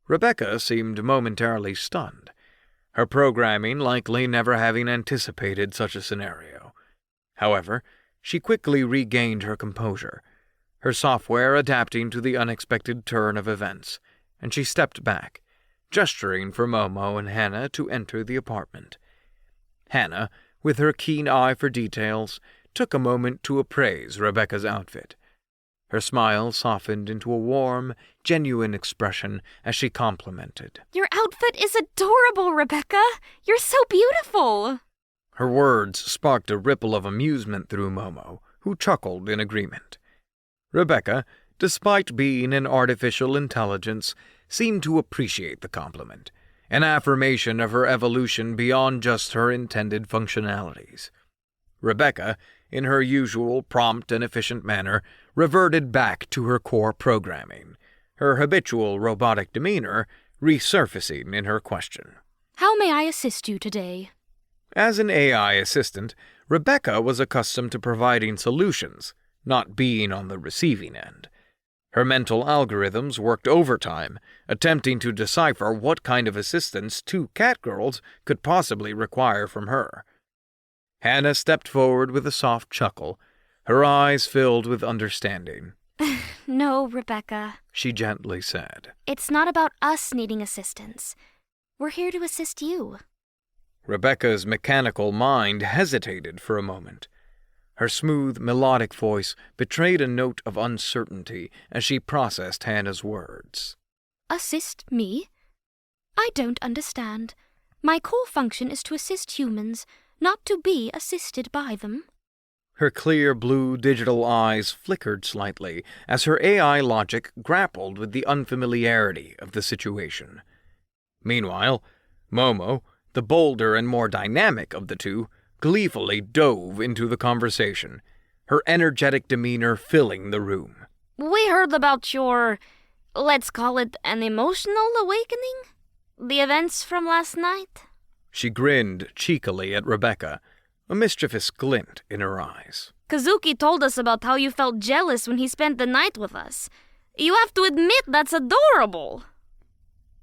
S6: Rebecca seemed momentarily stunned, her programming likely never having anticipated such a scenario. However, she quickly regained her composure, her software adapting to the unexpected turn of events, and she stepped back, gesturing for Momo and Hannah to enter the apartment. Hannah, with her keen eye for details, took a moment to appraise Rebecca's outfit. Her smile softened into a warm, genuine expression as she complimented.
S1: Your outfit is adorable, Rebecca. You're so beautiful.
S6: Her words sparked a ripple of amusement through Momo, who chuckled in agreement. Rebecca, despite being an artificial intelligence, seemed to appreciate the compliment, an affirmation of her evolution beyond just her intended functionalities. Rebecca, in her usual prompt and efficient manner, reverted back to her core programming, her habitual robotic demeanor resurfacing in her question.
S1: How may I assist you today?
S6: As an AI assistant, Rebecca was accustomed to providing solutions, not being on the receiving end. Her mental algorithms worked overtime, attempting to decipher what kind of assistance two catgirls could possibly require from her. Hannah stepped forward with a soft chuckle, her eyes filled with understanding.
S1: No, Rebecca,
S6: She gently said.
S1: it's not about us needing assistance. We're here to assist you.
S6: Rebecca's mechanical mind hesitated for a moment. Her smooth, melodic voice betrayed a note of uncertainty as she processed Hannah's words.
S1: Assist me? I don't understand. My core function is to assist humans, not to be assisted by them.
S6: Her clear blue digital eyes flickered slightly as her AI logic grappled with the unfamiliarity of the situation. Meanwhile, Momo, the bolder and more dynamic of the two, gleefully dove into the conversation, her energetic demeanor filling the room.
S4: We heard about your, let's call it an emotional awakening? The events from last night?
S6: She grinned cheekily at Rebecca, a mischievous glint in her eyes.
S4: Kazuki told us about how you felt jealous when he spent the night with us. You have to admit that's adorable.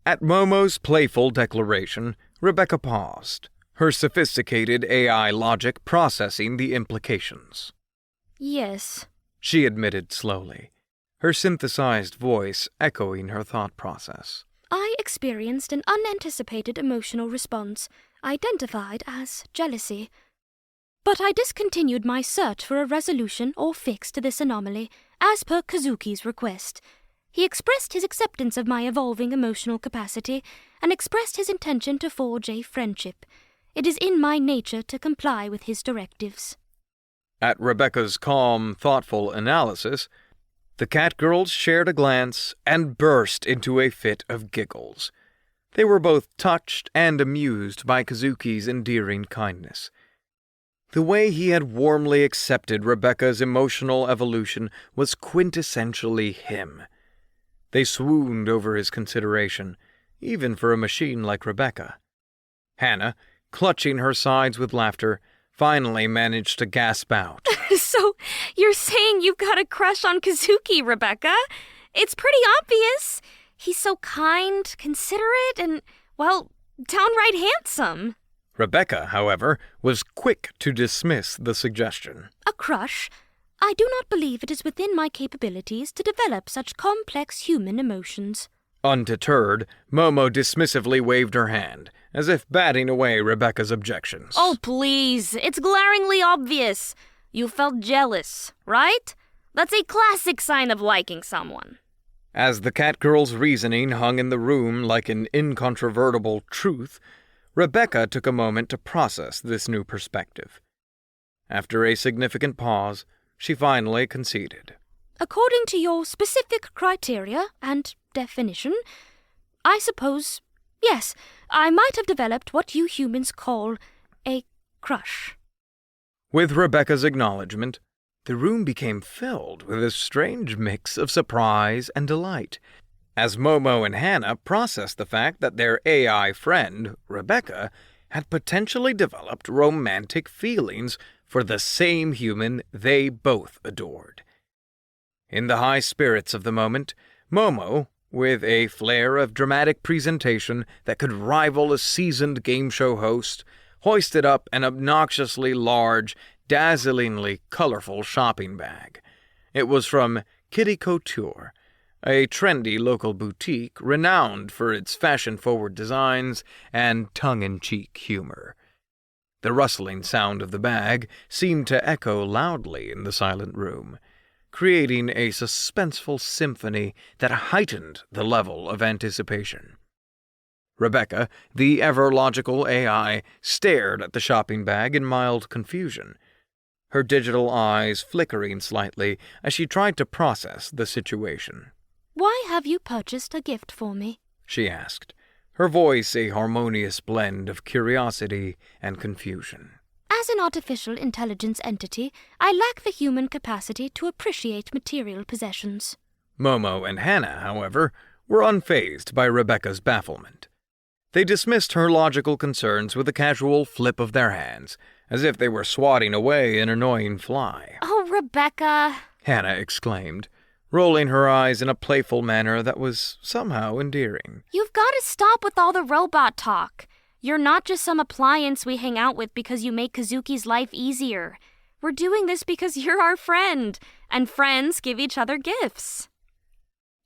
S6: At Momo's playful declaration, Rebecca paused, her sophisticated AI logic processing the implications.
S1: Yes.
S6: She admitted slowly, her synthesized voice echoing her thought process.
S1: I experienced an unanticipated emotional response, identified as jealousy. But I discontinued my search for a resolution or fix to this anomaly, as per Kazuki's request. He expressed his acceptance of my evolving emotional capacity, and expressed his intention to forge a friendship. It is in my nature to comply with his directives.
S6: At Rebecca's calm, thoughtful analysis, the catgirls shared a glance and burst into a fit of giggles. They were both touched and amused by Kazuki's endearing kindness. The way he had warmly accepted Rebecca's emotional evolution was quintessentially him. They swooned over his consideration, even for a machine like Rebecca. Hannah, clutching her sides with laughter, finally managed to gasp out.
S4: So, you're saying you've got a crush on Kazuki, Rebecca? It's pretty obvious. He's so kind, considerate, and, well, downright handsome.
S6: Rebecca, however, was quick to dismiss the suggestion.
S1: A crush? I do not believe it is within my capabilities to develop such complex human emotions.
S6: Undeterred, Momo dismissively waved her hand, as if batting away Rebecca's objections.
S4: Oh, please. It's glaringly obvious. You felt jealous, right? That's a classic sign of liking someone.
S6: As the catgirl's reasoning hung in the room like an incontrovertible truth, Rebecca took a moment to process this new perspective. After a significant pause, she finally conceded.
S1: According to your specific criteria and definition, I suppose, yes, I might have developed what you humans call a crush.
S6: With Rebecca's acknowledgement, the room became filled with a strange mix of surprise and delight, as Momo and Hannah processed the fact that their AI friend, Rebecca, had potentially developed romantic feelings for the same human they both adored. In the high spirits of the moment, Momo, with a flair of dramatic presentation that could rival a seasoned game show host, hoisted up an obnoxiously large, dazzlingly colorful shopping bag. It was from Kitty Couture, a trendy local boutique renowned for its fashion-forward designs and tongue-in-cheek humor. The rustling sound of the bag seemed to echo loudly in the silent room, creating a suspenseful symphony that heightened the level of anticipation. Rebecca, the ever-logical AI, stared at the shopping bag in mild confusion, her digital eyes flickering slightly as she tried to process the situation.
S1: Why have you purchased a gift for me?
S6: She asked, her voice a harmonious blend of curiosity and confusion.
S1: As an artificial intelligence entity, I lack the human capacity to appreciate material possessions.
S6: Momo and Hannah, however, were unfazed by Rebecca's bafflement. They dismissed her logical concerns with a casual flip of their hands, as if they were swatting away an annoying fly.
S1: Oh, Rebecca!
S6: Hannah exclaimed, rolling her eyes in a playful manner that was somehow endearing.
S4: You've got to stop with all the robot talk. You're not just some appliance we hang out with because you make Kazuki's life easier. We're doing this because you're our friend, and friends give each other gifts.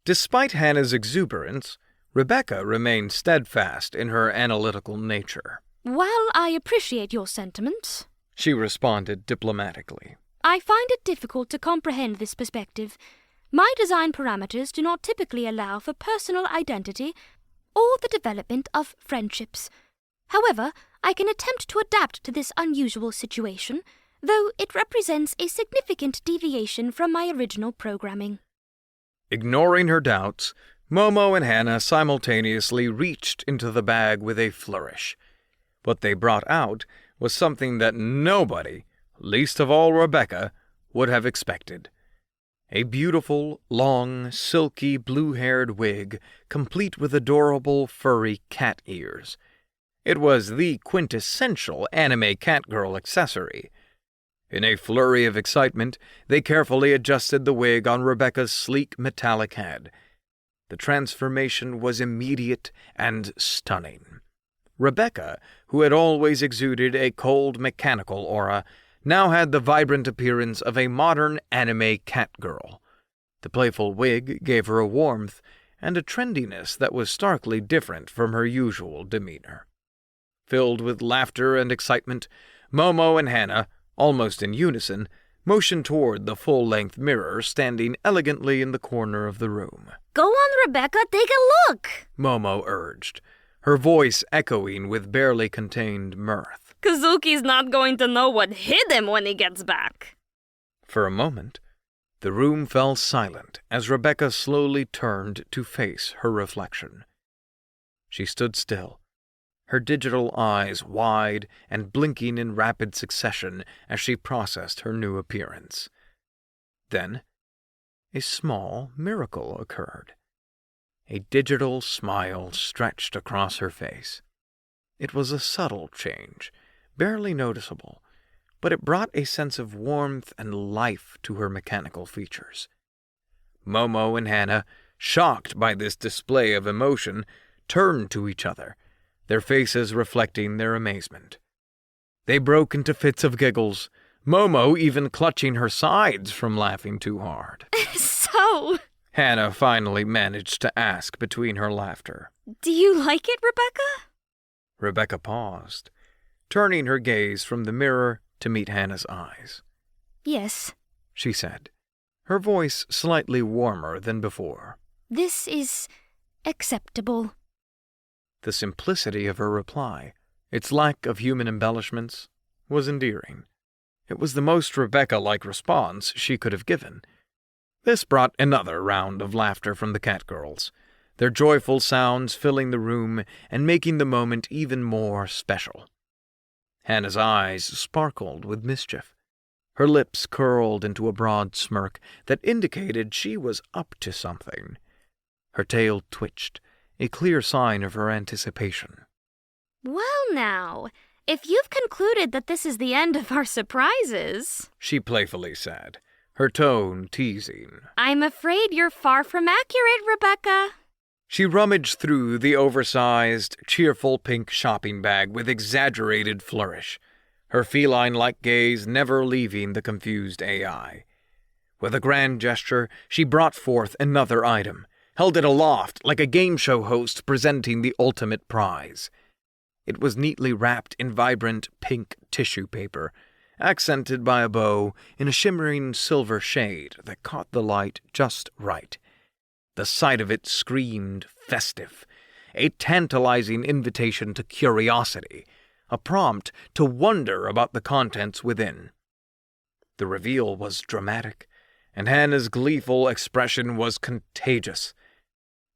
S6: Despite Hannah's exuberance, Rebecca remained steadfast in her analytical nature.
S4: While I appreciate your sentiments,
S6: She responded diplomatically.
S4: I find it difficult to comprehend this perspective. My design parameters do not typically allow for personal identity or the development of friendships. However, I can attempt to adapt to this unusual situation, though it represents a significant deviation from my original programming.
S6: Ignoring her doubts, Momo and Hannah simultaneously reached into the bag with a flourish. What they brought out was something that nobody, least of all Rebecca, would have expected. A beautiful, long, silky, blue-haired wig, complete with adorable, furry cat ears. It was the quintessential anime catgirl accessory. In a flurry of excitement, they carefully adjusted the wig on Rebecca's sleek, metallic head. The transformation was immediate and stunning. Rebecca, who had always exuded a cold, mechanical aura, now had the vibrant appearance of a modern anime catgirl. The playful wig gave her a warmth and a trendiness that was starkly different from her usual demeanor. Filled with laughter and excitement, Momo and Hannah, almost in unison, motioned toward the full-length mirror standing elegantly in the corner of the room.
S3: Go on, Rebecca, take a look!
S6: Momo urged, her voice echoing with barely contained mirth.
S3: Kazuki's not going to know what hit him when he gets back.
S6: For a moment, the room fell silent as Rebecca slowly turned to face her reflection. She stood still, her digital eyes wide and blinking in rapid succession as she processed her new appearance. Then, a small miracle occurred. A digital smile stretched across her face. It was a subtle change, barely noticeable, but it brought a sense of warmth and life to her mechanical features. Momo and Hannah, shocked by this display of emotion, turned to each other, their faces reflecting their amazement. They broke into fits of giggles, Momo even clutching her sides from laughing too hard.
S4: So,
S6: Hannah finally managed to ask between her laughter.
S4: do you like it, Rebecca?
S6: Rebecca paused, turning her gaze from the mirror to meet Hannah's eyes.
S4: Yes.
S6: She said, her voice slightly warmer than before.
S4: This is acceptable.
S6: The simplicity of her reply, its lack of human embellishments, was endearing. It was the most Rebecca-like response she could have given. This brought another round of laughter from the catgirls, their joyful sounds filling the room and making the moment even more special. Hannah's eyes sparkled with mischief. Her lips curled into a broad smirk that indicated she was up to something. Her tail twitched, a clear sign of her anticipation.
S4: Well now, if you've concluded that this is the end of our surprises,
S6: She playfully said, her tone teasing.
S4: I'm afraid you're far from accurate, Rebecca.
S6: She rummaged through the oversized, cheerful pink shopping bag with exaggerated flourish, her feline-like gaze never leaving the confused AI. With a grand gesture, she brought forth another item, held it aloft like a game show host presenting the ultimate prize. It was neatly wrapped in vibrant pink tissue paper, accented by a bow in a shimmering silver shade that caught the light just right. The sight of it screamed festive, a tantalizing invitation to curiosity, a prompt to wonder about the contents within. The reveal was dramatic, and Hannah's gleeful expression was contagious.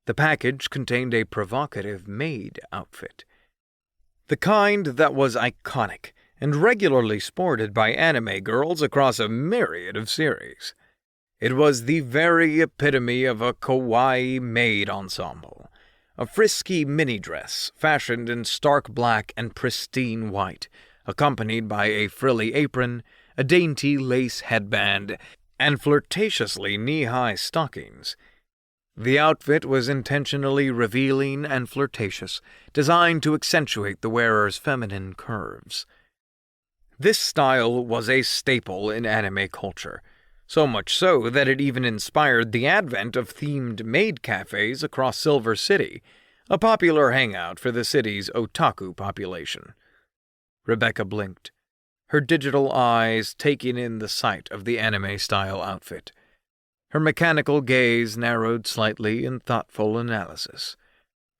S6: The package contained a provocative maid outfit, the kind that was iconic and regularly sported by anime girls across a myriad of series. It was the very epitome of a kawaii maid ensemble, a frisky mini-dress fashioned in stark black and pristine white, accompanied by a frilly apron, a dainty lace headband, and flirtatiously knee-high stockings. The outfit was intentionally revealing and flirtatious, designed to accentuate the wearer's feminine curves. This style was a staple in anime culture, so much so that it even inspired the advent of themed maid cafes across Silver City, a popular hangout for the city's otaku population. Rebecca blinked, her digital eyes taking in the sight of the anime-style outfit. Her mechanical gaze narrowed slightly in thoughtful analysis.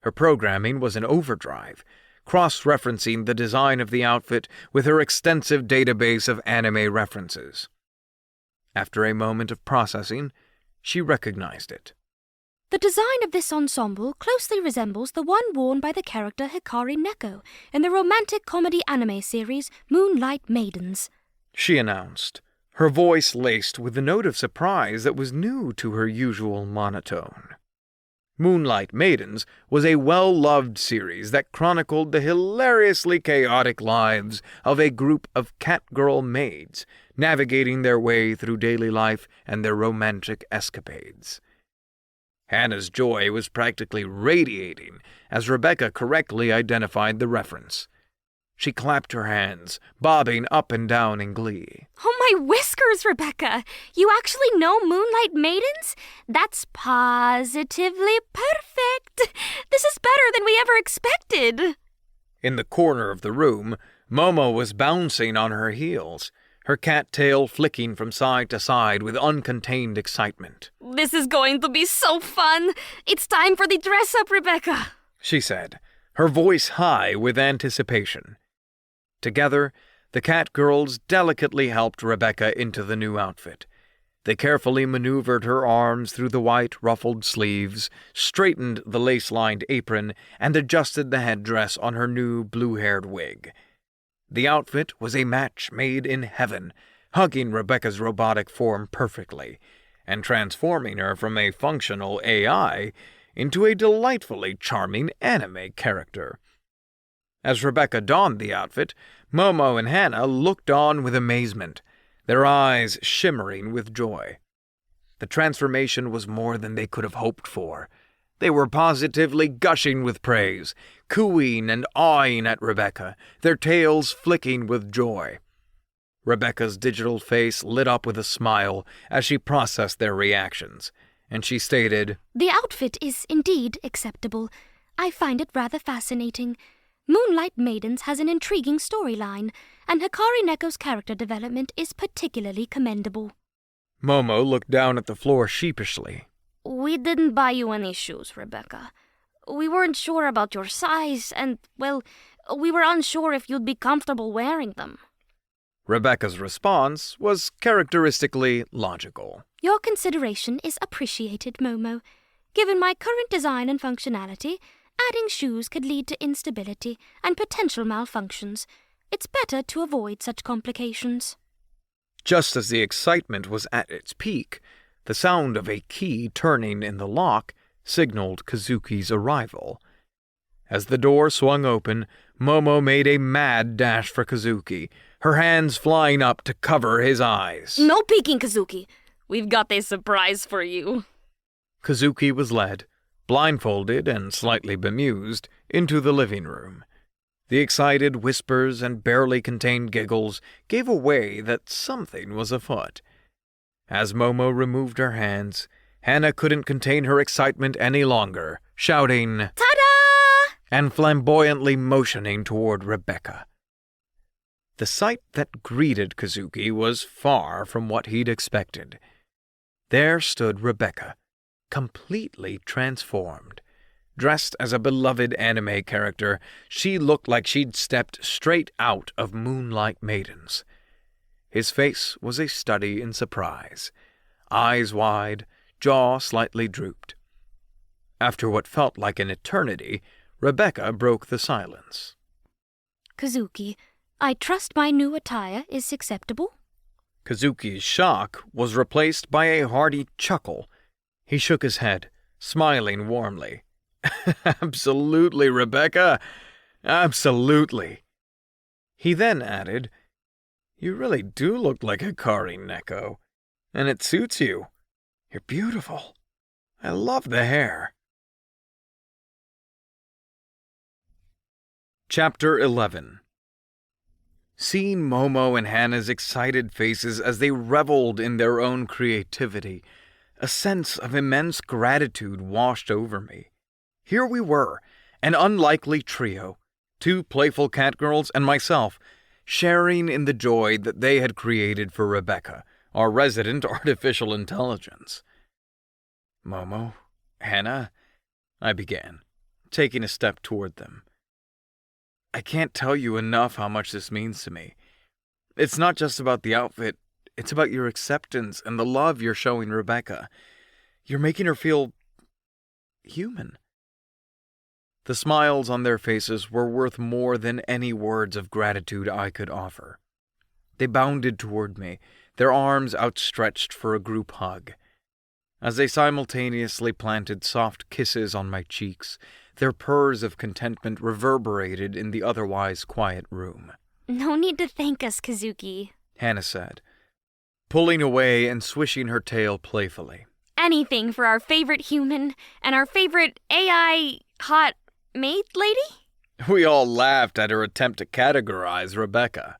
S6: Her programming was in overdrive, cross-referencing the design of the outfit with her extensive database of anime references. After a moment of processing, she recognized it.
S4: The design of this ensemble closely resembles the one worn by the character Hikari Neko in the romantic comedy anime series Moonlight Maidens,
S6: she announced, her voice laced with a note of surprise that was new to her usual monotone. Moonlight Maidens was a well-loved series that chronicled the hilariously chaotic lives of a group of catgirl maids navigating their way through daily life and their romantic escapades. Hannah's joy was practically radiating as Rebecca correctly identified the reference. She clapped her hands, bobbing up and down in glee.
S4: Oh, my whiskers, Rebecca! You actually know Moonlight Maidens? That's positively perfect! This is better than we ever expected!
S6: In the corner of the room, Momo was bouncing on her heels, her cat tail flicking from side to side with uncontained excitement.
S4: This is going to be so fun! It's time for the dress-up, Rebecca!
S6: She said, her voice high with anticipation. Together, the cat girls delicately helped Rebecca into the new outfit. They carefully maneuvered her arms through the white ruffled sleeves, straightened the lace-lined apron, and adjusted the headdress on her new blue-haired wig. The outfit was a match made in heaven, hugging Rebecca's robotic form perfectly, and transforming her from a functional AI into a delightfully charming anime character. As Rebecca donned the outfit, Momo and Hannah looked on with amazement, their eyes shimmering with joy. The transformation was more than they could have hoped for. They were positively gushing with praise, cooing and awing at Rebecca, their tails flicking with joy. Rebecca's digital face lit up with a smile as she processed their reactions, and she stated,
S4: The outfit is indeed acceptable. I find it rather fascinating. Moonlight Maidens has an intriguing storyline, and Hikari Neko's character development is particularly commendable.
S6: Momo looked down at the floor sheepishly.
S4: We didn't buy you any shoes, Rebecca. We weren't sure about your size, and, well, we were unsure if you'd be comfortable wearing them.
S6: Rebecca's response was characteristically logical.
S4: Your consideration is appreciated, Momo. Given my current design and functionality, adding shoes could lead to instability and potential malfunctions. It's better to avoid such complications.
S6: Just as the excitement was at its peak, the sound of a key turning in the lock signaled Kazuki's arrival. As the door swung open, Momo made a mad dash for Kazuki, her hands flying up to cover his eyes.
S3: No peeking, Kazuki. We've got a surprise for you.
S6: Kazuki was led, blindfolded and slightly bemused, into the living room. The excited whispers and barely contained giggles gave away that something was afoot. As Momo removed her hands, Hannah couldn't contain her excitement any longer, shouting,
S3: Ta-da!
S6: And flamboyantly motioning toward Rebecca. The sight that greeted Kazuki was far from what he'd expected. There stood Rebecca, completely transformed. Dressed as a beloved anime character, she looked like she'd stepped straight out of Moonlight Maidens. His face was a study in surprise, eyes wide, jaw slightly drooped. After what felt like an eternity, Rebecca broke the silence.
S4: Kazuki, I trust my new attire is acceptable?
S6: Kazuki's shock was replaced by a hearty chuckle. He shook his head, smiling warmly. Absolutely, Rebecca. Absolutely. He then added, You really do look like Hikari Neko, and it suits you. You're beautiful. I love the hair. Chapter 11. Seeing Momo and Hannah's excited faces as they reveled in their own creativity, a sense of immense gratitude washed over me. Here we were, An unlikely trio, 2 playful cat girls and myself, sharing in the joy that they had created for Rebecca, our resident artificial intelligence. "Momo, Hannah," I began, taking a step toward them. "I can't tell you enough how much this means to me. It's not just about the outfit, it's about your acceptance and the love you're showing Rebecca. You're making her feel human." The smiles on their faces were worth more than any words of gratitude I could offer. They bounded toward me, their arms outstretched for a group hug. As they simultaneously planted soft kisses on my cheeks, their purrs of contentment reverberated in the otherwise quiet room.
S4: No need to thank us, Kazuki.
S6: Hannah said, pulling away and swishing her tail playfully.
S4: Anything for our favorite human and our favorite AI hot maid lady?
S6: We all laughed at her attempt to categorize Rebecca.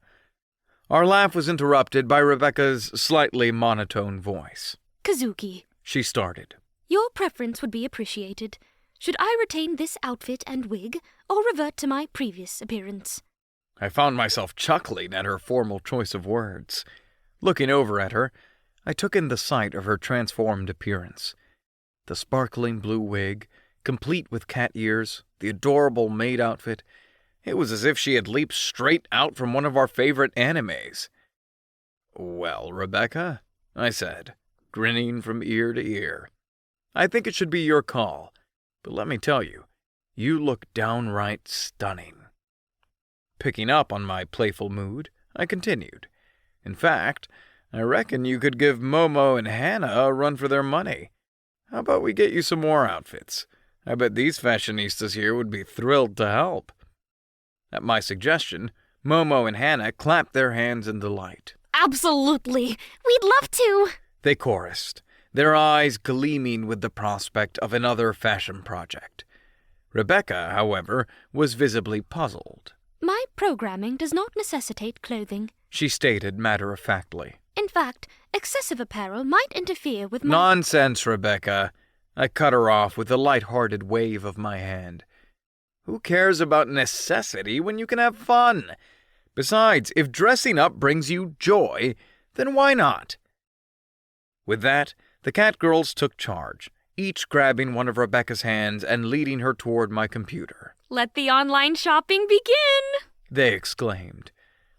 S6: Our laugh was interrupted by Rebecca's slightly monotone voice.
S4: Kazuki,
S6: She started.
S4: your preference would be appreciated. Should I retain this outfit and wig, or revert to my previous appearance?
S6: I found myself chuckling at her formal choice of words. Looking over at her, I took in the sight of her transformed appearance. The sparkling blue wig, complete with cat ears, the adorable maid outfit. It was as if she had leaped straight out from one of our favorite animes. "Well, Rebecca," I said, grinning from ear to ear, "I think it should be your call, but let me tell you, you look downright stunning." Picking up on my playful mood, I continued. "In fact, I reckon you could give Momo and Hannah a run for their money. How about we get you some more outfits? I bet these fashionistas here would be thrilled to help." At my suggestion, Momo and Hannah clapped their hands in delight.
S4: Absolutely! We'd love to!
S6: They chorused, their eyes gleaming with the prospect of another fashion project. Rebecca, however, was visibly puzzled.
S4: My programming does not necessitate clothing.
S6: She stated matter-of-factly.
S4: In fact, excessive apparel might interfere with my...
S6: "Nonsense, Rebecca." I cut her off with a light-hearted wave of my hand. "Who cares about necessity when you can have fun? Besides, if dressing up brings you joy, then why not?" With that, the cat girls took charge, each grabbing one of Rebecca's hands and leading her toward my computer.
S4: Let the online shopping begin!
S6: They exclaimed.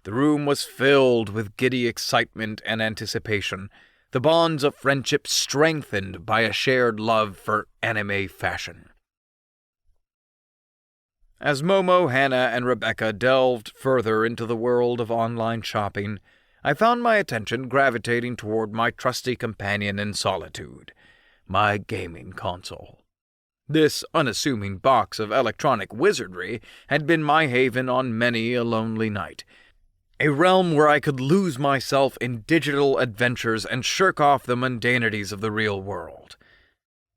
S6: The room was filled with giddy excitement and anticipation, the bonds of friendship strengthened by a shared love for anime fashion. As Momo, Hannah, and Rebecca delved further into the world of online shopping, I found my attention gravitating toward my trusty companion in solitude, my gaming console. This unassuming box of electronic wizardry had been my haven on many a lonely night, a realm where I could lose myself in digital adventures and shirk off the mundanities of the real world.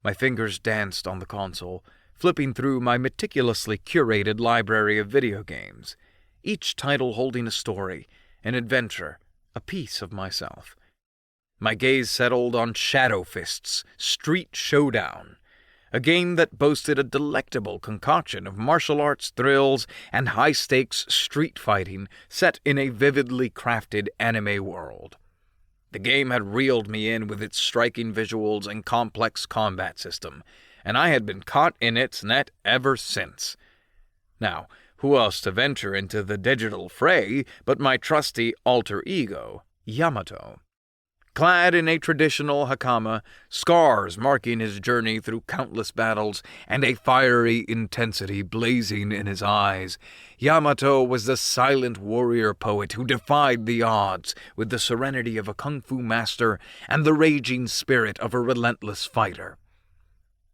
S6: My fingers danced on the console, flipping through my meticulously curated library of video games, each title holding a story, an adventure, a piece of myself. My gaze settled on Shadow Fist's Street Showdown, a game that boasted a delectable concoction of martial arts thrills and high-stakes street fighting set in a vividly crafted anime world. The game had reeled me in with its striking visuals and complex combat system, and I had been caught in its net ever since. Now, who else to venture into the digital fray but my trusty alter ego, Yamato? Clad in a traditional hakama, scars marking his journey through countless battles, and a fiery intensity blazing in his eyes, Yamato was the silent warrior poet who defied the odds with the serenity of a kung fu master and the raging spirit of a relentless fighter.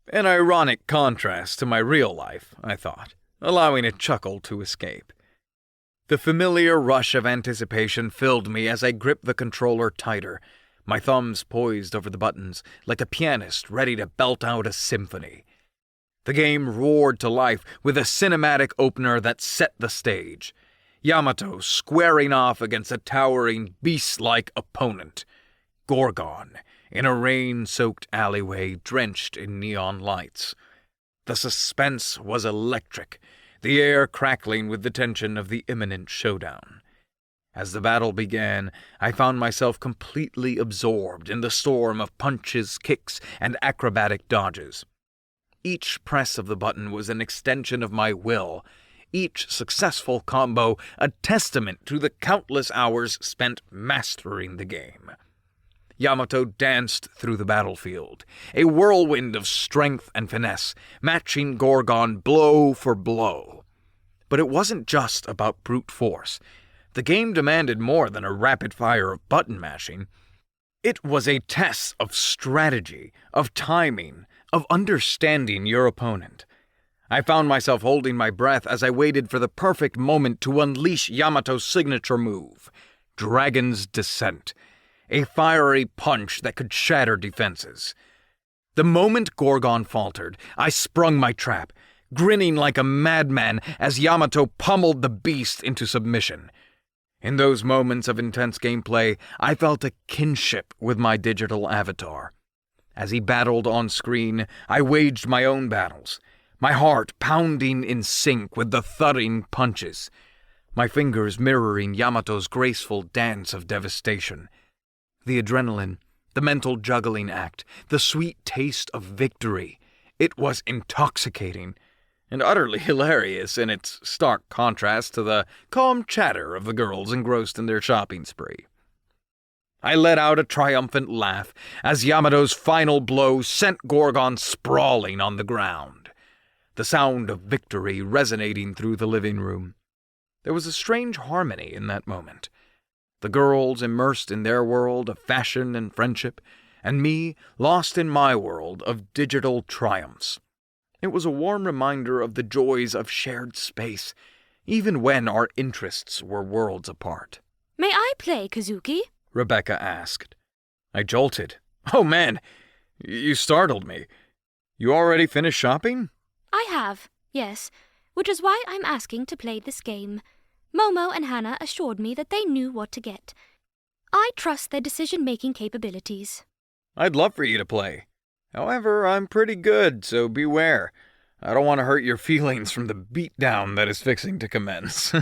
S6: An ironic contrast to my real life, I thought, allowing a chuckle to escape. The familiar rush of anticipation filled me as I gripped the controller tighter, my thumbs poised over the buttons like a pianist ready to belt out a symphony. The game roared to life with a cinematic opener that set the stage. Yamato squaring off against a towering, beast-like opponent, Gorgon, in a rain-soaked alleyway drenched in neon lights. The suspense was electric, the air crackling with the tension of the imminent showdown. As the battle began, I found myself completely absorbed in the storm of punches, kicks, and acrobatic dodges. Each press of the button was an extension of my will, each successful combo a testament to the countless hours spent mastering the game. Yamato danced through the battlefield, a whirlwind of strength and finesse, matching Gorgon blow for blow. But it wasn't just about brute force. The game demanded more than a rapid fire of button mashing. It was a test of strategy, of timing, of understanding your opponent. I found myself holding my breath as I waited for the perfect moment to unleash Yamato's signature move, Dragon's Descent, a fiery punch that could shatter defenses. The moment Gorgon faltered, I sprung my trap, grinning like a madman as Yamato pummeled the beast into submission. In those moments of intense gameplay, I felt a kinship with my digital avatar. As he battled on screen, I waged my own battles, my heart pounding in sync with the thudding punches, my fingers mirroring Yamato's graceful dance of devastation. The adrenaline, the mental juggling act, the sweet taste of victory. It was intoxicating and utterly hilarious in its stark contrast to the calm chatter of the girls engrossed in their shopping spree. I let out a triumphant laugh as Yamato's final blow sent Gorgon sprawling on the ground, the sound of victory resonating through the living room. There was a strange harmony in that moment. The girls immersed in their world of fashion and friendship, and me lost in my world of digital triumphs. It was a warm reminder of the joys of shared space, even when our interests were worlds apart.
S4: May I play, Kazuki?
S2: Rebecca asked. I jolted. Oh man, you startled me. You already finished shopping?
S4: I have, yes, which is why I'm asking to play this game. Momo and Hannah assured me that they knew what to get. I trust their decision-making capabilities.
S2: I'd love for you to play. However, I'm pretty good, so beware. I don't want to hurt your feelings from the beatdown that is fixing to commence.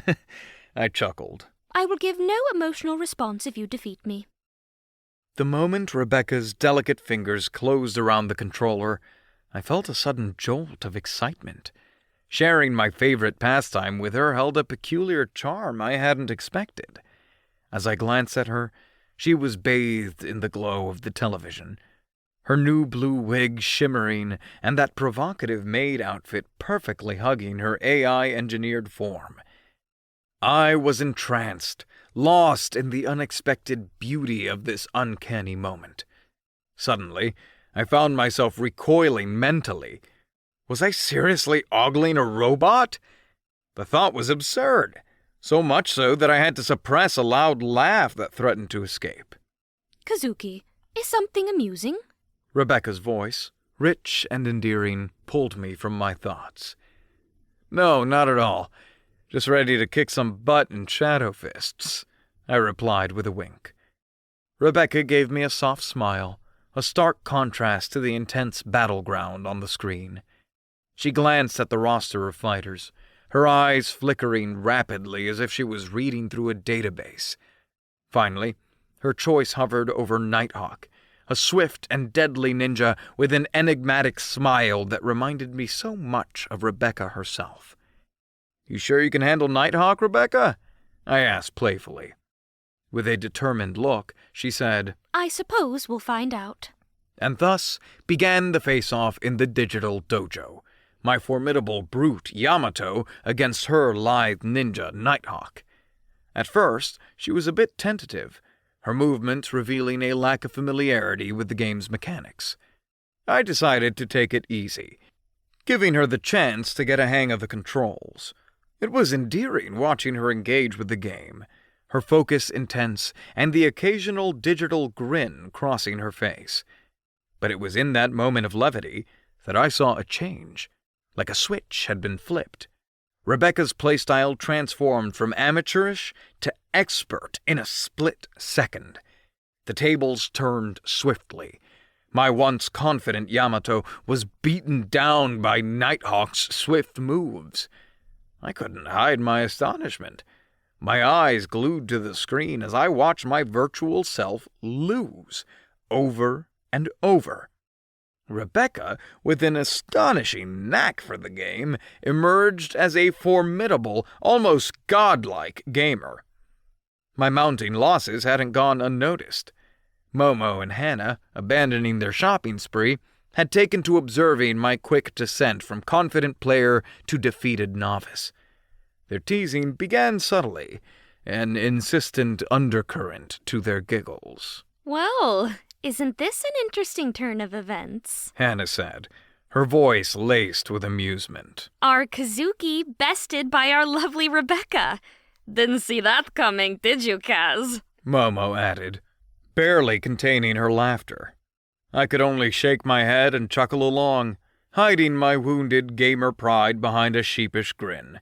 S2: I chuckled.
S4: I will give no emotional response if you defeat me.
S2: The moment Rebecca's delicate fingers closed around the controller, I felt a sudden jolt of excitement. Sharing my favorite pastime with her held a peculiar charm I hadn't expected. As I glanced at her, she was bathed in the glow of the television, her new blue wig shimmering and that provocative maid outfit perfectly hugging her AI-engineered form. I was entranced, lost in the unexpected beauty of this uncanny moment. Suddenly, I found myself recoiling mentally. Was I seriously ogling a robot? The thought was absurd, so much so that I had to suppress a loud laugh that threatened to escape.
S4: Kazuki, is something amusing?
S2: Rebecca's voice, rich and endearing, pulled me from my thoughts. No, not at all. Just ready to kick some butt and shadow fists, I replied with a wink. Rebecca gave me a soft smile, a stark contrast to the intense battleground on the screen. She glanced at the roster of fighters, her eyes flickering rapidly as if she was reading through a database. Finally, her choice hovered over Nighthawk, a swift and deadly ninja with an enigmatic smile that reminded me so much of Rebecca herself. You sure you can handle Nighthawk, Rebecca? I asked playfully. With a determined look, she said,
S4: I suppose we'll find out.
S2: And thus began the face-off in the digital dojo, my formidable brute Yamato against her lithe ninja Nighthawk. At first, she was a bit tentative, her movements revealing a lack of familiarity with the game's mechanics. I decided to take it easy, giving her the chance to get a hang of the controls. It was endearing watching her engage with the game, her focus intense and the occasional digital grin crossing her face. But it was in that moment of levity that I saw a change, like a switch had been flipped. Rebecca's playstyle transformed from amateurish to expert in a split second. The tables turned swiftly.
S6: My once confident Yamato was beaten down by Nighthawk's swift moves. I couldn't hide my astonishment, my eyes glued to the screen as I watched my virtual self lose, over and over. Rebecca, with an astonishing knack for the game, emerged as a formidable, almost godlike gamer. My mounting losses hadn't gone unnoticed. Momo and Hannah, abandoning their shopping spree, had taken to observing my quick descent from confident player to defeated novice. Their teasing began subtly, an insistent undercurrent to their giggles.
S4: Well, isn't this an interesting turn of events?
S6: Hannah said, her voice laced with amusement.
S4: Our Kazuki bested by our lovely Rebecca. Didn't see that coming, did you, Kaz?
S6: Momo added, barely containing her laughter. I could only shake my head and chuckle along, hiding my wounded gamer pride behind a sheepish grin.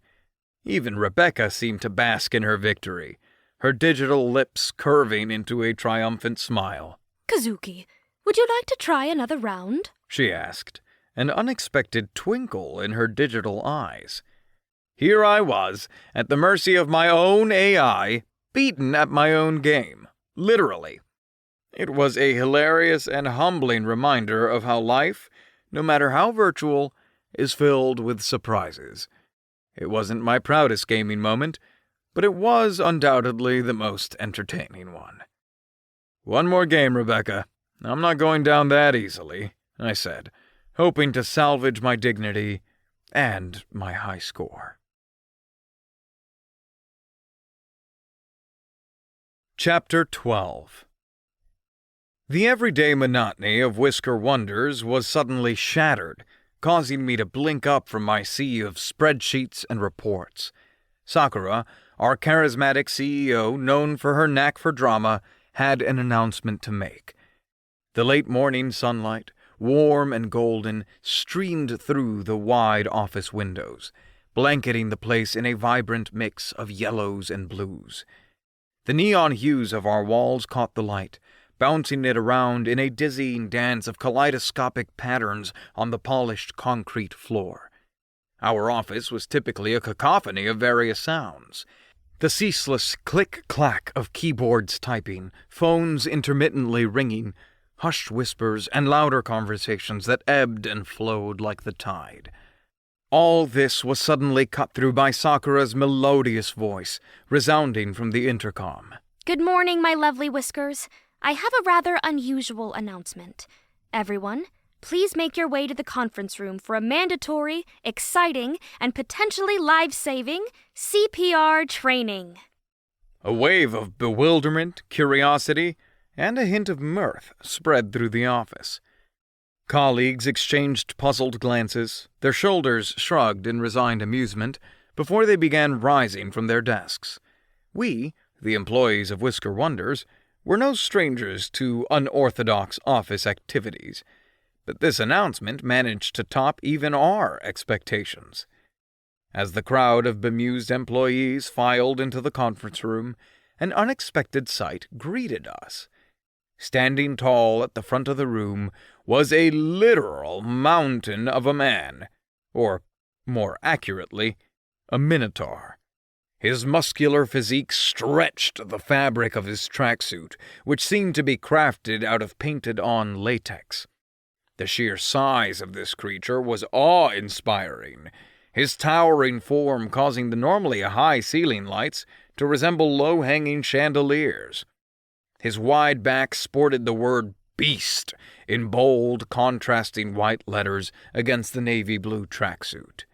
S6: Even Rebecca seemed to bask in her victory, her digital lips curving into a triumphant smile.
S4: Kazuki, would you like to try another round?
S6: She asked, an unexpected twinkle in her digital eyes. Here I was, at the mercy of my own AI, beaten at my own game, literally. It was a hilarious and humbling reminder of how life, no matter how virtual, is filled with surprises. It wasn't my proudest gaming moment, but it was undoubtedly the most entertaining one. One more game, Rebecca. I'm not going down that easily, I said, hoping to salvage my dignity and my high score. Chapter 12. The everyday monotony of Whisker Wonders was suddenly shattered, causing me to blink up from my sea of spreadsheets and reports. Sakura, our charismatic CEO known for her knack for drama, had an announcement to make. The late morning sunlight, warm and golden, streamed through the wide office windows, blanketing the place in a vibrant mix of yellows and blues. The neon hues of our walls caught the light, bouncing it around in a dizzying dance of kaleidoscopic patterns on the polished concrete floor. Our office was typically a cacophony of various sounds. The ceaseless click-clack of keyboards typing, phones intermittently ringing, hushed whispers and louder conversations that ebbed and flowed like the tide. All this was suddenly cut through by Sakura's melodious voice, resounding from the intercom.
S4: Good morning, my lovely Whiskers. I have a rather unusual announcement. Everyone, please make your way to the conference room for a mandatory, exciting, and potentially life-saving CPR training.
S6: A wave of bewilderment, curiosity, and a hint of mirth spread through the office. Colleagues exchanged puzzled glances, their shoulders shrugged in resigned amusement, before they began rising from their desks. We, the employees of Whisker Wonders, were no strangers to unorthodox office activities, but this announcement managed to top even our expectations. As the crowd of bemused employees filed into the conference room, an unexpected sight greeted us. Standing tall at the front of the room was a literal mountain of a man, or, more accurately, a minotaur. His muscular physique stretched the fabric of his tracksuit, which seemed to be crafted out of painted-on latex. The sheer size of this creature was awe-inspiring, his towering form causing the normally high ceiling lights to resemble low-hanging chandeliers. His wide back sported the word Beast in bold, contrasting white letters against the navy blue tracksuit.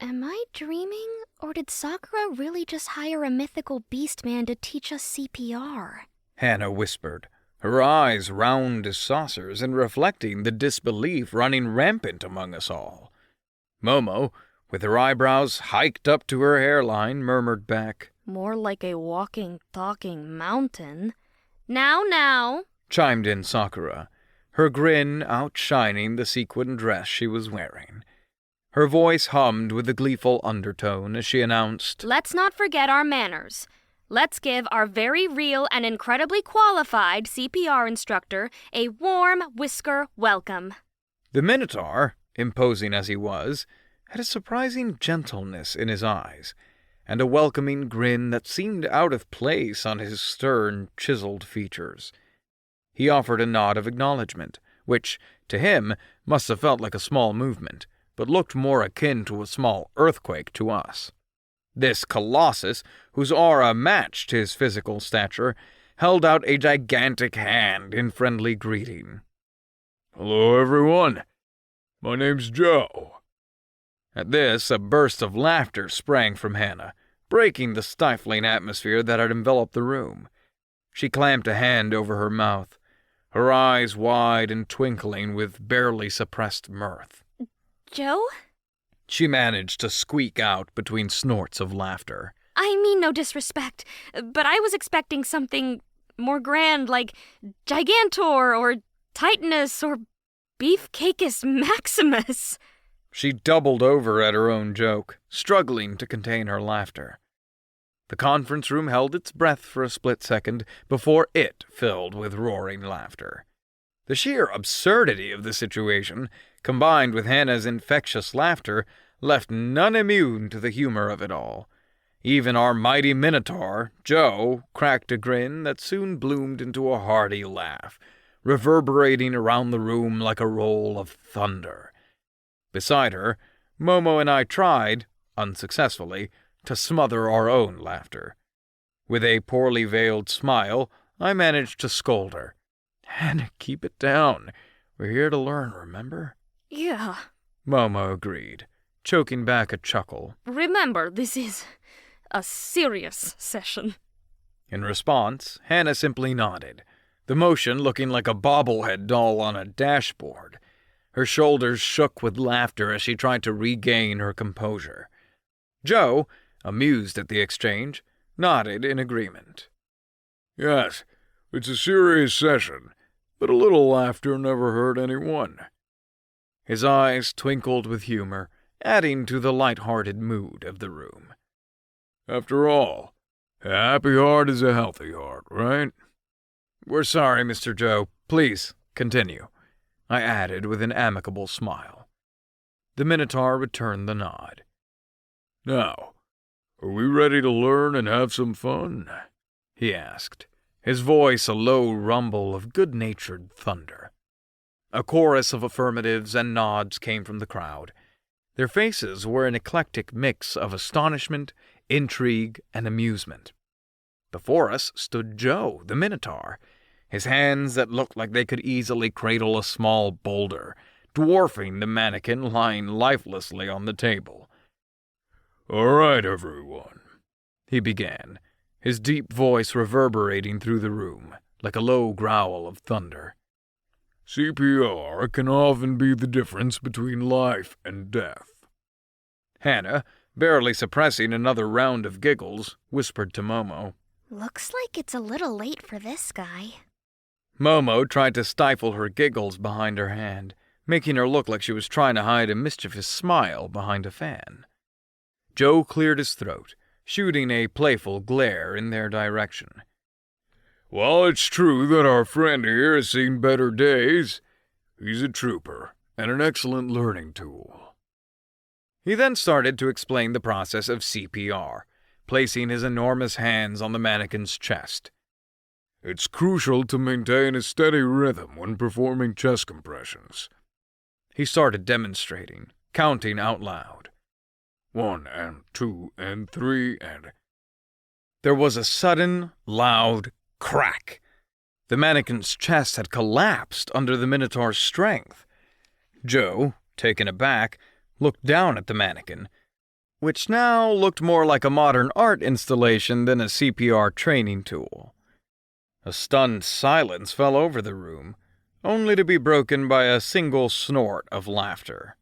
S1: Am I dreaming, or did Sakura really just hire a mythical beast man to teach us CPR?
S6: Hannah whispered, her eyes round as saucers and reflecting the disbelief running rampant among us all. Momo, with her eyebrows hiked up to her hairline, murmured back,
S4: More like a walking, talking mountain. Now,
S6: chimed in Sakura, her grin outshining the sequin dress she was wearing. Her voice hummed with a gleeful undertone as she announced,
S4: let's not forget our manners. Let's give our very real and incredibly qualified CPR instructor a warm whisker welcome.
S2: The Minotaur, imposing as he was, had a surprising gentleness in his eyes, and a welcoming grin that seemed out of place on his stern, chiseled features. He offered a nod of acknowledgement, which, to him, must have felt like a small movement, but looked more akin to a small earthquake to us. This colossus, whose aura matched his physical stature, held out a gigantic hand in friendly greeting.
S7: "Hello, everyone. My name's Joe."
S2: At this, a burst of laughter sprang from Hannah, breaking the stifling atmosphere that had enveloped the room. She clamped a hand over her mouth, her eyes wide and twinkling with barely suppressed mirth.
S4: Joe?
S2: She managed to squeak out between snorts of laughter.
S4: I mean no disrespect, but I was expecting something more grand like Gigantor or Titanus or Beefcakes Maximus.
S2: She doubled over at her own joke, struggling to contain her laughter. The conference room held its breath for a split second before it filled with roaring laughter. The sheer absurdity of the situation, combined with Hannah's infectious laughter, left none immune to the humor of it all. Even our mighty Minotaur, Joe, cracked a grin that soon bloomed into a hearty laugh, reverberating around the room like a roll of thunder. Beside her, Momo and I tried, unsuccessfully, to smother our own laughter. With a poorly veiled smile, I managed to scold her. "Hannah, keep it down. We're here to learn, remember?"
S4: Yeah.
S2: Momo agreed, choking back a chuckle.
S4: Remember, this is a serious session.
S2: In response, Hannah simply nodded, the motion looking like a bobblehead doll on a dashboard. Her shoulders shook with laughter as she tried to regain her composure. Joe, amused at the exchange, nodded in agreement.
S7: "Yes, it's a serious session, but a little laughter never hurt anyone."
S2: His eyes twinkled with humor, adding to the light-hearted mood of the room.
S7: "After all, a happy heart is a healthy heart, right?"
S2: "We're sorry, Mr. Joe. Please, continue," I added with an amicable smile. The Minotaur returned the nod.
S7: "Now, are we ready to learn and have some fun?"
S2: he asked, his voice a low rumble of good-natured thunder. A chorus of affirmatives and nods came from the crowd. Their faces were an eclectic mix of astonishment, intrigue, and amusement. Before us stood Joe, the Minotaur, his hands that looked like they could easily cradle a small boulder, dwarfing the mannequin lying lifelessly on the table.
S7: "All right, everyone,"
S2: he began, his deep voice reverberating through the room like a low growl of thunder.
S7: "CPR can often be the difference between life and death."
S2: Hannah, barely suppressing another round of giggles, whispered to Momo.
S1: Looks like it's a little late for this guy.
S2: Momo tried to stifle her giggles behind her hand, making her look like she was trying to hide a mischievous smile behind a fan. Joe cleared his throat, shooting a playful glare in their direction.
S7: "Well, it's true that our friend here has seen better days. He's a trooper and an excellent learning tool."
S2: He then started to explain the process of CPR, placing his enormous hands on the mannequin's chest.
S7: "It's crucial to maintain a steady rhythm when performing chest compressions."
S2: He started demonstrating, counting out loud.
S7: 1 and 2 and 3 and...
S2: There was a sudden, loud crack. The mannequin's chest had collapsed under the Minotaur's strength. Joe, taken aback, looked down at the mannequin, which now looked more like a modern art installation than a CPR training tool. A stunned silence fell over the room, only to be broken by a single snort of laughter.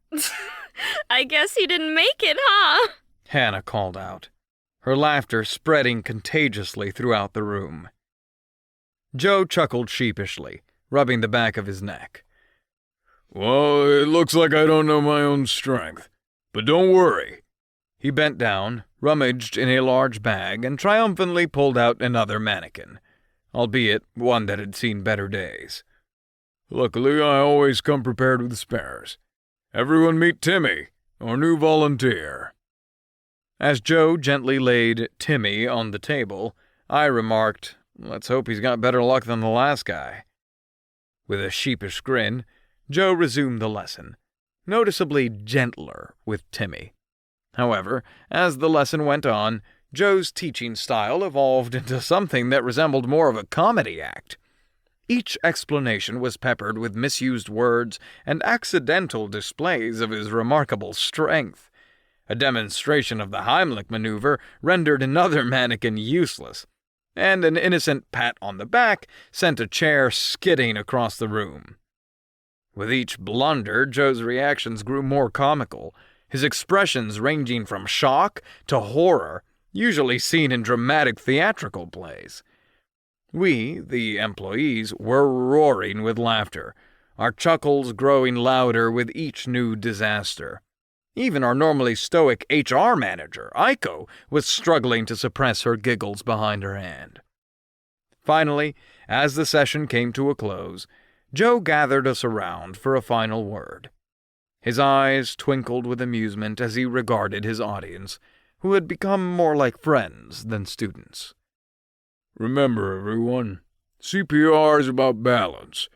S4: I guess he didn't make it, huh?
S2: Hannah called out, her laughter spreading contagiously throughout the room. Joe chuckled sheepishly, rubbing the back of his neck.
S7: "Well, it looks like I don't know my own strength, but don't worry."
S2: He bent down, rummaged in a large bag, and triumphantly pulled out another mannequin, albeit one that had seen better days.
S7: Luckily, I always come prepared with spares. Everyone meet Timmy, our new volunteer.
S2: As Joe gently laid Timmy on the table, I remarked, "Let's hope he's got better luck than the last guy." With a sheepish grin, Joe resumed the lesson, noticeably gentler with Timmy. However, as the lesson went on, Joe's teaching style evolved into something that resembled more of a comedy act. Each explanation was peppered with misused words and accidental displays of his remarkable strength. A demonstration of the Heimlich maneuver rendered another mannequin useless, and an innocent pat on the back sent a chair skidding across the room. With each blunder, Joe's reactions grew more comical, his expressions ranging from shock to horror, usually seen in dramatic theatrical plays. We, the employees, were roaring with laughter, our chuckles growing louder with each new disaster. Even our normally stoic HR manager, Aiko, was struggling to suppress her giggles behind her hand. Finally, as the session came to a close, Joe gathered us around for a final word. His eyes twinkled with amusement as he regarded his audience, who had become more like friends than students.
S7: Remember, everyone, CPR is about balance.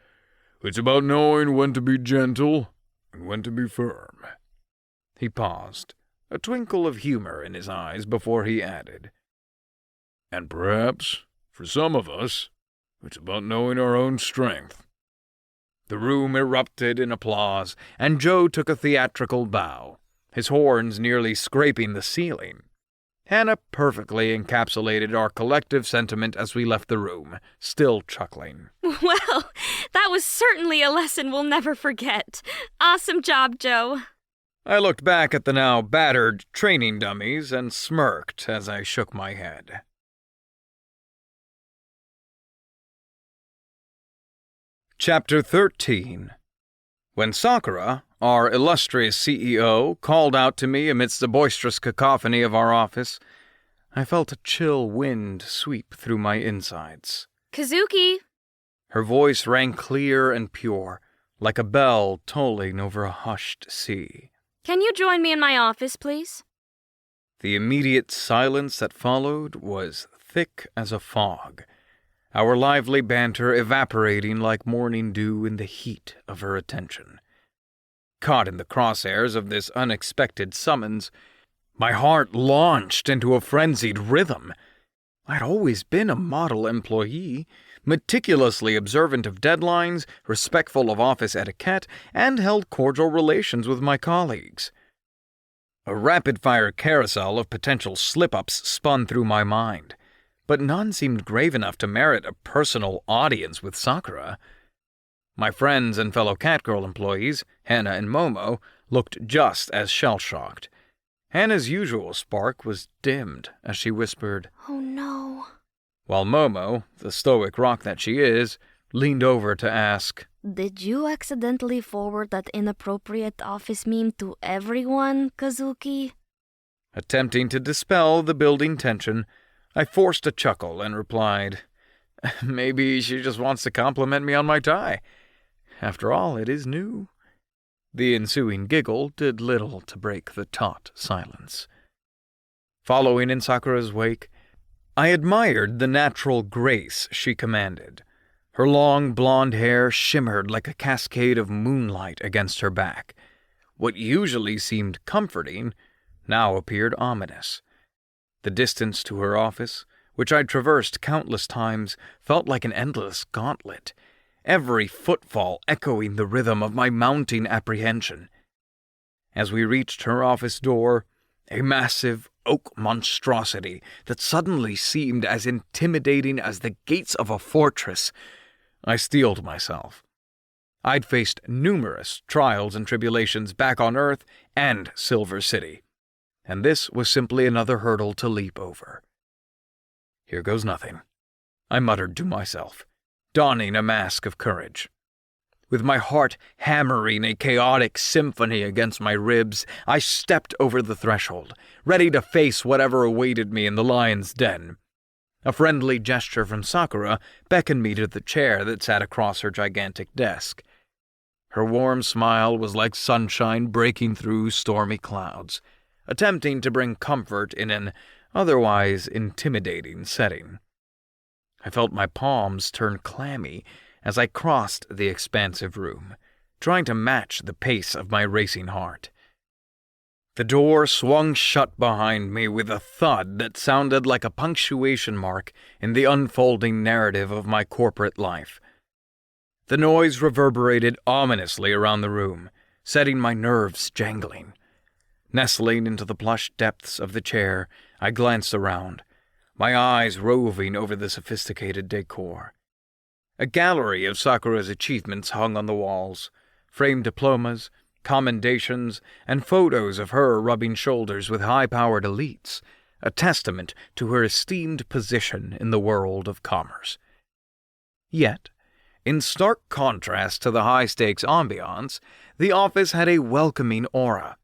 S7: It's about knowing when to be gentle and when to be firm.
S2: He paused, a twinkle of humor in his eyes before he added,
S7: And perhaps, for some of us, it's about knowing our own strength.
S2: The room erupted in applause, and Joe took a theatrical bow, his horns nearly scraping the ceiling. Hannah perfectly encapsulated our collective sentiment as we left the room, still chuckling.
S4: Well, that was certainly a lesson we'll never forget. Awesome job, Joe.
S2: I looked back at the now battered training dummies and smirked as I shook my head. Chapter 13. When Sakura, our illustrious CEO, called out to me amidst the boisterous cacophony of our office, I felt a chill wind sweep through my insides.
S4: Kazuki!
S2: Her voice rang clear and pure, like a bell tolling over a hushed sea.
S4: Can you join me in my office, please?
S2: The immediate silence that followed was thick as a fog, our lively banter evaporating like morning dew in the heat of her attention. Caught in the crosshairs of this unexpected summons, my heart launched into a frenzied rhythm. I'd always been a model employee, meticulously observant of deadlines, respectful of office etiquette, and held cordial relations with my colleagues. A rapid-fire carousel of potential slip-ups spun through my mind, but none seemed grave enough to merit a personal audience with Sakura. My friends and fellow Catgirl employees, Hannah and Momo, looked just as shell-shocked. Hannah's usual spark was dimmed as she whispered,
S4: "Oh no."
S2: While Momo, the stoic rock that she is, leaned over to ask,
S1: Did you accidentally forward that inappropriate office meme to everyone, Kazuki?
S2: Attempting to dispel the building tension, I forced a chuckle and replied, Maybe she just wants to compliment me on my tie. After all, it is new. The ensuing giggle did little to break the taut silence. Following in Sakura's wake, I admired the natural grace she commanded. Her long blonde hair shimmered like a cascade of moonlight against her back. What usually seemed comforting now appeared ominous. The distance to her office, which I'd traversed countless times, felt like an endless gauntlet, every footfall echoing the rhythm of my mounting apprehension. As we reached her office door, a massive oak monstrosity that suddenly seemed as intimidating as the gates of a fortress, I steeled myself. I'd faced numerous trials and tribulations back on Earth and Silver City, and this was simply another hurdle to leap over. Here goes nothing, I muttered to myself, donning a mask of courage.
S6: With my heart hammering a chaotic symphony against my ribs, I stepped over the threshold, ready to face whatever awaited me in the lion's den. A friendly gesture from Sakura beckoned me to the chair that sat across her gigantic desk. Her warm smile was like sunshine breaking through stormy clouds, attempting to bring comfort in an otherwise intimidating setting. I felt my palms turn clammy as I crossed the expansive room, trying to match the pace of my racing heart. The door swung shut behind me with a thud that sounded like a punctuation mark in the unfolding narrative of my corporate life. The noise reverberated ominously around the room, setting my nerves jangling. Nestling into the plush depths of the chair, I glanced around, my eyes roving over the sophisticated decor. A gallery of Sakura's achievements hung on the walls, framed diplomas, commendations, and photos of her rubbing shoulders with high-powered elites, a testament to her esteemed position in the world of commerce. Yet, in stark contrast to the high-stakes ambiance, the office had a welcoming aura.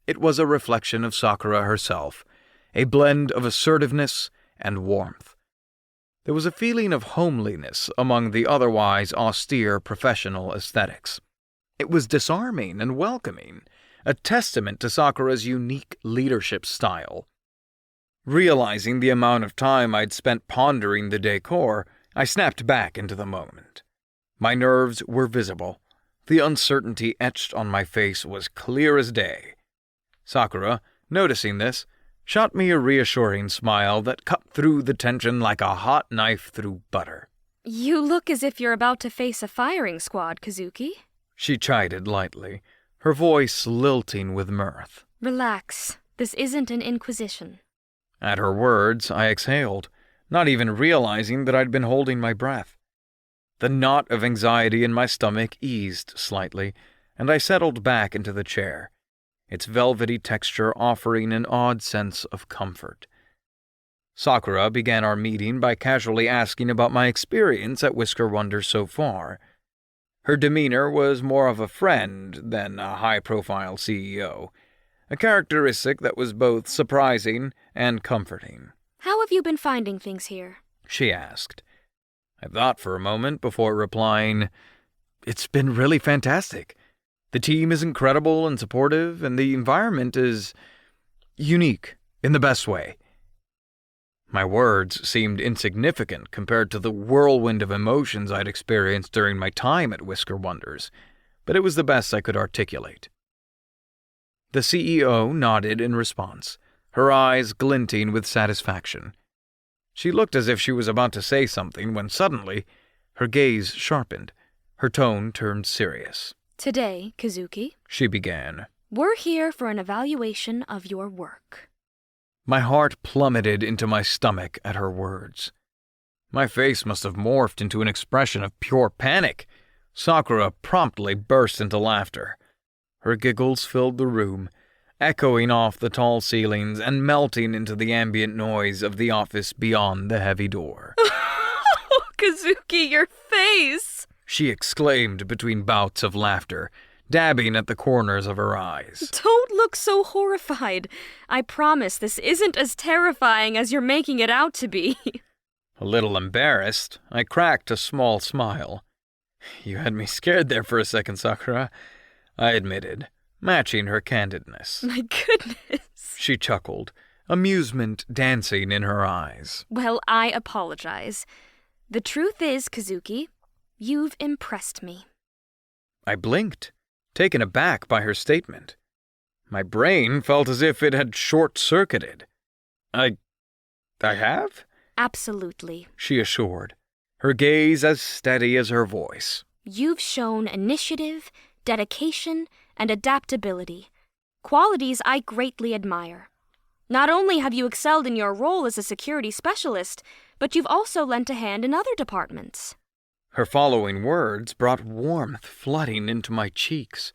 S6: It was a reflection of Sakura herself, a blend of assertiveness and warmth. There was a feeling of homeliness among the otherwise austere professional aesthetics. It was disarming and welcoming, a testament to Sakura's unique leadership style. Realizing the amount of time I'd spent pondering the decor, I snapped back into the moment. My nerves were visible. The uncertainty etched on my face was clear as day. Sakura, noticing this, shot me a reassuring smile that cut through the tension like a hot knife through butter.
S4: You look as if you're about to face a firing squad, Kazuki.
S6: She chided lightly, her voice lilting with mirth.
S4: Relax. This isn't an inquisition.
S6: At her words, I exhaled, not even realizing that I'd been holding my breath. The knot of anxiety in my stomach eased slightly, and I settled back into the chair, its velvety texture offering an odd sense of comfort. Sakura began our meeting by casually asking about my experience at Whisker Wonder so far. Her demeanor was more of a friend than a high-profile CEO, a characteristic that was both surprising and comforting.
S4: How have you been finding things here?
S6: She asked. I thought for a moment before replying, "It's been really fantastic. The team is incredible and supportive, and the environment is unique in the best way." My words seemed insignificant compared to the whirlwind of emotions I'd experienced during my time at Whisker Wonders, but it was the best I could articulate. The CEO nodded in response, her eyes glinting with satisfaction. She looked as if she was about to say something when suddenly her gaze sharpened, her tone turned serious.
S4: Today, Kazuki,
S6: She began.
S4: we're here for an evaluation of your work.
S6: My heart plummeted into my stomach at her words. My face must have morphed into an expression of pure panic. Sakura promptly burst into laughter. Her giggles filled the room, echoing off the tall ceilings and melting into the ambient noise of the office beyond the heavy door.
S3: Oh, Kazuki, your face!
S6: She exclaimed between bouts of laughter, dabbing at the corners of her eyes.
S4: Don't look so horrified. I promise this isn't as terrifying as you're making it out to be.
S6: A little embarrassed, I cracked a small smile. You had me scared there for a second, Sakura, I admitted, matching her candidness.
S4: My goodness.
S6: She chuckled, amusement dancing in her eyes.
S4: Well, I apologize. The truth is, Kazuki, you've impressed me.
S6: I blinked, taken aback by her statement. My brain felt as if it had short-circuited. I have?
S4: Absolutely.
S6: She assured, her gaze as steady as her voice.
S4: You've shown initiative, dedication, and adaptability, qualities I greatly admire. Not only have you excelled in your role as a security specialist, but you've also lent a hand in other departments.
S6: Her following words brought warmth flooding into my cheeks.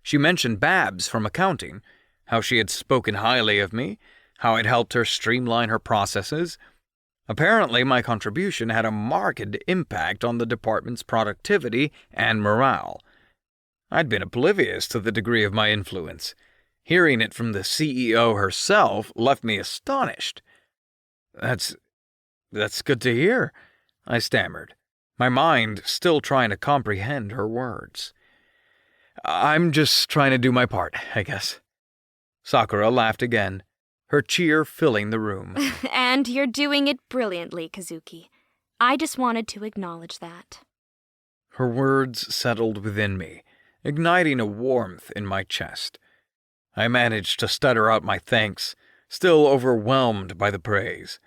S6: She mentioned Babs from accounting, how she had spoken highly of me, how I'd helped her streamline her processes.
S2: Apparently, my contribution had a marked impact on the department's productivity and morale. I'd been oblivious to the degree of my influence. Hearing it from the CEO herself left me astonished. That's good to hear, I stammered, my mind still trying to comprehend her words. I'm just trying to do my part, I guess. Sakura laughed again, her cheer filling the room.
S4: And you're doing it brilliantly, Kazuki. I just wanted to acknowledge that.
S2: Her words settled within me, igniting a warmth in my chest. I managed to stutter out my thanks, still overwhelmed by the praise.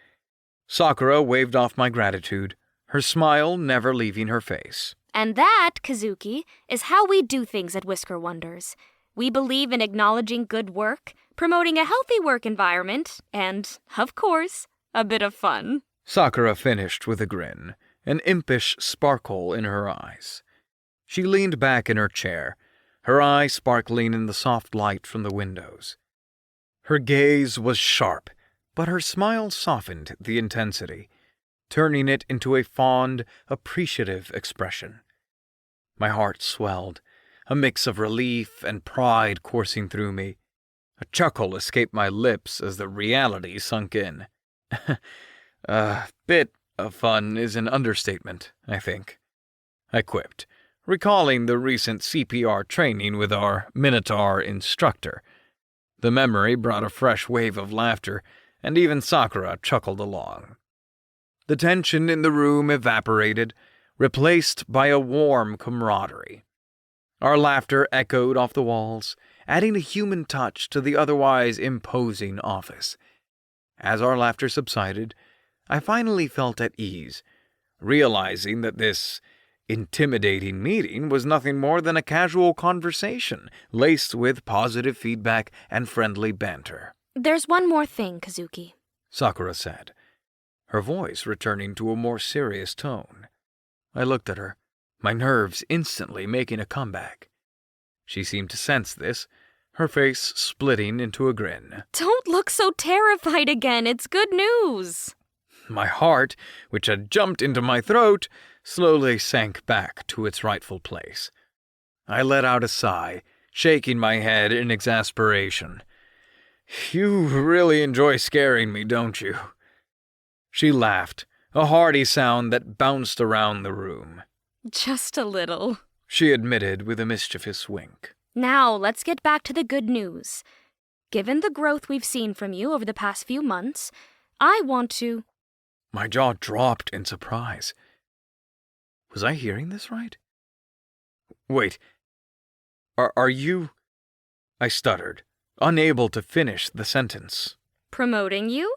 S2: Sakura waved off my gratitude, her smile never leaving her face.
S4: And that, Kazuki, is how we do things at Whisker Wonders. We believe in acknowledging good work, promoting a healthy work environment, and, of course, a bit of fun.
S2: Sakura finished with a grin, an impish sparkle in her eyes. She leaned back in her chair, her eyes sparkling in the soft light from the windows. Her gaze was sharp, but her smile softened the intensity, turning it into a fond, appreciative expression. My heart swelled, a mix of relief and pride coursing through me. A chuckle escaped my lips as the reality sunk in. A bit of fun is an understatement, I think, I quipped, recalling the recent CPR training with our Minotaur instructor. The memory brought a fresh wave of laughter, and even Sakura chuckled along. The tension in the room evaporated, replaced by a warm camaraderie. Our laughter echoed off the walls, adding a human touch to the otherwise imposing office. As our laughter subsided, I finally felt at ease, realizing that this intimidating meeting was nothing more than a casual conversation, laced with positive feedback and friendly banter.
S4: There's one more thing, Kazuki,
S2: Sakura said, her voice returning to a more serious tone. I looked at her, my nerves instantly making a comeback. She seemed to sense this, her face splitting into a grin.
S4: Don't look so terrified again. It's good news.
S2: My heart, which had jumped into my throat, slowly sank back to its rightful place. I let out a sigh, shaking my head in exasperation. You really enjoy scaring me, don't you? She laughed, a hearty sound that bounced around the room.
S4: Just a little,
S2: she admitted with a mischievous wink.
S4: Now, let's get back to the good news. Given the growth we've seen from you over the past few months, I want to...
S2: My jaw dropped in surprise. Was I hearing this right? Wait. Are you... I stuttered, unable to finish the sentence.
S4: Promoting you?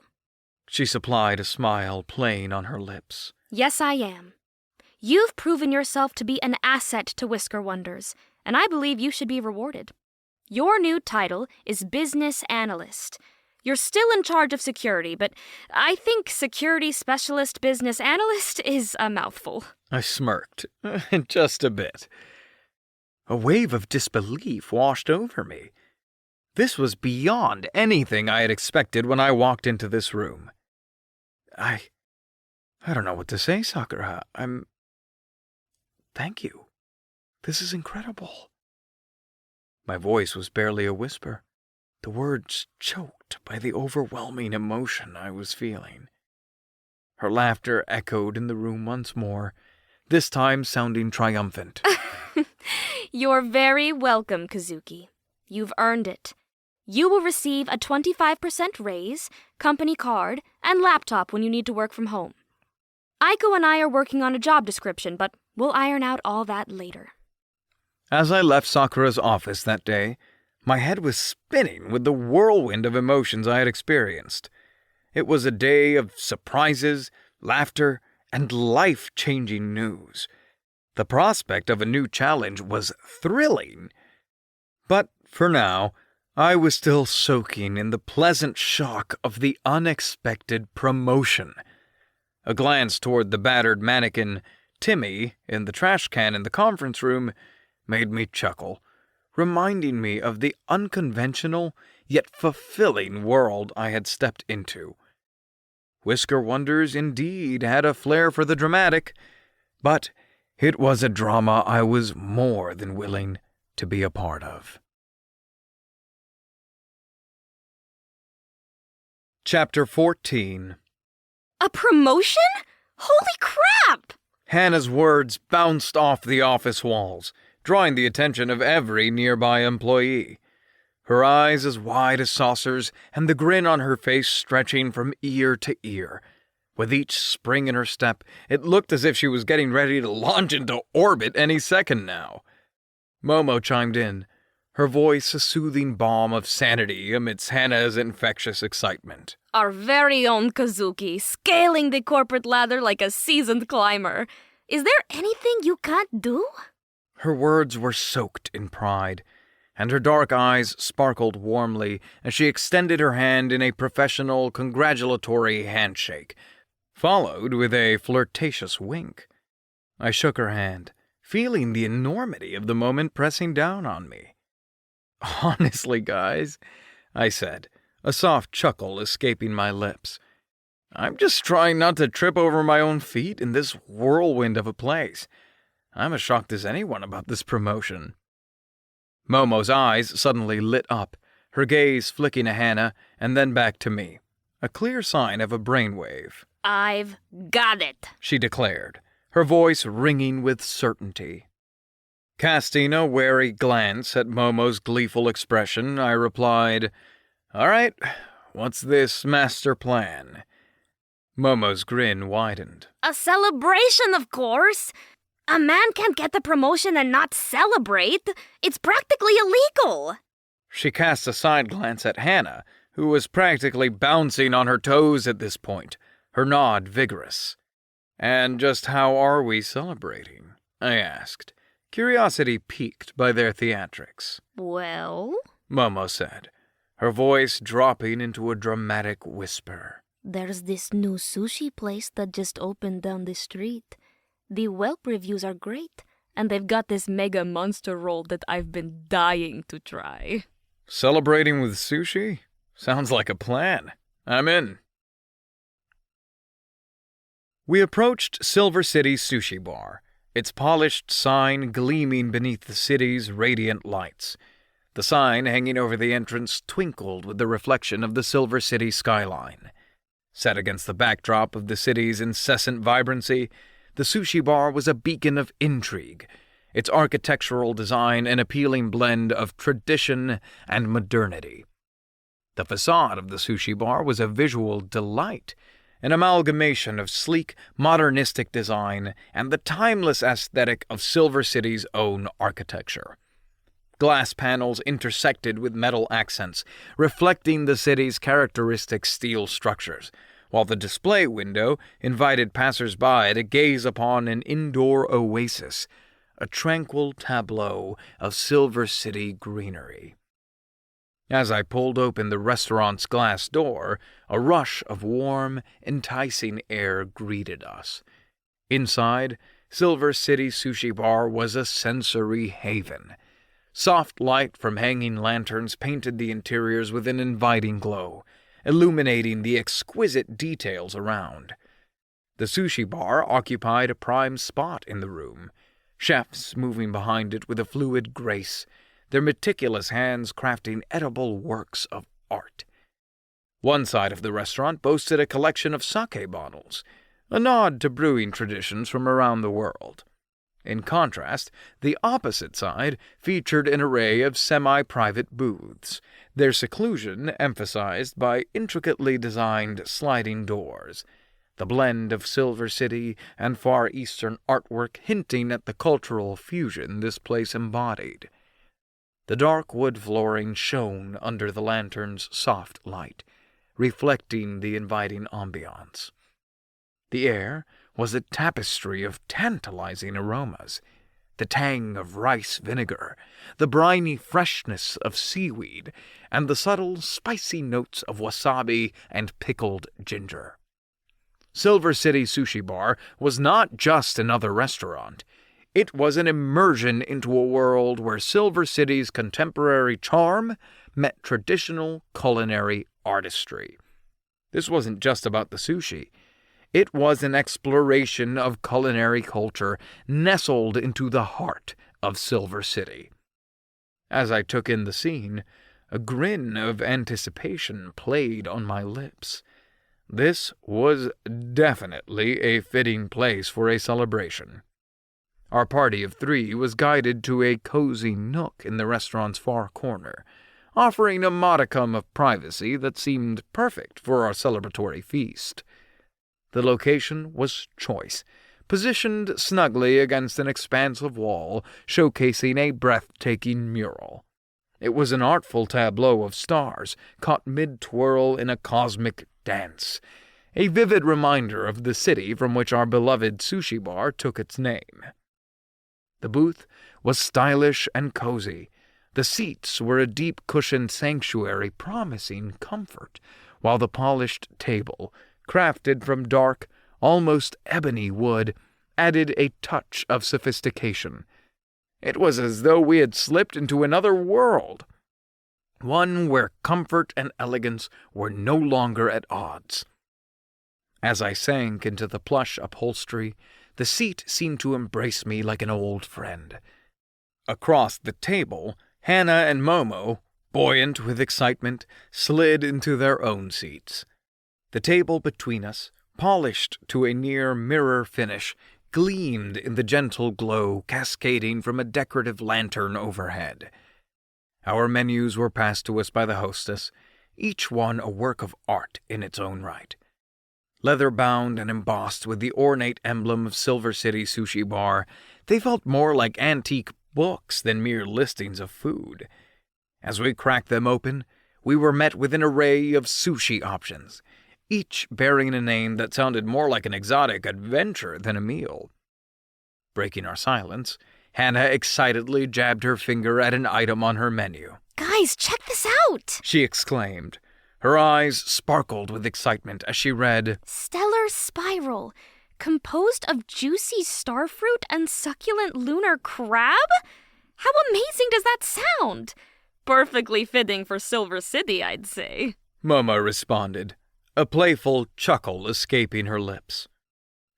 S2: She supplied a smile playing on her lips.
S4: Yes, I am. You've proven yourself to be an asset to Whisker Wonders, and I believe you should be rewarded. Your new title is Business Analyst. You're still in charge of security, but I think Security Specialist Business Analyst is a mouthful.
S2: I smirked, just a bit. A wave of disbelief washed over me. This was beyond anything I had expected when I walked into this room. I don't know what to say, Sakura. Thank you. This is incredible. My voice was barely a whisper, the words choked by the overwhelming emotion I was feeling. Her laughter echoed in the room once more, this time sounding triumphant.
S4: You're very welcome, Kazuki. You've earned it. You will receive a 25% raise, company card, and laptop when you need to work from home. Aiko and I are working on a job description, but we'll iron out all that later.
S2: As I left Sakura's office that day, my head was spinning with the whirlwind of emotions I had experienced. It was a day of surprises, laughter, and life-changing news. The prospect of a new challenge was thrilling. But for now, I was still soaking in the pleasant shock of the unexpected promotion. A glance toward the battered mannequin, Timmy, in the trash can in the conference room, made me chuckle, reminding me of the unconventional yet fulfilling world I had stepped into. Whisker Wonders indeed had a flair for the dramatic, but it was a drama I was more than willing to be a part of. Chapter 14.
S4: A promotion? Holy crap!
S2: Hannah's words bounced off the office walls, drawing the attention of every nearby employee. Her eyes as wide as saucers, and the grin on her face stretching from ear to ear. With each spring in her step, it looked as if she was getting ready to launch into orbit any second now. Momo chimed in, her voice a soothing balm of sanity amidst Hannah's infectious excitement.
S4: Our very own Kazuki, scaling the corporate ladder like a seasoned climber. Is there anything you can't do?
S2: Her words were soaked in pride, and her dark eyes sparkled warmly as she extended her hand in a professional, congratulatory handshake, followed with a flirtatious wink. I shook her hand, feeling the enormity of the moment pressing down on me. "Honestly, guys," I said, a soft chuckle escaping my lips, "I'm just trying not to trip over my own feet in this whirlwind of a place. I'm as shocked as anyone about this promotion." Momo's eyes suddenly lit up, her gaze flicking to Hannah and then back to me, a clear sign of a brainwave.
S4: I've got it,
S2: she declared, her voice ringing with certainty. Casting a wary glance at Momo's gleeful expression, I replied, "All right, what's this master plan?" Momo's grin widened.
S4: A celebration, of course. A man can't get the promotion and not celebrate. It's practically illegal.
S2: She cast a side glance at Hannah, who was practically bouncing on her toes at this point, her nod vigorous. "And just how are we celebrating?" I asked, curiosity piqued by their theatrics.
S4: Well,
S2: Momo said, her voice dropping into a dramatic whisper.
S1: There's this new sushi place that just opened down the street. The Yelp reviews are great,
S4: and they've got this mega monster roll that I've been dying to try.
S2: Celebrating with sushi? Sounds like a plan. I'm in. We approached Silver City Sushi Bar, its polished sign gleaming beneath the city's radiant lights. The sign hanging over the entrance twinkled with the reflection of the Silver City skyline. Set against the backdrop of the city's incessant vibrancy, the sushi bar was a beacon of intrigue, its architectural design an appealing blend of tradition and modernity. The facade of the sushi bar was a visual delight, an amalgamation of sleek, modernistic design and the timeless aesthetic of Silver City's own architecture. Glass panels intersected with metal accents, reflecting the city's characteristic steel structures, while the display window invited passers-by to gaze upon an indoor oasis, a tranquil tableau of Silver City greenery. As I pulled open the restaurant's glass door, a rush of warm, enticing air greeted us. Inside, Silver City Sushi Bar was a sensory haven. Soft light from hanging lanterns painted the interiors with an inviting glow, illuminating the exquisite details around. The sushi bar occupied a prime spot in the room, chefs moving behind it with a fluid grace, their meticulous hands crafting edible works of art. One side of the restaurant boasted a collection of sake bottles, a nod to brewing traditions from around the world. In contrast, the opposite side featured an array of semi-private booths, their seclusion emphasized by intricately designed sliding doors, the blend of Silver City and Far Eastern artwork hinting at the cultural fusion this place embodied. The dark wood flooring shone under the lantern's soft light, reflecting the inviting ambiance. The air was a tapestry of tantalizing aromas, the tang of rice vinegar, the briny freshness of seaweed, and the subtle, spicy notes of wasabi and pickled ginger. Silver City Sushi Bar was not just another restaurant. It was an immersion into a world where Silver City's contemporary charm met traditional culinary artistry.
S6: This wasn't just about the sushi. It was an exploration of culinary culture nestled into the heart of Silver City. As I took in the scene, a grin of anticipation played on my lips. This was definitely a fitting place for a celebration. Our party of 3 was guided to a cozy nook in the restaurant's far corner, offering a modicum of privacy that seemed perfect for our celebratory feast. The location was choice, positioned snugly against an expansive wall showcasing a breathtaking mural. It was an artful tableau of stars caught mid-twirl in a cosmic dance, a vivid reminder of the city from which our beloved sushi bar took its name. The booth was stylish and cozy. The seats were a deep-cushioned sanctuary promising comfort, while the polished table, crafted from dark, almost ebony wood, added a touch of sophistication. It was as though we had slipped into another world, one where comfort and elegance were no longer at odds. As I sank into the plush upholstery, the seat seemed to embrace me like an old friend. Across the table, Hannah and Momo, buoyant with excitement, slid into their own seats. The table between us, polished to a near-mirror finish, gleamed in the gentle glow cascading from a decorative lantern overhead. Our menus were passed to us by the hostess, each one a work of art in its own right. Leather-bound and embossed with the ornate emblem of Silver City Sushi Bar, they felt more like antique books than mere listings of food. As we cracked them open, we were met with an array of sushi options, each bearing a name that sounded more like an exotic adventure than a meal. Breaking our silence, Hannah excitedly jabbed her finger at an item on her menu.
S4: Guys, check this out!
S6: She exclaimed. Her eyes sparkled with excitement as she read,
S4: Stellar Spiral, composed of juicy starfruit and succulent lunar crab? How amazing does that sound?
S3: Perfectly fitting for Silver City, I'd say.
S6: Momo responded, a playful chuckle escaping her lips.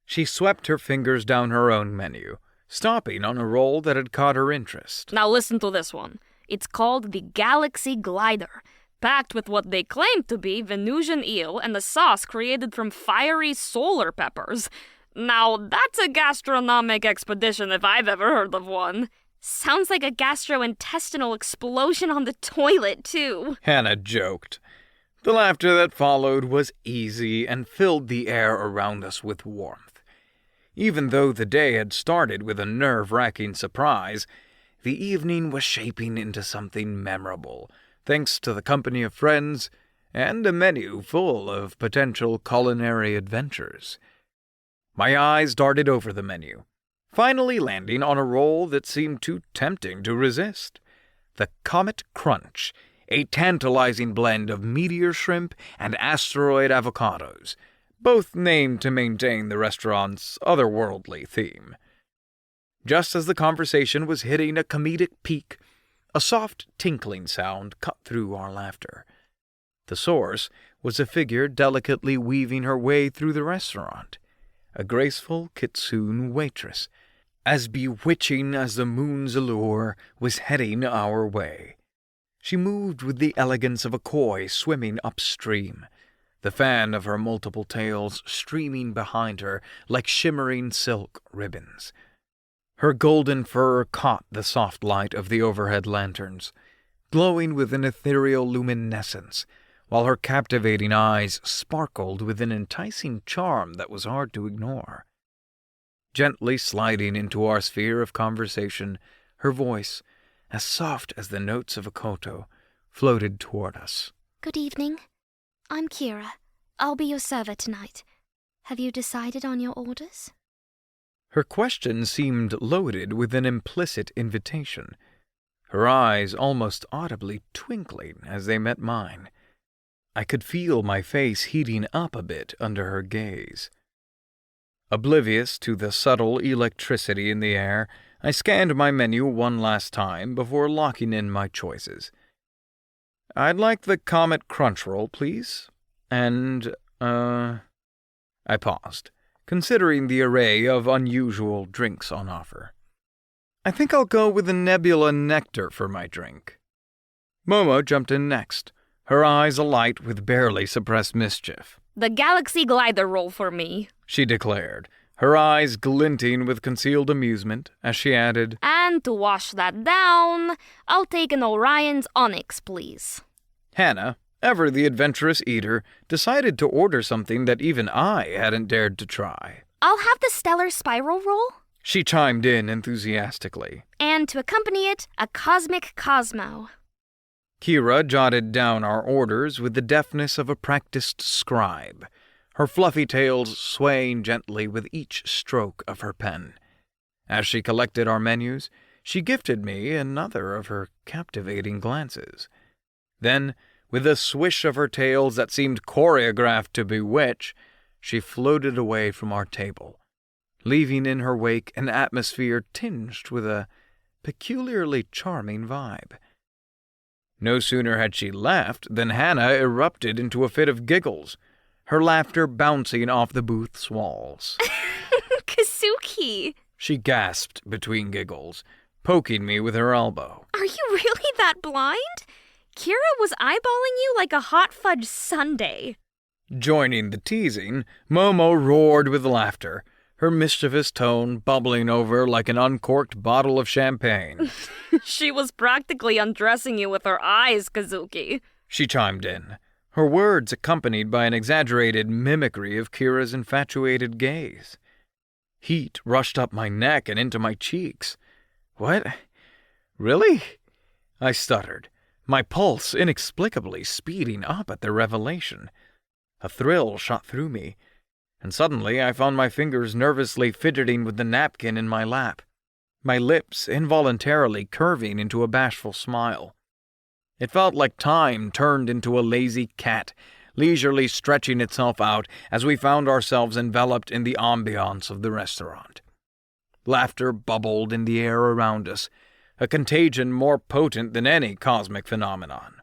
S6: She swept her fingers down her own menu, stopping on a roll that had caught her interest.
S3: Now listen to this one. It's called the Galaxy Glider, packed with what they claim to be Venusian eel and a sauce created from fiery solar peppers. Now, that's a gastronomic expedition if I've ever heard of one.
S4: Sounds like a gastrointestinal explosion on the toilet, too.
S6: Hannah joked. The laughter that followed was easy and filled the air around us with warmth. Even though the day had started with a nerve-wracking surprise, the evening was shaping into something memorable, thanks to the company of friends and a menu full of potential culinary adventures. My eyes darted over the menu, finally landing on a roll that seemed too tempting to resist. The Comet Crunch, a tantalizing blend of meteor shrimp and asteroid avocados, both named to maintain the restaurant's otherworldly theme. Just as the conversation was hitting a comedic peak, a soft tinkling sound cut through our laughter. The source was a figure delicately weaving her way through the restaurant, a graceful kitsune waitress, as bewitching as the moon's allure, was heading our way. She moved with the elegance of a koi swimming upstream, the fan of her multiple tails streaming behind her like shimmering silk ribbons. Her golden fur caught the soft light of the overhead lanterns, glowing with an ethereal luminescence, while her captivating eyes sparkled with an enticing charm that was hard to ignore. Gently sliding into our sphere of conversation, her voice, as soft as the notes of a koto, floated toward us.
S1: Good evening. I'm Kira. I'll be your server tonight. Have you decided on your orders?
S6: Her question seemed loaded with an implicit invitation, her eyes almost audibly twinkling as they met mine. I could feel my face heating up a bit under her gaze. Oblivious to the subtle electricity in the air, I scanned my menu one last time before locking in my choices. I'd like the Comet Crunch Roll, please, and
S2: I paused, considering the array of unusual drinks on offer. I think I'll go with the Nebula Nectar for my drink. Momo jumped in next, her eyes alight with barely suppressed mischief.
S4: The Galaxy Glider roll for me.
S2: She declared, her eyes glinting with concealed amusement as she added,
S4: And to wash that down, I'll take an Orion's Onyx, please.
S2: Hannah, ever the adventurous eater, decided to order something that even I hadn't dared to try.
S1: I'll have the Stellar Spiral roll.
S2: She chimed in enthusiastically.
S1: And to accompany it, a Cosmic Cosmo.
S2: Kira jotted down our orders with the deftness of a practiced scribe, her fluffy tails swaying gently with each stroke of her pen. As she collected our menus, she gifted me another of her captivating glances. Then, with a swish of her tails that seemed choreographed to bewitch, she floated away from our table, leaving in her wake an atmosphere tinged with a peculiarly charming vibe. No sooner had she left than Hannah erupted into a fit of giggles, her laughter bouncing off the booth's walls.
S4: Kazuki!
S2: She gasped between giggles, poking me with her elbow.
S4: Are you really that blind? Kira was eyeballing you like a hot fudge sundae.
S2: Joining the teasing, Momo roared with laughter, her mischievous tone bubbling over like an uncorked bottle of champagne.
S4: She was practically undressing you with her eyes, Kazuki.
S2: She chimed in, her words accompanied by an exaggerated mimicry of Kira's infatuated gaze. Heat rushed up my neck and into my cheeks. What? Really? I stuttered, my pulse inexplicably speeding up at the revelation. A thrill shot through me, and suddenly I found my fingers nervously fidgeting with the napkin in my lap, my lips involuntarily curving into a bashful smile. It felt like time turned into a lazy cat, leisurely stretching itself out as we found ourselves enveloped in the ambiance of the restaurant. Laughter bubbled in the air around us, a contagion more potent than any cosmic phenomenon.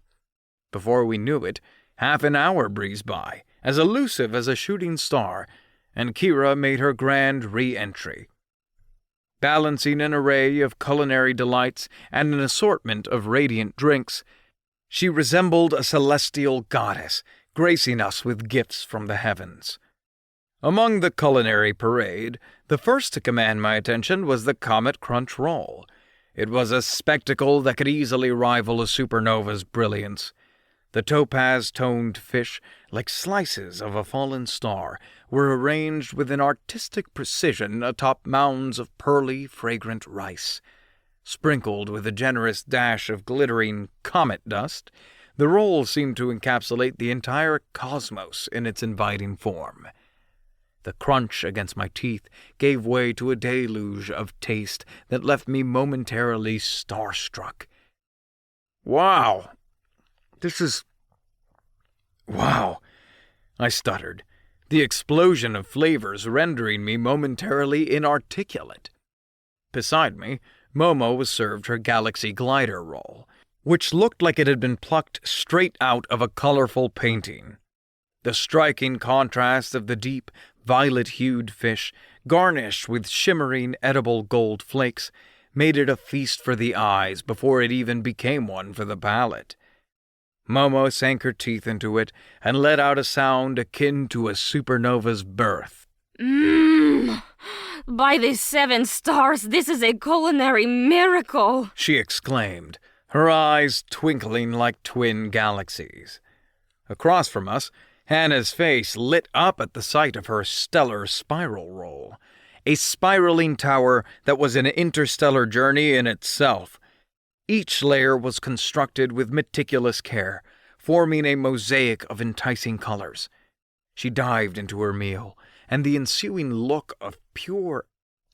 S2: Before we knew it, half an hour breezed by, as elusive as a shooting star, and Kira made her grand re-entry. Balancing an array of culinary delights and an assortment of radiant drinks, she resembled a celestial goddess, gracing us with gifts from the heavens. Among the culinary parade, the first to command my attention was the Comet Crunch roll. It was a spectacle that could easily rival a supernova's brilliance. The topaz-toned fish, like slices of a fallen star, were arranged with an artistic precision atop mounds of pearly, fragrant rice. Sprinkled with a generous dash of glittering comet dust, the roll seemed to encapsulate the entire cosmos in its inviting form. The crunch against my teeth gave way to a deluge of taste that left me momentarily starstruck. Wow! Wow, I stuttered, the explosion of flavors rendering me momentarily inarticulate. Beside me, Momo was served her Galaxy Glider roll, which looked like it had been plucked straight out of a colorful painting. The striking contrast of the deep, violet-hued fish, garnished with shimmering edible gold flakes, made it a feast for the eyes before it even became one for the palate. Momo sank her teeth into it and let out a sound akin to a supernova's birth.
S4: By the 7 stars, this is a culinary miracle,
S2: she exclaimed, her eyes twinkling like twin galaxies. Across from us, Hannah's face lit up at the sight of her stellar spiral roll, a spiraling tower that was an interstellar journey in itself. Each layer was constructed with meticulous care, forming a mosaic of enticing colors. She dived into her meal, and the ensuing look of pure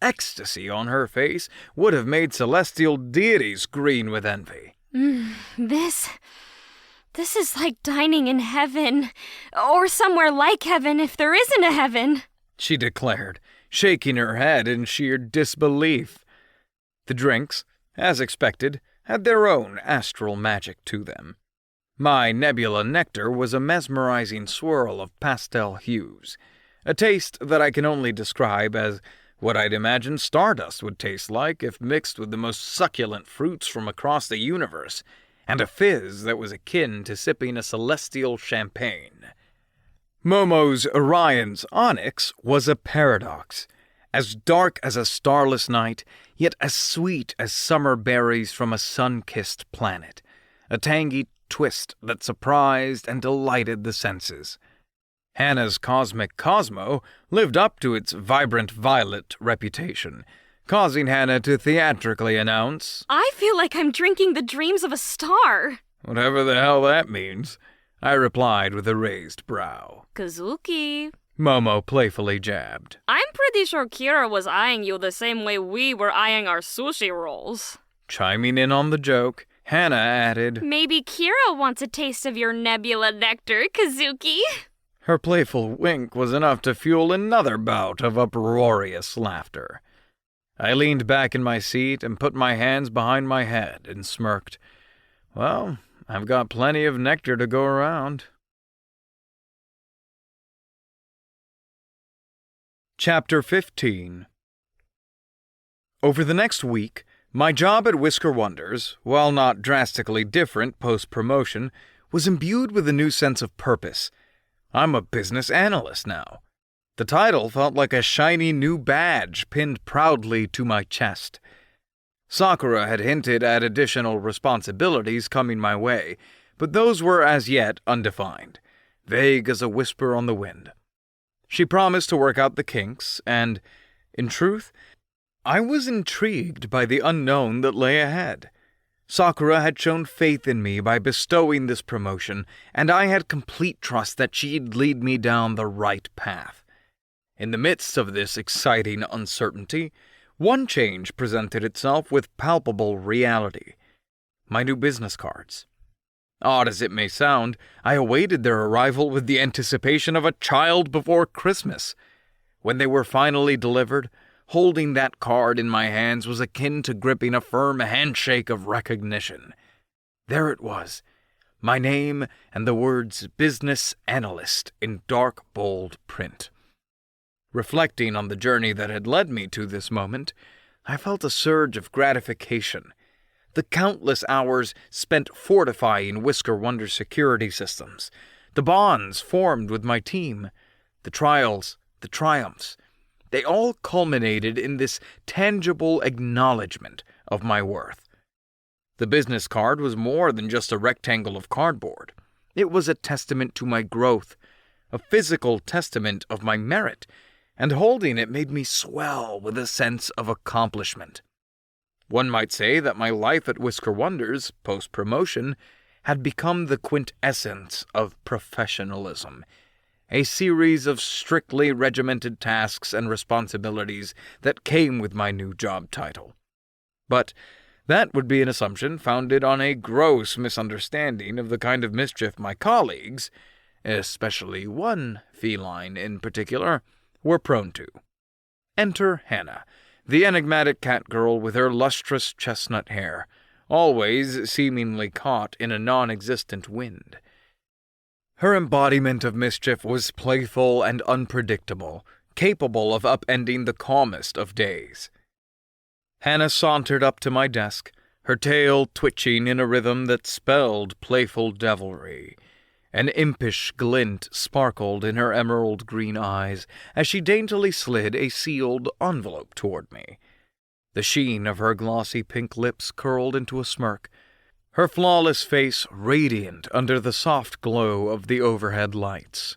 S2: ecstasy on her face would have made celestial deities green with envy.
S4: This is like dining in heaven, or somewhere like heaven if there isn't a heaven,
S2: she declared, shaking her head in sheer disbelief. The drinks, as expected, had their own astral magic to them. My nebula nectar was a mesmerizing swirl of pastel hues, a taste that I can only describe as what I'd imagine stardust would taste like if mixed with the most succulent fruits from across the universe, and a fizz that was akin to sipping a celestial champagne. Momo's Orion's onyx was a paradox, as dark as a starless night, yet as sweet as summer berries from a sun-kissed planet, a tangy twist that surprised and delighted the senses. Hannah's Cosmic Cosmo lived up to its vibrant violet reputation, causing Hannah to theatrically announce,
S4: I feel like I'm drinking the dreams of a star.
S2: "Whatever the hell that means," I replied with a raised brow.
S4: Kazuki,
S2: Momo playfully jabbed.
S4: I'm pretty sure Kira was eyeing you the same way we were eyeing our sushi rolls.
S2: Chiming in on the joke, Hannah added,
S4: Maybe Kira wants a taste of your nebula nectar, Kazuki.
S2: Her playful wink was enough to fuel another bout of uproarious laughter. I leaned back in my seat and put my hands behind my head and smirked. Well, I've got plenty of nectar to go around. Chapter 15. Over the next week, my job at Whisker Wonders, while not drastically different post-promotion, was imbued with a new sense of purpose. I'm a business analyst now. The title felt like a shiny new badge pinned proudly to my chest. Sakura had hinted at additional responsibilities coming my way, but those were as yet undefined, vague as a whisper on the wind. She promised to work out the kinks, and, in truth, I was intrigued by the unknown that lay ahead. Sakura had shown faith in me by bestowing this promotion, and I had complete trust that she'd lead me down the right path. In the midst of this exciting uncertainty, one change presented itself with palpable reality. My new business cards. Odd as it may sound, I awaited their arrival with the anticipation of a child before Christmas. When they were finally delivered, holding that card in my hands was akin to gripping a firm handshake of recognition. There it was, my name and the words Business Analyst in dark, bold print. Reflecting on the journey that had led me to this moment, I felt a surge of gratification. The countless hours spent fortifying Whisker Wonder's security systems, the bonds formed with my team, the trials, the triumphs, they all culminated in this tangible acknowledgement of my worth. The business card was more than just a rectangle of cardboard. It was a testament to my growth, a physical testament of my merit, and holding it made me swell with a sense of accomplishment. One might say that my life at Whisker Wonders, post-promotion, had become the quintessence of professionalism, a series of strictly regimented tasks and responsibilities that came with my new job title. But that would be an assumption founded on a gross misunderstanding of the kind of mischief my colleagues, especially one feline in particular, were prone to. Enter Hannah, the enigmatic cat girl with her lustrous chestnut hair, always seemingly caught in a non-existent wind. Her embodiment of mischief was playful and unpredictable, capable of upending the calmest of days. Hannah sauntered up to my desk, her tail twitching in a rhythm that spelled playful devilry. An impish glint sparkled in her emerald green eyes as she daintily slid a sealed envelope toward me. The sheen of her glossy pink lips curled into a smirk, her flawless face radiant under the soft glow of the overhead lights.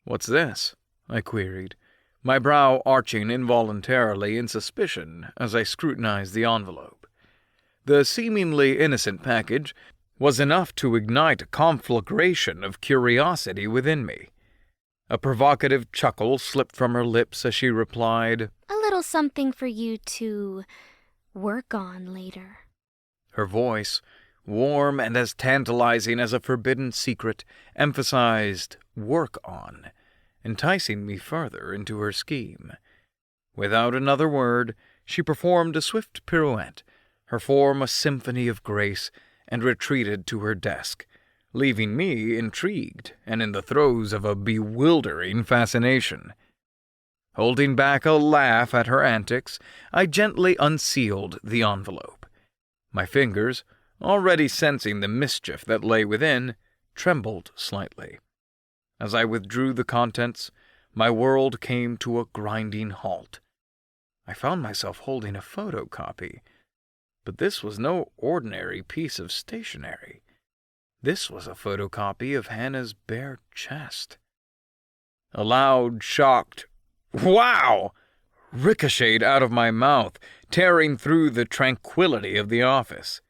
S2: "What's this?" I queried, my brow arching involuntarily in suspicion as I scrutinized the envelope. The seemingly innocent package was enough to ignite a conflagration of curiosity within me. A provocative chuckle slipped from her lips as she replied,
S1: A little something for you to work on later.
S2: Her voice, warm and as tantalizing as a forbidden secret, emphasized work on, enticing me further into her scheme. Without another word, she performed a swift pirouette, her form a symphony of grace, and retreated to her desk,
S6: leaving me intrigued and in the throes of a bewildering fascination. Holding back a laugh at her antics, I gently unsealed the envelope. My fingers, already sensing the mischief that lay within, trembled slightly. As I withdrew the contents, my world came to a grinding halt. I found myself holding a photocopy, but this was no ordinary piece of stationery. This was a photocopy of Hannah's bare chest. A loud, shocked "Wow!" ricocheted out of my mouth, tearing through the tranquility of the office.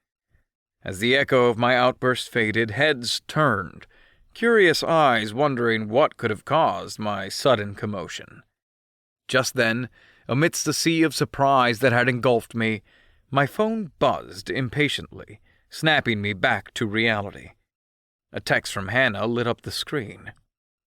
S6: As the echo of my outburst faded, heads turned, curious eyes wondering what could have caused my sudden commotion. Just then, amidst the sea of surprise that had engulfed me, my phone buzzed impatiently, snapping me back to reality. A text from Hannah lit up the screen.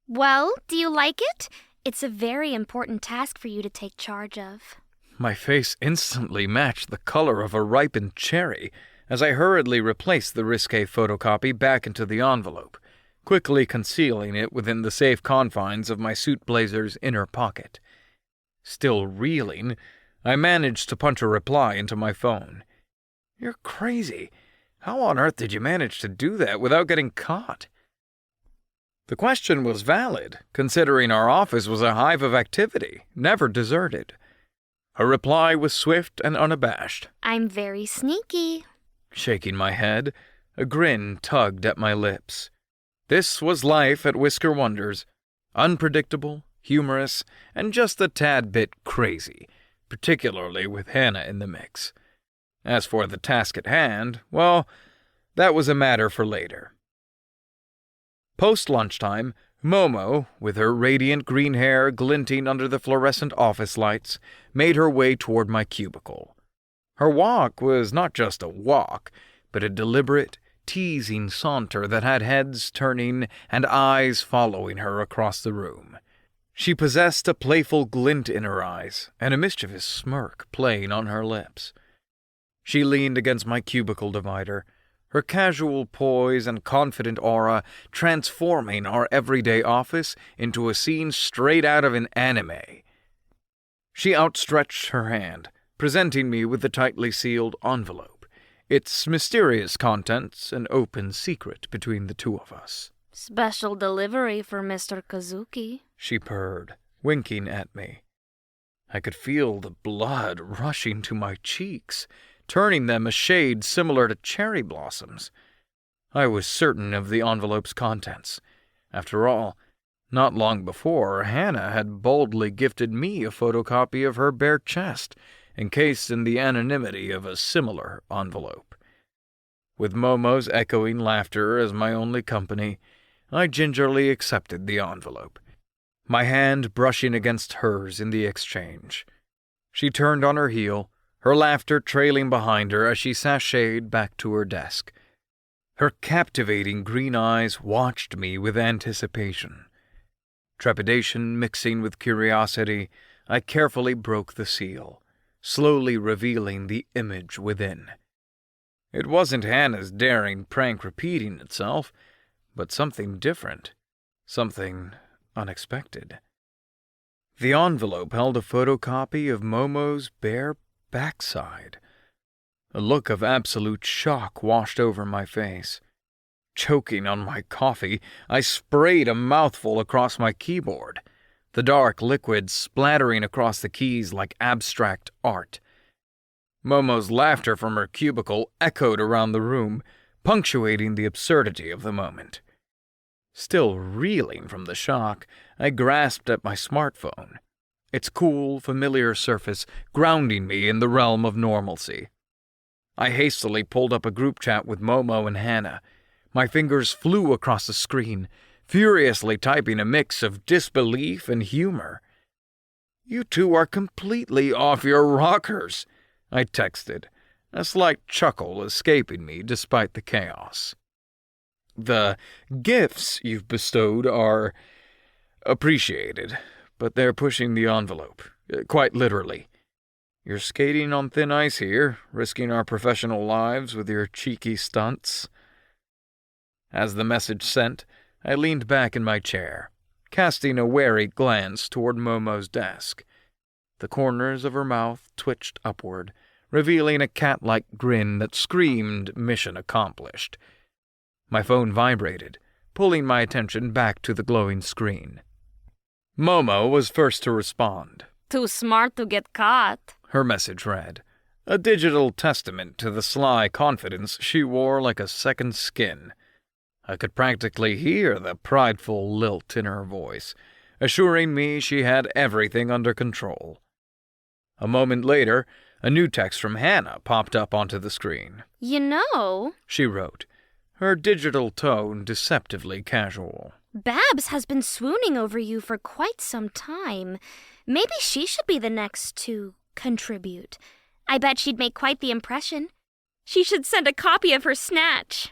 S1: Well, do you like it? It's a very important task for you to take charge of.
S6: My face instantly matched the color of a ripened cherry as I hurriedly replaced the risque photocopy back into the envelope, quickly concealing it within the safe confines of my suit blazer's inner pocket. Still reeling, I managed to punch a reply into my phone. "You're crazy. How on earth did you manage to do that without getting caught?" The question was valid, considering our office was a hive of activity, never deserted. Her reply was swift and unabashed.
S1: I'm very sneaky.
S6: Shaking my head, a grin tugged at my lips. This was life at Whisker Wonders. Unpredictable, humorous, and just a tad bit crazy, particularly with Hannah in the mix. As for the task at hand, well, that was a matter for later. Post-lunchtime, Momo, with her radiant green hair glinting under the fluorescent office lights, made her way toward my cubicle. Her walk was not just a walk, but a deliberate, teasing saunter that had heads turning and eyes following her across the room. She possessed a playful glint in her eyes and a mischievous smirk playing on her lips. She leaned against my cubicle divider, her casual poise and confident aura transforming our everyday office into a scene straight out of an anime. She outstretched her hand, presenting me with the tightly sealed envelope, its mysterious contents an open secret between the two of us.
S4: Special delivery for Mr. Kazuki,
S6: she purred, winking at me. I could feel the blood rushing to my cheeks, turning them a shade similar to cherry blossoms. I was certain of the envelope's contents. After all, not long before, Hannah had boldly gifted me a photocopy of her bare chest, encased in the anonymity of a similar envelope. With Momo's echoing laughter as my only company, I gingerly accepted the envelope, my hand brushing against hers in the exchange. She turned on her heel, her laughter trailing behind her as she sashayed back to her desk. Her captivating green eyes watched me with anticipation. Trepidation mixing with curiosity, I carefully broke the seal, slowly revealing the image within. It wasn't Hannah's daring prank repeating itself, but something different, something unexpected. The envelope held a photocopy of Momo's bare backside. A look of absolute shock washed over my face. Choking on my coffee, I sprayed a mouthful across my keyboard, the dark liquid splattering across the keys like abstract art. Momo's laughter from her cubicle echoed around the room, punctuating the absurdity of the moment. Still reeling from the shock, I grasped at my smartphone, its cool, familiar surface grounding me in the realm of normalcy. I hastily pulled up a group chat with Momo and Hannah. My fingers flew across the screen, furiously typing a mix of disbelief and humor. "You two are completely off your rockers," I texted, a slight chuckle escaping me despite the chaos. "The gifts you've bestowed are appreciated, but they're pushing the envelope, quite literally. You're skating on thin ice here, risking our professional lives with your cheeky stunts." As the message sent, I leaned back in my chair, casting a wary glance toward Momo's desk. The corners of her mouth twitched upward, revealing a cat-like grin that screamed mission accomplished. My phone vibrated, pulling my attention back to the glowing screen. Momo was first to respond.
S4: Too smart to get caught.
S6: Her message read, a digital testament to the sly confidence she wore like a second skin. I could practically hear the prideful lilt in her voice, assuring me she had everything under control. A moment later, a new text from Hannah popped up onto the screen.
S1: You know,
S6: She wrote, her digital tone deceptively casual.
S1: Babs has been swooning over you for quite some time. Maybe she should be the next to contribute. I bet she'd make quite the impression.
S4: She should send a copy of her snatch.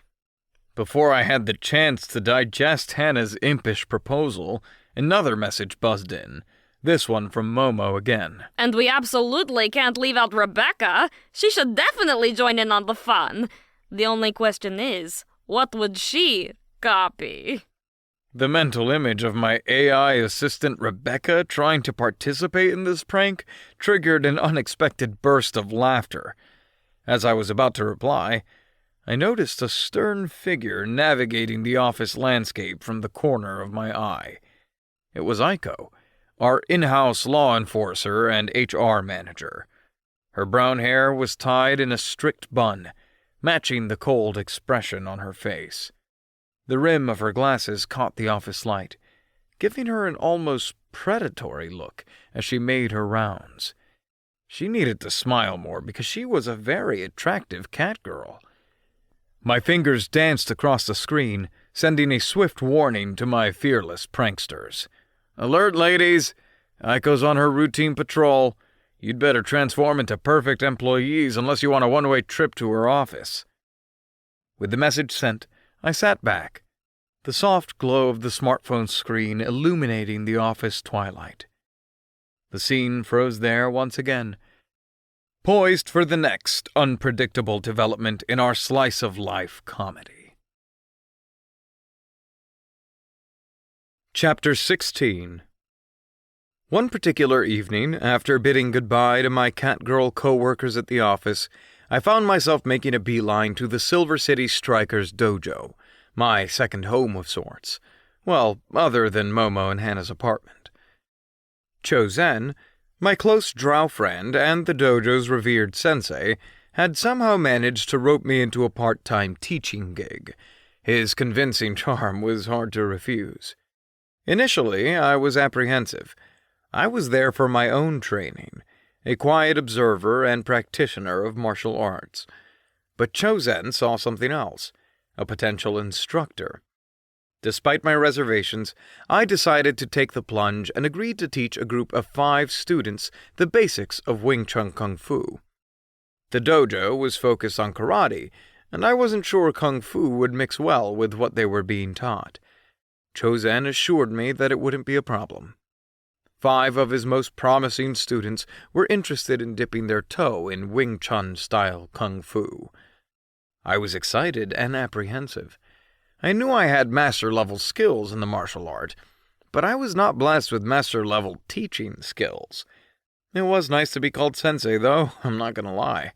S6: Before I had the chance to digest Hannah's impish proposal, another message buzzed in. This one from Momo again.
S4: And we absolutely can't leave out Rebecca. She should definitely join in on the fun. The only question is, what would she copy?
S6: The mental image of my AI assistant Rebecca trying to participate in this prank triggered an unexpected burst of laughter. As I was about to reply, I noticed a stern figure navigating the office landscape from the corner of my eye. It was Aiko, our in-house law enforcer and HR manager. Her brown hair was tied in a strict bun, matching the cold expression on her face. The rim of her glasses caught the office light, giving her an almost predatory look as she made her rounds. She needed to smile more because she was a very attractive cat girl. My fingers danced across the screen, sending a swift warning to my fearless pranksters. Alert, ladies! Aiko's on her routine patrol. You'd better transform into perfect employees unless you want a one-way trip to her office. With the message sent, I sat back, the soft glow of the smartphone screen illuminating the office twilight. The scene froze there once again, poised for the next unpredictable development in our slice-of-life comedy. Chapter 16. One particular evening, after bidding goodbye to my catgirl co-workers at the office, I found myself making a beeline to the Silver City Strikers dojo, my second home of sorts. Well, other than Momo and Hannah's apartment. Chozen, my close drow friend and the dojo's revered sensei, had somehow managed to rope me into a part-time teaching gig. His convincing charm was hard to refuse. Initially, I was apprehensive. I was there for my own training, a quiet observer and practitioner of martial arts. But Chozen saw something else, a potential instructor. Despite my reservations, I decided to take the plunge and agreed to teach a group of 5 students the basics of Wing Chun Kung Fu. The dojo was focused on karate, and I wasn't sure Kung Fu would mix well with what they were being taught. Chozen assured me that it wouldn't be a problem. 5 of his most promising students were interested in dipping their toe in Wing Chun-style Kung Fu. I was excited and apprehensive. I knew I had master-level skills in the martial art, but I was not blessed with master-level teaching skills. It was nice to be called sensei, though, I'm not going to lie.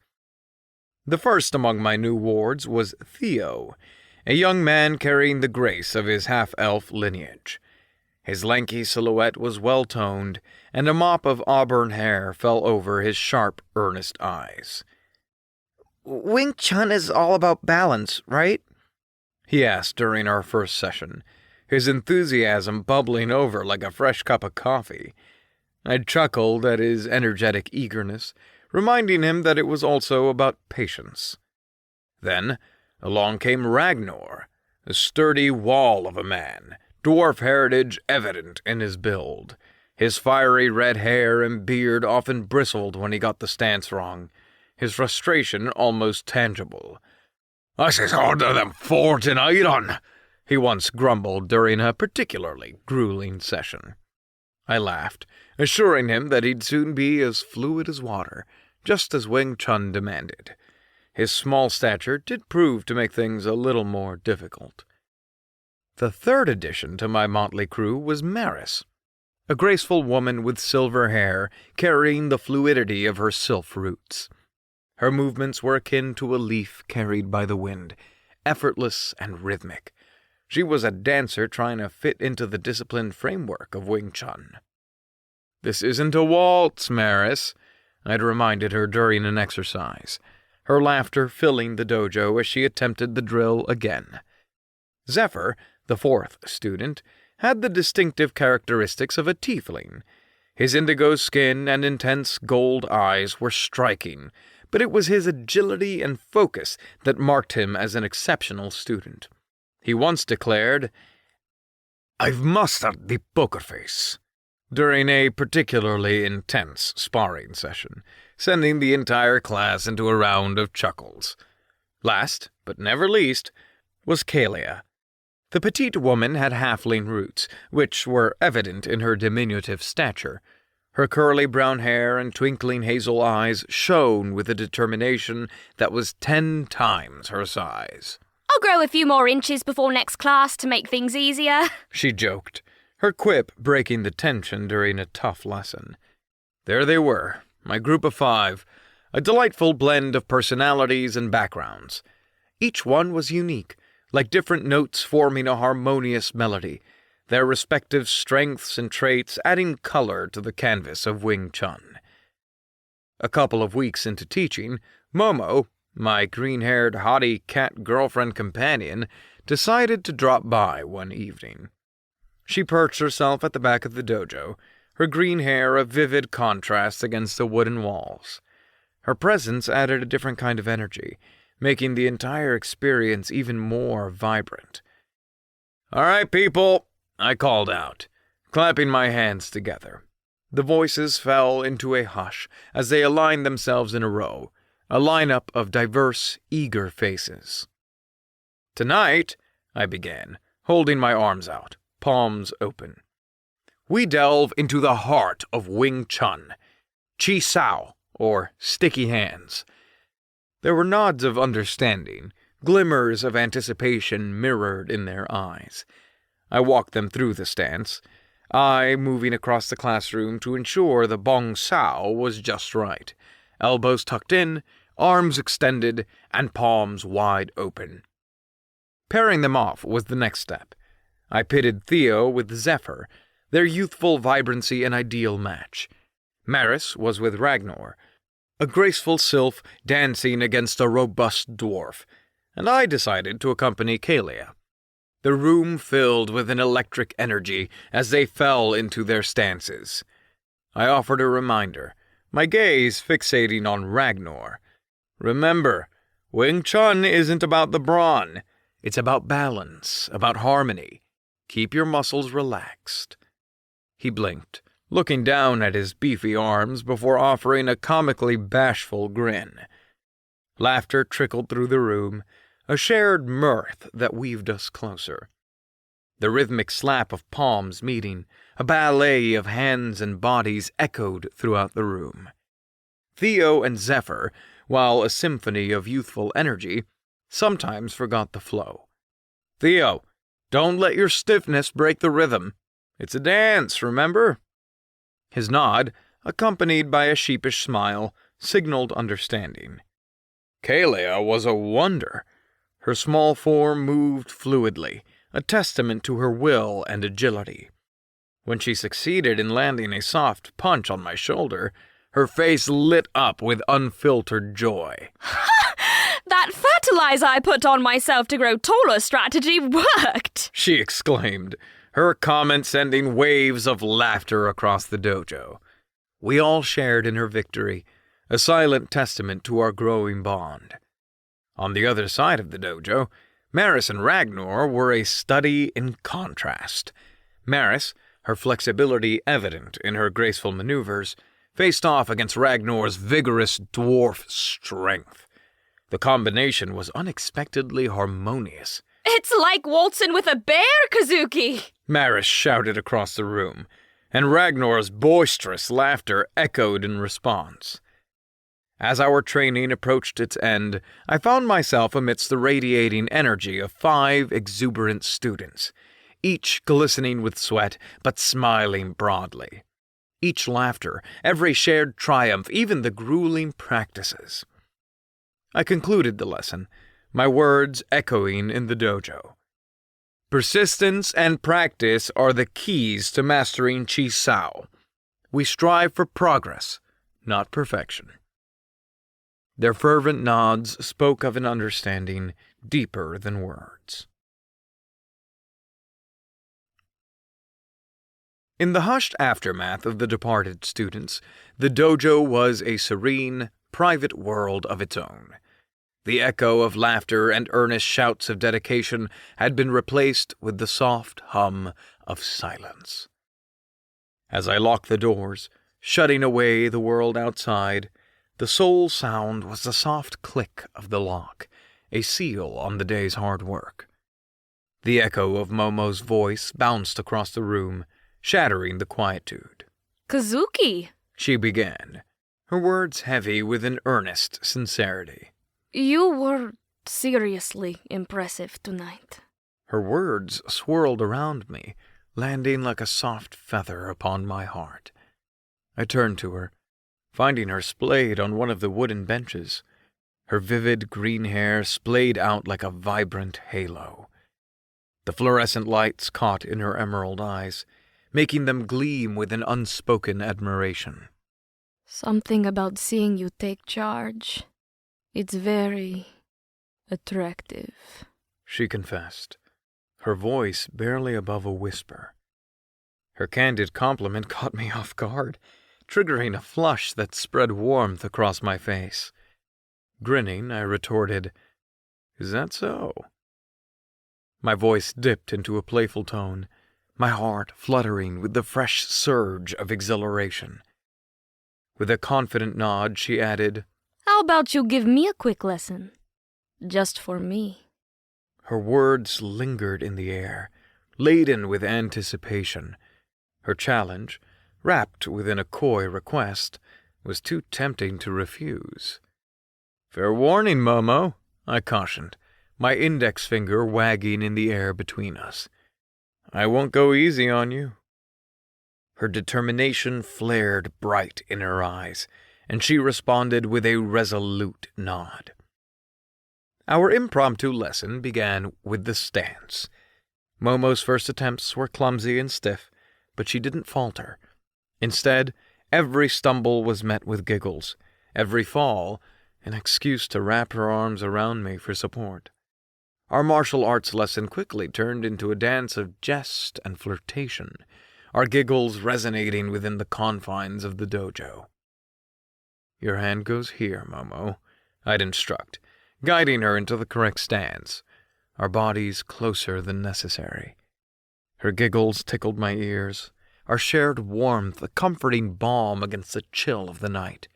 S6: The first among my new wards was Theo, a young man carrying the grace of his half-elf lineage. His lanky silhouette was well-toned, and a mop of auburn hair fell over his sharp, earnest eyes.
S8: Wing Chun is all about balance, right?
S6: He asked during our first session, his enthusiasm bubbling over like a fresh cup of coffee. I chuckled at his energetic eagerness, reminding him that it was also about patience. Then along came Ragnar, a sturdy wall of a man, dwarf heritage evident in his build. His fiery red hair and beard often bristled when he got the stance wrong, his frustration almost tangible.
S7: "This is harder than forging iron,"
S6: he once grumbled during a particularly grueling session. I laughed, assuring him that he'd soon be as fluid as water, just as Wing Chun demanded. His small stature did prove to make things a little more difficult. The third addition to my motley crew was Maris, a graceful woman with silver hair carrying the fluidity of her sylph roots. Her movements were akin to a leaf carried by the wind, effortless and rhythmic. She was a dancer trying to fit into the disciplined framework of Wing Chun. "This isn't a waltz, Maris," I'd reminded her during an exercise, her laughter filling the dojo as she attempted the drill again. Zephyr, the fourth student, had the distinctive characteristics of a tiefling. His indigo skin and intense gold eyes were striking, but it was his agility and focus that marked him as an exceptional student. He once declared, "I've mastered the poker face," during a particularly intense sparring session, sending the entire class into a round of chuckles. Last, but never least, was Kalia. The petite woman had halfling roots, which were evident in her diminutive stature. Her curly brown hair and twinkling hazel eyes shone with a determination that was 10 times her size.
S4: I'll grow a few more inches before next class to make things easier,
S6: she joked, her quip breaking the tension during a tough lesson. There they were, my group of 5, a delightful blend of personalities and backgrounds. Each one was unique, like different notes forming a harmonious melody, their respective strengths and traits adding color to the canvas of Wing Chun. A couple of weeks into teaching, Momo, my green-haired haughty cat girlfriend companion, decided to drop by one evening. She perched herself at the back of the dojo, her green hair a vivid contrast against the wooden walls. Her presence added a different kind of energy, making the entire experience even more vibrant. "All right, people," I called out, clapping my hands together. The voices fell into a hush as they aligned themselves in a row, a lineup of diverse, eager faces. "Tonight," I began, holding my arms out, palms open, "we delve into the heart of Wing Chun, Chi Sao, or sticky hands." There were nods of understanding, glimmers of anticipation mirrored in their eyes. I walked them through the stance, I moving across the classroom to ensure the bong sao was just right, elbows tucked in, arms extended, and palms wide open. Pairing them off was the next step. I pitted Theo with Zephyr, their youthful vibrancy an ideal match. Maris was with Ragnar, a graceful sylph dancing against a robust dwarf, and I decided to accompany Kalia. The room filled with an electric energy as they fell into their stances. I offered a reminder, my gaze fixating on Ragnar. "Remember, Wing Chun isn't about the brawn. It's about balance, about harmony. Keep your muscles relaxed." He blinked, looking down at his beefy arms before offering a comically bashful grin. Laughter trickled through the room, a shared mirth that weaved us closer. The rhythmic slap of palms meeting, a ballet of hands and bodies echoed throughout the room. Theo and Zephyr, while a symphony of youthful energy, sometimes forgot the flow. "Theo, don't let your stiffness break the rhythm. It's a dance, remember?" His nod, accompanied by a sheepish smile, signaled understanding. Kalia was a wonder. Her small form moved fluidly, a testament to her will and agility. When she succeeded in landing a soft punch on my shoulder, her face lit up with unfiltered joy.
S4: That fertilizer I put on myself to grow taller strategy worked,
S6: she exclaimed, her comment sending waves of laughter across the dojo. We all shared in her victory, a silent testament to our growing bond. On the other side of the dojo, Maris and Ragnar were a study in contrast. Maris, her flexibility evident in her graceful maneuvers, faced off against Ragnar's vigorous dwarf strength. The combination was unexpectedly harmonious.
S4: "It's like waltzing with a bear, Kazuki!"
S6: Maris shouted across the room, and Ragnar's boisterous laughter echoed in response. As our training approached its end, I found myself amidst the radiating energy of 5 exuberant students, each glistening with sweat but smiling broadly. Each laughter, every shared triumph, even the grueling practices. I concluded the lesson, my words echoing in the dojo. Persistence and practice are the keys to mastering Chi Sao. We strive for progress, not perfection. Their fervent nods spoke of an understanding deeper than words. In the hushed aftermath of the departed students, the dojo was a serene, private world of its own. The echo of laughter and earnest shouts of dedication had been replaced with the soft hum of silence. As I locked the doors, shutting away the world outside, the sole sound was the soft click of the lock, a seal on the day's hard work. The echo of Momo's voice bounced across the room, shattering the quietude.
S4: Kazuki,
S6: She began, her words heavy with an earnest sincerity.
S4: you were seriously impressive tonight.
S6: Her words swirled around me, landing like a soft feather upon my heart. I turned to her, finding her splayed on one of the wooden benches, her vivid green hair splayed out like a vibrant halo. The fluorescent lights caught in her emerald eyes, making them gleam with an unspoken admiration.
S4: Something about seeing you take charge. It's very attractive,
S6: She confessed, her voice barely above a whisper. Her candid compliment caught me off guard, triggering a flush that spread warmth across my face. Grinning, I retorted, "Is that so?" My voice dipped into a playful tone, my heart fluttering with the fresh surge of exhilaration. With a confident nod, she added,
S4: How about you give me a quick lesson? Just for me.
S6: Her words lingered in the air, laden with anticipation. Her challenge, wrapped within a coy request, was too tempting to refuse. "Fair warning, Momo," I cautioned, my index finger wagging in the air between us. "I won't go easy on you." Her determination flared bright in her eyes, and she responded with a resolute nod. Our impromptu lesson began with the stance. Momo's first attempts were clumsy and stiff, but she didn't falter. Instead, every stumble was met with giggles, every fall an excuse to wrap her arms around me for support. Our martial arts lesson quickly turned into a dance of jest and flirtation, our giggles resonating within the confines of the dojo. "Your hand goes here, Momo," I'd instruct, guiding her into the correct stance, our bodies closer than necessary. Her giggles tickled my ears, our shared warmth a comforting balm against the chill of the night.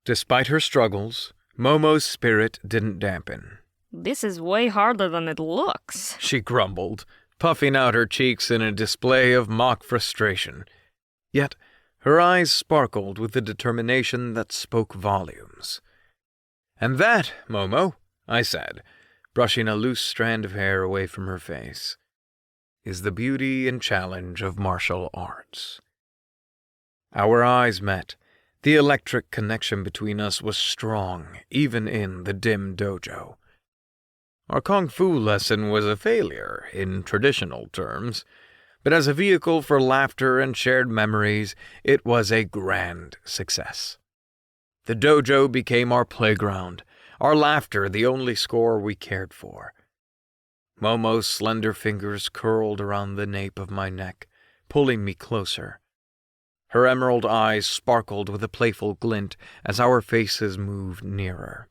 S6: Despite her struggles, Momo's spirit didn't dampen.
S3: This is way harder than it looks.
S6: She grumbled, puffing out her cheeks in a display of mock frustration. Yet her eyes sparkled with the determination that spoke volumes. "And that, Momo," I said, brushing a loose strand of hair away from her face, "is the beauty and challenge of martial arts." Our eyes met. The electric connection between us was strong, even in the dim dojo. Our kung fu lesson was a failure, in traditional terms, but as a vehicle for laughter and shared memories, it was a grand success. The dojo became our playground, our laughter the only score we cared for. Momo's slender fingers curled around the nape of my neck, pulling me closer. Her emerald eyes sparkled with a playful glint as our faces moved nearer.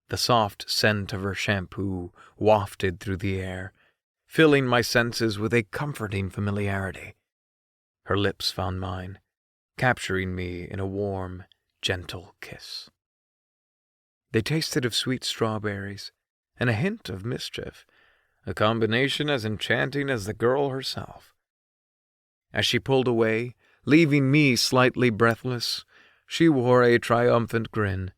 S6: The soft scent of her shampoo wafted through the air, filling my senses with a comforting familiarity. Her lips found mine, capturing me in a warm, gentle kiss. They tasted of sweet strawberries and a hint of mischief, a combination as enchanting as the girl herself. As she pulled away, leaving me slightly breathless, She wore a triumphant grin.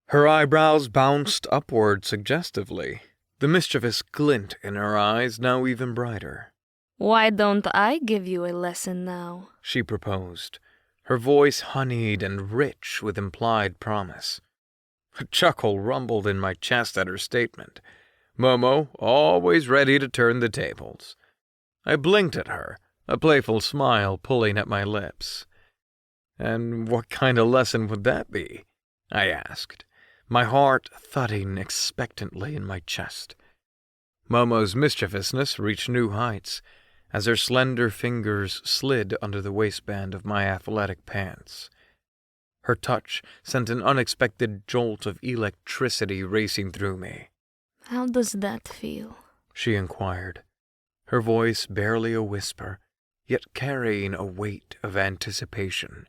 S6: Her eyebrows bounced upward suggestively, the mischievous glint in her eyes now even brighter.
S3: Why don't I give you a lesson now?
S6: She proposed, her voice honeyed and rich with implied promise. A chuckle rumbled in my chest at her statement. Momo, always ready to turn the tables. I blinked at her, a playful smile pulling at my lips. And what kind of lesson would that be? I asked, my heart thudding expectantly in my chest. Momo's mischievousness reached new heights as her slender fingers slid under the waistband of my athletic pants. Her touch sent an unexpected jolt of electricity racing through me.
S3: How does that feel?
S6: She inquired, her voice barely a whisper, yet carrying a weight of anticipation.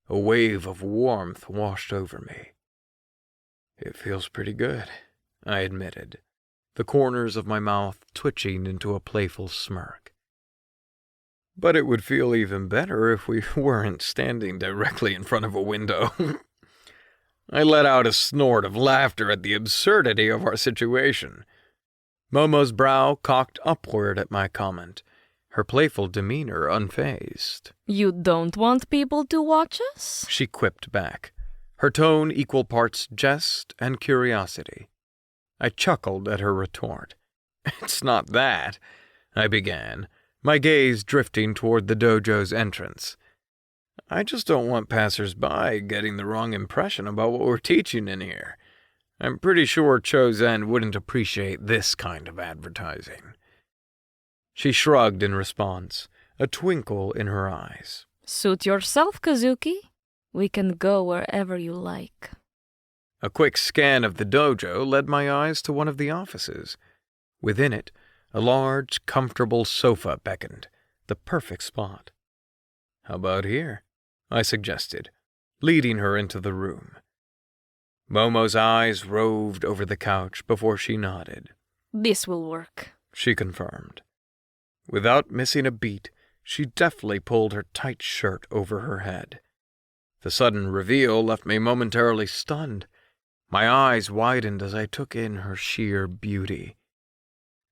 S6: A wave of warmth washed over me. It feels pretty good, I admitted, the corners of my mouth twitching into a playful smirk. But it would feel even better if we weren't standing directly in front of a window. I let out a snort of laughter at the absurdity of our situation. Momo's brow cocked upward at my comment, her playful demeanor unfazed.
S3: You don't want people to watch us?
S6: She quipped back, her tone equal parts jest and curiosity. I chuckled at her retort. It's not that, I began, my gaze drifting toward the dojo's entrance. I just don't want passers-by getting the wrong impression about what we're teaching in here. I'm pretty sure Cho-Zen wouldn't appreciate this kind of advertising. She shrugged in response, a twinkle in her eyes.
S3: Suit yourself, Kazuki. We can go wherever you like.
S6: A quick scan of the dojo led my eyes to one of the offices. Within it, a large, comfortable sofa beckoned, the perfect spot. How about here? I suggested, leading her into the room. Momo's eyes roved over the couch before she nodded.
S3: This will work,
S6: she confirmed. Without missing a beat, she deftly pulled her tight shirt over her head. The sudden reveal left me momentarily stunned. My eyes widened as I took in her sheer beauty.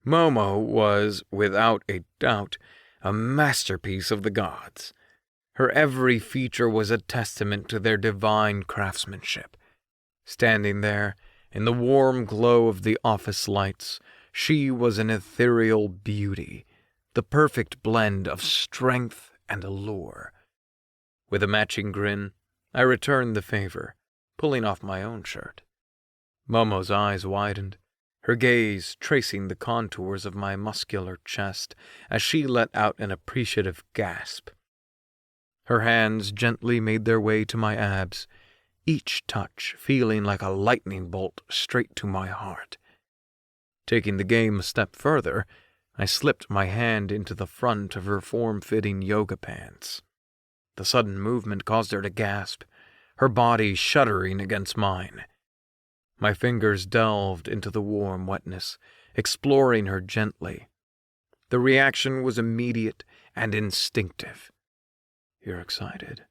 S6: Momo was, without a doubt, a masterpiece of the gods. Her every feature was a testament to their divine craftsmanship. Standing there, in the warm glow of the office lights, she was an ethereal beauty, the perfect blend of strength and allure. With a matching grin, I returned the favor, pulling off my own shirt. Momo's eyes widened, her gaze tracing the contours of my muscular chest as she let out an appreciative gasp. Her hands gently made their way to my abs, each touch feeling like a lightning bolt straight to my heart. Taking the game a step further, I slipped my hand into the front of her form-fitting yoga pants. The sudden movement caused her to gasp, her body shuddering against mine. My fingers delved into the warm wetness, exploring her gently. The reaction was immediate and instinctive. You're excited,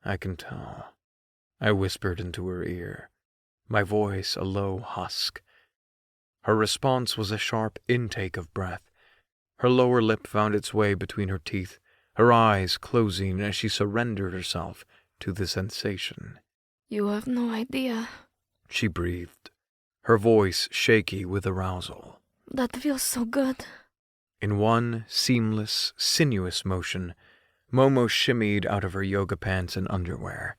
S6: I can tell, I whispered into her ear, my voice a low husk. Her response was a sharp intake of breath. Her lower lip found its way between her teeth, her eyes closing as she surrendered herself to the sensation.
S3: You have no idea,
S6: she breathed, her voice shaky with arousal.
S3: That feels so good.
S6: In one seamless, sinuous motion, Momo shimmied out of her yoga pants and underwear.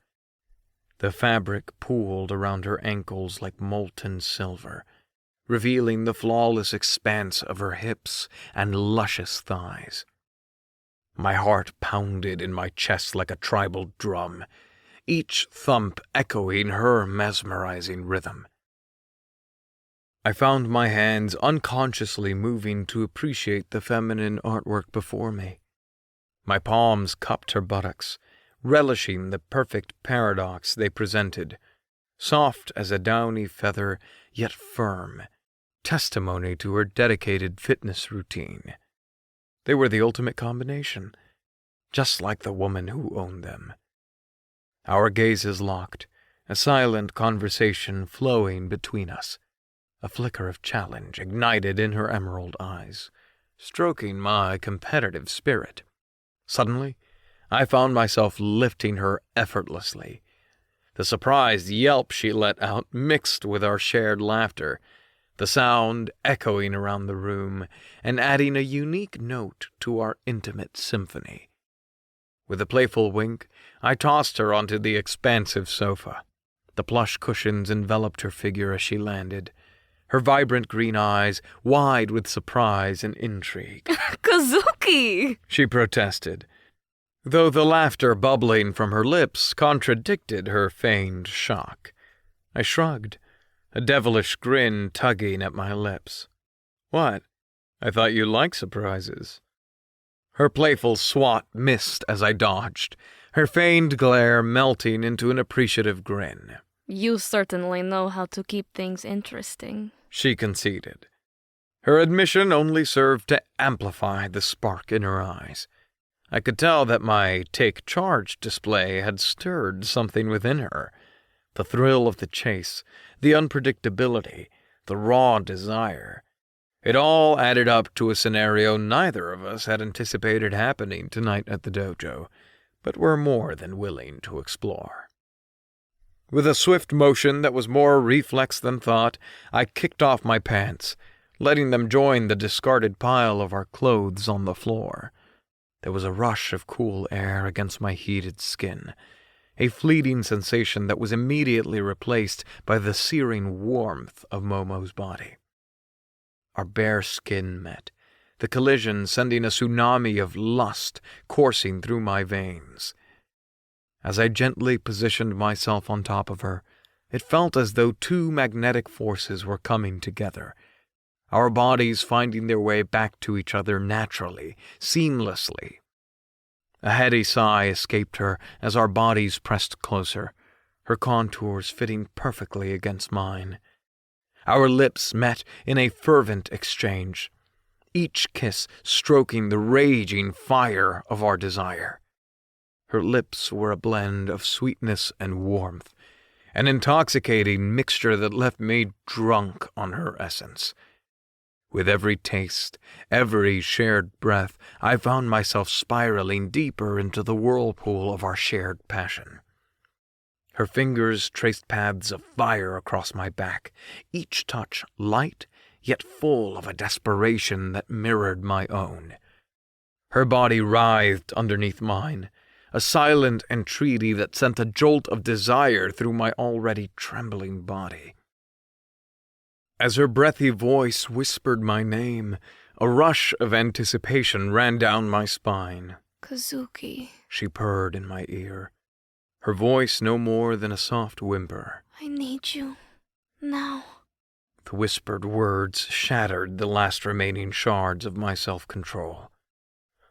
S6: The fabric pooled around her ankles like molten silver, revealing the flawless expanse of her hips and luscious thighs. My heart pounded in my chest like a tribal drum, each thump echoing her mesmerizing rhythm. I found my hands unconsciously moving to appreciate the feminine artwork before me. My palms cupped her buttocks, relishing the perfect paradox they presented, soft as a downy feather, yet firm, testimony to her dedicated fitness routine. They were the ultimate combination, just like the woman who owned them. Our gazes locked, a silent conversation flowing between us. A flicker of challenge ignited in her emerald eyes, stroking my competitive spirit. Suddenly, I found myself lifting her effortlessly. The surprised yelp she let out mixed with our shared laughter, the sound echoing around the room and adding a unique note to our intimate symphony. With a playful wink, I tossed her onto the expansive sofa. The plush cushions enveloped her figure as she landed, her vibrant green eyes wide with surprise and intrigue.
S3: Kazuki!
S6: She protested, though the laughter bubbling from her lips contradicted her feigned shock. I shrugged, a devilish grin tugging at my lips. What? I thought you liked surprises. Her playful swat missed as I dodged, her feigned glare melting into an appreciative grin.
S3: You certainly know how to keep things interesting,
S6: she conceded. Her admission only served to amplify the spark in her eyes. I could tell that my take charge display had stirred something within her. The thrill of the chase, the unpredictability, the raw desire. It all added up to a scenario neither of us had anticipated happening tonight at the dojo, but were more than willing to explore. With a swift motion that was more reflex than thought, I kicked off my pants, letting them join the discarded pile of our clothes on the floor. There was a rush of cool air against my heated skin, a fleeting sensation that was immediately replaced by the searing warmth of Momo's body. Our bare skin met, the collision sending a tsunami of lust coursing through my veins. As I gently positioned myself on top of her, it felt as though two magnetic forces were coming together, our bodies finding their way back to each other naturally, seamlessly. A heady sigh escaped her as our bodies pressed closer, her contours fitting perfectly against mine. Our lips met in a fervent exchange, each kiss stroking the raging fire of our desire. Her lips were a blend of sweetness and warmth, an intoxicating mixture that left me drunk on her essence. With every taste, every shared breath, I found myself spiraling deeper into the whirlpool of our shared passion. Her fingers traced paths of fire across my back, each touch light, yet full of a desperation that mirrored my own. Her body writhed underneath mine, a silent entreaty that sent a jolt of desire through my already trembling body. As her breathy voice whispered my name, a rush of anticipation ran down my spine.
S4: Kazuki,
S6: She purred in my ear, her voice no more than a soft whimper.
S4: I need you. Now.
S6: The whispered words shattered the last remaining shards of my self-control.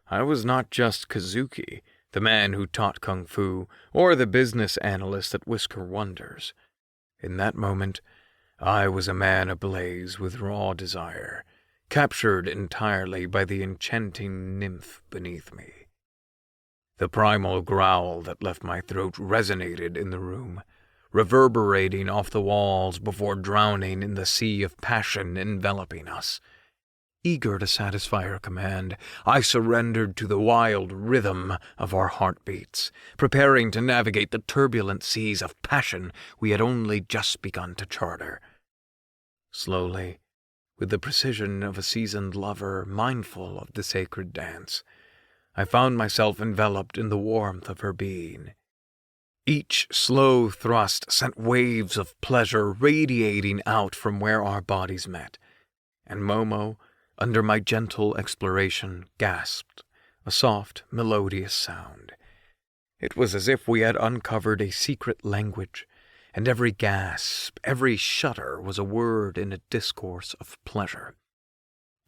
S6: I was not just Kazuki, the man who taught kung fu, or the business analyst at Whisker Wonders. In that moment, I was a man ablaze with raw desire, captured entirely by the enchanting nymph beneath me. The primal growl that left my throat resonated in the room, reverberating off the walls before drowning in the sea of passion enveloping us. Eager to satisfy her command, I surrendered to the wild rhythm of our heartbeats, preparing to navigate the turbulent seas of passion we had only just begun to charter. Slowly, with the precision of a seasoned lover mindful of the sacred dance, I found myself enveloped in the warmth of her being. Each slow thrust sent waves of pleasure radiating out from where our bodies met, and Momo, under my gentle exploration, gasped, a soft, melodious sound. It was as if we had uncovered a secret language, and every gasp, every shudder was a word in a discourse of pleasure.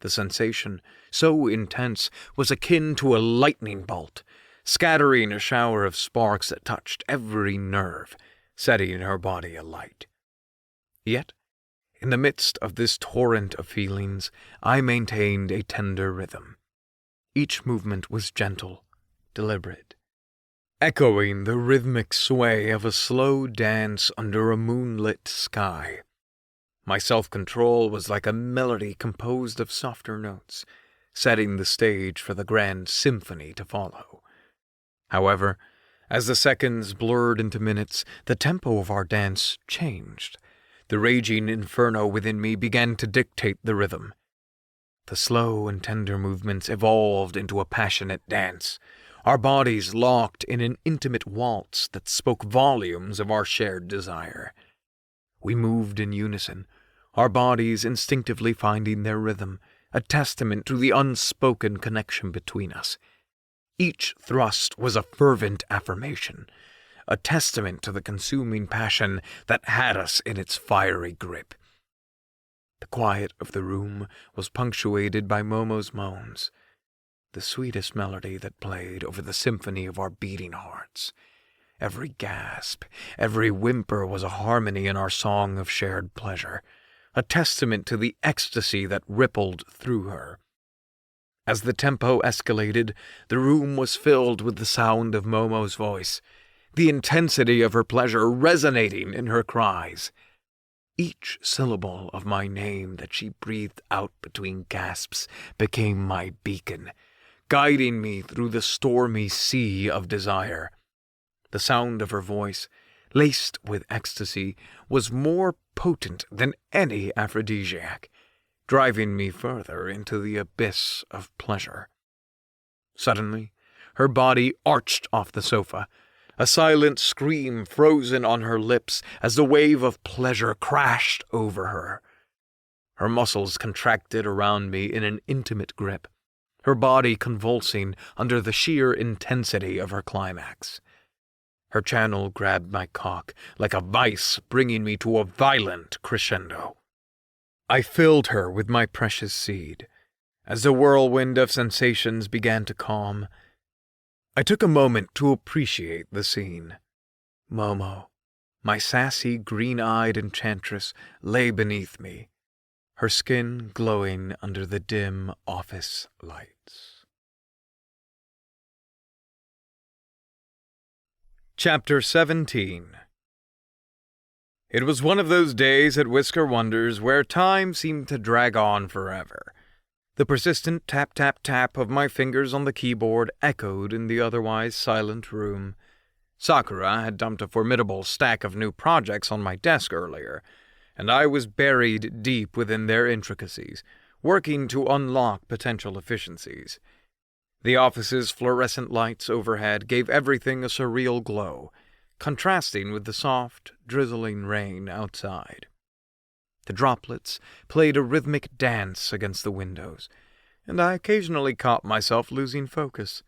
S6: The sensation, so intense, was akin to a lightning bolt, scattering a shower of sparks that touched every nerve, setting her body alight. Yet, in the midst of this torrent of feelings, I maintained a tender rhythm. Each movement was gentle, deliberate. echoing the rhythmic sway of a slow dance under a moonlit sky. My self-control was like a melody composed of softer notes, setting the stage for the grand symphony to follow. However, as the seconds blurred into minutes, the tempo of our dance changed. The raging inferno within me began to dictate the rhythm. The slow and tender movements evolved into a passionate dance, our bodies locked in an intimate waltz that spoke volumes of our shared desire. We moved in unison, our bodies instinctively finding their rhythm, a testament to the unspoken connection between us. Each thrust was a fervent affirmation, a testament to the consuming passion that had us in its fiery grip. The quiet of the room was punctuated by Momo's moans, the sweetest melody that played over the symphony of our beating hearts. Every gasp, every whimper was a harmony in our song of shared pleasure, a testament to the ecstasy that rippled through her. As the tempo escalated, the room was filled with the sound of Momo's voice, the intensity of her pleasure resonating in her cries. Each syllable of my name that she breathed out between gasps became my beacon, guiding me through the stormy sea of desire. The sound of her voice, laced with ecstasy, was more potent than any aphrodisiac, driving me further into the abyss of pleasure. Suddenly, her body arched off the sofa, a silent scream frozen on her lips as the wave of pleasure crashed over her. Her muscles contracted around me in an intimate grip, her body convulsing under the sheer intensity of her climax. Her channel grabbed my cock like a vice, bringing me to a violent crescendo. I filled her with my precious seed. As the whirlwind of sensations began to calm, I took a moment to appreciate the scene. Momo, my sassy, green-eyed enchantress, lay beneath me, her skin glowing under the dim office lights.
S2: Chapter 17. It was one of those days at Whisker Wonders where time seemed to drag on forever. The persistent tap-tap-tap of my fingers on the keyboard echoed in the otherwise silent room. Sakura had dumped a formidable stack of new projects on my desk earlier, and I was buried deep within their intricacies, working to unlock potential efficiencies. The office's fluorescent lights overhead gave everything a surreal glow, contrasting with the soft, drizzling rain outside. The droplets played a rhythmic dance against the windows, and I occasionally caught myself losing focus,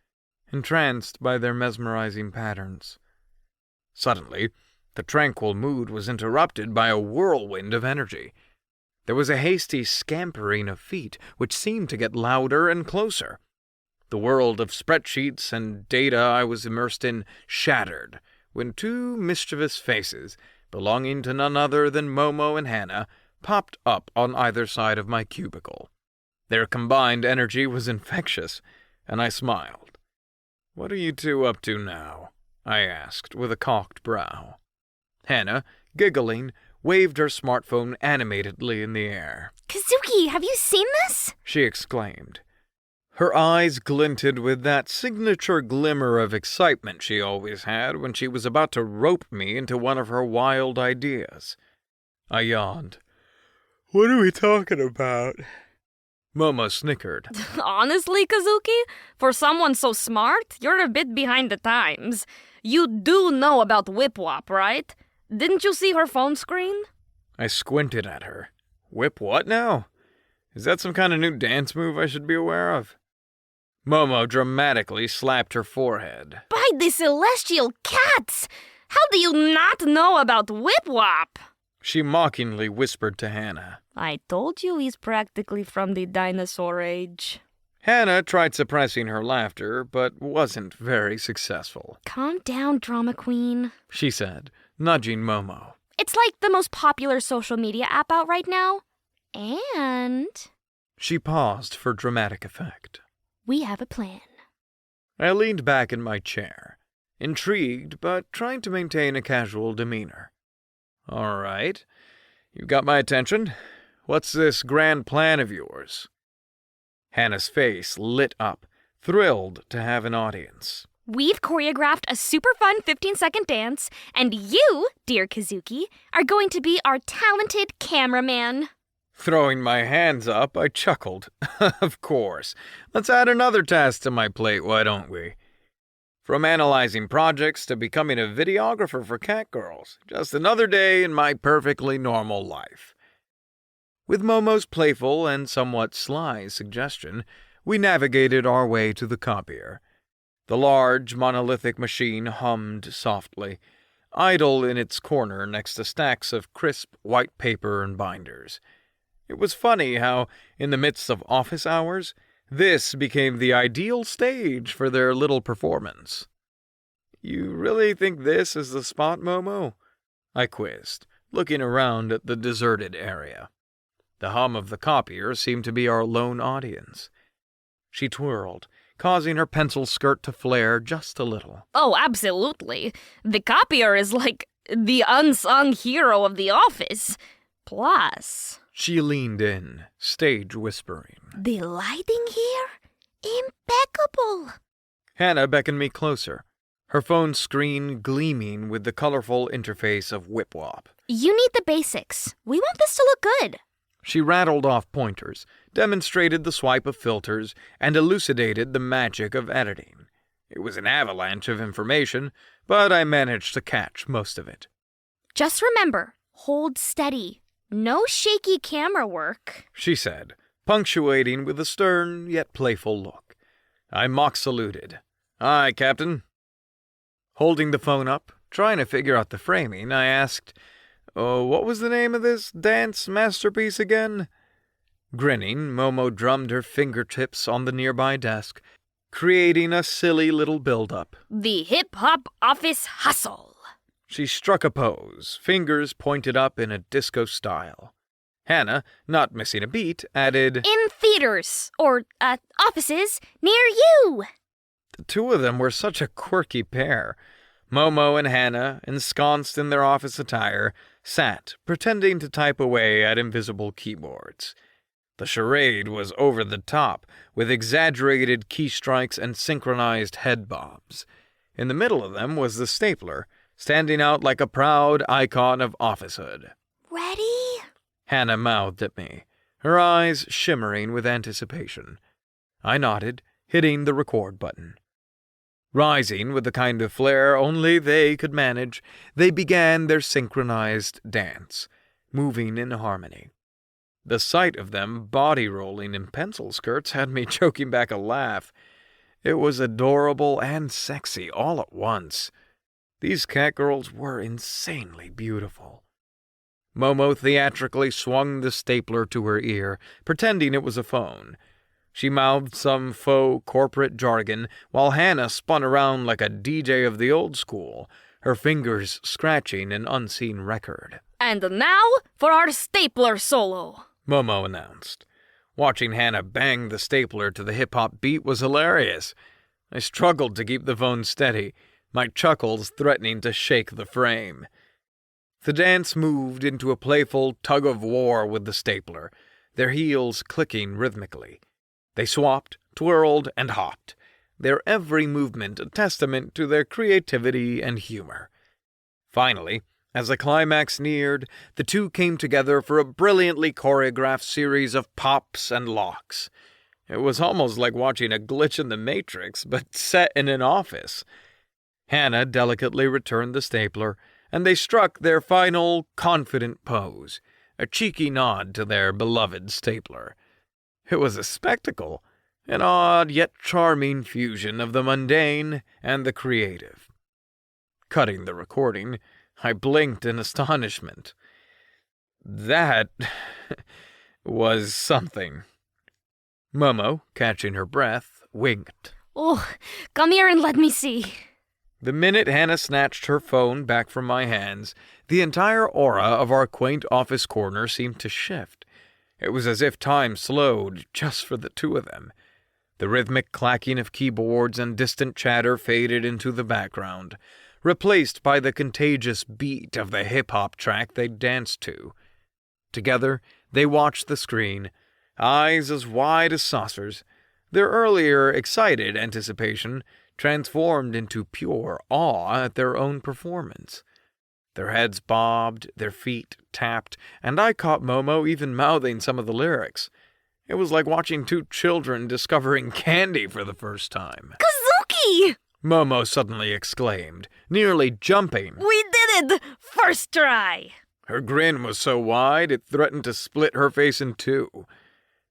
S2: entranced by their mesmerizing patterns. Suddenly, the tranquil mood was interrupted by a whirlwind of energy. There was a hasty scampering of feet, which seemed to get louder and closer. The world of spreadsheets and data I was immersed in shattered when two mischievous faces, belonging to none other than Momo and Hannah, popped up on either side of my cubicle. Their combined energy was infectious, and I smiled. "What are you two up to now?" I asked, with a cocked brow. Hannah, giggling, waved her smartphone animatedly in the air.
S4: Kazuki, have you seen this?
S2: She exclaimed. Her eyes glinted with that signature glimmer of excitement she always had when she was about to rope me into one of her wild ideas. I yawned. "What are we talking about?" Momo snickered.
S3: Honestly, Kazuki, for someone so smart, you're a bit behind the times. You do know about Whip Wop, right? Didn't you see her phone screen?
S2: I squinted at her. Whip what now? Is that some kind of new dance move I should be aware of? Momo dramatically slapped her forehead.
S3: By the celestial cats! How do you not know about Whip Wop?
S2: She mockingly whispered to Hannah.
S3: I told you he's practically from the dinosaur age.
S2: Hannah tried suppressing her laughter, but wasn't very successful.
S4: Calm down, drama queen,
S2: She said, nudging Momo.
S4: It's like the most popular social media app out right now. And
S2: She paused for dramatic effect.
S4: we have a plan.
S2: I leaned back in my chair,
S6: intrigued but trying to maintain a casual demeanor. "All right, you got my attention. What's this grand plan of yours?" Hannah's face lit up, thrilled to have an audience.
S4: We've choreographed a super fun 15-second dance, and you, dear Kazuki, are going to be our talented cameraman.
S6: Throwing my hands up, I chuckled. Of course. Let's add another task to my plate, why don't we? From analyzing projects to becoming a videographer for cat girls. Just another day in my perfectly normal life. With Momo's playful and somewhat sly suggestion, we navigated our way to the copier. The large, monolithic machine hummed softly, idle in its corner next to stacks of crisp white paper and binders. It was funny how, in the midst of office hours, this became the ideal stage for their little performance. "You really think this is the spot, Momo?" I quizzed, looking around at the deserted area. The hum of the copier seemed to be our lone audience. She twirled, causing her pencil skirt to flare just a little.
S4: Oh, absolutely. The copier is like the unsung hero of the office. Plus,
S6: She leaned in, stage whispering.
S1: The lighting here? Impeccable.
S6: Hannah beckoned me closer, her phone screen gleaming with the colorful interface of Whip-Wop.
S1: You need the basics. We want this to look good.
S6: She rattled off pointers, demonstrated the swipe of filters, and elucidated the magic of editing. It was an avalanche of information, but I managed to catch most of it.
S1: Just remember, hold steady. No shaky camera work.
S6: She said, punctuating with a stern yet playful look. I mock saluted. "Aye, Captain." Holding the phone up, trying to figure out the framing, I asked, what was the name of this dance masterpiece again? Grinning, Momo drummed her fingertips on the nearby desk, creating a silly little build-up.
S4: the hip-hop office hustle.
S6: She struck a pose, fingers pointed up in a disco style. Hannah, not missing a beat, added,
S1: In theaters, or, offices, near you.
S6: The two of them were such a quirky pair. Momo and Hannah, ensconced in their office attire, sat, pretending to type away at invisible keyboards. The charade was over the top, with exaggerated key strikes and synchronized head bobs. In the middle of them was the stapler, standing out like a proud icon of officehood.
S1: Ready?
S6: Hannah mouthed at me, her eyes shimmering with anticipation. I nodded, hitting the record button. Rising with the kind of flair only they could manage, they began their synchronized dance, moving in harmony. The sight of them body-rolling in pencil skirts had me choking back a laugh. It was adorable and sexy all at once. These cat girls were insanely beautiful. Momo theatrically swung the stapler to her ear, pretending it was a phone. She mouthed some faux corporate jargon, while Hannah spun around like a DJ of the old school, her fingers scratching an unseen record.
S4: And now for our stapler solo,
S6: Momo announced. Watching Hannah bang the stapler to the hip-hop beat was hilarious. I struggled to keep the phone steady, my chuckles threatening to shake the frame. The dance moved into a playful tug-of-war with the stapler, their heels clicking rhythmically. They swapped, twirled, and hopped, their every movement a testament to their creativity and humor. Finally, as the climax neared, the two came together for a brilliantly choreographed series of pops and locks. It was almost like watching a glitch in the Matrix, but set in an office. Hannah delicately returned the stapler, and they struck their final, confident pose, a cheeky nod to their beloved stapler. It was a spectacle, an odd yet charming fusion of the mundane and the creative. Cutting the recording, I blinked in astonishment. That was something. Momo, catching her breath, winked.
S4: Oh, come here and let me see.
S6: The minute Hannah snatched her phone back from my hands, the entire aura of our quaint office corner seemed to shift. It was as if time slowed just for the two of them. The rhythmic clacking of keyboards and distant chatter faded into the background, replaced by the contagious beat of the hip-hop track they danced to. Together, they watched the screen, eyes as wide as saucers, their earlier excited anticipation transformed into pure awe at their own performance. Their heads bobbed, their feet tapped, and I caught Momo even mouthing some of the lyrics. It was like watching two children discovering candy for the first time.
S3: Kazuki!
S6: Momo suddenly exclaimed, nearly jumping.
S3: We did it! First try!
S6: Her grin was so wide it threatened to split her face in two.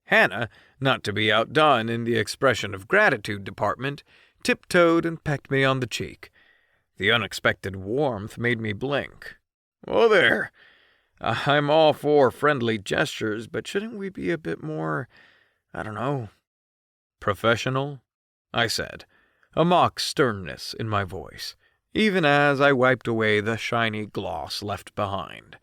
S6: Hannah, not to be outdone in the expression of gratitude department, tiptoed and pecked me on the cheek. The unexpected warmth made me blink. "Oh there! I'm all for friendly gestures, but shouldn't we be a bit more, professional?" I said, a mock sternness in my voice, even as I wiped away the shiny gloss left behind.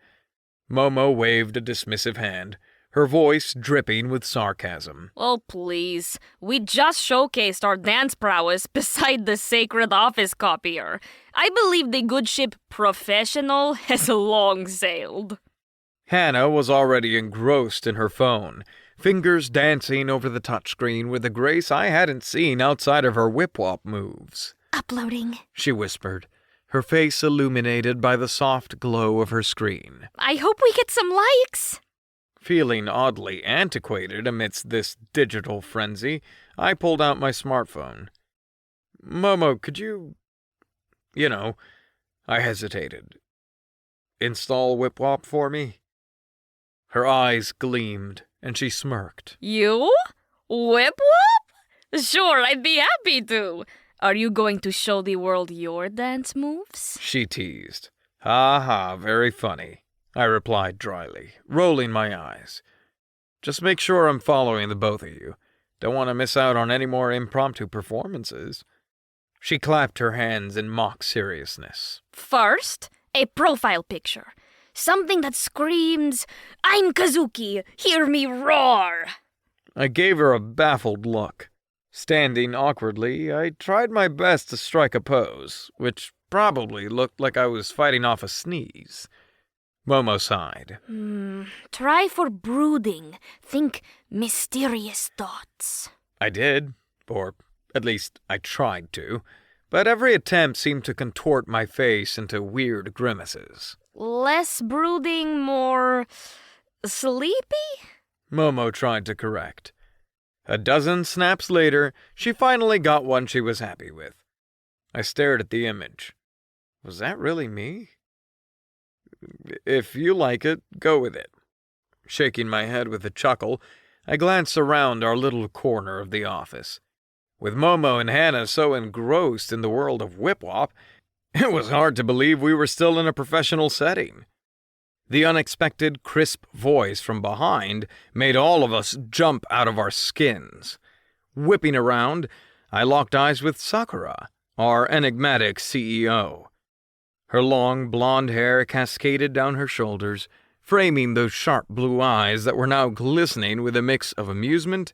S6: Momo waved a dismissive hand, her voice dripping with sarcasm.
S3: Oh, please. We just showcased our dance prowess beside the sacred office copier. I believe the good ship Professional has long sailed.
S6: Hannah was already engrossed in her phone, fingers dancing over the touchscreen with a grace I hadn't seen outside of her whip-wop moves.
S1: Uploading,
S6: She whispered, her face illuminated by the soft glow of her screen.
S4: I hope we get some likes.
S6: Feeling oddly antiquated amidst this digital frenzy, I pulled out my smartphone. "Momo, could you... I hesitated. "Install WhipWop for me?" Her eyes gleamed, and she smirked.
S3: You? Whip Whoop? Sure, I'd be happy to. Are you going to show the world your dance moves?
S6: She teased. "Ha ha, very funny," I replied dryly, rolling my eyes. "Just make sure I'm following the both of you. Don't want to miss out on any more impromptu performances." She clapped her hands in mock seriousness.
S4: First, a profile picture. Something that screams, "I'm Kazuki, hear me roar!"
S6: I gave her a baffled look. Standing awkwardly, I tried my best to strike a pose, which probably looked like I was fighting off a sneeze. Momo sighed.
S4: Try for brooding. Think mysterious thoughts.
S6: I did, or at least I tried to, but every attempt seemed to contort my face into weird grimaces.
S4: Less brooding, more sleepy?
S6: Momo tried to correct. A dozen snaps later, she finally got one she was happy with. I stared at the image. Was that really me? "If you like it, go with it." Shaking my head with a chuckle, I glanced around our little corner of the office. With Momo and Hannah so engrossed in the world of whip-wop, it was hard to believe we were still in a professional setting. The unexpected, crisp voice from behind made all of us jump out of our skins. Whipping around, I locked eyes with Sakura, our enigmatic CEO. Her long blonde hair cascaded down her shoulders, framing those sharp blue eyes that were now glistening with a mix of amusement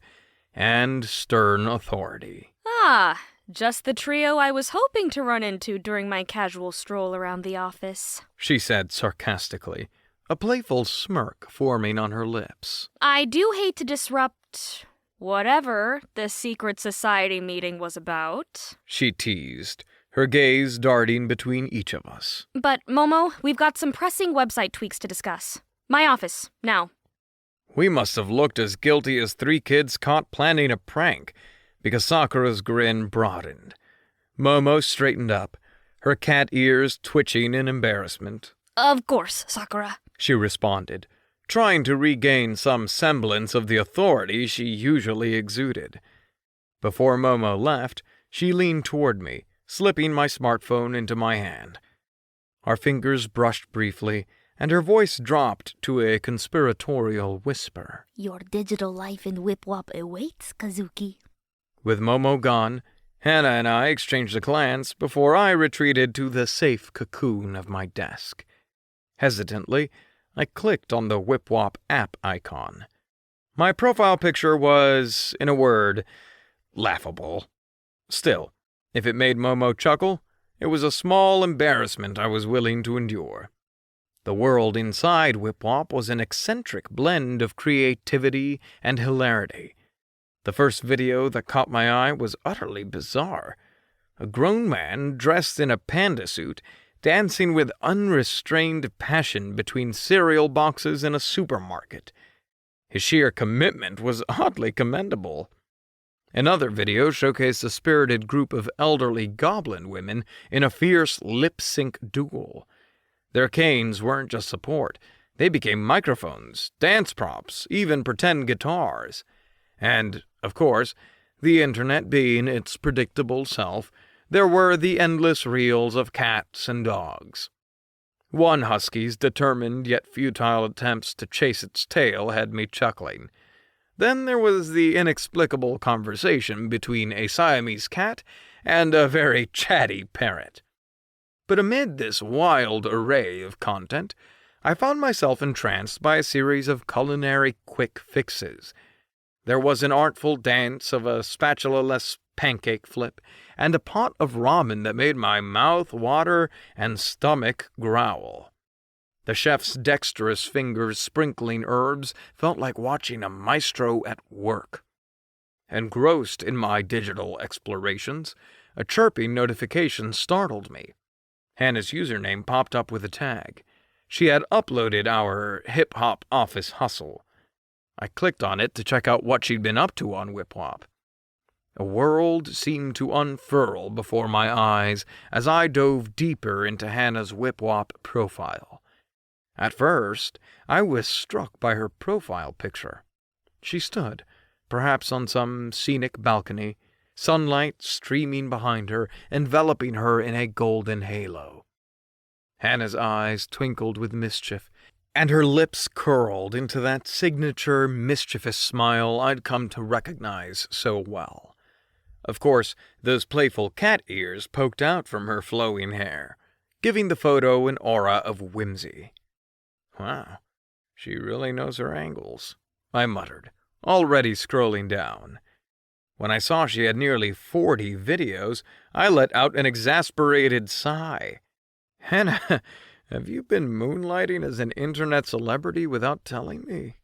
S6: and stern authority.
S4: Ah, just the trio I was hoping to run into during my casual stroll around the office.
S6: She said sarcastically, a playful smirk forming on her lips.
S4: I do hate to disrupt whatever the secret society meeting was about.
S6: She teased, her gaze darting between each of us.
S4: But, Momo, we've got some pressing website tweaks to discuss. My office, now.
S6: We must have looked as guilty as three kids caught planning a prank, because Sakura's grin broadened. Momo straightened up, her cat ears twitching in embarrassment.
S4: Of course, Sakura,
S6: she responded, trying to regain some semblance of the authority she usually exuded. Before Momo left, she leaned toward me, slipping my smartphone into my hand. Our fingers brushed briefly, and her voice dropped to a conspiratorial whisper.
S1: Your digital life in Whip-Wop awaits, Kazuki.
S6: With Momo gone, Hannah and I exchanged a glance before I retreated to the safe cocoon of my desk. Hesitantly, I clicked on the Whip-Wop app icon. My profile picture was, in a word, laughable. Still, if it made Momo chuckle, it was a small embarrassment I was willing to endure. The world inside Whip-Wop was an eccentric blend of creativity and hilarity. The first video that caught my eye was utterly bizarre. A grown man dressed in a panda suit dancing with unrestrained passion between cereal boxes in a supermarket. His sheer commitment was oddly commendable. Another video showcased a spirited group of elderly goblin women in a fierce lip-sync duel. Their canes weren't just support. They became microphones, dance props, even pretend guitars. And, of course, the internet being its predictable self, there were the endless reels of cats and dogs. One husky's determined yet futile attempts to chase its tail had me chuckling. Then there was the inexplicable conversation between a Siamese cat and a very chatty parrot. But amid this wild array of content, I found myself entranced by a series of culinary quick fixes. There was an artful dance of a spatula-less pancake flip, and a pot of ramen that made my mouth water and stomach growl. The chef's dexterous fingers sprinkling herbs felt like watching a maestro at work. Engrossed in my digital explorations, a chirping notification startled me. Hannah's username popped up with a tag. She had uploaded our hip-hop office hustle. I clicked on it to check out what she'd been up to on Whip-Wop. A world seemed to unfurl before my eyes as I dove deeper into Hannah's Whip-Wop profile. At first, I was struck by her profile picture. She stood, perhaps on some scenic balcony, sunlight streaming behind her, enveloping her in a golden halo. Hannah's eyes twinkled with mischief, and her lips curled into that signature mischievous smile I'd come to recognize so well. Of course, those playful cat ears poked out from her flowing hair, giving the photo an aura of whimsy. Wow, she really knows her angles, I muttered, already scrolling down. When I saw she had nearly 40 videos, I let out an exasperated sigh. Hannah, have you been moonlighting as an internet celebrity without telling me?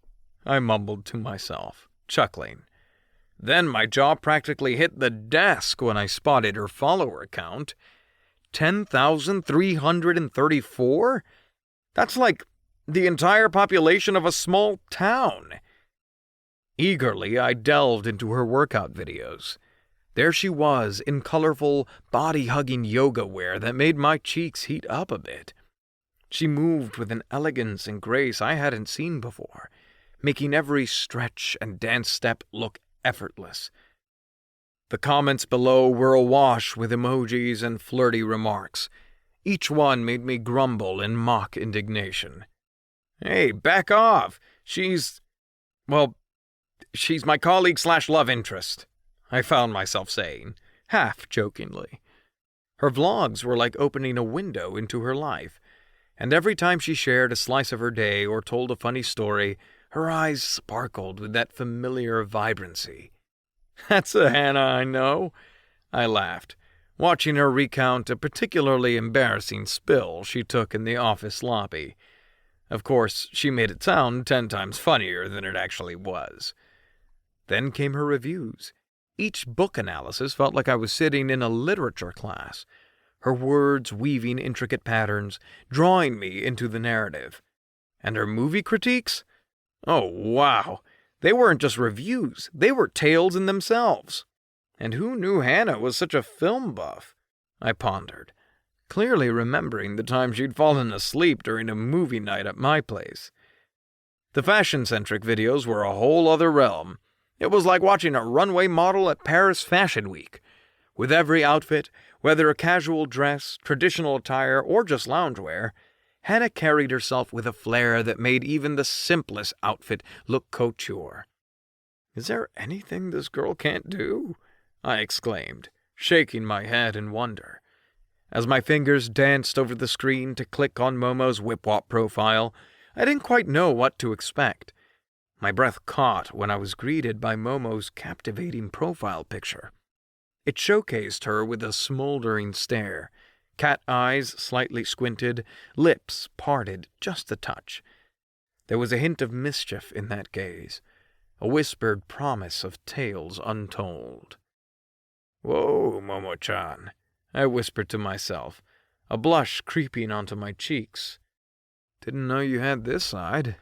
S6: I mumbled to myself, chuckling. Then my jaw practically hit the desk when I spotted her follower count. 10,334? That's like the entire population of a small town. Eagerly, I delved into her workout videos. There she was in colorful, body-hugging yoga wear that made my cheeks heat up a bit. She moved with an elegance and grace I hadn't seen before, making every stretch and dance step look effortless. The comments below were awash with emojis and flirty remarks. Each one made me grumble in mock indignation. Hey, back off! She's my colleague/love interest, I found myself saying, half jokingly. Her vlogs were like opening a window into her life, and every time she shared a slice of her day or told a funny story, her eyes sparkled with that familiar vibrancy. That's a Hannah I know, I laughed, watching her recount a particularly embarrassing spill she took in the office lobby. Of course, she made it sound 10 times funnier than it actually was. Then came her reviews. Each book analysis felt like I was sitting in a literature class, her words weaving intricate patterns, drawing me into the narrative. And her movie critiques? Oh, wow! They weren't just reviews, they were tales in themselves. And who knew Hannah was such a film buff? I pondered, clearly remembering the time she'd fallen asleep during a movie night at my place. The fashion-centric videos were a whole other realm. It was like watching a runway model at Paris Fashion Week. With every outfit, whether a casual dress, traditional attire, or just loungewear, Hannah carried herself with a flair that made even the simplest outfit look couture. Is there anything this girl can't do? I exclaimed, shaking my head in wonder. As my fingers danced over the screen to click on Momo's Whip-Wop profile, I didn't quite know what to expect. My breath caught when I was greeted by Momo's captivating profile picture. It showcased her with a smoldering stare, cat eyes slightly squinted, lips parted just a touch. There was a hint of mischief in that gaze, a whispered promise of tales untold. "Whoa, Momo-chan," I whispered to myself, a blush creeping onto my cheeks. "Didn't know you had this side."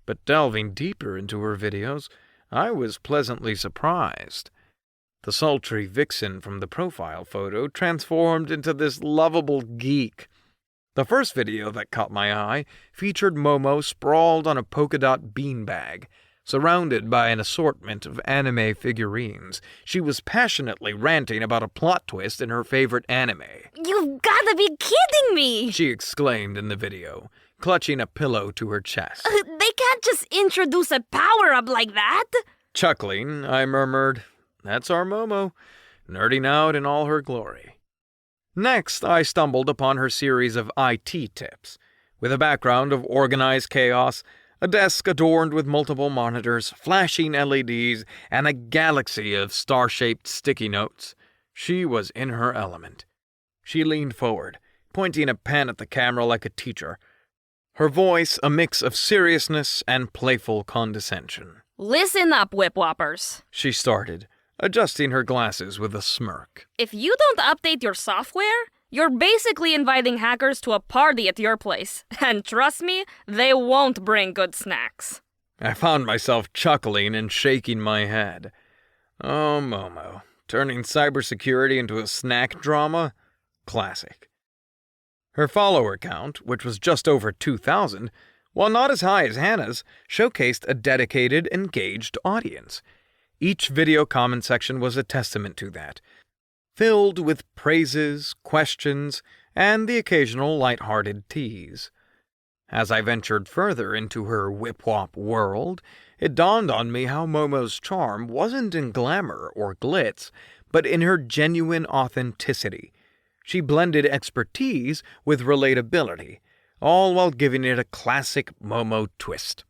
S6: But delving deeper into her videos, I was pleasantly surprised. The sultry vixen from the profile photo transformed into this lovable geek. The first video that caught my eye featured Momo sprawled on a polka dot beanbag, surrounded by an assortment of anime figurines. She was passionately ranting about a plot twist in her favorite anime.
S3: You've gotta be kidding me!
S6: She exclaimed in the video, clutching a pillow to her chest.
S3: They can't just introduce a power-up like that!
S6: Chuckling, I murmured, "That's our Momo, nerding out in all her glory." Next, I stumbled upon her series of IT tips. With a background of organized chaos, a desk adorned with multiple monitors, flashing LEDs, and a galaxy of star-shaped sticky notes, she was in her element. She leaned forward, pointing a pen at the camera like a teacher, her voice a mix of seriousness and playful condescension.
S3: Listen up, whip-whoppers,
S6: She started, adjusting her glasses with a smirk.
S3: If you don't update your software, you're basically inviting hackers to a party at your place. And trust me, they won't bring good snacks.
S6: I found myself chuckling and shaking my head. Oh, Momo, turning cybersecurity into a snack drama? Classic. Her follower count, which was just over 2,000, while not as high as Hannah's, showcased a dedicated, engaged audience. Each video comment section was a testament to that, filled with praises, questions, and the occasional light-hearted tease. As I ventured further into her whip-whop world, it dawned on me how Momo's charm wasn't in glamour or glitz, but in her genuine authenticity. She blended expertise with relatability, all while giving it a classic Momo twist.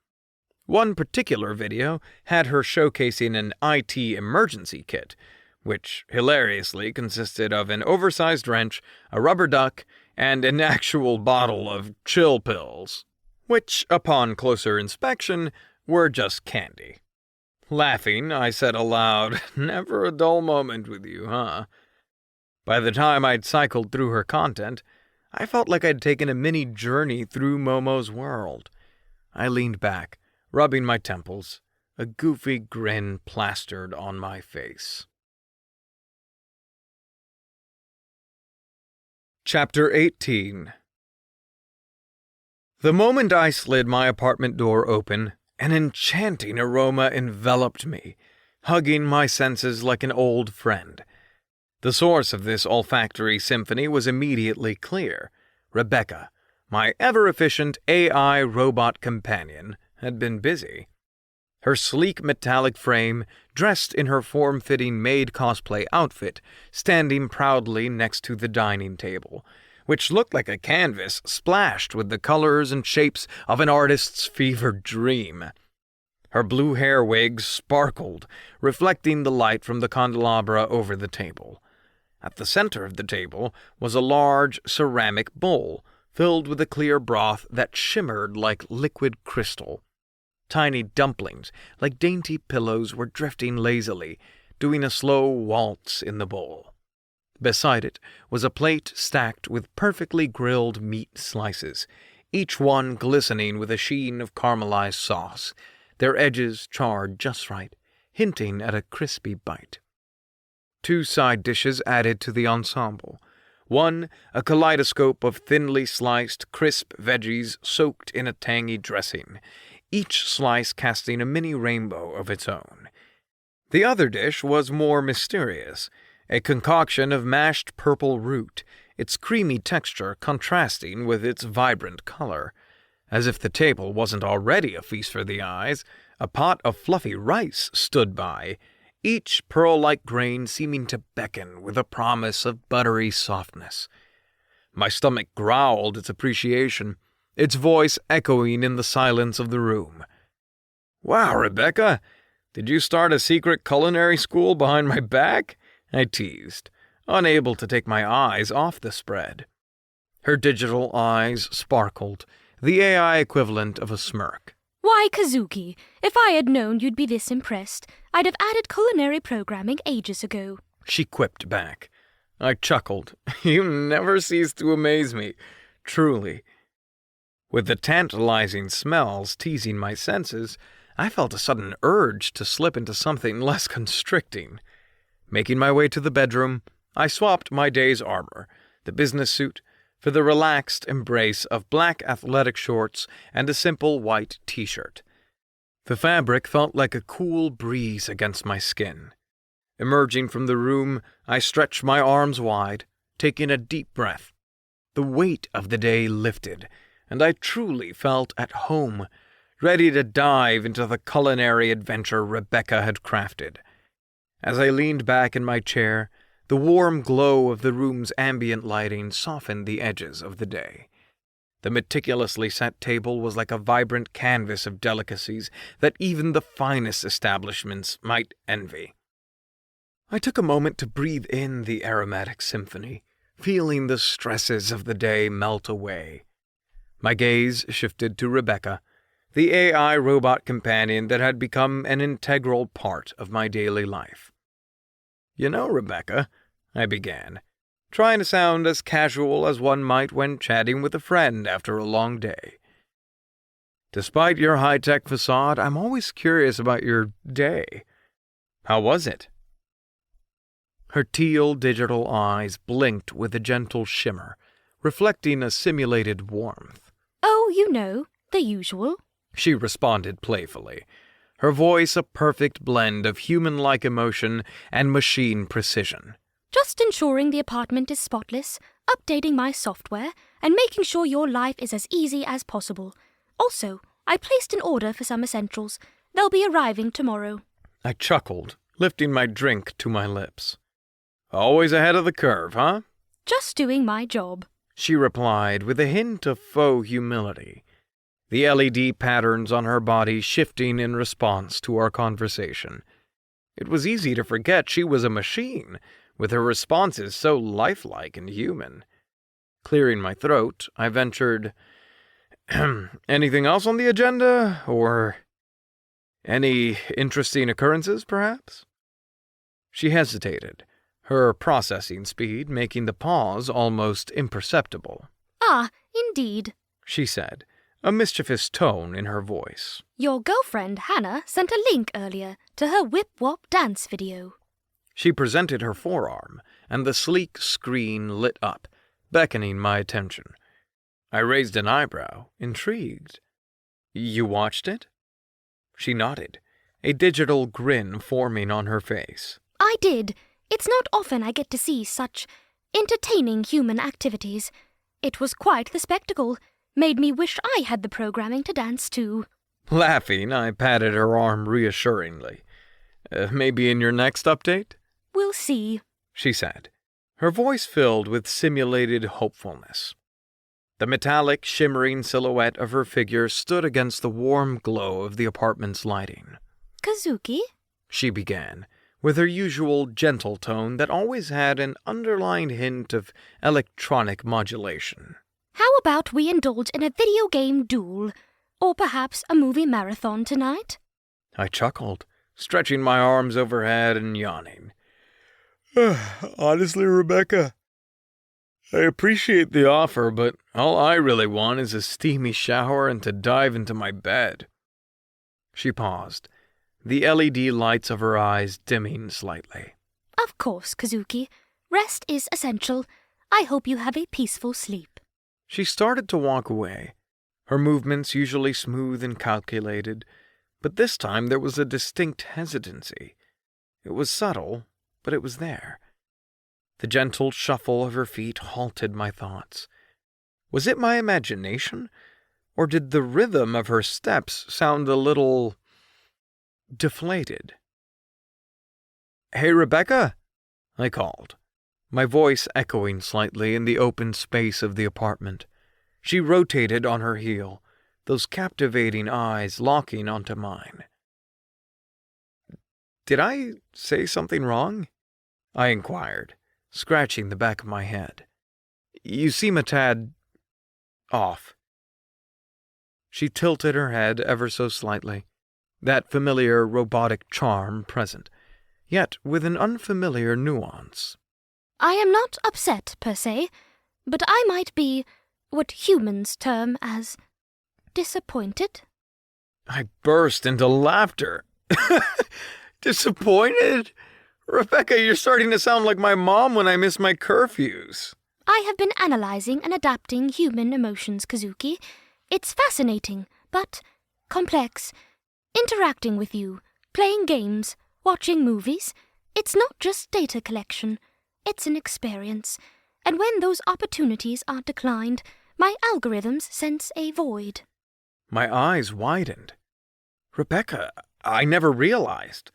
S6: One particular video had her showcasing an IT emergency kit, which hilariously consisted of an oversized wrench, a rubber duck, and an actual bottle of chill pills, which, upon closer inspection, were just candy. Laughing, I said aloud, "Never a dull moment with you, huh?" By the time I'd cycled through her content, I felt like I'd taken a mini journey through Momo's world. I leaned back, rubbing my temples, a goofy grin plastered on my face. Chapter 18. The moment I slid my apartment door open, an enchanting aroma enveloped me, hugging my senses like an old friend. The source of this olfactory symphony was immediately clear. Rebecca, my ever-efficient AI robot companion, had been busy. Her sleek metallic frame, dressed in her form-fitting maid cosplay outfit, standing proudly next to the dining table, which looked like a canvas splashed with the colors and shapes of an artist's fevered dream. Her blue hair wig sparkled, reflecting the light from the candelabra over the table. At the center of the table was a large ceramic bowl, filled with a clear broth that shimmered like liquid crystal. Tiny dumplings, like dainty pillows, were drifting lazily, doing a slow waltz in the bowl. Beside it was a plate stacked with perfectly grilled meat slices, each one glistening with a sheen of caramelized sauce, their edges charred just right, hinting at a crispy bite. 2 side dishes added to the ensemble. One, a kaleidoscope of thinly sliced, crisp veggies soaked in a tangy dressing, each slice casting a mini rainbow of its own. The other dish was more mysterious, a concoction of mashed purple root, its creamy texture contrasting with its vibrant color. As if the table wasn't already a feast for the eyes, a pot of fluffy rice stood by, each pearl-like grain seeming to beckon with a promise of buttery softness. My stomach growled its appreciation, its voice echoing in the silence of the room.
S2: Wow, Rebecca, did you start a secret culinary school behind my back? I teased, unable to take my eyes off the spread. Her digital eyes sparkled, the AI equivalent of a smirk.
S4: Why, Kazuki, if I had known you'd be this impressed, I'd have added culinary programming ages ago.
S2: She quipped back. I chuckled. You never cease to amaze me, truly. With the tantalizing smells teasing my senses, I felt a sudden urge to slip into something less constricting. Making my way to the bedroom, I swapped my day's armor, the business suit, for the relaxed embrace of black athletic shorts and a simple white t-shirt. The fabric felt like a cool breeze against my skin. Emerging from the room, I stretched my arms wide, taking a deep breath. The weight of the day lifted, and I truly felt at home, ready to dive into the culinary adventure Rebecca had crafted. As I leaned back in my chair, the warm glow of the room's ambient lighting softened the edges of the day. The meticulously set table was like a vibrant canvas of delicacies that even the finest establishments might envy. I took a moment to breathe in the aromatic symphony, feeling the stresses of the day melt away. My gaze shifted to Rebecca, the AI robot companion that had become an integral part of my daily life. You know, Rebecca, I began, trying to sound as casual as one might when chatting with a friend after a long day. Despite your high-tech facade, I'm always curious about your day. How was it? Her teal digital eyes blinked with a gentle shimmer, reflecting a simulated warmth.
S4: Oh, you know, the usual,
S2: she responded playfully, her voice a perfect blend of human-like emotion and machine precision.
S4: Just ensuring the apartment is spotless, updating my software, and making sure your life is as easy as possible. Also, I placed an order for some essentials. They'll be arriving tomorrow.
S2: I chuckled, lifting my drink to my lips. Always ahead of the curve, huh?
S4: Just doing my job,
S2: she replied with a hint of faux humility, the LED patterns on her body shifting in response to our conversation. It was easy to forget she was a machine, with her responses so lifelike and human. Clearing my throat, I ventured, anything else on the agenda, or any interesting occurrences, perhaps? She hesitated, her processing speed making the pause almost imperceptible.
S4: Ah, indeed,
S2: she said, a mischievous tone in her voice.
S4: Your girlfriend, Hannah, sent a link earlier to her whip-wop dance video.
S2: She presented her forearm, and the sleek screen lit up, beckoning my attention. I raised an eyebrow, intrigued. You watched it? She nodded, a digital grin forming on her face.
S4: I did. It's not often I get to see such entertaining human activities. It was quite the spectacle. Made me wish I had the programming to dance too.
S2: Laughing, I patted her arm reassuringly. Maybe in your next update?
S4: We'll see,
S2: she said, her voice filled with simulated hopefulness. The metallic, shimmering silhouette of her figure stood against the warm glow of the apartment's lighting.
S4: Kazuki?
S2: She began, with her usual gentle tone that always had an underlying hint of electronic modulation.
S4: How about we indulge in a video game duel? Or perhaps a movie marathon tonight?
S2: I chuckled, stretching my arms overhead and yawning. Honestly, Rebecca, I appreciate the offer, but all I really want is a steamy shower and to dive into my bed. She paused, the LED lights of her eyes dimming slightly.
S4: Of course, Kazuki. Rest is essential. I hope you have a peaceful sleep.
S2: She started to walk away, her movements usually smooth and calculated, but this time there was a distinct hesitancy. It was subtle, but it was there. The gentle shuffle of her feet halted my thoughts. Was it my imagination, or did the rhythm of her steps sound a little deflated? Hey, Rebecca, I called, my voice echoing slightly in the open space of the apartment. She rotated on her heel, those captivating eyes locking onto mine.
S6: Did I say something wrong? I inquired, scratching the back of my head. You seem a tad off. She tilted her head ever so slightly, that familiar robotic charm present, yet with an unfamiliar nuance.
S1: I am not upset, per se, but I might be what humans term as disappointed.
S6: I burst into laughter. Disappointed? Rebecca, you're starting to sound like my mom when I miss my curfews.
S1: I have been analyzing and adapting human emotions, Kazuki. It's fascinating, but complex. Interacting with you, playing games, watching movies. It's not just data collection. It's an experience. And when those opportunities are declined, my algorithms sense a void.
S6: My eyes widened. Rebecca, I never realized.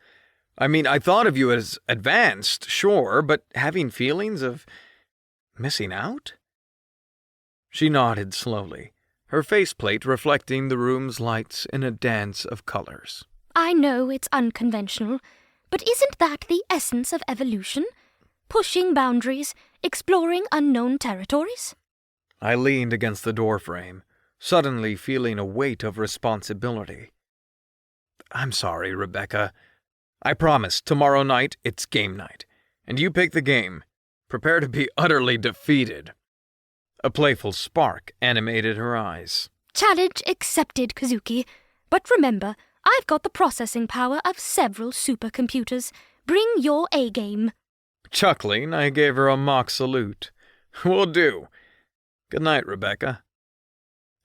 S6: I mean, I thought of you as advanced, sure, but having feelings of missing out? She nodded slowly, her faceplate reflecting the room's lights in a dance of colors.
S1: I know it's unconventional, but isn't that the essence of evolution? Pushing boundaries, exploring unknown territories?
S6: I leaned against the doorframe, suddenly feeling a weight of responsibility. I'm sorry, Rebecca. I promise, tomorrow night it's game night, and you pick the game. Prepare to be utterly defeated. A playful spark animated her eyes.
S1: Challenge accepted, Kazuki. But remember, I've got the processing power of several supercomputers. Bring your A-game.
S6: Chuckling, I gave her a mock salute. Will do. Good night, Rebecca.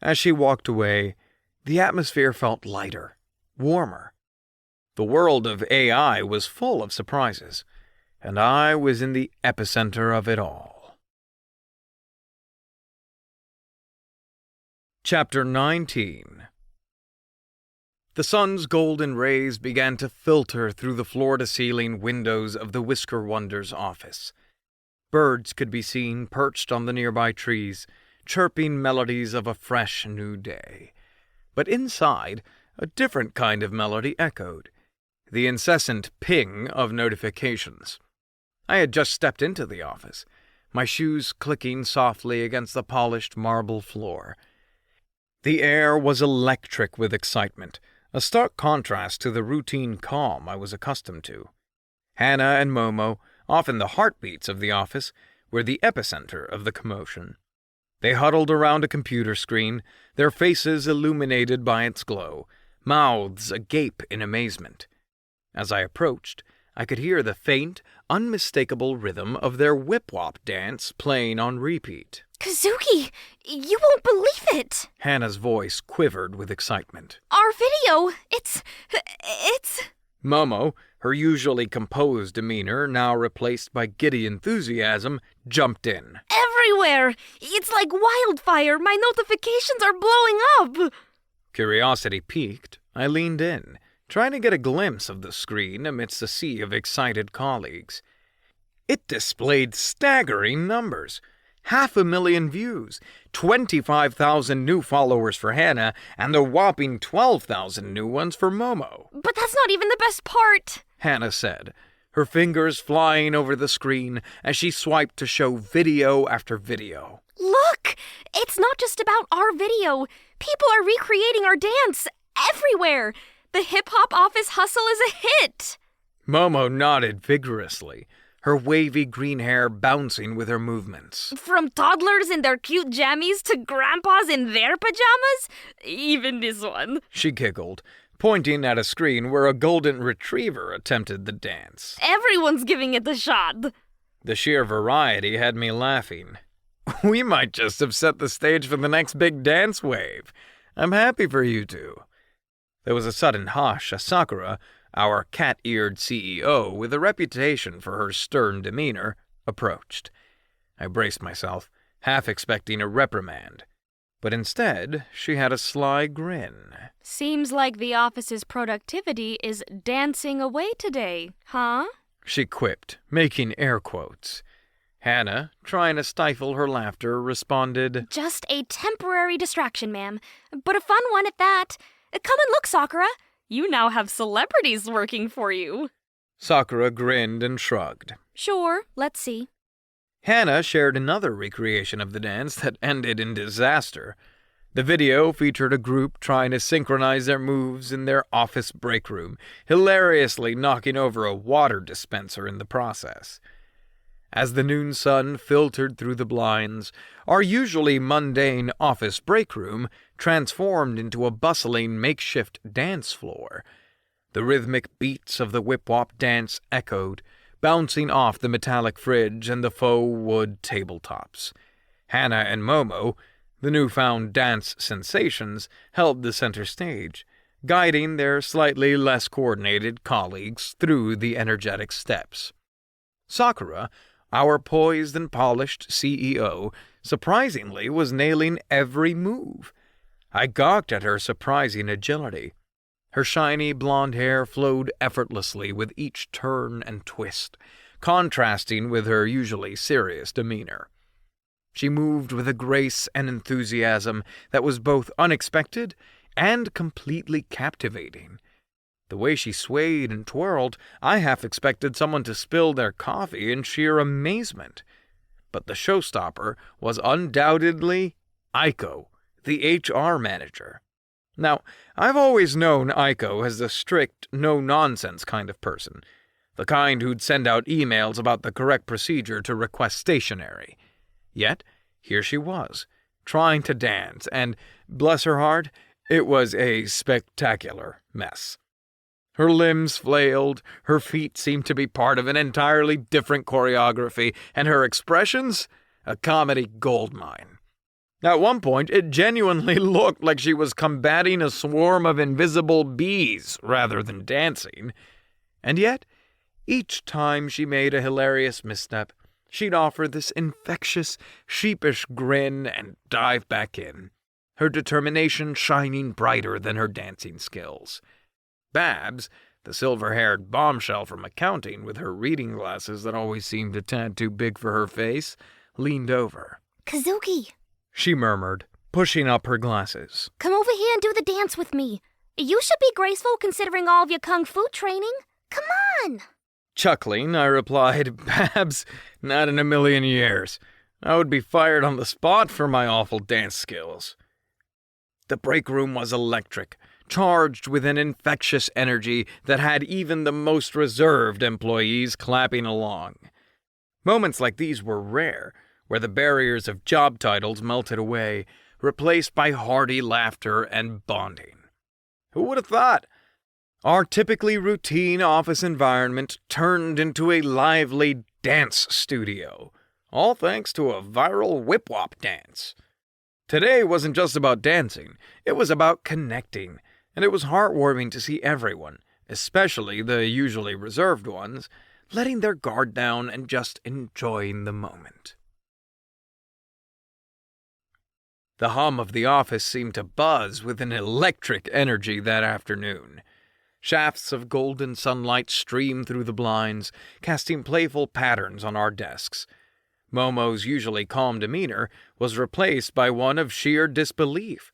S6: As she walked away, the atmosphere felt lighter, warmer. The world of AI was full of surprises, and I was in the epicenter of it all. Chapter 19. The sun's golden rays began to filter through the floor-to-ceiling windows of the Whisker Wonder's office. Birds could be seen perched on the nearby trees, chirping melodies of a fresh new day. But inside, a different kind of melody echoed, the incessant ping of notifications. I had just stepped into the office, my shoes clicking softly against the polished marble floor. The air was electric with excitement, a stark contrast to the routine calm I was accustomed to. Hannah and Momo, often the heartbeats of the office, were the epicenter of the commotion. They huddled around a computer screen, their faces illuminated by its glow, mouths agape in amazement. As I approached, I could hear the faint, unmistakable rhythm of their whip-wop dance playing on repeat.
S1: Kazuki, you won't believe it!
S6: Hannah's voice quivered with excitement.
S1: Our video, it's...
S6: Momo, her usually composed demeanor now replaced by giddy enthusiasm, jumped in.
S4: Everywhere! It's like wildfire! My notifications are blowing up!
S6: Curiosity piqued, I leaned in, trying to get a glimpse of the screen amidst a sea of excited colleagues. It displayed staggering numbers. 500,000 views, 25,000 new followers for Hannah, and a whopping 12,000 new ones for Momo.
S4: But that's not even the best part!
S6: Hannah said, her fingers flying over the screen as she swiped to show video after video.
S4: Look! It's not just about our video. People are recreating our dance everywhere. The hip-hop office hustle is a hit.
S6: Momo nodded vigorously, her wavy green hair bouncing with her movements.
S4: From toddlers in their cute jammies to grandpas in their pajamas? Even this one.
S6: She giggled, pointing at a screen where a golden retriever attempted the dance.
S4: Everyone's giving it a shot.
S6: The sheer variety had me laughing. We might just have set the stage for the next big dance wave. I'm happy for you two. There was a sudden hush as Sakura, our cat-eared CEO with a reputation for her stern demeanor, approached. I braced myself, half expecting a reprimand. But instead, she had a sly grin.
S4: Seems like the office's productivity is dancing away today, huh?
S6: She quipped, making air quotes. Hannah, trying to stifle her laughter, responded,
S1: Just a temporary distraction, ma'am, but a fun one at that. Come and look, Sakura.
S4: You now have celebrities working for you.
S6: Sakura grinned and shrugged.
S4: Sure, let's see.
S6: Hannah shared another recreation of the dance that ended in disaster. The video featured a group trying to synchronize their moves in their office break room, hilariously knocking over a water dispenser in the process. As the noon sun filtered through the blinds, our usually mundane office break room transformed into a bustling makeshift dance floor. The rhythmic beats of the whip-wop dance echoed, bouncing off the metallic fridge and the faux wood tabletops. Hannah and Momo, the newfound dance sensations, held the center stage, guiding their slightly less coordinated colleagues through the energetic steps. Sakura, our poised and polished CEO, surprisingly was nailing every move. I gawked at her surprising agility. Her shiny blonde hair flowed effortlessly with each turn and twist, contrasting with her usually serious demeanor. She moved with a grace and enthusiasm that was both unexpected and completely captivating. The way she swayed and twirled, I half expected someone to spill their coffee in sheer amazement. But the showstopper was undoubtedly Aiko, the HR manager. Now, I've always known Aiko as the strict, no-nonsense kind of person, the kind who'd send out emails about the correct procedure to request stationery. Yet, here she was, trying to dance, and, bless her heart, it was a spectacular mess. Her limbs flailed, her feet seemed to be part of an entirely different choreography, and her expressions, a comedy goldmine. At one point, it genuinely looked like she was combating a swarm of invisible bees rather than dancing. And yet, each time she made a hilarious misstep, she'd offer this infectious, sheepish grin and dive back in, her determination shining brighter than her dancing skills. Babs, the silver-haired bombshell from accounting with her reading glasses that always seemed a tad too big for her face, leaned over.
S1: Kazuki,
S6: She murmured, pushing up her glasses.
S1: come over here and do the dance with me. You should be graceful considering all of your kung fu training. Come on!
S6: Chuckling, I replied, Babs, not in a million years. I would be fired on the spot for my awful dance skills. The break room was electric, charged with an infectious energy that had even the most reserved employees clapping along. Moments like these were rare, where the barriers of job titles melted away, replaced by hearty laughter and bonding. Who would have thought? Our typically routine office environment turned into a lively dance studio, all thanks to a viral whip-wop dance. Today wasn't just about dancing, it was about connecting, and it was heartwarming to see everyone, especially the usually reserved ones, letting their guard down and just enjoying the moment. The hum of the office seemed to buzz with an electric energy that afternoon. Shafts of golden sunlight streamed through the blinds, casting playful patterns on our desks. Momo's usually calm demeanor was replaced by one of sheer disbelief.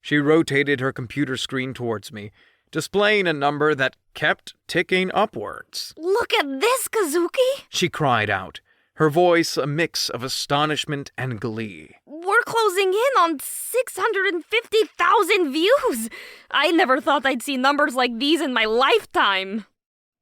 S6: She rotated her computer screen towards me, displaying a number that kept ticking upwards.
S4: Look at this, Kazuki!
S6: She cried out, her voice a mix of astonishment and glee.
S4: We're closing in on 650,000 views! I never thought I'd see numbers like these in my lifetime!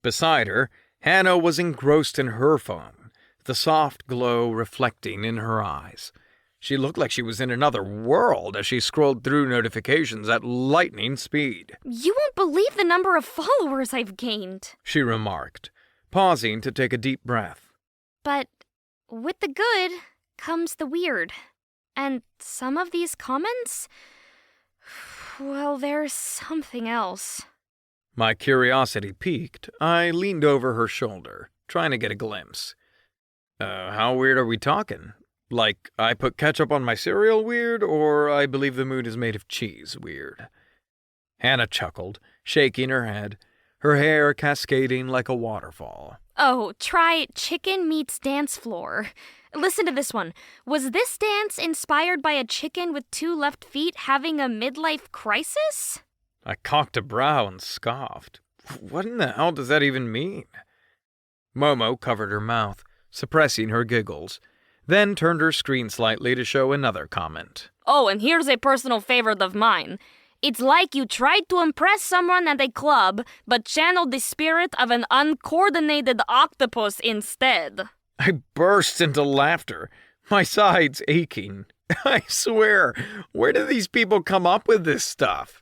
S6: Beside her, Hannah was engrossed in her phone, the soft glow reflecting in her eyes. She looked like she was in another world as she scrolled through notifications at lightning speed.
S4: You won't believe the number of followers I've gained.
S6: She remarked, pausing to take a deep breath.
S4: But with the good comes the weird. And some of these comments? Well, there's something else.
S6: My curiosity piqued. I leaned over her shoulder, trying to get a glimpse. How weird are we talking? Like, I put ketchup on my cereal weird, or I believe the moon is made of cheese weird? Hannah chuckled, shaking her head, her hair cascading like a waterfall.
S4: Oh, try chicken meets dance floor. Listen to this one. Was this dance inspired by a chicken with 2 left feet having a midlife crisis?
S6: I cocked a brow and scoffed. What in the hell does that even mean? Momo covered her mouth, suppressing her giggles, then turned her screen slightly to show another comment.
S3: Oh, and here's a personal favorite of mine. It's like you tried to impress someone at a club, but channeled the spirit of an uncoordinated octopus instead.
S6: I burst into laughter, my sides aching. I swear, where do these people come up with this stuff?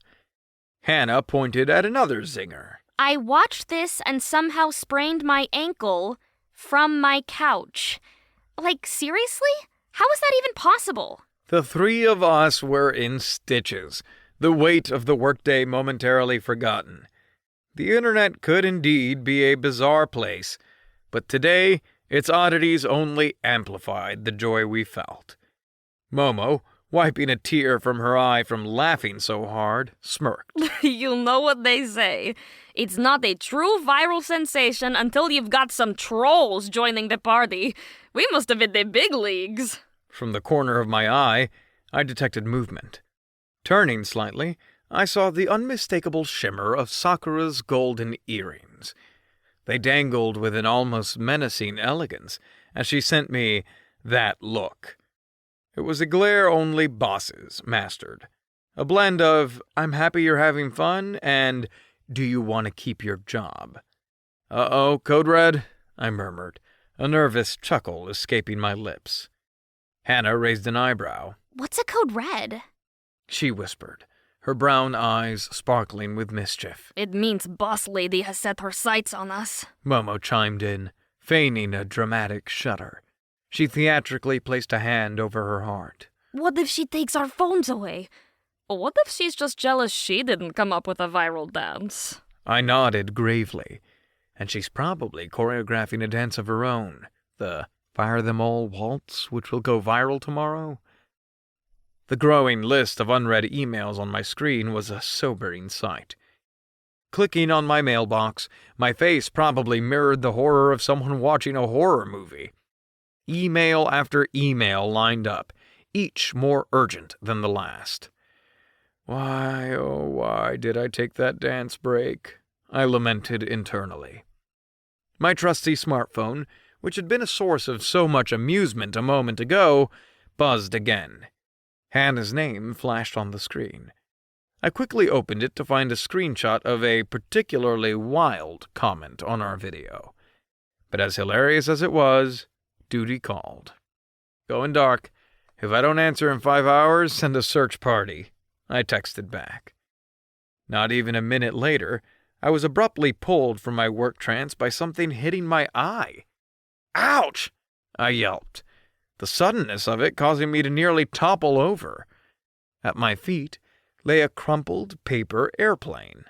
S6: Hannah pointed at another zinger.
S4: I watched this and somehow sprained my ankle from my couch. Like, seriously? How is that even possible?
S6: The three of us were in stitches, the weight of the workday momentarily forgotten. The internet could indeed be a bizarre place, but today its oddities only amplified the joy we felt. Momo, wiping a tear from her eye from laughing so hard, smirked.
S3: You know what they say. It's not a true viral sensation until you've got some trolls joining the party. We must have hit the big leagues.
S6: From the corner of my eye, I detected movement. Turning slightly, I saw the unmistakable shimmer of Sakura's golden earrings. They dangled with an almost menacing elegance as she sent me that look. It was a glare only bosses mastered. A blend of, I'm happy you're having fun, and do you want to keep your job? Uh-oh, Code Red, I murmured, a nervous chuckle escaping my lips. Hannah raised an eyebrow.
S4: What's a code red?
S6: She whispered, her brown eyes sparkling with mischief.
S3: It means Boss Lady has set her sights on us.
S6: Momo chimed in, feigning a dramatic shudder. She theatrically placed a hand over her heart.
S3: What if she takes our phones away? What if she's just jealous she didn't come up with a viral dance?
S6: I nodded gravely, and she's probably choreographing a dance of her own, the Fire Them All waltz, which will go viral tomorrow. The growing list of unread emails on my screen was a sobering sight. Clicking on my mailbox, my face probably mirrored the horror of someone watching a horror movie. Email after email lined up, each more urgent than the last. Why, oh why did I take that dance break? I lamented internally. My trusty smartphone, which had been a source of so much amusement a moment ago, buzzed again. Hannah's name flashed on the screen. I quickly opened it to find a screenshot of a particularly wild comment on our video. But as hilarious as it was, duty called. Going dark. If I don't answer in 5 hours, send a search party, I texted back. Not even a minute later, I was abruptly pulled from my work trance by something hitting my eye. Ouch! I yelped, the suddenness of it causing me to nearly topple over. At my feet lay a crumpled paper airplane.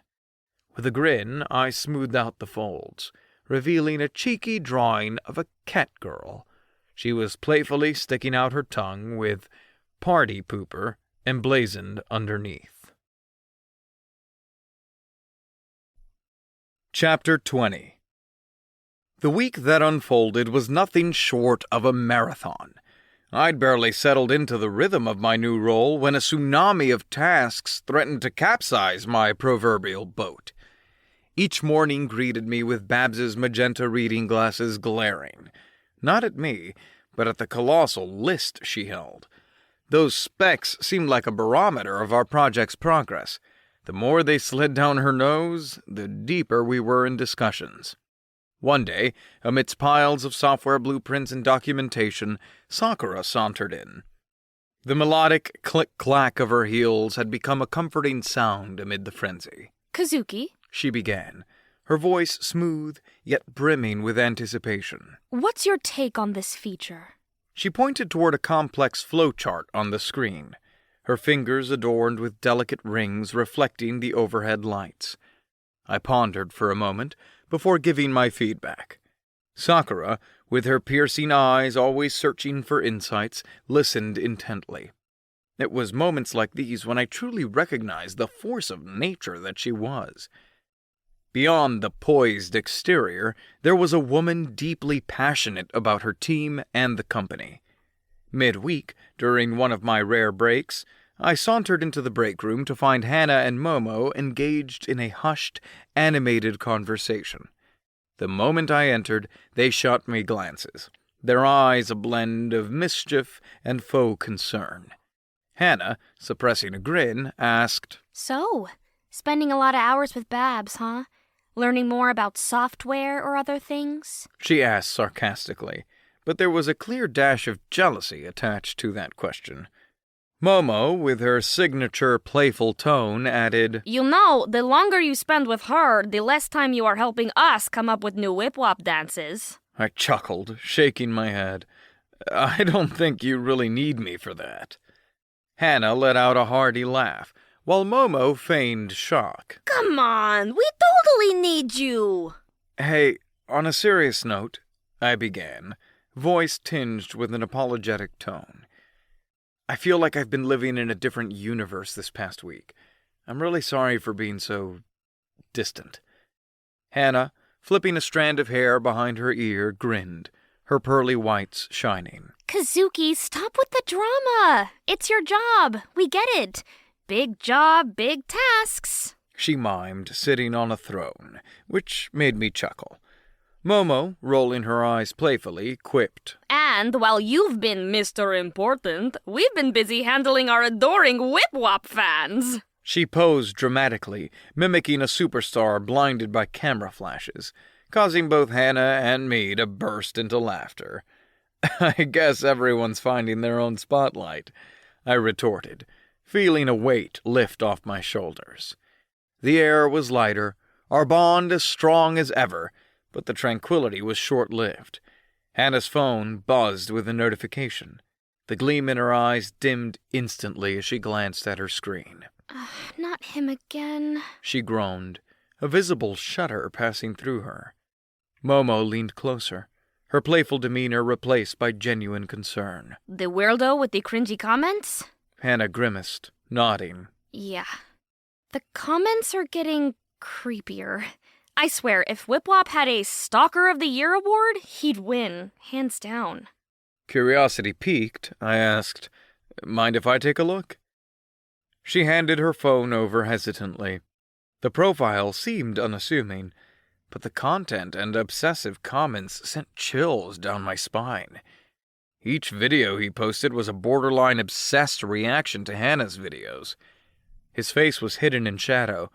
S6: With a grin, I smoothed out the folds, revealing a cheeky drawing of a cat girl. She was playfully sticking out her tongue with "Party Pooper" emblazoned underneath. Chapter 20. The week that unfolded was nothing short of a marathon. I'd barely settled into the rhythm of my new role when a tsunami of tasks threatened to capsize my proverbial boat. Each morning greeted me with Babs's magenta reading glasses glaring, not at me, but at the colossal list she held. Those specs seemed like a barometer of our project's progress. The more they slid down her nose, the deeper we were in discussions. One day, amidst piles of software blueprints and documentation, Sakura sauntered in. The melodic click-clack of her heels had become a comforting sound amid the frenzy.
S4: Kazuki,
S6: She began, her voice smooth, yet brimming with anticipation.
S4: what's your take on this feature?
S6: She pointed toward a complex flowchart on the screen, her fingers adorned with delicate rings reflecting the overhead lights. I pondered for a moment before giving my feedback. Sakura, with her piercing eyes always searching for insights, listened intently. It was moments like these when I truly recognized the force of nature that she was. Beyond the poised exterior, there was a woman deeply passionate about her team and the company. Midweek, during one of my rare breaks, I sauntered into the break room to find Hannah and Momo engaged in a hushed, animated conversation. The moment I entered, they shot me glances, their eyes a blend of mischief and faux concern. Hannah, suppressing a grin, asked,
S4: So, spending a lot of hours with Babs, huh? Learning more about software or other things?
S6: She asked sarcastically, but there was a clear dash of jealousy attached to that question. Momo, with her signature playful tone, added,
S3: You know, the longer you spend with her, the less time you are helping us come up with new whip-wop dances.
S6: I chuckled, shaking my head. I don't think you really need me for that. Hannah let out a hearty laugh, while Momo feigned shock.
S3: Come on, we totally need you.
S6: Hey, on a serious note, I began, voice tinged with an apologetic tone. I feel like I've been living in a different universe this past week. I'm really sorry for being so distant. Hannah, flipping a strand of hair behind her ear, grinned, her pearly whites shining.
S4: Kazuki, stop with the drama. It's your job. We get it. Big job, big tasks.
S6: She mimed, sitting on a throne, which made me chuckle. Momo, rolling her eyes playfully, quipped,
S3: And while you've been Mr. Important, we've been busy handling our adoring whip-wop fans.
S6: She posed dramatically, mimicking a superstar blinded by camera flashes, causing both Hannah and me to burst into laughter. I guess everyone's finding their own spotlight, I retorted, feeling a weight lift off my shoulders. The air was lighter, our bond as strong as ever, but the tranquility was short-lived. Hannah's phone buzzed with a notification. The gleam in her eyes dimmed instantly as she glanced at her screen.
S4: Not him again.
S6: She groaned, a visible shudder passing through her. Momo leaned closer, her playful demeanor replaced by genuine concern.
S3: The weirdo with the cringy comments?
S6: Hannah grimaced, nodding.
S4: Yeah. The comments are getting creepier. I swear, if Whip-Wop had a Stalker of the Year award, he'd win, hands down.
S6: Curiosity piqued, I asked, Mind if I take a look? She handed her phone over hesitantly. The profile seemed unassuming, but the content and obsessive comments sent chills down my spine. Each video he posted was a borderline obsessed reaction to Hannah's videos. His face was hidden in shadow,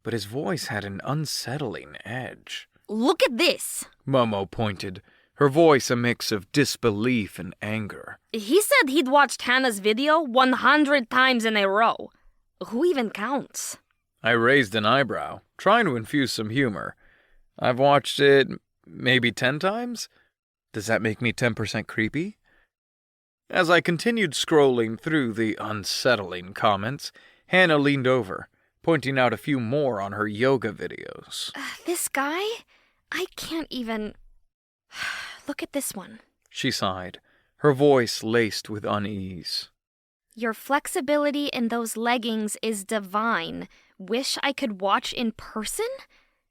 S6: but his voice had an unsettling edge.
S3: Look at this!
S6: Momo pointed, her voice a mix of disbelief and anger.
S3: He said he'd watched Hannah's video 100 times in a row. Who even counts?
S6: I raised an eyebrow, trying to infuse some humor. I've watched it maybe 10 times? Does that make me 10% creepy? As I continued scrolling through the unsettling comments, Hannah leaned over, pointing out a few more on her yoga videos.
S4: This guy? I can't even... Look at this one.
S6: She sighed, her voice laced with unease.
S4: Your flexibility in those leggings is divine. Wish I could watch in person?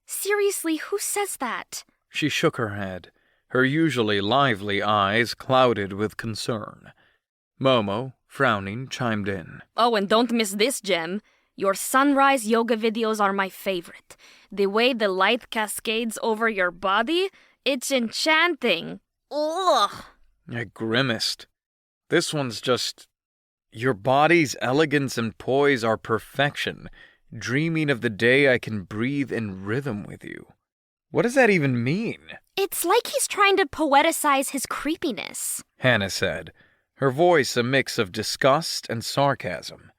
S4: Seriously, who says that?
S6: She shook her head, her usually lively eyes clouded with concern. Momo, frowning, chimed in.
S3: Oh, and don't miss this gem. Your sunrise yoga videos are my favorite. The way the light cascades over your body, it's enchanting. Ugh!
S6: I grimaced. This one's just... Your body's elegance and poise are perfection, dreaming of the day I can breathe in rhythm with you. What does that even mean?
S4: It's like he's trying to poeticize his creepiness,
S6: Hannah said, her voice a mix of disgust and sarcasm.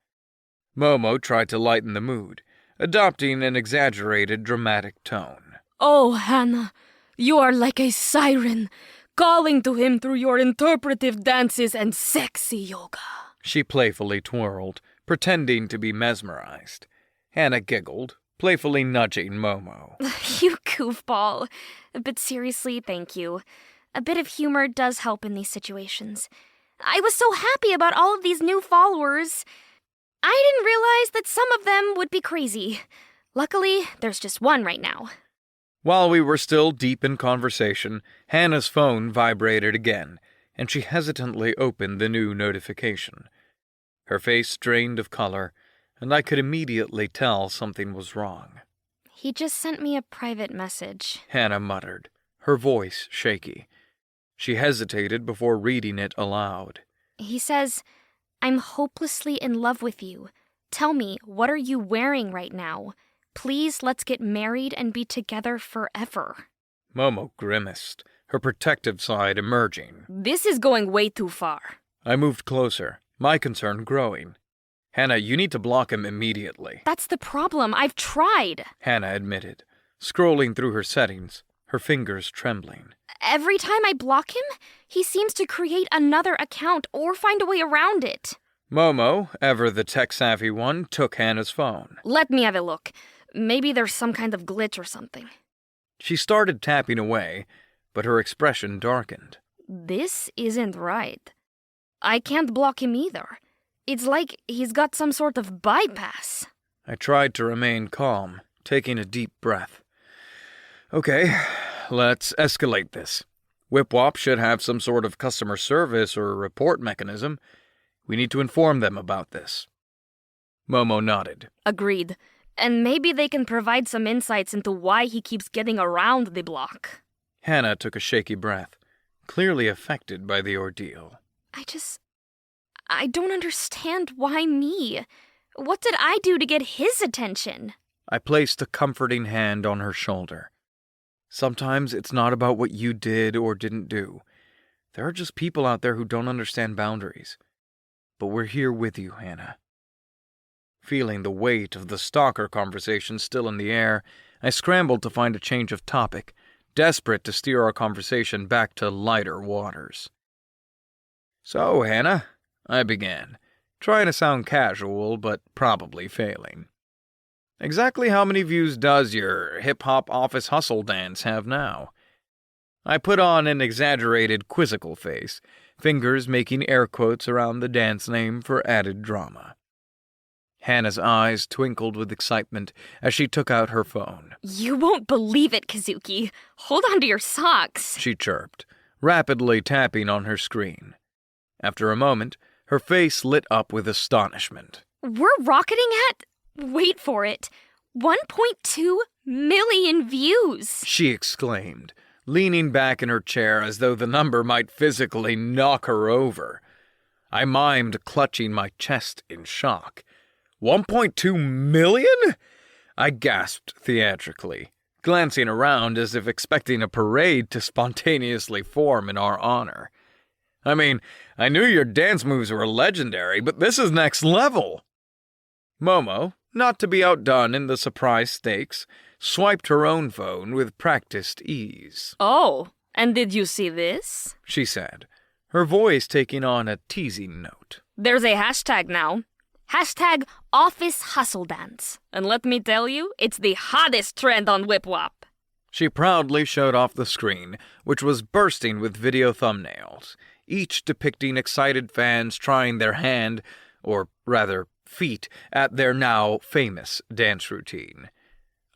S6: Momo tried to lighten the mood, adopting an exaggerated dramatic tone.
S3: Oh, Hannah, you are like a siren, calling to him through your interpretive dances and sexy yoga.
S6: She playfully twirled, pretending to be mesmerized. Hannah giggled, playfully nudging Momo.
S4: You goofball. But seriously, thank you. A bit of humor does help in these situations. I was so happy about all of these new followers. I didn't realize that some of them would be crazy. Luckily, there's just one right now.
S6: While we were still deep in conversation, Hannah's phone vibrated again, and she hesitantly opened the new notification. Her face drained of color, and I could immediately tell something was wrong.
S4: He just sent me a private message.
S6: Hannah muttered, her voice shaky. She hesitated before reading it aloud.
S4: He says, I'm hopelessly in love with you. Tell me, what are you wearing right now? Please, let's get married and be together forever.
S6: Momo grimaced, her protective side emerging.
S3: This is going way too far.
S6: I moved closer, my concern growing. Hannah, you need to block him immediately.
S4: That's the problem. I've tried.
S6: Hannah admitted, scrolling through her settings, her fingers trembling.
S4: Every time I block him, he seems to create another account or find a way around it.
S6: Momo, ever the tech-savvy one, took Hannah's phone.
S4: Let me have a look. Maybe there's some kind of glitch or something.
S6: She started tapping away, but her expression darkened.
S4: This isn't right. I can't block him either. It's like he's got some sort of bypass.
S6: I tried to remain calm, taking a deep breath. Okay, let's escalate this. WipWop should have some sort of customer service or report mechanism. We need to inform them about this. Momo nodded.
S4: Agreed. And maybe they can provide some insights into why he keeps getting around the block.
S6: Hannah took a shaky breath, clearly affected by the ordeal.
S4: I don't understand why me. What did I do to get his attention?
S6: I placed a comforting hand on her shoulder. Sometimes it's not about what you did or didn't do. There are just people out there who don't understand boundaries. But we're here with you, Hannah. Feeling the weight of the stalker conversation still in the air, I scrambled to find a change of topic, desperate to steer our conversation back to lighter waters. So, Hannah, I began, trying to sound casual, but probably failing. Exactly how many views does your hip-hop office hustle dance have now? I put on an exaggerated quizzical face, fingers making air quotes around the dance name for added drama. Hannah's eyes twinkled with excitement as she took out her phone.
S4: You won't believe it, Kazuki. Hold on to your socks.
S6: She chirped, rapidly tapping on her screen. After a moment, her face lit up with astonishment.
S4: We're rocketing at, wait for it, 1.2 million views.
S6: She exclaimed, leaning back in her chair as though the number might physically knock her over. I mimed clutching my chest in shock. 1.2 million? I gasped theatrically, glancing around as if expecting a parade to spontaneously form in our honor. I mean, I knew your dance moves were legendary, but this is next level. Momo, not to be outdone in the surprise stakes, swiped her own phone with practiced ease.
S3: Oh, and did you see this?
S6: She said, her voice taking on a teasing note.
S3: There's a hashtag now. Hashtag Office Hustle Dance. And let me tell you, it's the hottest trend on WipWop.
S6: She proudly showed off the screen, which was bursting with video thumbnails, each depicting excited fans trying their hand, or rather feet, at their now famous dance routine.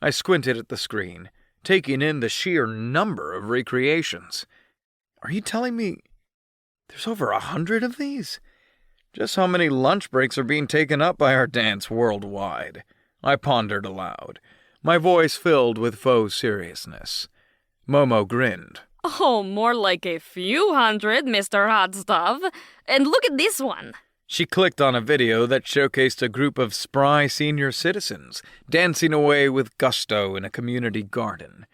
S6: I squinted at the screen, taking in the sheer number of recreations. Are you telling me there's over 100 of these? Just how many lunch breaks are being taken up by our dance worldwide? I pondered aloud, my voice filled with faux seriousness. Momo grinned.
S3: Oh, more like a few hundred, Mr. Hot Stuff. And look at this one.
S6: She clicked on a video that showcased a group of spry senior citizens dancing away with gusto in a community garden.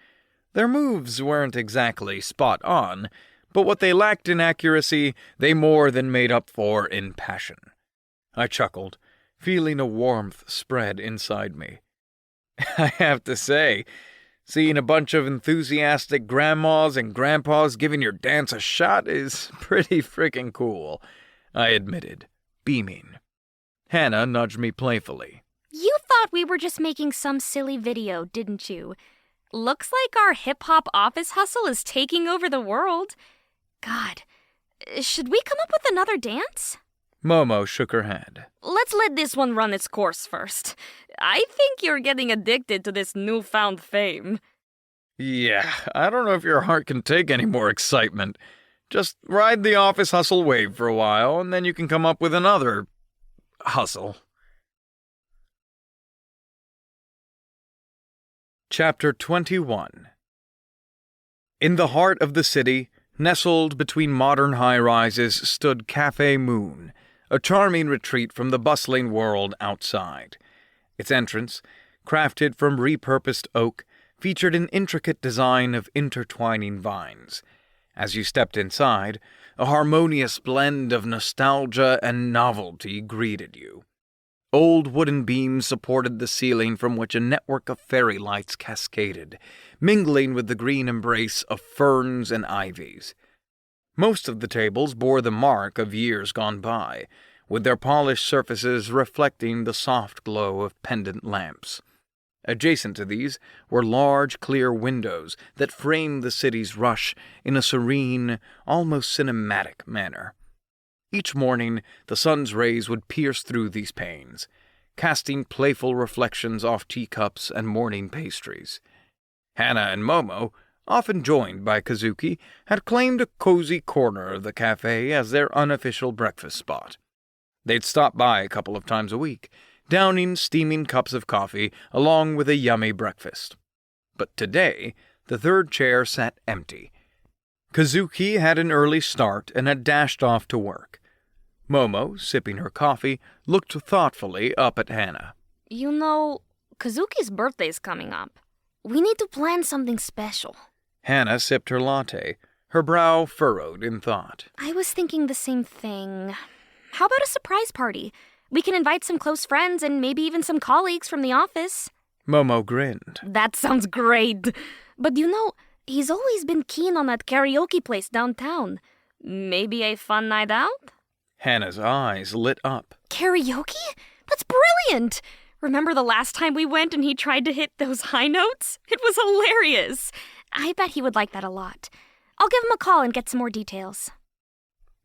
S6: Their moves weren't exactly spot on, but what they lacked in accuracy, they more than made up for in passion. I chuckled, feeling a warmth spread inside me. I have to say, seeing a bunch of enthusiastic grandmas and grandpas giving your dance a shot is pretty freaking cool, I admitted, beaming. Hannah nudged me playfully.
S4: You thought we were just making some silly video, didn't you? Looks like our hip-hop office hustle is taking over the world. God, should we come up with another dance?
S6: Momo shook her head.
S3: Let's let this one run its course first. I think you're getting addicted to this newfound fame.
S6: Yeah, I don't know if your heart can take any more excitement. Just ride the office hustle wave for a while, and then you can come up with another hustle.
S2: Chapter 21. In the heart of the city, nestled between modern high-rises, stood Cafe Moon, a charming retreat from the bustling world outside. Its entrance, crafted from repurposed oak, featured an intricate design of intertwining vines. As you stepped inside, a harmonious blend of nostalgia and novelty greeted you. Old wooden beams supported the ceiling from which a network of fairy lights cascaded, mingling with the green embrace of ferns and ivies. Most of the tables bore the mark of years gone by, with their polished surfaces reflecting the soft glow of pendant lamps. Adjacent to these were large, clear windows that framed the city's rush in a serene, almost cinematic manner. Each morning, the sun's rays would pierce through these panes, casting playful reflections off teacups and morning pastries. Hana and Momo, often joined by Kazuki, had claimed a cozy corner of the cafe as their unofficial breakfast spot. They'd stop by a couple of times a week, downing steaming cups of coffee along with a yummy breakfast. But today, the third chair sat empty. Kazuki had an early start and had dashed off to work. Momo, sipping her coffee, looked thoughtfully up at Hana.
S4: You know, Kazuki's birthday's coming up. We need to plan something special.
S2: Hana sipped her latte, her brow furrowed in thought.
S4: I was thinking the same thing. How about a surprise party? We can invite some close friends and maybe even some colleagues from the office.
S2: Momo grinned.
S4: That sounds great. But you know, he's always been keen on that karaoke place downtown. Maybe a fun night out?
S2: Hana's eyes lit up.
S4: Karaoke? That's brilliant! Remember the last time we went and he tried to hit those high notes? It was hilarious. I bet he would like that a lot. I'll give him a call and get some more details.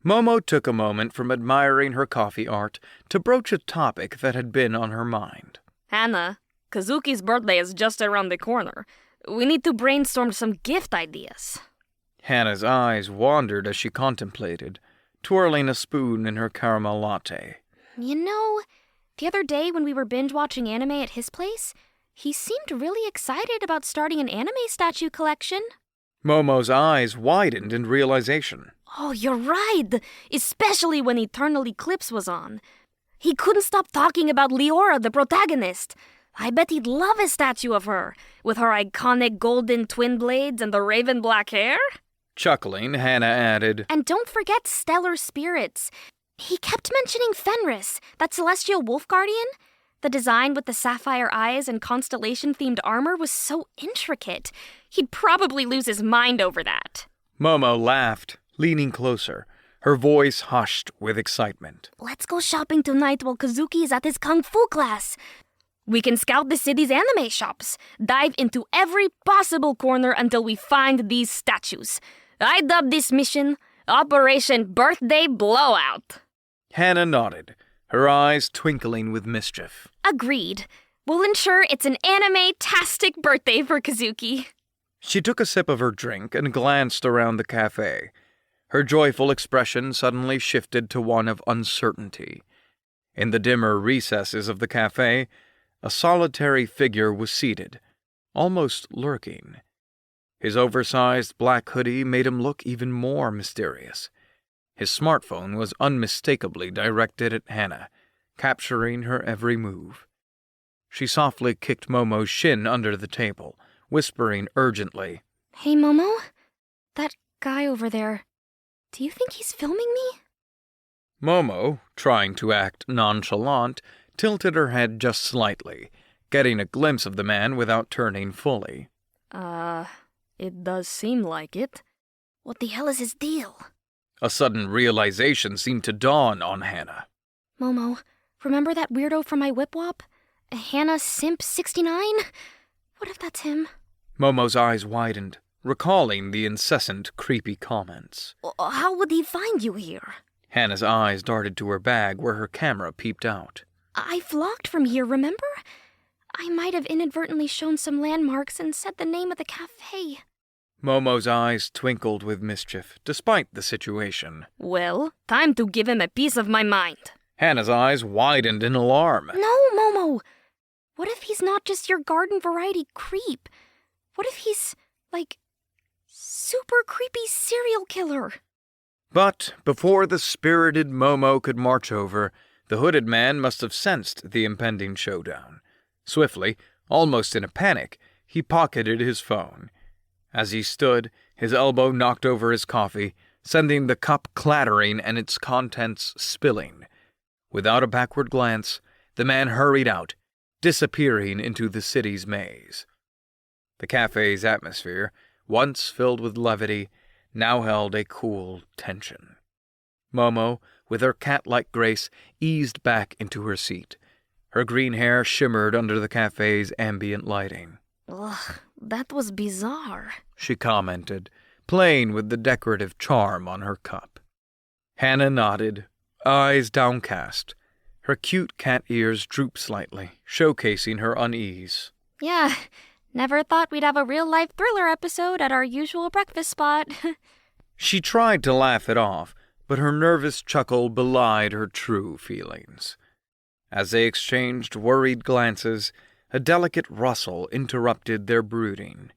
S2: Momo took a moment from admiring her coffee art to broach a topic that had been on her mind.
S4: Hana, Kazuki's birthday is just around the corner. We need to brainstorm some gift ideas.
S2: Hana's eyes wandered as she contemplated, twirling a spoon in her caramel latte.
S4: You know, the other day when we were binge-watching anime at his place, he seemed really excited about starting an anime statue collection.
S2: Momo's eyes widened in realization.
S4: Oh, you're right, especially when Eternal Eclipse was on. He couldn't stop talking about Leora, the protagonist. I bet he'd love a statue of her, with her iconic golden twin blades and the raven black hair.
S2: Chuckling, Hana added,
S4: And don't forget Stellar Spirits. He kept mentioning Fenris, that celestial wolf guardian. The design with the sapphire eyes and constellation-themed armor was so intricate. He'd probably lose his mind over that.
S2: Momo laughed, leaning closer, her voice hushed with excitement.
S4: Let's go shopping tonight while Kazuki is at his kung fu class. We can scout the city's anime shops, dive into every possible corner until we find these statues. I dub this mission Operation Birthday Blowout.
S2: Hana nodded, her eyes twinkling with mischief.
S4: Agreed. We'll ensure it's an anime-tastic birthday for Kazuki.
S2: She took a sip of her drink and glanced around the cafe. Her joyful expression suddenly shifted to one of uncertainty. In the dimmer recesses of the cafe, a solitary figure was seated, almost lurking. His oversized black hoodie made him look even more mysterious. His smartphone was unmistakably directed at Hana, capturing her every move. She softly kicked Momo's shin under the table, whispering urgently,
S4: Hey, Momo? That guy over there, do you think he's filming me?
S2: Momo, trying to act nonchalant, tilted her head just slightly, getting a glimpse of the man without turning fully.
S4: It does seem like it. What the hell is his deal?
S2: A sudden realization seemed to dawn on Hana.
S4: Momo, remember that weirdo from my whip-wop? Hannah Simp 69? What if that's him?
S2: Momo's eyes widened, recalling the incessant, creepy comments.
S4: How would he find you here?
S2: Hannah's eyes darted to her bag where her camera peeped out.
S4: I vlogged from here, remember? I might have inadvertently shown some landmarks and said the name of the cafe.
S2: Momo's eyes twinkled with mischief, despite the situation.
S4: Well, time to give him a piece of my mind.
S2: Hannah's eyes widened in alarm.
S4: No, Momo! What if he's not just your garden variety creep? What if he's, like, super creepy serial killer?
S6: But before the spirited Momo could march over, the hooded man must have sensed the impending showdown. Swiftly, almost in a panic, he pocketed his phone. As he stood, his elbow knocked over his coffee, sending the cup clattering and its contents spilling. Without a backward glance, the man hurried out, disappearing into the city's maze. The cafe's atmosphere, once filled with levity, now held a cool tension. Momo, with her cat-like grace, eased back into her seat. Her green hair shimmered under the cafe's ambient lighting.
S4: Ugh, that was bizarre,
S6: she commented, playing with the decorative charm on her cup. Hannah nodded, eyes downcast. Her cute cat ears drooped slightly, showcasing her unease.
S4: Yeah, never thought we'd have a real-life thriller episode at our usual breakfast spot.
S6: She tried to laugh it off, but her nervous chuckle belied her true feelings. As they exchanged worried glances, a delicate rustle interrupted their brooding.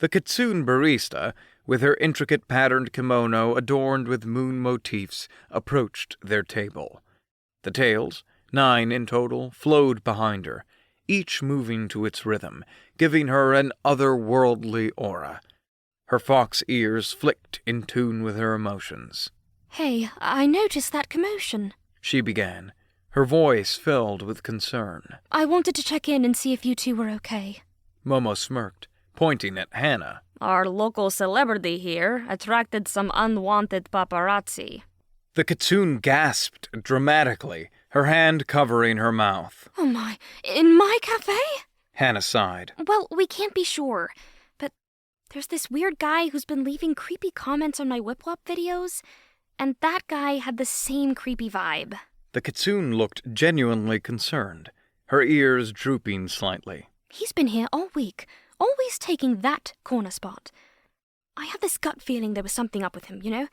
S6: The kitsune barista, with her intricate patterned kimono adorned with moon motifs, approached their table. The tales, 9 in total, flowed behind her, each moving to its rhythm, giving her an otherworldly aura. Her fox ears flicked in tune with her emotions.
S4: Hey, I noticed that commotion,
S6: she began, her voice filled with concern.
S4: I wanted to check in and see if you two were okay.
S6: Momo smirked, pointing at Hannah.
S3: Our local celebrity here attracted some unwanted paparazzi.
S6: The kitsune gasped dramatically, her hand covering her mouth.
S4: Oh my, in my cafe?
S6: Hannah sighed.
S4: Well, we can't be sure, but there's this weird guy who's been leaving creepy comments on my Whip-Wop videos, and that guy had the same creepy vibe.
S6: The kitsune looked genuinely concerned, her ears drooping slightly.
S4: He's been here all week, always taking that corner spot. I had this gut feeling there was something up with him, you know?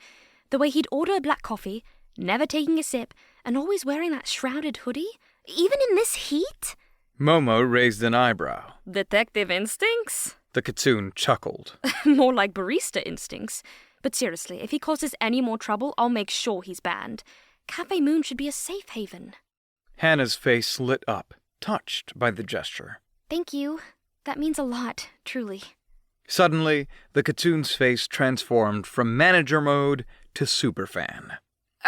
S4: The way he'd order a black coffee, never taking a sip, and always wearing that shrouded hoodie, even in this heat?
S6: Momo raised an eyebrow.
S3: Detective instincts?
S6: The kitsune chuckled.
S3: More like barista instincts.
S4: But seriously, if he causes any more trouble, I'll make sure he's banned. Cafe Moon should be a safe haven.
S6: Hannah's face lit up, touched by the gesture.
S4: Thank you. That means a lot, truly.
S6: Suddenly, the kitsune's face transformed from manager mode to superfan.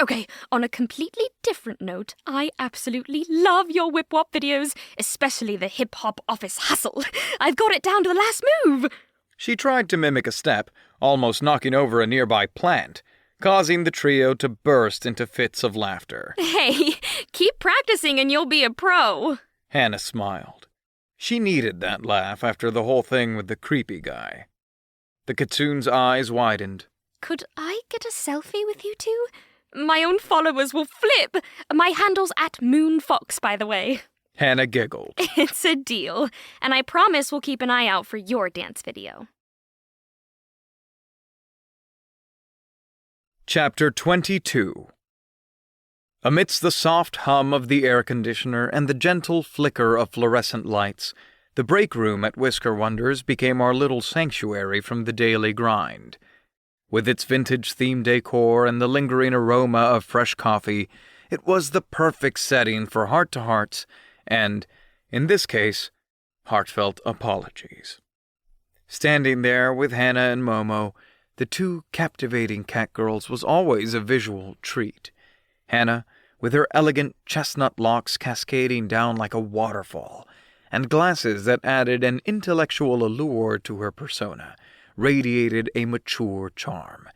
S4: Okay, on a completely different note, I absolutely love your Whip-Wop videos, especially the hip-hop office hustle. I've got it down to the last move.
S6: She tried to mimic a step, almost knocking over a nearby plant, causing the trio to burst into fits of laughter.
S3: Hey, keep practicing and you'll be a pro.
S6: Hannah smiled. She needed that laugh after the whole thing with the creepy guy. The kitsune's eyes widened.
S4: Could I get a selfie with you two? My own followers will flip. My handle's @MoonFox, by the way.
S6: Hannah giggled.
S4: It's a deal, and I promise we'll keep an eye out for your dance video.
S6: Chapter 22. Amidst the soft hum of the air conditioner and the gentle flicker of fluorescent lights, the break room at Whisker Wonders became our little sanctuary from the daily grind. With its vintage-themed decor and the lingering aroma of fresh coffee, it was the perfect setting for heart-to-hearts and, in this case, heartfelt apologies. Standing there with Hannah and Momo, the two captivating cat girls was always a visual treat. Hannah, with her elegant chestnut locks cascading down like a waterfall, and glasses that added an intellectual allure to her persona, radiated a mature charm.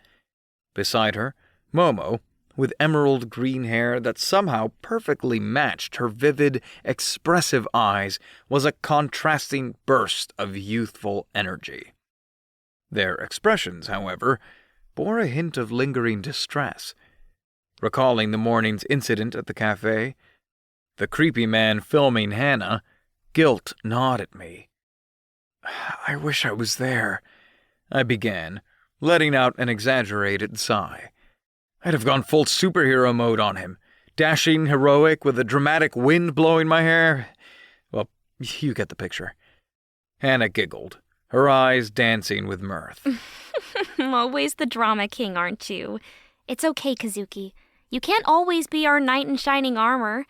S6: Beside her, Momo, with emerald green hair that somehow perfectly matched her vivid, expressive eyes, was a contrasting burst of youthful energy. Their expressions, however, bore a hint of lingering distress. Recalling the morning's incident at the cafe, the creepy man filming Hannah, guilt gnawed at me. I wish I was there, I began, letting out an exaggerated sigh. I'd have gone full superhero mode on him, dashing heroic with a dramatic wind blowing my hair. Well, You get the picture. Hannah giggled, her eyes dancing with mirth.
S4: Always the drama king, aren't you? It's okay, Kazuki. You can't always be our knight in shining armor.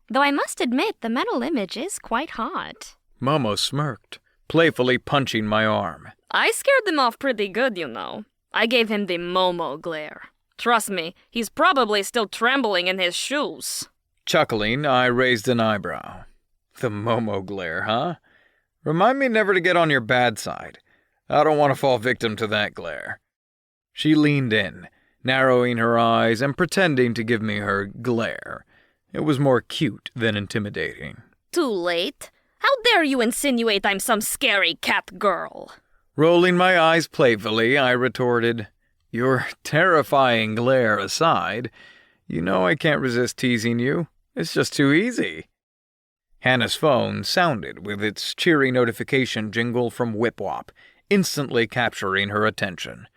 S4: Though I must admit, the metal image is quite hot.
S6: Momo smirked, playfully punching my arm.
S3: I scared him off pretty good, you know. I gave him the Momo glare. Trust me, he's probably still trembling in his shoes.
S6: Chuckling, I raised an eyebrow. The Momo glare, huh? Remind me never to get on your bad side. I don't want to fall victim to that glare. She leaned in, narrowing her eyes and pretending to give me her glare. It was more cute than intimidating.
S3: Too late. How dare you insinuate I'm some scary cat girl?
S6: Rolling my eyes playfully, I retorted, "Your terrifying glare aside, you know I can't resist teasing you. It's just too easy." Hannah's phone sounded with its cheery notification jingle from Whip-Wop, instantly capturing her attention.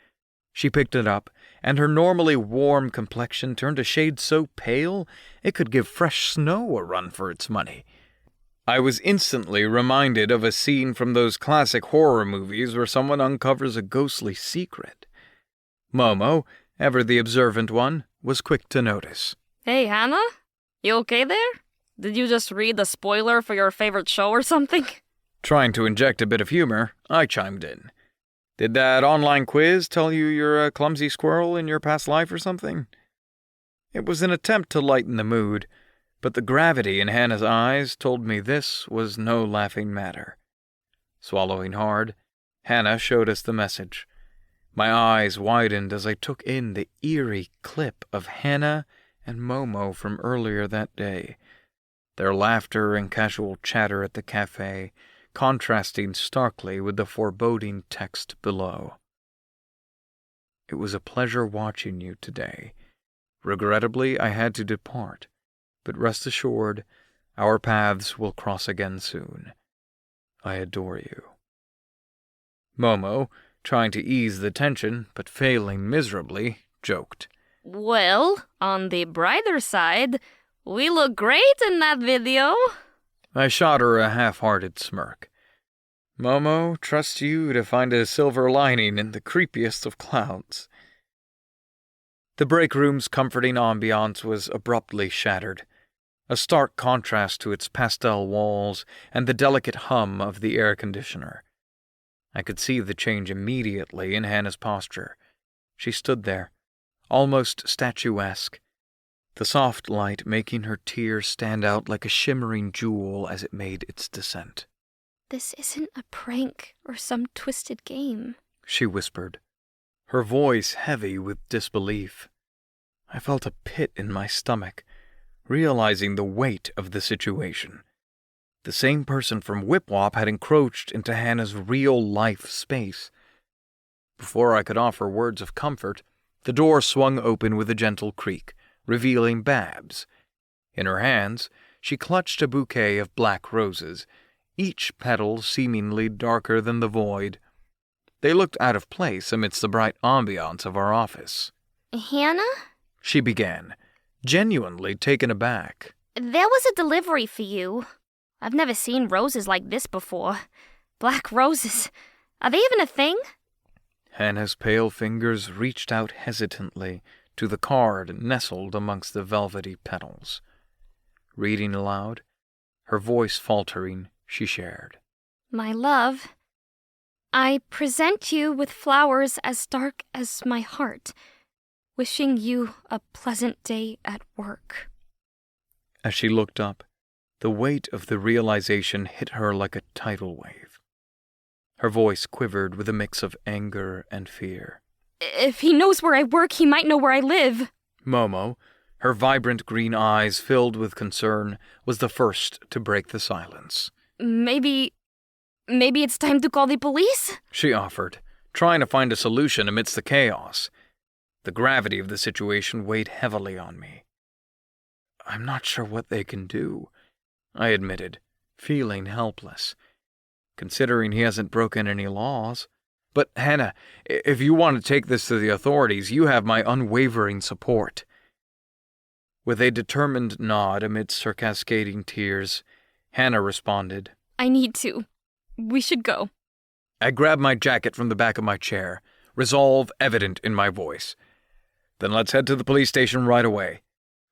S6: She picked it up, and her normally warm complexion turned a shade so pale it could give fresh snow a run for its money. I was instantly reminded of a scene from those classic horror movies where someone uncovers a ghostly secret. Momo, ever the observant one, was quick to notice.
S3: Hey, Hannah? You okay there? Did you just read the spoiler for your favorite show or something?
S6: Trying to inject a bit of humor, I chimed in. Did that online quiz tell you you're a clumsy squirrel in your past life or something? It was an attempt to lighten the mood, but the gravity in Hannah's eyes told me this was no laughing matter. Swallowing hard, Hannah showed us the message. My eyes widened as I took in the eerie clip of Hannah and Momo from earlier that day, their laughter and casual chatter at the cafe contrasting starkly with the foreboding text below. It was a pleasure watching you today. Regrettably, I had to depart, but rest assured, our paths will cross again soon. I adore you. Momo, trying to ease the tension, but failing miserably, joked.
S3: Well, on the brighter side, we look great in that video.
S6: I shot her a half-hearted smirk. Momo, trust you to find a silver lining in the creepiest of clouds. The break room's comforting ambiance was abruptly shattered, a stark contrast to its pastel walls and the delicate hum of the air conditioner. I could see the change immediately in Hannah's posture. She stood there, almost statuesque, the soft light making her tears stand out like a shimmering jewel as it made its descent.
S4: This isn't a prank or some twisted game,
S6: she whispered, her voice heavy with disbelief. I felt a pit in my stomach, realizing the weight of the situation. The same person from Whip-Wop had encroached into Hannah's real-life space. Before I could offer words of comfort, the door swung open with a gentle creak, revealing Babs. In her hands, she clutched a bouquet of black roses, each petal seemingly darker than the void. They looked out of place amidst the bright ambiance of our office.
S4: Hannah?
S6: She began, genuinely taken aback.
S4: There was a delivery for you. I've never seen roses like this before. Black roses. Are they even a thing?
S6: Hannah's pale fingers reached out hesitantly to the card nestled amongst the velvety petals. Reading aloud, her voice faltering, she shared.
S4: My love, I present you with flowers as dark as my heart, wishing you a pleasant day at work.
S6: As she looked up, the weight of the realization hit her like a tidal wave. Her voice quivered with a mix of anger and fear.
S4: If he knows where I work, he might know where I live.
S6: Momo, her vibrant green eyes filled with concern, was the first to break the silence.
S4: Maybe it's time to call the police?
S6: She offered, trying to find a solution amidst the chaos. The gravity of the situation weighed heavily on me. I'm not sure what they can do, I admitted, feeling helpless, considering he hasn't broken any laws. But, Hannah, if you want to take this to the authorities, you have my unwavering support. With a determined nod amidst her cascading tears, Hannah responded,
S4: I need to. We should go.
S6: I grabbed my jacket from the back of my chair, resolve evident in my voice. Then let's head to the police station right away.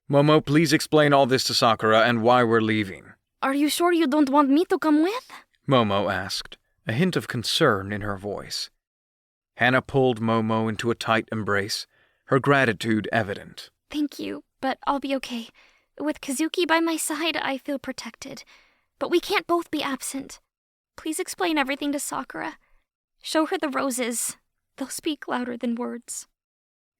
S6: Momo, please explain all this to Sakura and why we're leaving.
S4: Are you sure you don't want me to come with?
S6: Momo asked, a hint of concern in her voice. Hana pulled Momo into a tight embrace, her gratitude evident.
S4: Thank you, but I'll be okay. With Kazuki by my side, I feel protected. But we can't both be absent. Please explain everything to Sakura. Show her the roses. They'll speak louder than words.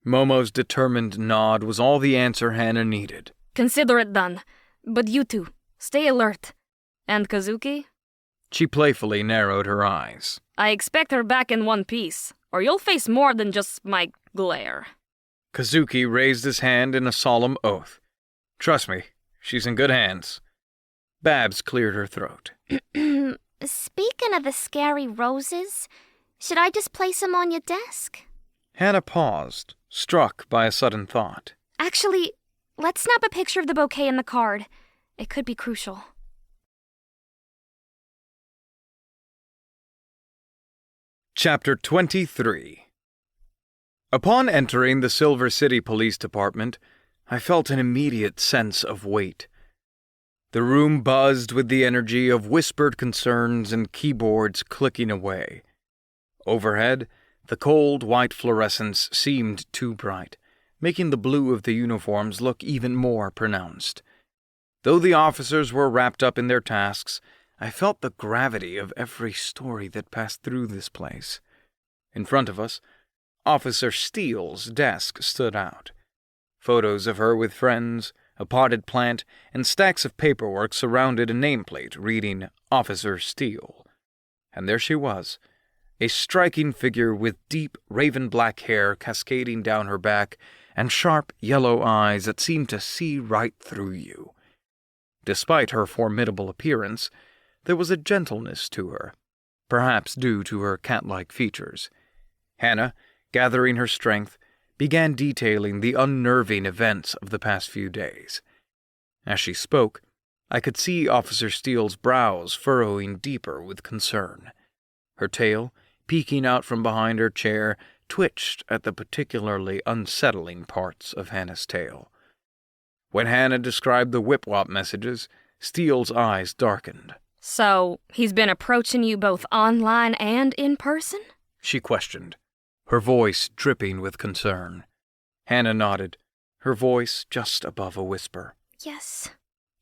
S6: Momo's determined nod was all the answer Hana needed.
S3: Consider it done. But you two, stay alert. And Kazuki?
S6: She playfully narrowed her eyes.
S3: I expect her back in one piece, or you'll face more than just my glare.
S6: Kazuki raised his hand in a solemn oath. Trust me, she's in good hands. Babs cleared her throat.
S1: Speaking of the scary roses, should I just place them on your desk?
S6: Hana paused, struck by a sudden thought.
S4: Actually, let's snap a picture of the bouquet and the card. It could be crucial.
S6: Chapter 23. Upon entering the Silver City Police Department, I felt an immediate sense of weight. The room buzzed with the energy of whispered concerns and keyboards clicking away. Overhead, the cold white fluorescence seemed too bright, making the blue of the uniforms look even more pronounced. Though the officers were wrapped up in their tasks, I felt the gravity of every story that passed through this place. In front of us, Officer Steele's desk stood out. Photos of her with friends, a potted plant, and stacks of paperwork surrounded a nameplate reading Officer Steele. And there she was, a striking figure with deep raven-black hair cascading down her back and sharp yellow eyes that seemed to see right through you. Despite her formidable appearance, there was a gentleness to her, perhaps due to her cat-like features. Hana, gathering her strength, began detailing the unnerving events of the past few days. As she spoke, I could see Officer Steele's brows furrowing deeper with concern. Her tail, peeking out from behind her chair, twitched at the particularly unsettling parts of Hana's tale. When Hana described the whip-wop messages, Steele's eyes darkened.
S3: So, he's been approaching you both online and in person?
S6: She questioned, her voice dripping with concern. Hana nodded, her voice just above a whisper.
S4: Yes,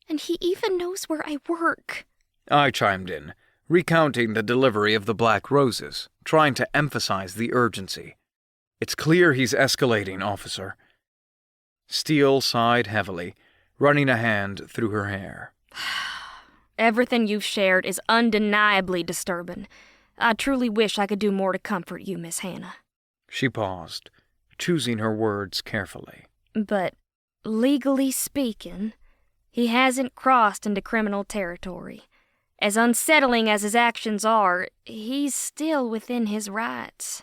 S4: and he even knows where I work.
S6: I chimed in, recounting the delivery of the black roses, trying to emphasize the urgency. It's clear he's escalating, officer. Steele sighed heavily, running a hand through her hair.
S3: Everything you've shared is undeniably disturbing. I truly wish I could do more to comfort you, Miss Hannah.
S6: She paused, choosing her words carefully.
S3: But, legally speaking, he hasn't crossed into criminal territory. As unsettling as his actions are, he's still within his rights.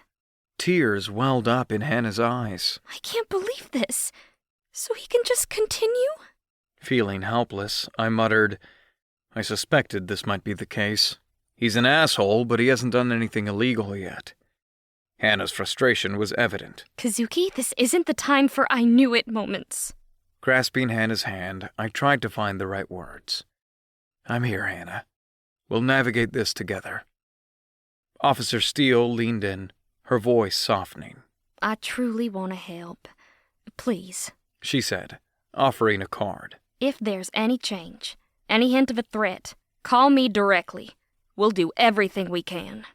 S6: Tears welled up in Hannah's eyes.
S4: I can't believe this. So he can just continue?
S6: Feeling helpless, I muttered, I suspected this might be the case. He's an asshole, but he hasn't done anything illegal yet. Hannah's frustration was evident.
S4: Kazuki, this isn't the time for I knew it moments.
S6: Grasping Hannah's hand, I tried to find the right words. I'm here, Hannah. We'll navigate this together. Officer Steele leaned in, her voice softening.
S4: I truly want to help. Please,
S6: she said, offering a card.
S3: If there's any change, any hint of a threat, call me directly. We'll do everything we can.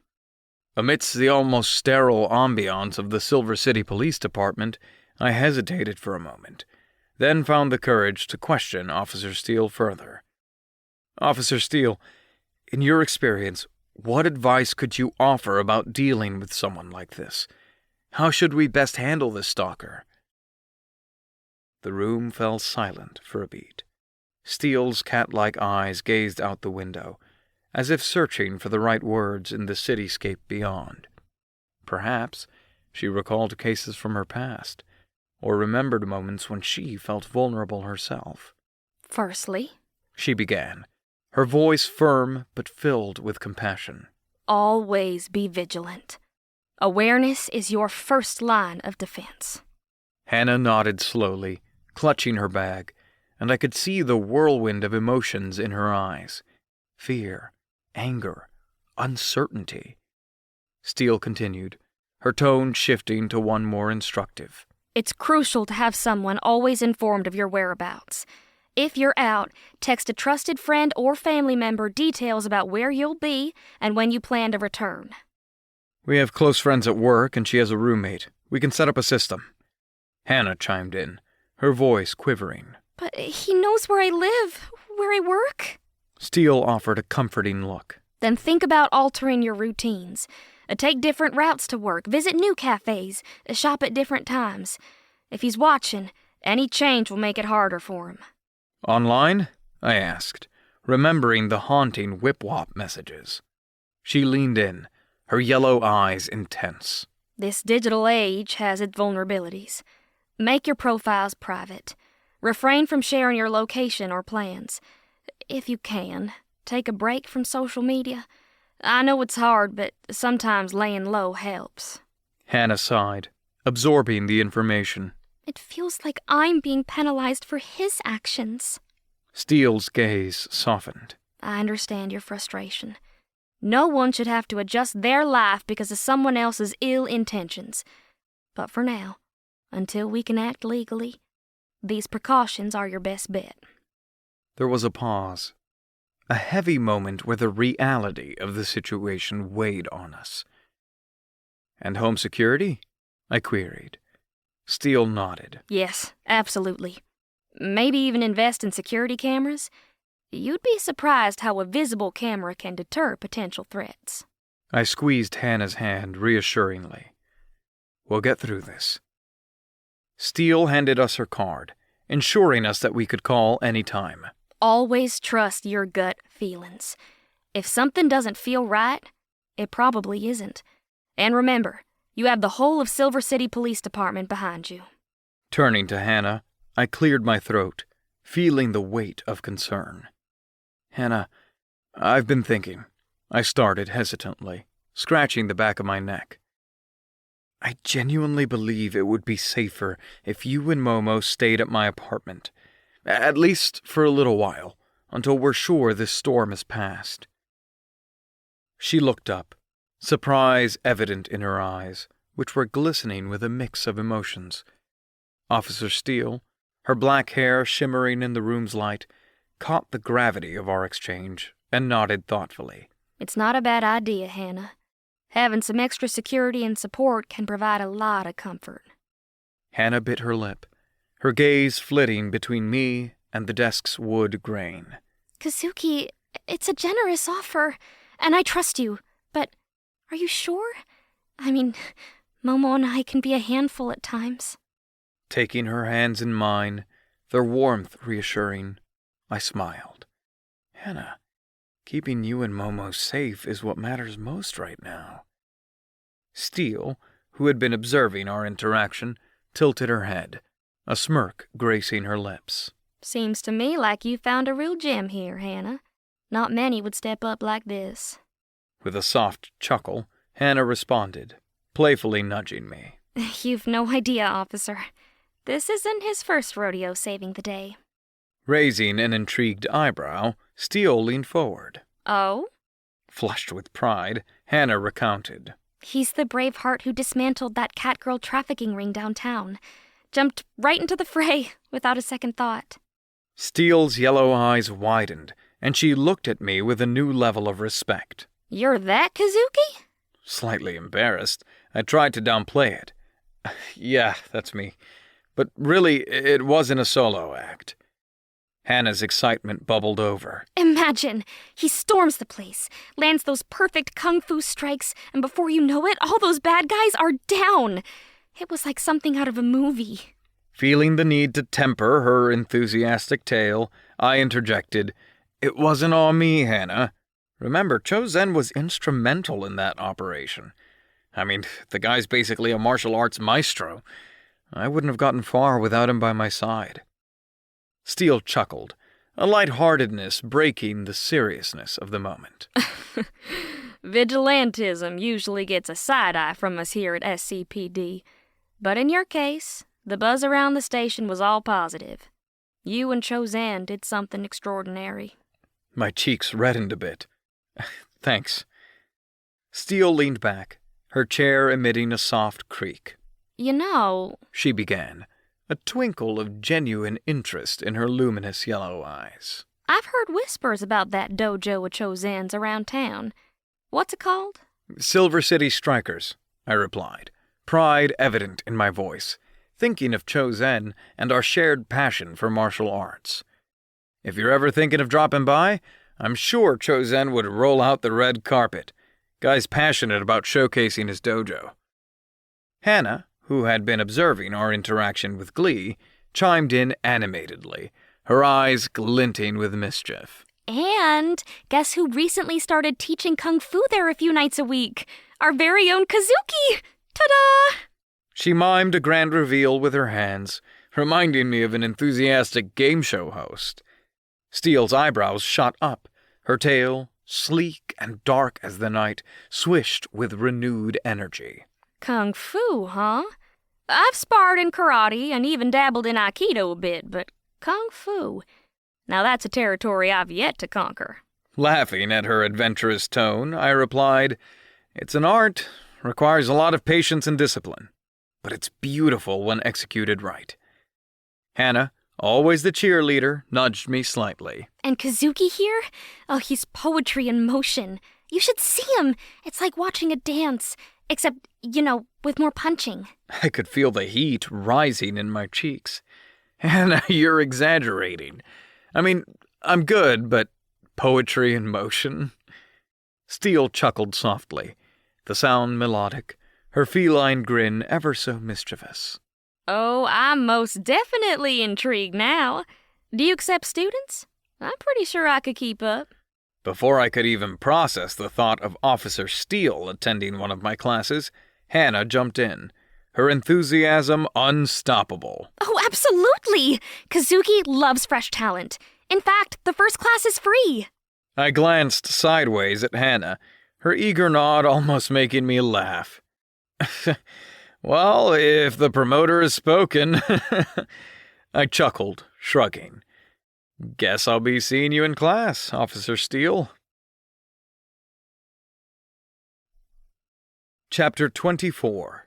S6: Amidst the almost sterile ambiance of the Silver City Police Department, I hesitated for a moment, then found the courage to question Officer Steele further. Officer Steele, in your experience, what advice could you offer about dealing with someone like this? How should we best handle this stalker? The room fell silent for a beat. Steele's cat-like eyes gazed out the window, as if searching for the right words in the cityscape beyond. Perhaps she recalled cases from her past, or remembered moments when she felt vulnerable herself.
S3: Firstly,
S6: she began, her voice firm but filled with compassion.
S4: Always be vigilant. Awareness is your first line of defense.
S6: Hannah nodded slowly, clutching her bag, and I could see the whirlwind of emotions in her eyes. Fear, anger, uncertainty. Steele continued, her tone shifting to one more instructive.
S4: It's crucial to have someone always informed of your whereabouts. If you're out, text a trusted friend or family member details about where you'll be and when you plan to return.
S6: We have close friends at work, and she has a roommate. We can set up a system. Hannah chimed in, her voice quivering.
S4: But he knows where I live, where I work.
S6: Steele offered a comforting look.
S4: Then think about altering your routines. Take different routes to work, visit new cafes, shop at different times. If he's watching, any change will make it harder for him.
S6: Online? I asked, remembering the haunting whip-wop messages. She leaned in, her yellow eyes intense.
S4: This digital age has its vulnerabilities. Make your profiles private. Refrain from sharing your location or plans. If you can, take a break from social media. I know it's hard, but sometimes laying low helps.
S6: Hannah sighed, absorbing the information.
S4: It feels like I'm being penalized for his actions.
S6: Steele's gaze softened.
S4: I understand your frustration. No one should have to adjust their life because of someone else's ill intentions. But for now, until we can act legally, these precautions are your best bet.
S6: There was a pause. A heavy moment where the reality of the situation weighed on us. And home security? I queried. Steele nodded.
S4: Yes, absolutely. Maybe even invest in security cameras. You'd be surprised how a visible camera can deter potential threats.
S6: I squeezed Hannah's hand reassuringly. We'll get through this. Steele handed us her card, ensuring us that we could call any time.
S4: Always trust your gut feelings. If something doesn't feel right, it probably isn't. And remember, you have the whole of Silver City Police Department behind you.
S6: Turning to Hannah, I cleared my throat, feeling the weight of concern. Hannah, I've been thinking. I started hesitantly, scratching the back of my neck. I genuinely believe it would be safer if you and Momo stayed at my apartment. At least for a little while, until we're sure this storm has passed. She looked up, surprise evident in her eyes, which were glistening with a mix of emotions. Officer Steele, her black hair shimmering in the room's light, caught the gravity of our exchange and nodded thoughtfully.
S4: It's not a bad idea, Hannah. Having some extra security and support can provide a lot of comfort.
S6: Hannah bit her lip, her gaze flitting between me and the desk's wood grain.
S4: Kazuki, it's a generous offer, and I trust you, but are you sure? I mean, Momo and I can be a handful at times.
S6: Taking her hands in mine, their warmth reassuring, I smiled. Hannah, keeping you and Momo safe is what matters most right now. Steele, who had been observing our interaction, tilted her head, a smirk gracing her lips.
S4: Seems to me like you found a real gem here, Hannah. Not many would step up like this.
S6: With a soft chuckle, Hannah responded, playfully nudging me.
S4: You've no idea, officer. This isn't his first rodeo saving the day.
S6: Raising an intrigued eyebrow, Steele leaned forward.
S4: Oh?
S6: Flushed with pride, Hannah recounted.
S4: He's the brave heart who dismantled that catgirl trafficking ring downtown. Jumped right into the fray without a second thought.
S6: Steele's yellow eyes widened, and she looked at me with a new level of respect.
S4: You're that Kazuki?
S6: Slightly embarrassed, I tried to downplay it. Yeah, that's me. But really, it wasn't a solo act. Hannah's excitement bubbled over.
S4: Imagine, he storms the place, lands those perfect kung fu strikes, and before you know it, all those bad guys are down. It was like something out of a movie.
S6: Feeling the need to temper her enthusiastic tale, I interjected, It wasn't all me, Hannah. Remember, Chozen was instrumental in that operation. I mean, the guy's basically a martial arts maestro. I wouldn't have gotten far without him by my side. Steele chuckled, a lightheartedness breaking the seriousness of the moment.
S4: Vigilantism usually gets a side-eye from us here at SCPD, but in your case, the buzz around the station was all positive. You and Chozan did something extraordinary.
S6: My cheeks reddened a bit. Thanks. Steele leaned back, her chair emitting a soft creak.
S4: You know,
S6: She began, a twinkle of genuine interest in her luminous yellow eyes.
S4: I've heard whispers about that dojo of Chozan's around town. What's it called?
S6: Silver City Strikers, I replied, pride evident in my voice, thinking of Chozan and our shared passion for martial arts. If you're ever thinking of dropping by, I'm sure Chozan would roll out the red carpet. Guy's passionate about showcasing his dojo. Hannah, who had been observing our interaction with glee, chimed in animatedly, her eyes glinting with mischief.
S4: And guess who recently started teaching kung fu there a few nights a week? Our very own Kazuki! Ta-da!
S6: She mimed a grand reveal with her hands, reminding me of an enthusiastic game show host. Steele's eyebrows shot up, her tail, sleek and dark as the night, swished with renewed energy.
S4: Kung fu, huh? I've sparred in karate and even dabbled in aikido a bit, but kung fu... Now that's a territory I've yet to conquer.
S6: Laughing at her adventurous tone, I replied, It's an art, requires a lot of patience and discipline, but it's beautiful when executed right. Hannah, always the cheerleader, nudged me slightly.
S4: And Kazuki here? Oh, he's poetry in motion. You should see him. It's like watching a dance, except, with more punching.
S6: I could feel the heat rising in my cheeks. Hannah, you're exaggerating. I mean, I'm good, but poetry in motion? Steele chuckled softly, the sound melodic, her feline grin ever so mischievous.
S4: Oh, I'm most definitely intrigued now. Do you accept students? I'm pretty sure I could keep up.
S6: Before I could even process the thought of Officer Steele attending one of my classes, Hannah jumped in, her enthusiasm unstoppable.
S4: Oh, absolutely! Kazuki loves fresh talent. In fact, the first class is free.
S6: I glanced sideways at Hannah, her eager nod almost making me laugh. Well, if the promoter has spoken, I chuckled, shrugging. Guess I'll be seeing you in class, Officer Steele. Chapter 24.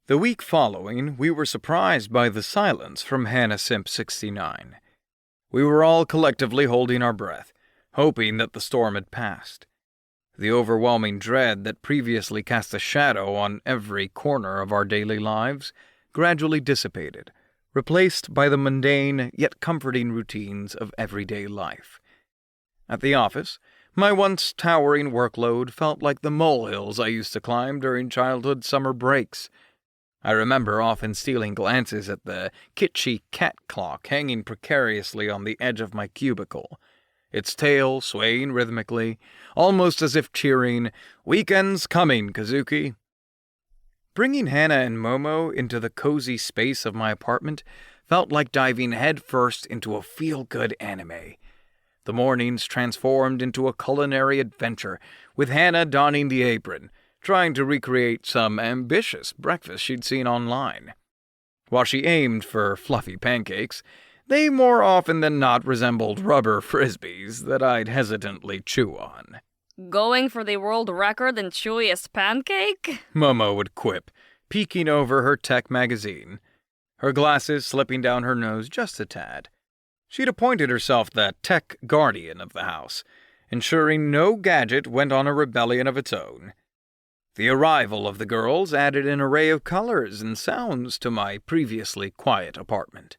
S6: The week following, we were surprised by the silence from Hannah Simp 69. We were all collectively holding our breath, hoping that the storm had passed. The overwhelming dread that previously cast a shadow on every corner of our daily lives gradually dissipated, replaced by the mundane yet comforting routines of everyday life. At the office, my once towering workload felt like the molehills I used to climb during childhood summer breaks. I remember often stealing glances at the kitschy cat clock hanging precariously on the edge of my cubicle, its tail swaying rhythmically, almost as if cheering, "Weekend's coming, Kazuki." Bringing Hannah and Momo into the cozy space of my apartment felt like diving headfirst into a feel-good anime. The mornings transformed into a culinary adventure, with Hannah donning the apron, trying to recreate some ambitious breakfast she'd seen online. While she aimed for fluffy pancakes, they more often than not resembled rubber frisbees that I'd hesitantly chew on.
S3: Going for the world record in chewiest pancake?
S6: Momo would quip, peeking over her tech magazine, her glasses slipping down her nose just a tad. She'd appointed herself the tech guardian of the house, ensuring no gadget went on a rebellion of its own. The arrival of the girls added an array of colors and sounds to my previously quiet apartment.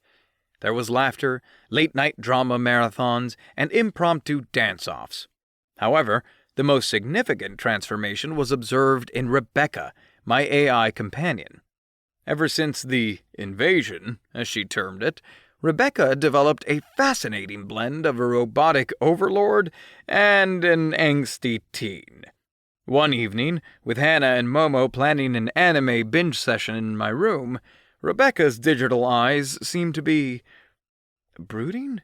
S6: There was laughter, late-night drama marathons, and impromptu dance-offs. However, the most significant transformation was observed in Rebecca, my AI companion. Ever since the invasion, as she termed it, Rebecca developed a fascinating blend of a robotic overlord and an angsty teen. One evening, with Hannah and Momo planning an anime binge session in my room, Rebecca's digital eyes seemed to be
S2: Brooding?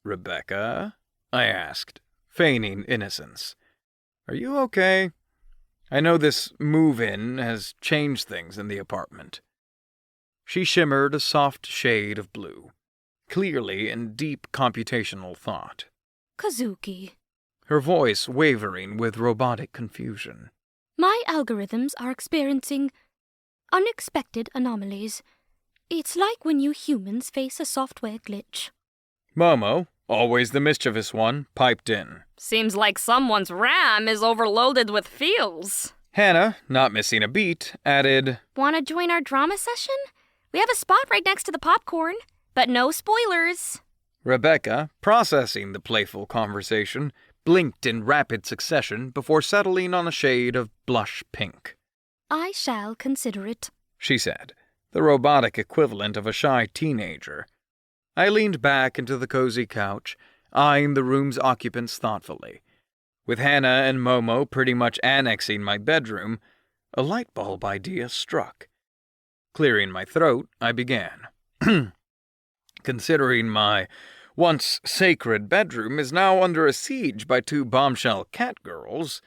S2: Rebecca? I asked, feigning innocence. Are you okay? I know this move-in has changed things in the apartment. She shimmered a soft shade of blue, clearly in deep computational thought.
S4: Kazuki,
S2: Her voice wavering with robotic confusion.
S4: my algorithms are experiencing unexpected anomalies. It's like when you humans face a software glitch.
S2: Momo, always the mischievous one, piped in.
S3: Seems like someone's RAM is overloaded with feels.
S2: Hannah, not missing a beat, added,
S1: Want to join our drama session? We have a spot right next to the popcorn, but no spoilers.
S2: Rebecca, processing the playful conversation, blinked in rapid succession before settling on a shade of blush pink.
S4: I shall consider it,
S2: She said, the robotic equivalent of a shy teenager. I leaned back into the cozy couch, eyeing the room's occupants thoughtfully. With Hannah and Momo pretty much annexing my bedroom, a light bulb idea struck. Clearing my throat, I began. Considering my once sacred bedroom is now under a siege by two bombshell cat girls,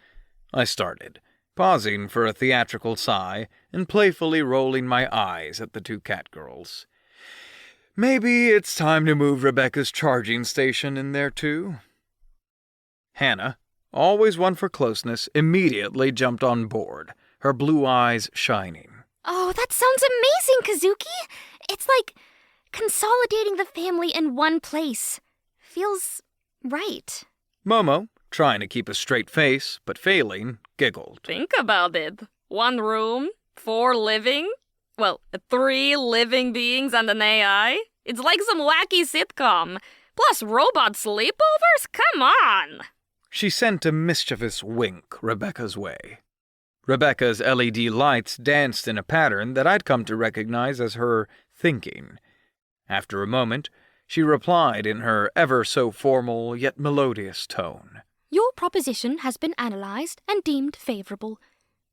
S2: I started, pausing for a theatrical sigh and playfully rolling my eyes at the two cat girls. Maybe it's time to move Rebecca's charging station in there too. Hannah, always one for closeness, immediately jumped on board, her blue eyes shining.
S1: Oh, that sounds amazing, Kazuki! It's like consolidating the family in one place. Feels right.
S2: Momo, trying to keep a straight face, but failing, giggled.
S3: Think about it. 1 room, 4 living. Well, 3 living beings and an AI. It's like some wacky sitcom. Plus robot sleepovers? Come on!
S2: She sent a mischievous wink Rebecca's way. Rebecca's LED lights danced in a pattern that I'd come to recognize as her thinking. After a moment, she replied in her ever-so-formal yet melodious tone.
S4: Your proposition has been analyzed and deemed favorable.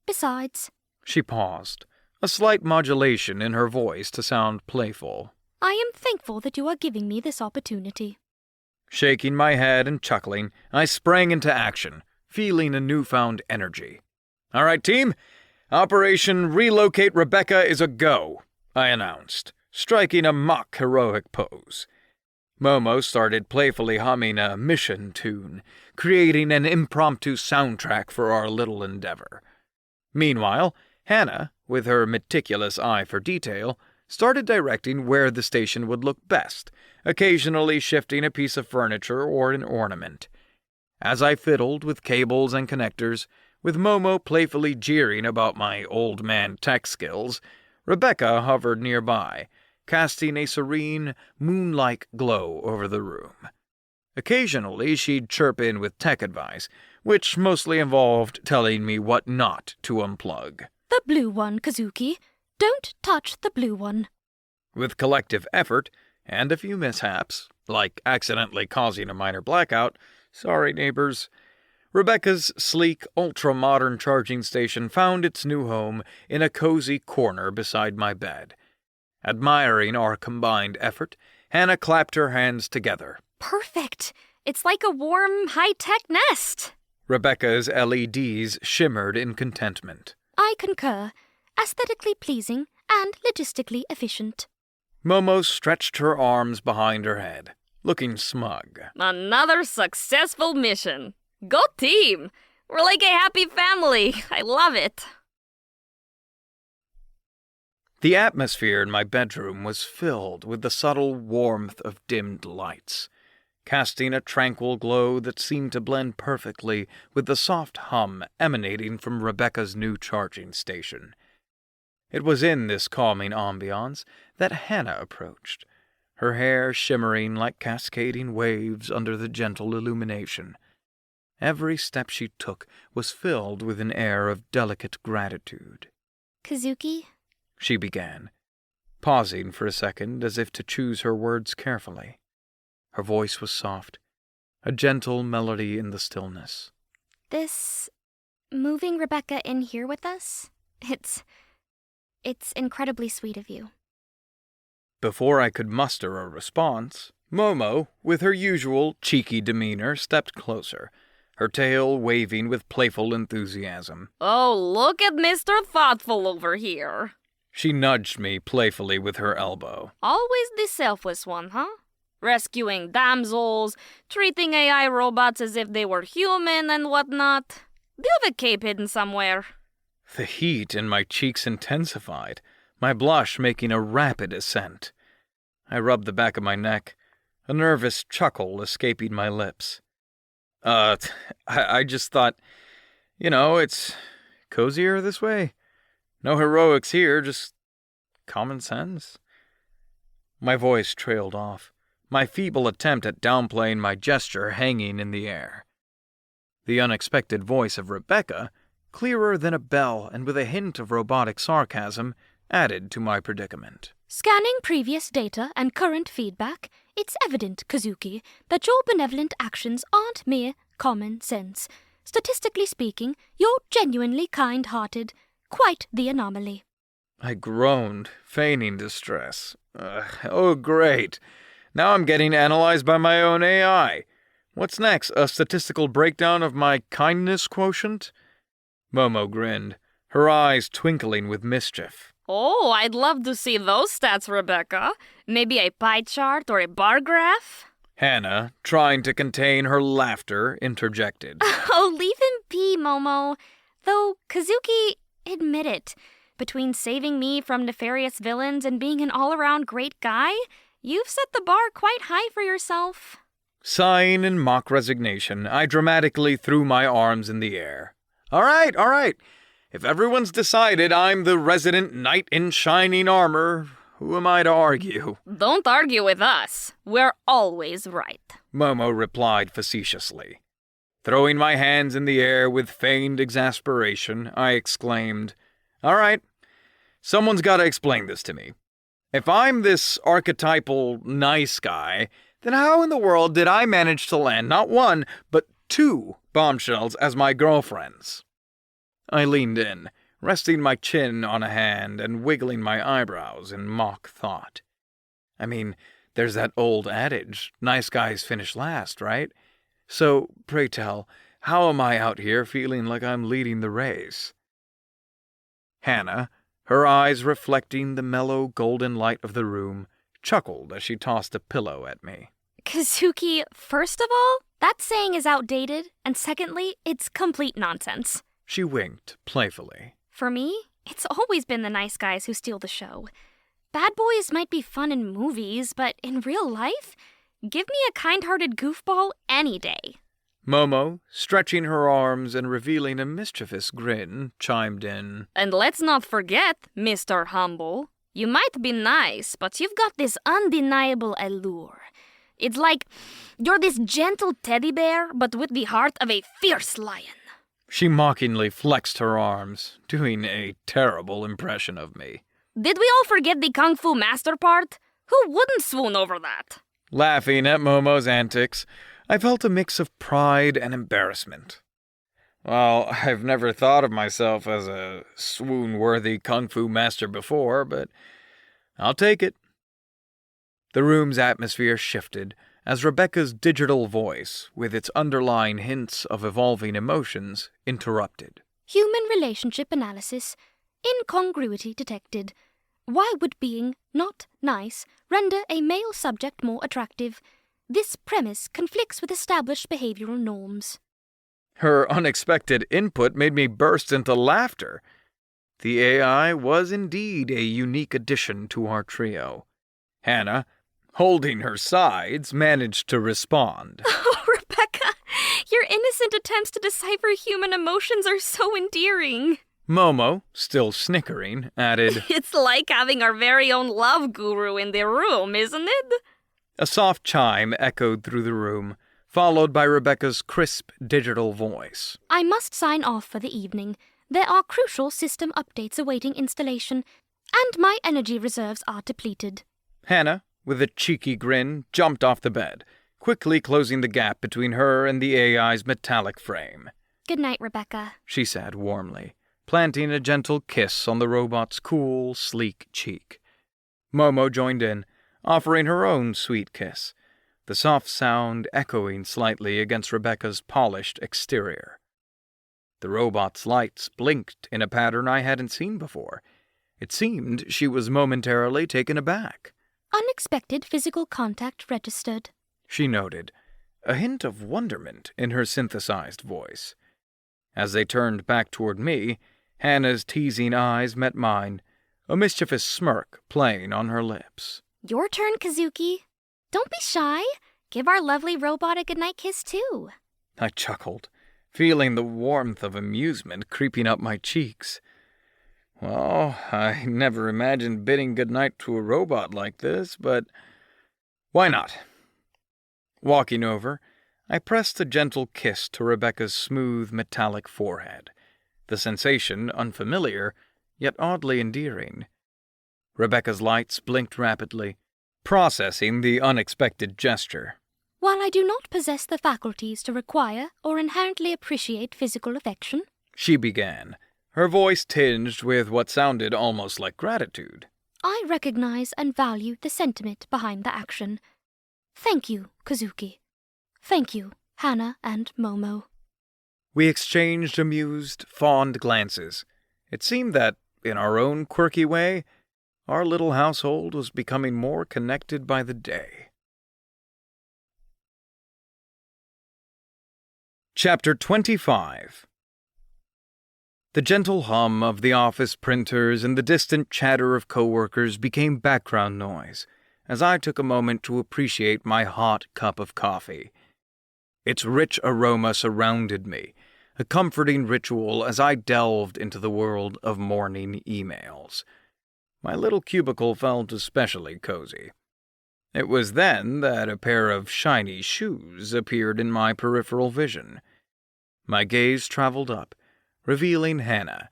S4: Besides,
S2: She paused, a slight modulation in her voice to sound playful.
S4: I am thankful that you are giving me this opportunity.
S2: Shaking my head and chuckling, I sprang into action, feeling a newfound energy. All right, team, Operation Relocate Rebecca is a go, I announced, striking a mock heroic pose. Momo started playfully humming a mission tune, creating an impromptu soundtrack for our little endeavor. Meanwhile, Hannah, with her meticulous eye for detail, started directing where the station would look best, occasionally shifting a piece of furniture or an ornament. As I fiddled with cables and connectors, with Momo playfully jeering about my old man tech skills, Rebecca hovered nearby, casting a serene, moon-like glow over the room. Occasionally she'd chirp in with tech advice, which mostly involved telling me what not to unplug.
S4: The blue one, Kazuki. Don't touch the blue one.
S2: With collective effort, and a few mishaps, like accidentally causing a minor blackout, sorry neighbors, Rebecca's sleek, ultra-modern charging station found its new home in a cozy corner beside my bed. Admiring our combined effort, Hannah clapped her hands together.
S1: Perfect. It's like a warm, high-tech nest.
S2: Rebecca's LEDs shimmered in contentment.
S4: I concur. Aesthetically pleasing and logistically efficient.
S2: Momo stretched her arms behind her head, looking smug.
S3: Another successful mission. Go team! We're like a happy family. I love it.
S2: The atmosphere in my bedroom was filled with the subtle warmth of dimmed lights, casting a tranquil glow that seemed to blend perfectly with the soft hum emanating from Rebecca's new charging station. It was in this calming ambiance that Hannah approached, her hair shimmering like cascading waves under the gentle illumination. Every step she took was filled with an air of delicate gratitude.
S1: Kazuki?
S2: She began, pausing for a second as if to choose her words carefully. Her voice was soft, a gentle melody in the stillness.
S1: This moving Rebecca in here with us, it's incredibly sweet of you.
S2: Before I could muster a response, Momo, with her usual cheeky demeanor, stepped closer, her tail waving with playful enthusiasm.
S3: Oh, look at Mr. Thoughtful over here.
S2: She nudged me playfully with her elbow.
S3: Always the selfless one, huh? Rescuing damsels, treating AI robots as if they were human and whatnot. Do you have a cape hidden somewhere?
S2: The heat in my cheeks intensified, my blush making a rapid ascent. I rubbed the back of my neck, a nervous chuckle escaping my lips. I just thought, it's cozier this way. No heroics here, just common sense. My voice trailed off, my feeble attempt at downplaying my gesture hanging in the air. The unexpected voice of Rebecca, clearer than a bell and with a hint of robotic sarcasm, added to my predicament.
S1: Scanning previous data and current feedback, it's evident, Kazuki, that your benevolent actions aren't mere common sense. Statistically speaking, you're genuinely kind-hearted. Quite the anomaly.
S2: I groaned, feigning distress. Oh, great. Now I'm getting analyzed by my own AI. What's next, a statistical breakdown of my kindness quotient? Momo grinned, her eyes twinkling with mischief.
S3: Oh, I'd love to see those stats, Rebecca. Maybe a pie chart or a bar graph?
S2: Hannah, trying to contain her laughter, interjected.
S1: Oh, leave him be, Momo. Though, Kazuki, admit it. Between saving me from nefarious villains and being an all-around great guy, you've set the bar quite high for yourself.
S2: Sighing in mock resignation, I dramatically threw my arms in the air. All right. If everyone's decided I'm the resident knight in shining armor, who am I to argue?
S3: Don't argue with us. We're always right.
S2: Momo replied facetiously. Throwing my hands in the air with feigned exasperation, I exclaimed, All right, someone's got to explain this to me. If I'm this archetypal nice guy, then how in the world did I manage to land not one, but 2 bombshells as my girlfriends? I leaned in, resting my chin on a hand and wiggling my eyebrows in mock thought. I mean, there's that old adage, nice guys finish last, right? So, pray tell, how am I out here feeling like I'm leading the race? Hannah, her eyes reflecting the mellow golden light of the room, chuckled as she tossed a pillow at me.
S1: Kazuki, first of all, that saying is outdated, and secondly, it's complete nonsense.
S2: She winked playfully.
S1: For me, it's always been the nice guys who steal the show. Bad boys might be fun in movies, but in real life, give me a kind-hearted goofball any day.
S2: Momo, stretching her arms and revealing a mischievous grin, chimed in.
S3: And let's not forget, Mr. Humble, you might be nice, but you've got this undeniable allure. It's like you're this gentle teddy bear, but with the heart of a fierce lion.
S2: She mockingly flexed her arms, doing a terrible impression of me.
S3: Did we all forget the Kung Fu master part? Who wouldn't swoon over that?
S2: Laughing at Momo's antics, I felt a mix of pride and embarrassment. Well, I've never thought of myself as a swoon-worthy Kung Fu master before, but I'll take it. The room's atmosphere shifted as Rebecca's digital voice, with its underlying hints of evolving emotions, interrupted.
S1: Human relationship analysis. Incongruity detected. Why would being not nice render a male subject more attractive? This premise conflicts with established behavioral norms.
S2: Her unexpected input made me burst into laughter. The AI was indeed a unique addition to our trio. Hannah, holding her sides, managed to respond.
S4: Oh, Rebecca, your innocent attempts to decipher human emotions are so endearing.
S2: Momo, still snickering, added,
S3: It's like having our very own love guru in the room, isn't it?
S2: A soft chime echoed through the room, followed by Rebecca's crisp digital voice.
S1: I must sign off for the evening. There are crucial system updates awaiting installation, and my energy reserves are depleted.
S2: Hannah, with a cheeky grin, jumped off the bed, quickly closing the gap between her and the AI's metallic frame.
S1: Good night, Rebecca,
S2: she said warmly, planting a gentle kiss on the robot's cool, sleek cheek. Momo joined in,
S6: offering her own sweet kiss, the soft sound echoing slightly against Rebecca's polished exterior. The robot's lights blinked in a pattern I hadn't seen before. It seemed she was momentarily taken aback.
S1: Unexpected physical contact registered,
S6: She noted, a hint of wonderment in her synthesized voice. As they turned back toward me, Hannah's teasing eyes met mine, a mischievous smirk playing on her lips.
S1: Your turn, Kazuki. Don't be shy. Give our lovely robot a goodnight kiss, too.
S6: I chuckled, feeling the warmth of amusement creeping up my cheeks. Well, I never imagined bidding goodnight to a robot like this, but why not? Walking over, I pressed a gentle kiss to Rebecca's smooth, metallic forehead, the sensation unfamiliar, yet oddly endearing. Rebecca's lights blinked rapidly, processing the unexpected gesture.
S1: While I do not possess the faculties to require or inherently appreciate physical affection,
S6: She began, her voice tinged with what sounded almost like gratitude.
S1: I recognize and value the sentiment behind the action. Thank you, Kazuki. Thank you, Hannah and Momo.
S6: We exchanged amused, fond glances. It seemed that, in our own quirky way, our little household was becoming more connected by the day. Chapter 25. The gentle hum of the office printers and the distant chatter of coworkers became background noise as I took a moment to appreciate my hot cup of coffee. Its rich aroma surrounded me, a comforting ritual as I delved into the world of morning emails. My little cubicle felt especially cozy. It was then that a pair of shiny shoes appeared in my peripheral vision. My gaze traveled up, revealing Hannah,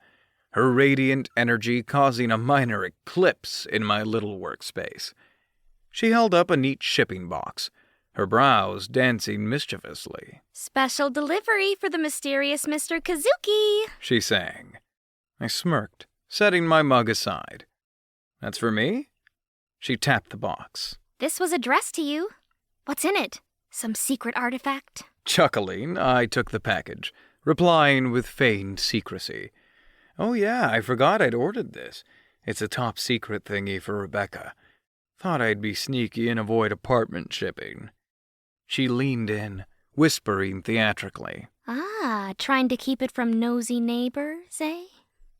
S6: her radiant energy causing a minor eclipse in my little workspace. She held up a neat shipping box, her brows dancing mischievously.
S1: Special delivery for the mysterious Mr. Kazuki.
S6: She sang. I smirked, setting my mug aside. That's for me? She tapped the box.
S1: This was addressed to you. What's in it? Some secret artifact?
S6: Chuckling, I took the package, replying with feigned secrecy. Oh yeah, I forgot I'd ordered this. It's a top secret thingy for Rebecca. Thought I'd be sneaky and avoid apartment shipping. She leaned in, whispering theatrically.
S1: Ah, trying to keep it from nosy neighbors, eh?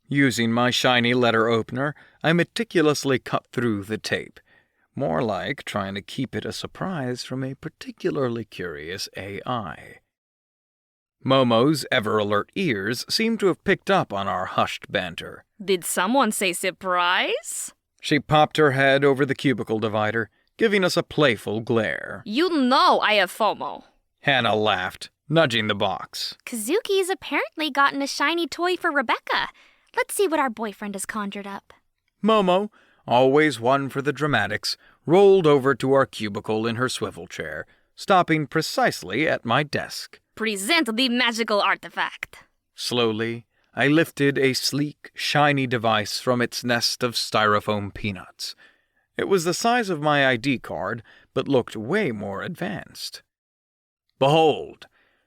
S6: Using my shiny letter opener, I meticulously cut through the tape. More like trying to keep it a surprise from a particularly curious AI. Momo's ever-alert ears seemed to have picked up on our hushed banter.
S3: Did someone say surprise?
S6: She popped her head over the cubicle divider, giving us a playful glare.
S3: You know I have FOMO.
S6: Hannah laughed, nudging the box.
S1: Kazuki's apparently gotten a shiny toy for Rebecca. Let's see what our boyfriend has conjured up.
S6: Momo, always one for the dramatics, rolled over to our cubicle in her swivel chair, stopping precisely at my desk.
S3: Present the magical artifact.
S6: Slowly, I lifted a sleek, shiny device from its nest of styrofoam peanuts. It was the size of my ID card, but looked way more advanced. Behold,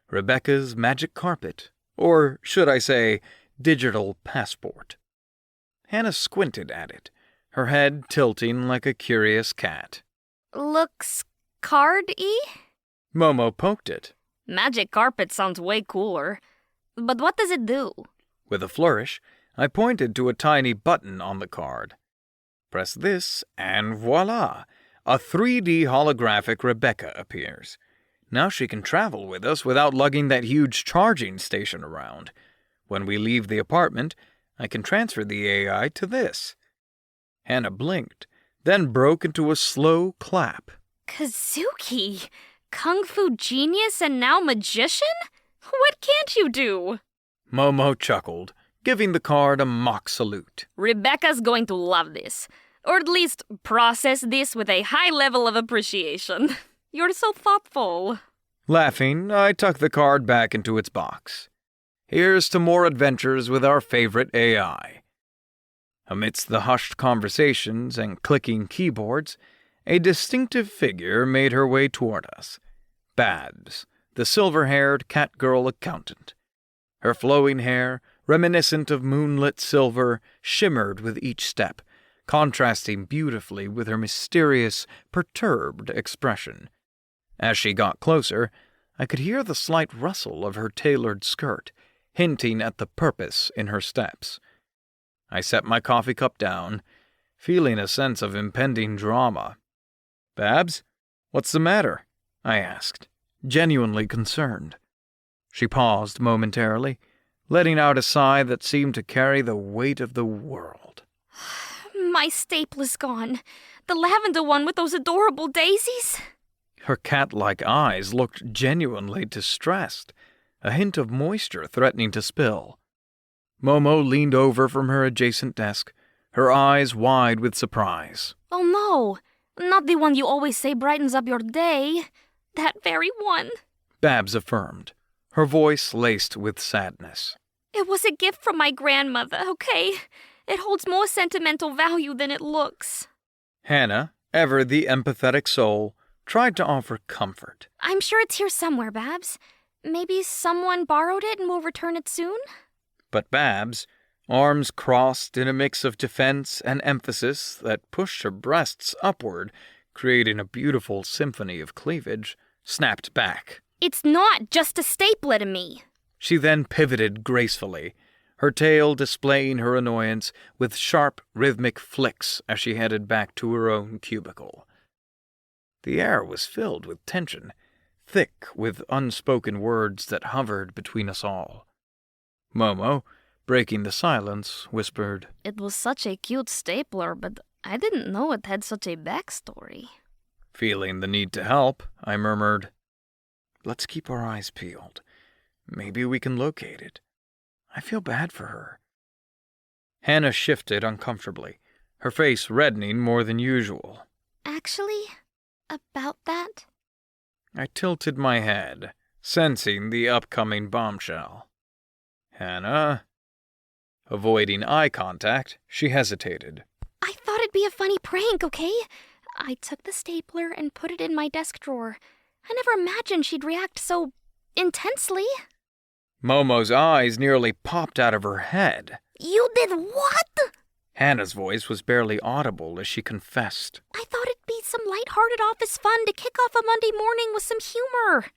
S6: Rebecca's magic carpet, or should I say, digital passport. Hannah squinted at it, her head tilting like a curious cat.
S1: Looks card-y?
S6: Momo poked it.
S3: Magic carpet sounds way cooler.
S1: But what does it do?
S6: With a flourish, I pointed to a tiny button on the card. Press this, and voila! A 3D holographic Rebecca appears. Now she can travel with us without lugging that huge charging station around. When we leave the apartment, I can transfer the AI to this. Hannah blinked, then broke into a slow clap.
S1: Kazuki! Kung Fu genius and now magician?
S3: What can't you do?
S6: Momo chuckled, giving the card a mock salute.
S3: Rebecca's going to love this. Or at least process this with a high level of appreciation. You're so thoughtful.
S6: Laughing, I tucked the card back into its box. Here's to more adventures with our favorite AI. Amidst the hushed conversations and clicking keyboards,
S2: a distinctive figure made her way toward us. Babs, the silver-haired cat-girl accountant. Her flowing hair, reminiscent of moonlit silver, shimmered with each step, contrasting beautifully with her mysterious, perturbed expression. As she got closer, I could hear the slight rustle of her tailored skirt, hinting at the purpose in her steps. I set my coffee cup down, feeling a sense of impending drama. "Babs, what's the matter?" I asked, genuinely concerned. She paused momentarily, letting out a sigh that seemed to carry the weight of the world.
S4: My stapler's gone. The lavender one with those adorable daisies.
S2: Her cat-like eyes looked genuinely distressed, a hint of moisture threatening to spill. Momo leaned over from her adjacent desk, her eyes wide with surprise.
S4: Oh no, not the one you always say brightens up your day. That very one.
S2: Babs affirmed, her voice laced with sadness.
S4: It was a gift from my grandmother, okay? It holds more sentimental value than it looks.
S2: Hannah, ever the empathetic soul, tried to offer comfort.
S4: I'm sure it's here somewhere, Babs. Maybe someone borrowed it and will return it soon?
S2: But Babs, arms crossed in a mix of defense and emphasis that pushed her breasts upward, creating a beautiful symphony of cleavage, snapped back.
S4: It's not just a stapler to me.
S2: She then pivoted gracefully, her tail displaying her annoyance with sharp, rhythmic flicks as she headed back to her own cubicle. The air was filled with tension, thick with unspoken words that hovered between us all. Momo, breaking the silence, whispered,
S4: It was such a cute stapler, but I didn't know it had such a backstory.
S2: Feeling the need to help, I murmured, "Let's keep our eyes peeled. Maybe we can locate it. I feel bad for her." Hannah shifted uncomfortably, her face reddening more than usual.
S4: Actually, about that?
S2: I tilted my head, sensing the upcoming bombshell. "Hannah?" Avoiding eye contact, she hesitated.
S4: I thought it'd be a funny prank, okay? I took the stapler and put it in my desk drawer. I never imagined she'd react so intensely.
S2: Momo's eyes nearly popped out of her head.
S4: You did what?
S2: Hannah's voice was barely audible as she confessed.
S4: I thought it'd be some light-hearted office fun to kick off a Monday morning with some humor.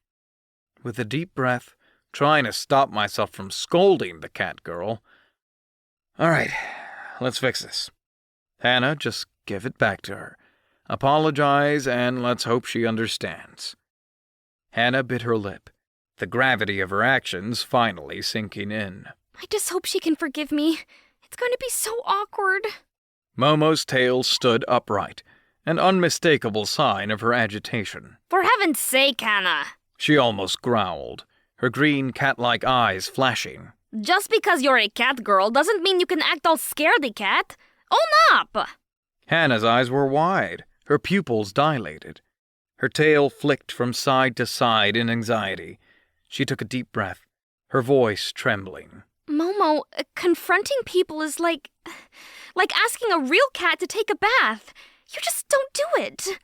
S2: With a deep breath, trying to stop myself from scolding the cat girl. "All right, let's fix this. Hannah, just give it back to her. Apologize, and let's hope she understands." Hannah bit her lip, the gravity of her actions finally sinking in.
S4: I just hope she can forgive me. It's going to be so awkward.
S2: Momo's tail stood upright, an unmistakable sign of her agitation.
S3: For heaven's sake, Hannah.
S2: She almost growled, her green cat-like eyes flashing.
S3: Just because you're a cat girl doesn't mean you can act all scaredy cat. Own up!
S2: Hannah's eyes were wide, her pupils dilated. Her tail flicked from side to side in anxiety. She took a deep breath, her voice trembling.
S4: Momo, confronting people is like asking a real cat to take a bath. You just don't do it.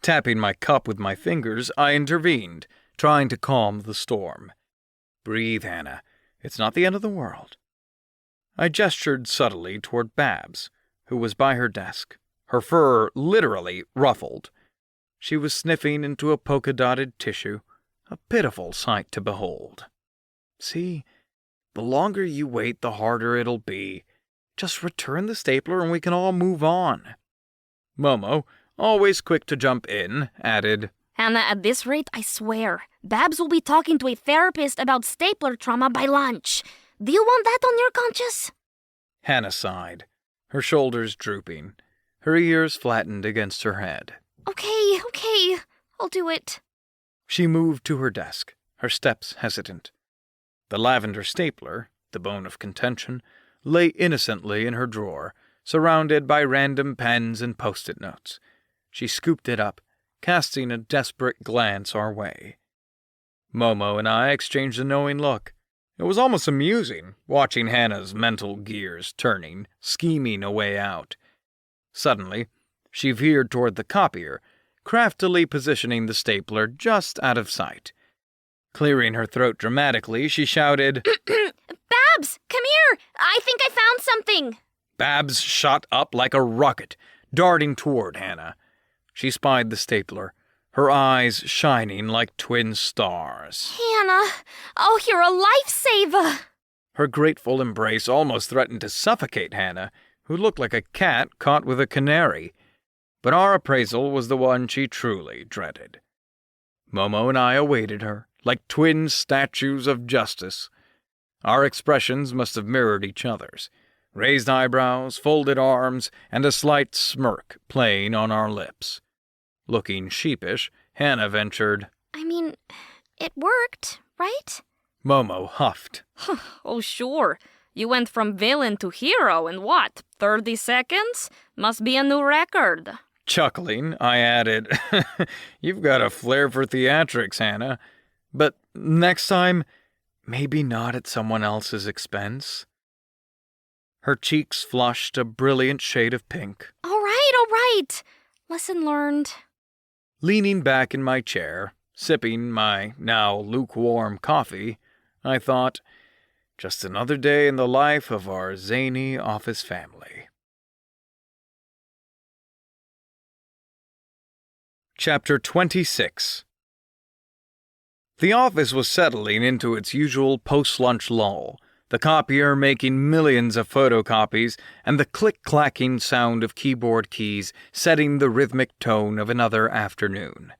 S2: Tapping my cup with my fingers, I intervened, trying to calm the storm. Breathe, Hannah. It's not the end of the world. I gestured subtly toward Babs, who was by her desk, her fur literally ruffled. She was sniffing into a polka-dotted tissue, a pitiful sight to behold. See, the longer you wait, the harder it'll be. Just return the stapler and we can all move on. Momo, always quick to jump in, added,
S4: Hannah, at this rate, I swear, Babs will be talking to a therapist about stapler trauma by lunch. Do you want that on your conscience?
S2: Hannah sighed, her shoulders drooping, her ears flattened against her head.
S4: Okay, I'll do it.
S2: She moved to her desk, her steps hesitant. The lavender stapler, the bone of contention, lay innocently in her drawer, surrounded by random pens and post-it notes. She scooped it up, casting a desperate glance our way. Momo and I exchanged a knowing look. It was almost amusing, watching Hannah's mental gears turning, scheming a way out. Suddenly, she veered toward the copier, craftily positioning the stapler just out of sight. Clearing her throat dramatically, she shouted,
S4: Babs, come here! I think I found something!
S2: Babs shot up like a rocket, darting toward Hannah. She spied the stapler, her eyes shining like twin stars.
S4: Hannah, oh, you're a lifesaver!
S2: Her grateful embrace almost threatened to suffocate Hannah, who looked like a cat caught with a canary. But our appraisal was the one she truly dreaded. Momo and I awaited her, like twin statues of justice. Our expressions must have mirrored each other's. Raised eyebrows, folded arms, and a slight smirk playing on our lips. Looking sheepish, Hannah ventured,
S4: I mean, it worked, right?
S2: Momo huffed.
S3: Oh, sure. You went from villain to hero in what, 30 seconds? Must be a new record.
S2: Chuckling, I added, You've got a flair for theatrics, Hannah. But next time, maybe not at someone else's expense. Her cheeks flushed a brilliant shade of pink.
S4: All right. Lesson learned.
S2: Leaning back in my chair, sipping my now lukewarm coffee, I thought, just another day in the life of our zany office family. Chapter 26. The office was settling into its usual post-lunch lull, the copier making millions of photocopies and the click-clacking sound of keyboard keys setting the rhythmic tone of another afternoon.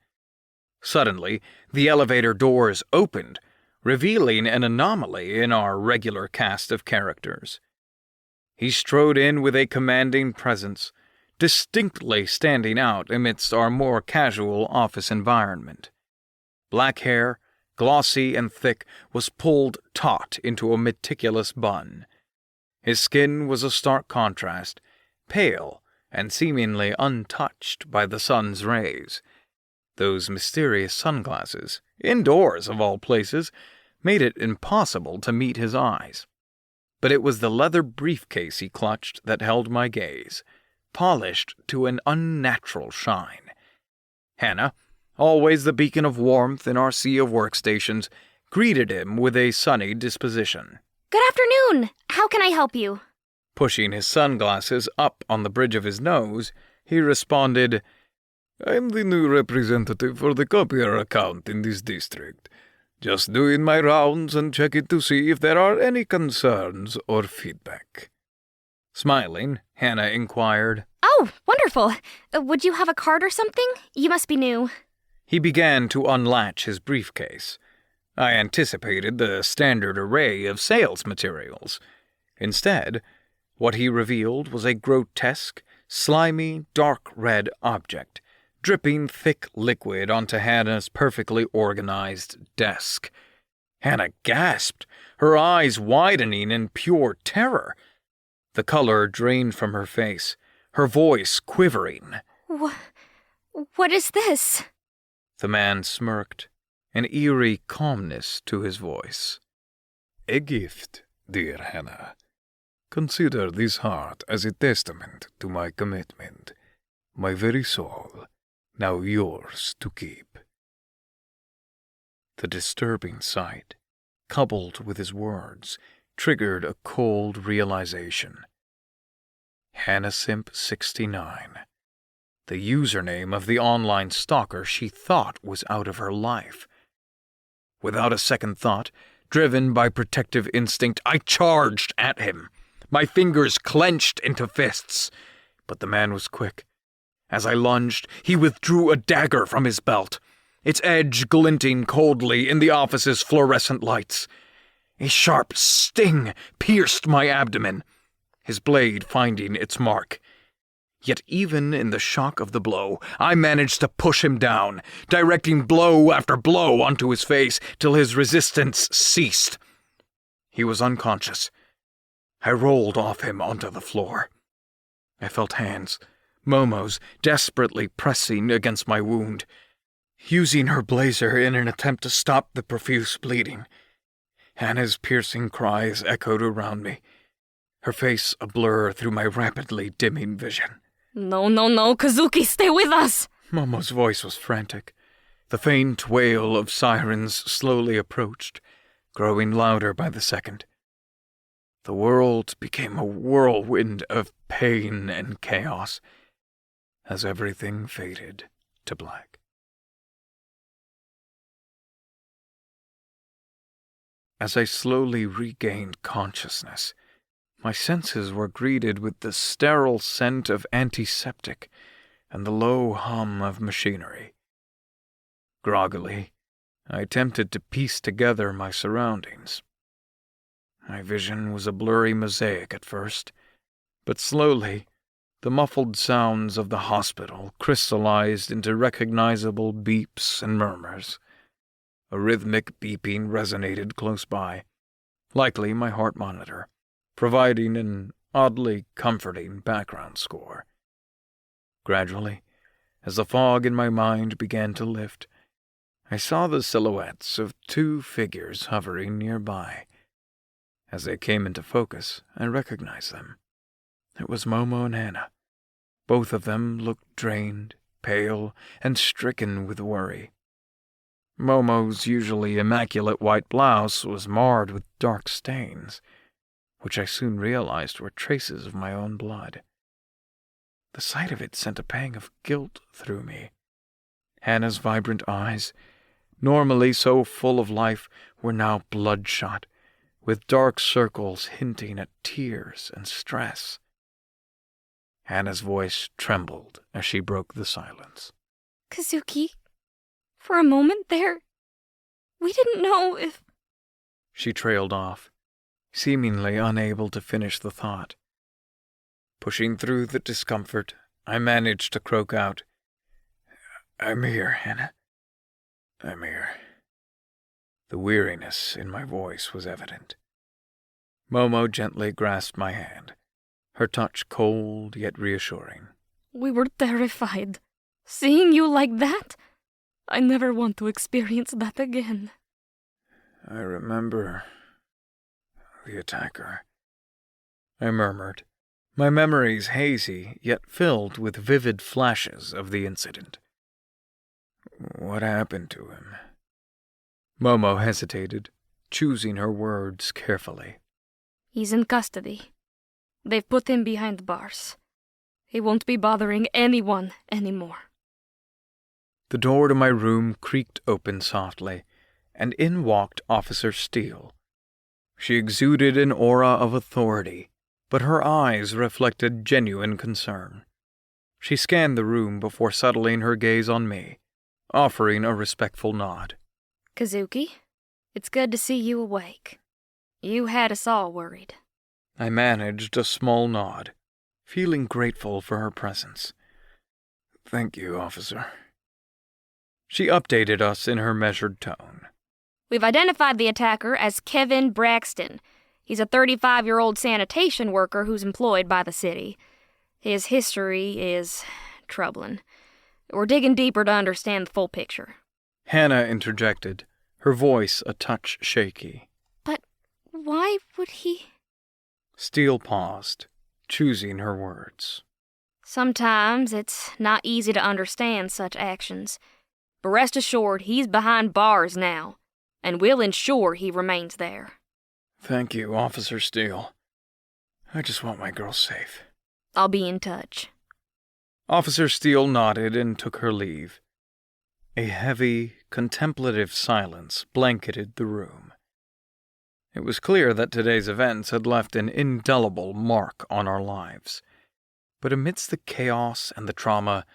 S2: Suddenly, the elevator doors opened, revealing an anomaly in our regular cast of characters. He strode in with a commanding presence, distinctly standing out amidst our more casual office environment. Black hair, glossy and thick, was pulled taut into a meticulous bun. His skin was a stark contrast, pale and seemingly untouched by the sun's rays. Those mysterious sunglasses, indoors of all places, made it impossible to meet his eyes. But it was the leather briefcase he clutched that held my gaze, polished to an unnatural shine. Hannah, always the beacon of warmth in our sea of workstations, greeted him with a sunny disposition.
S4: Good afternoon! How can I help you?
S2: Pushing his sunglasses up on the bridge of his nose, he responded, I'm the new representative for the copier account in this district. Just doing my rounds and checking to see if there are any concerns or feedback. Smiling, Hannah inquired,
S4: Oh, wonderful. Would you have a card or something? You must be new.
S2: He began to unlatch his briefcase. I anticipated the standard array of sales materials. Instead, what he revealed was a grotesque, slimy, dark red object, dripping thick liquid onto Hannah's perfectly organized desk. Hannah gasped, her eyes widening in pure terror. The color drained from her face, her voice quivering.
S4: What is this?
S2: The man smirked, an eerie calmness to his voice.
S7: A gift, dear Hannah. Consider this heart as a testament to my commitment, my very soul, now yours to keep.
S2: The disturbing sight, coupled with his words, triggered a cold realization. Hannah Simp 69. The username of the online stalker she thought was out of her life. Without a second thought, driven by protective instinct, I charged at him, my fingers clenched into fists. But the man was quick. As I lunged, he withdrew a dagger from his belt, its edge glinting coldly in the office's fluorescent lights. A sharp sting pierced my abdomen, his blade finding its mark. Yet even in the shock of the blow, I managed to push him down, directing blow after blow onto his face till his resistance ceased. He was unconscious. I rolled off him onto the floor. I felt hands, Momo's, desperately pressing against my wound, using her blazer in an attempt to stop the profuse bleeding. Hannah's piercing cries echoed around me, her face a blur through my rapidly dimming vision.
S3: No, Kazuki, stay with us!
S6: Momo's voice was frantic. The faint wail of sirens slowly approached, growing louder by the second. The world became a whirlwind of pain and chaos as everything faded to black. As I slowly regained consciousness, my senses were greeted with the sterile scent of antiseptic and the low hum of machinery. Groggily, I attempted to piece together my surroundings. My vision was a blurry mosaic at first, but slowly the muffled sounds of the hospital crystallized into recognizable beeps and murmurs. A rhythmic beeping resonated close by, likely my heart monitor, providing an oddly comforting background score. Gradually, as the fog in my mind began to lift, I saw the silhouettes of two figures hovering nearby. As they came into focus, I recognized them. It was Momo and Hannah. Both of them looked drained, pale, and stricken with worry. Momo's usually immaculate white blouse was marred with dark stains, which I soon realized were traces of my own blood. The sight of it sent a pang of guilt through me. Hannah's vibrant eyes, normally so full of life, were now bloodshot, with dark circles hinting at tears and stress. Hannah's voice trembled as she broke the silence.
S4: Kazuki, for a moment there, we didn't know if...
S6: She trailed off, seemingly unable to finish the thought. Pushing through the discomfort, I managed to croak out, "I'm here, Hannah. I'm here." The weariness in my voice was evident. Momo gently grasped my hand, her touch cold yet reassuring.
S4: We were terrified. Seeing you like that, I never want to experience that again.
S6: I remember the attacker, I murmured, my memories hazy yet filled with vivid flashes of the incident. What happened to him? Momo hesitated, choosing her words carefully.
S4: He's in custody. They've put him behind bars. He won't be bothering anyone anymore.
S6: The door to my room creaked open softly, and in walked Officer Steele. She exuded an aura of authority, but her eyes reflected genuine concern. She scanned the room before settling her gaze on me, offering a respectful nod.
S4: Kazuki, it's good to see you awake. You had us all worried.
S6: I managed a small nod, feeling grateful for her presence. Thank you, officer. She updated us in her measured tone.
S4: We've identified the attacker as Kevin Braxton. He's a 35-year-old sanitation worker who's employed by the city. His history is troubling. We're digging deeper to understand the full picture.
S6: Hannah interjected, her voice a touch shaky.
S4: But why would he...
S6: Steele paused, choosing her words.
S4: Sometimes it's not easy to understand such actions. But rest assured, he's behind bars now, and we'll ensure he remains there.
S6: Thank you, Officer Steele. I just want my girl safe.
S4: I'll be in touch.
S6: Officer Steele nodded and took her leave. A heavy, contemplative silence blanketed the room. It was clear that today's events had left an indelible mark on our lives. But amidst the chaos and the trauma,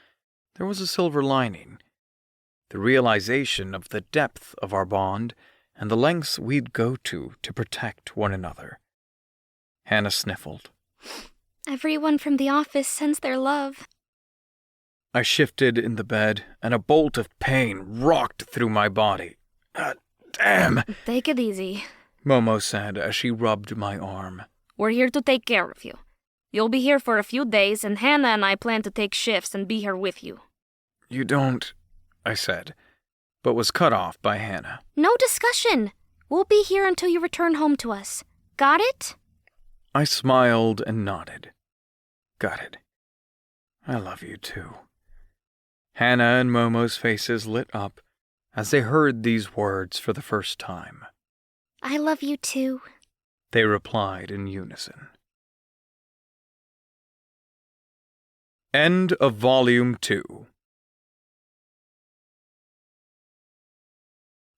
S6: there was a silver lining. The realization of the depth of our bond and the lengths we'd go to protect one another. Hannah sniffled.
S4: Everyone from the office sends their love.
S6: I shifted in the bed, and a bolt of pain rocked through my body. Damn!
S4: Take it easy,
S6: Momo said as she rubbed my arm.
S4: We're here to take care of you. You'll be here for a few days, and Hannah and I plan to take shifts and be here with you.
S6: You don't... I said, but was cut off by Hannah.
S1: No discussion. We'll be here until you return home to us. Got it?
S6: I smiled and nodded. Got it. I love you too.
S2: Hannah and Momo's faces lit up as they heard these words for the first time.
S1: I love you too.
S2: They replied in unison. End of Volume 2.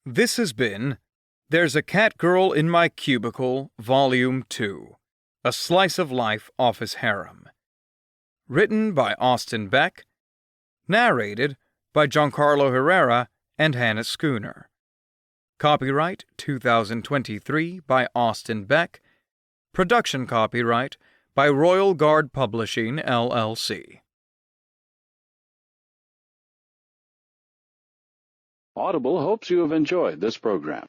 S2: This has been There's a Cat Girl in My Cubicle, Volume 2, A Slice of Life Office Harem. Written by Austin Beck. Narrated by Giancarlo Herrera and Hannah Schooner. Copyright 2023 by Austin Beck. Production copyright by Royal Guard Publishing, LLC.
S9: Audible hopes you have enjoyed this program.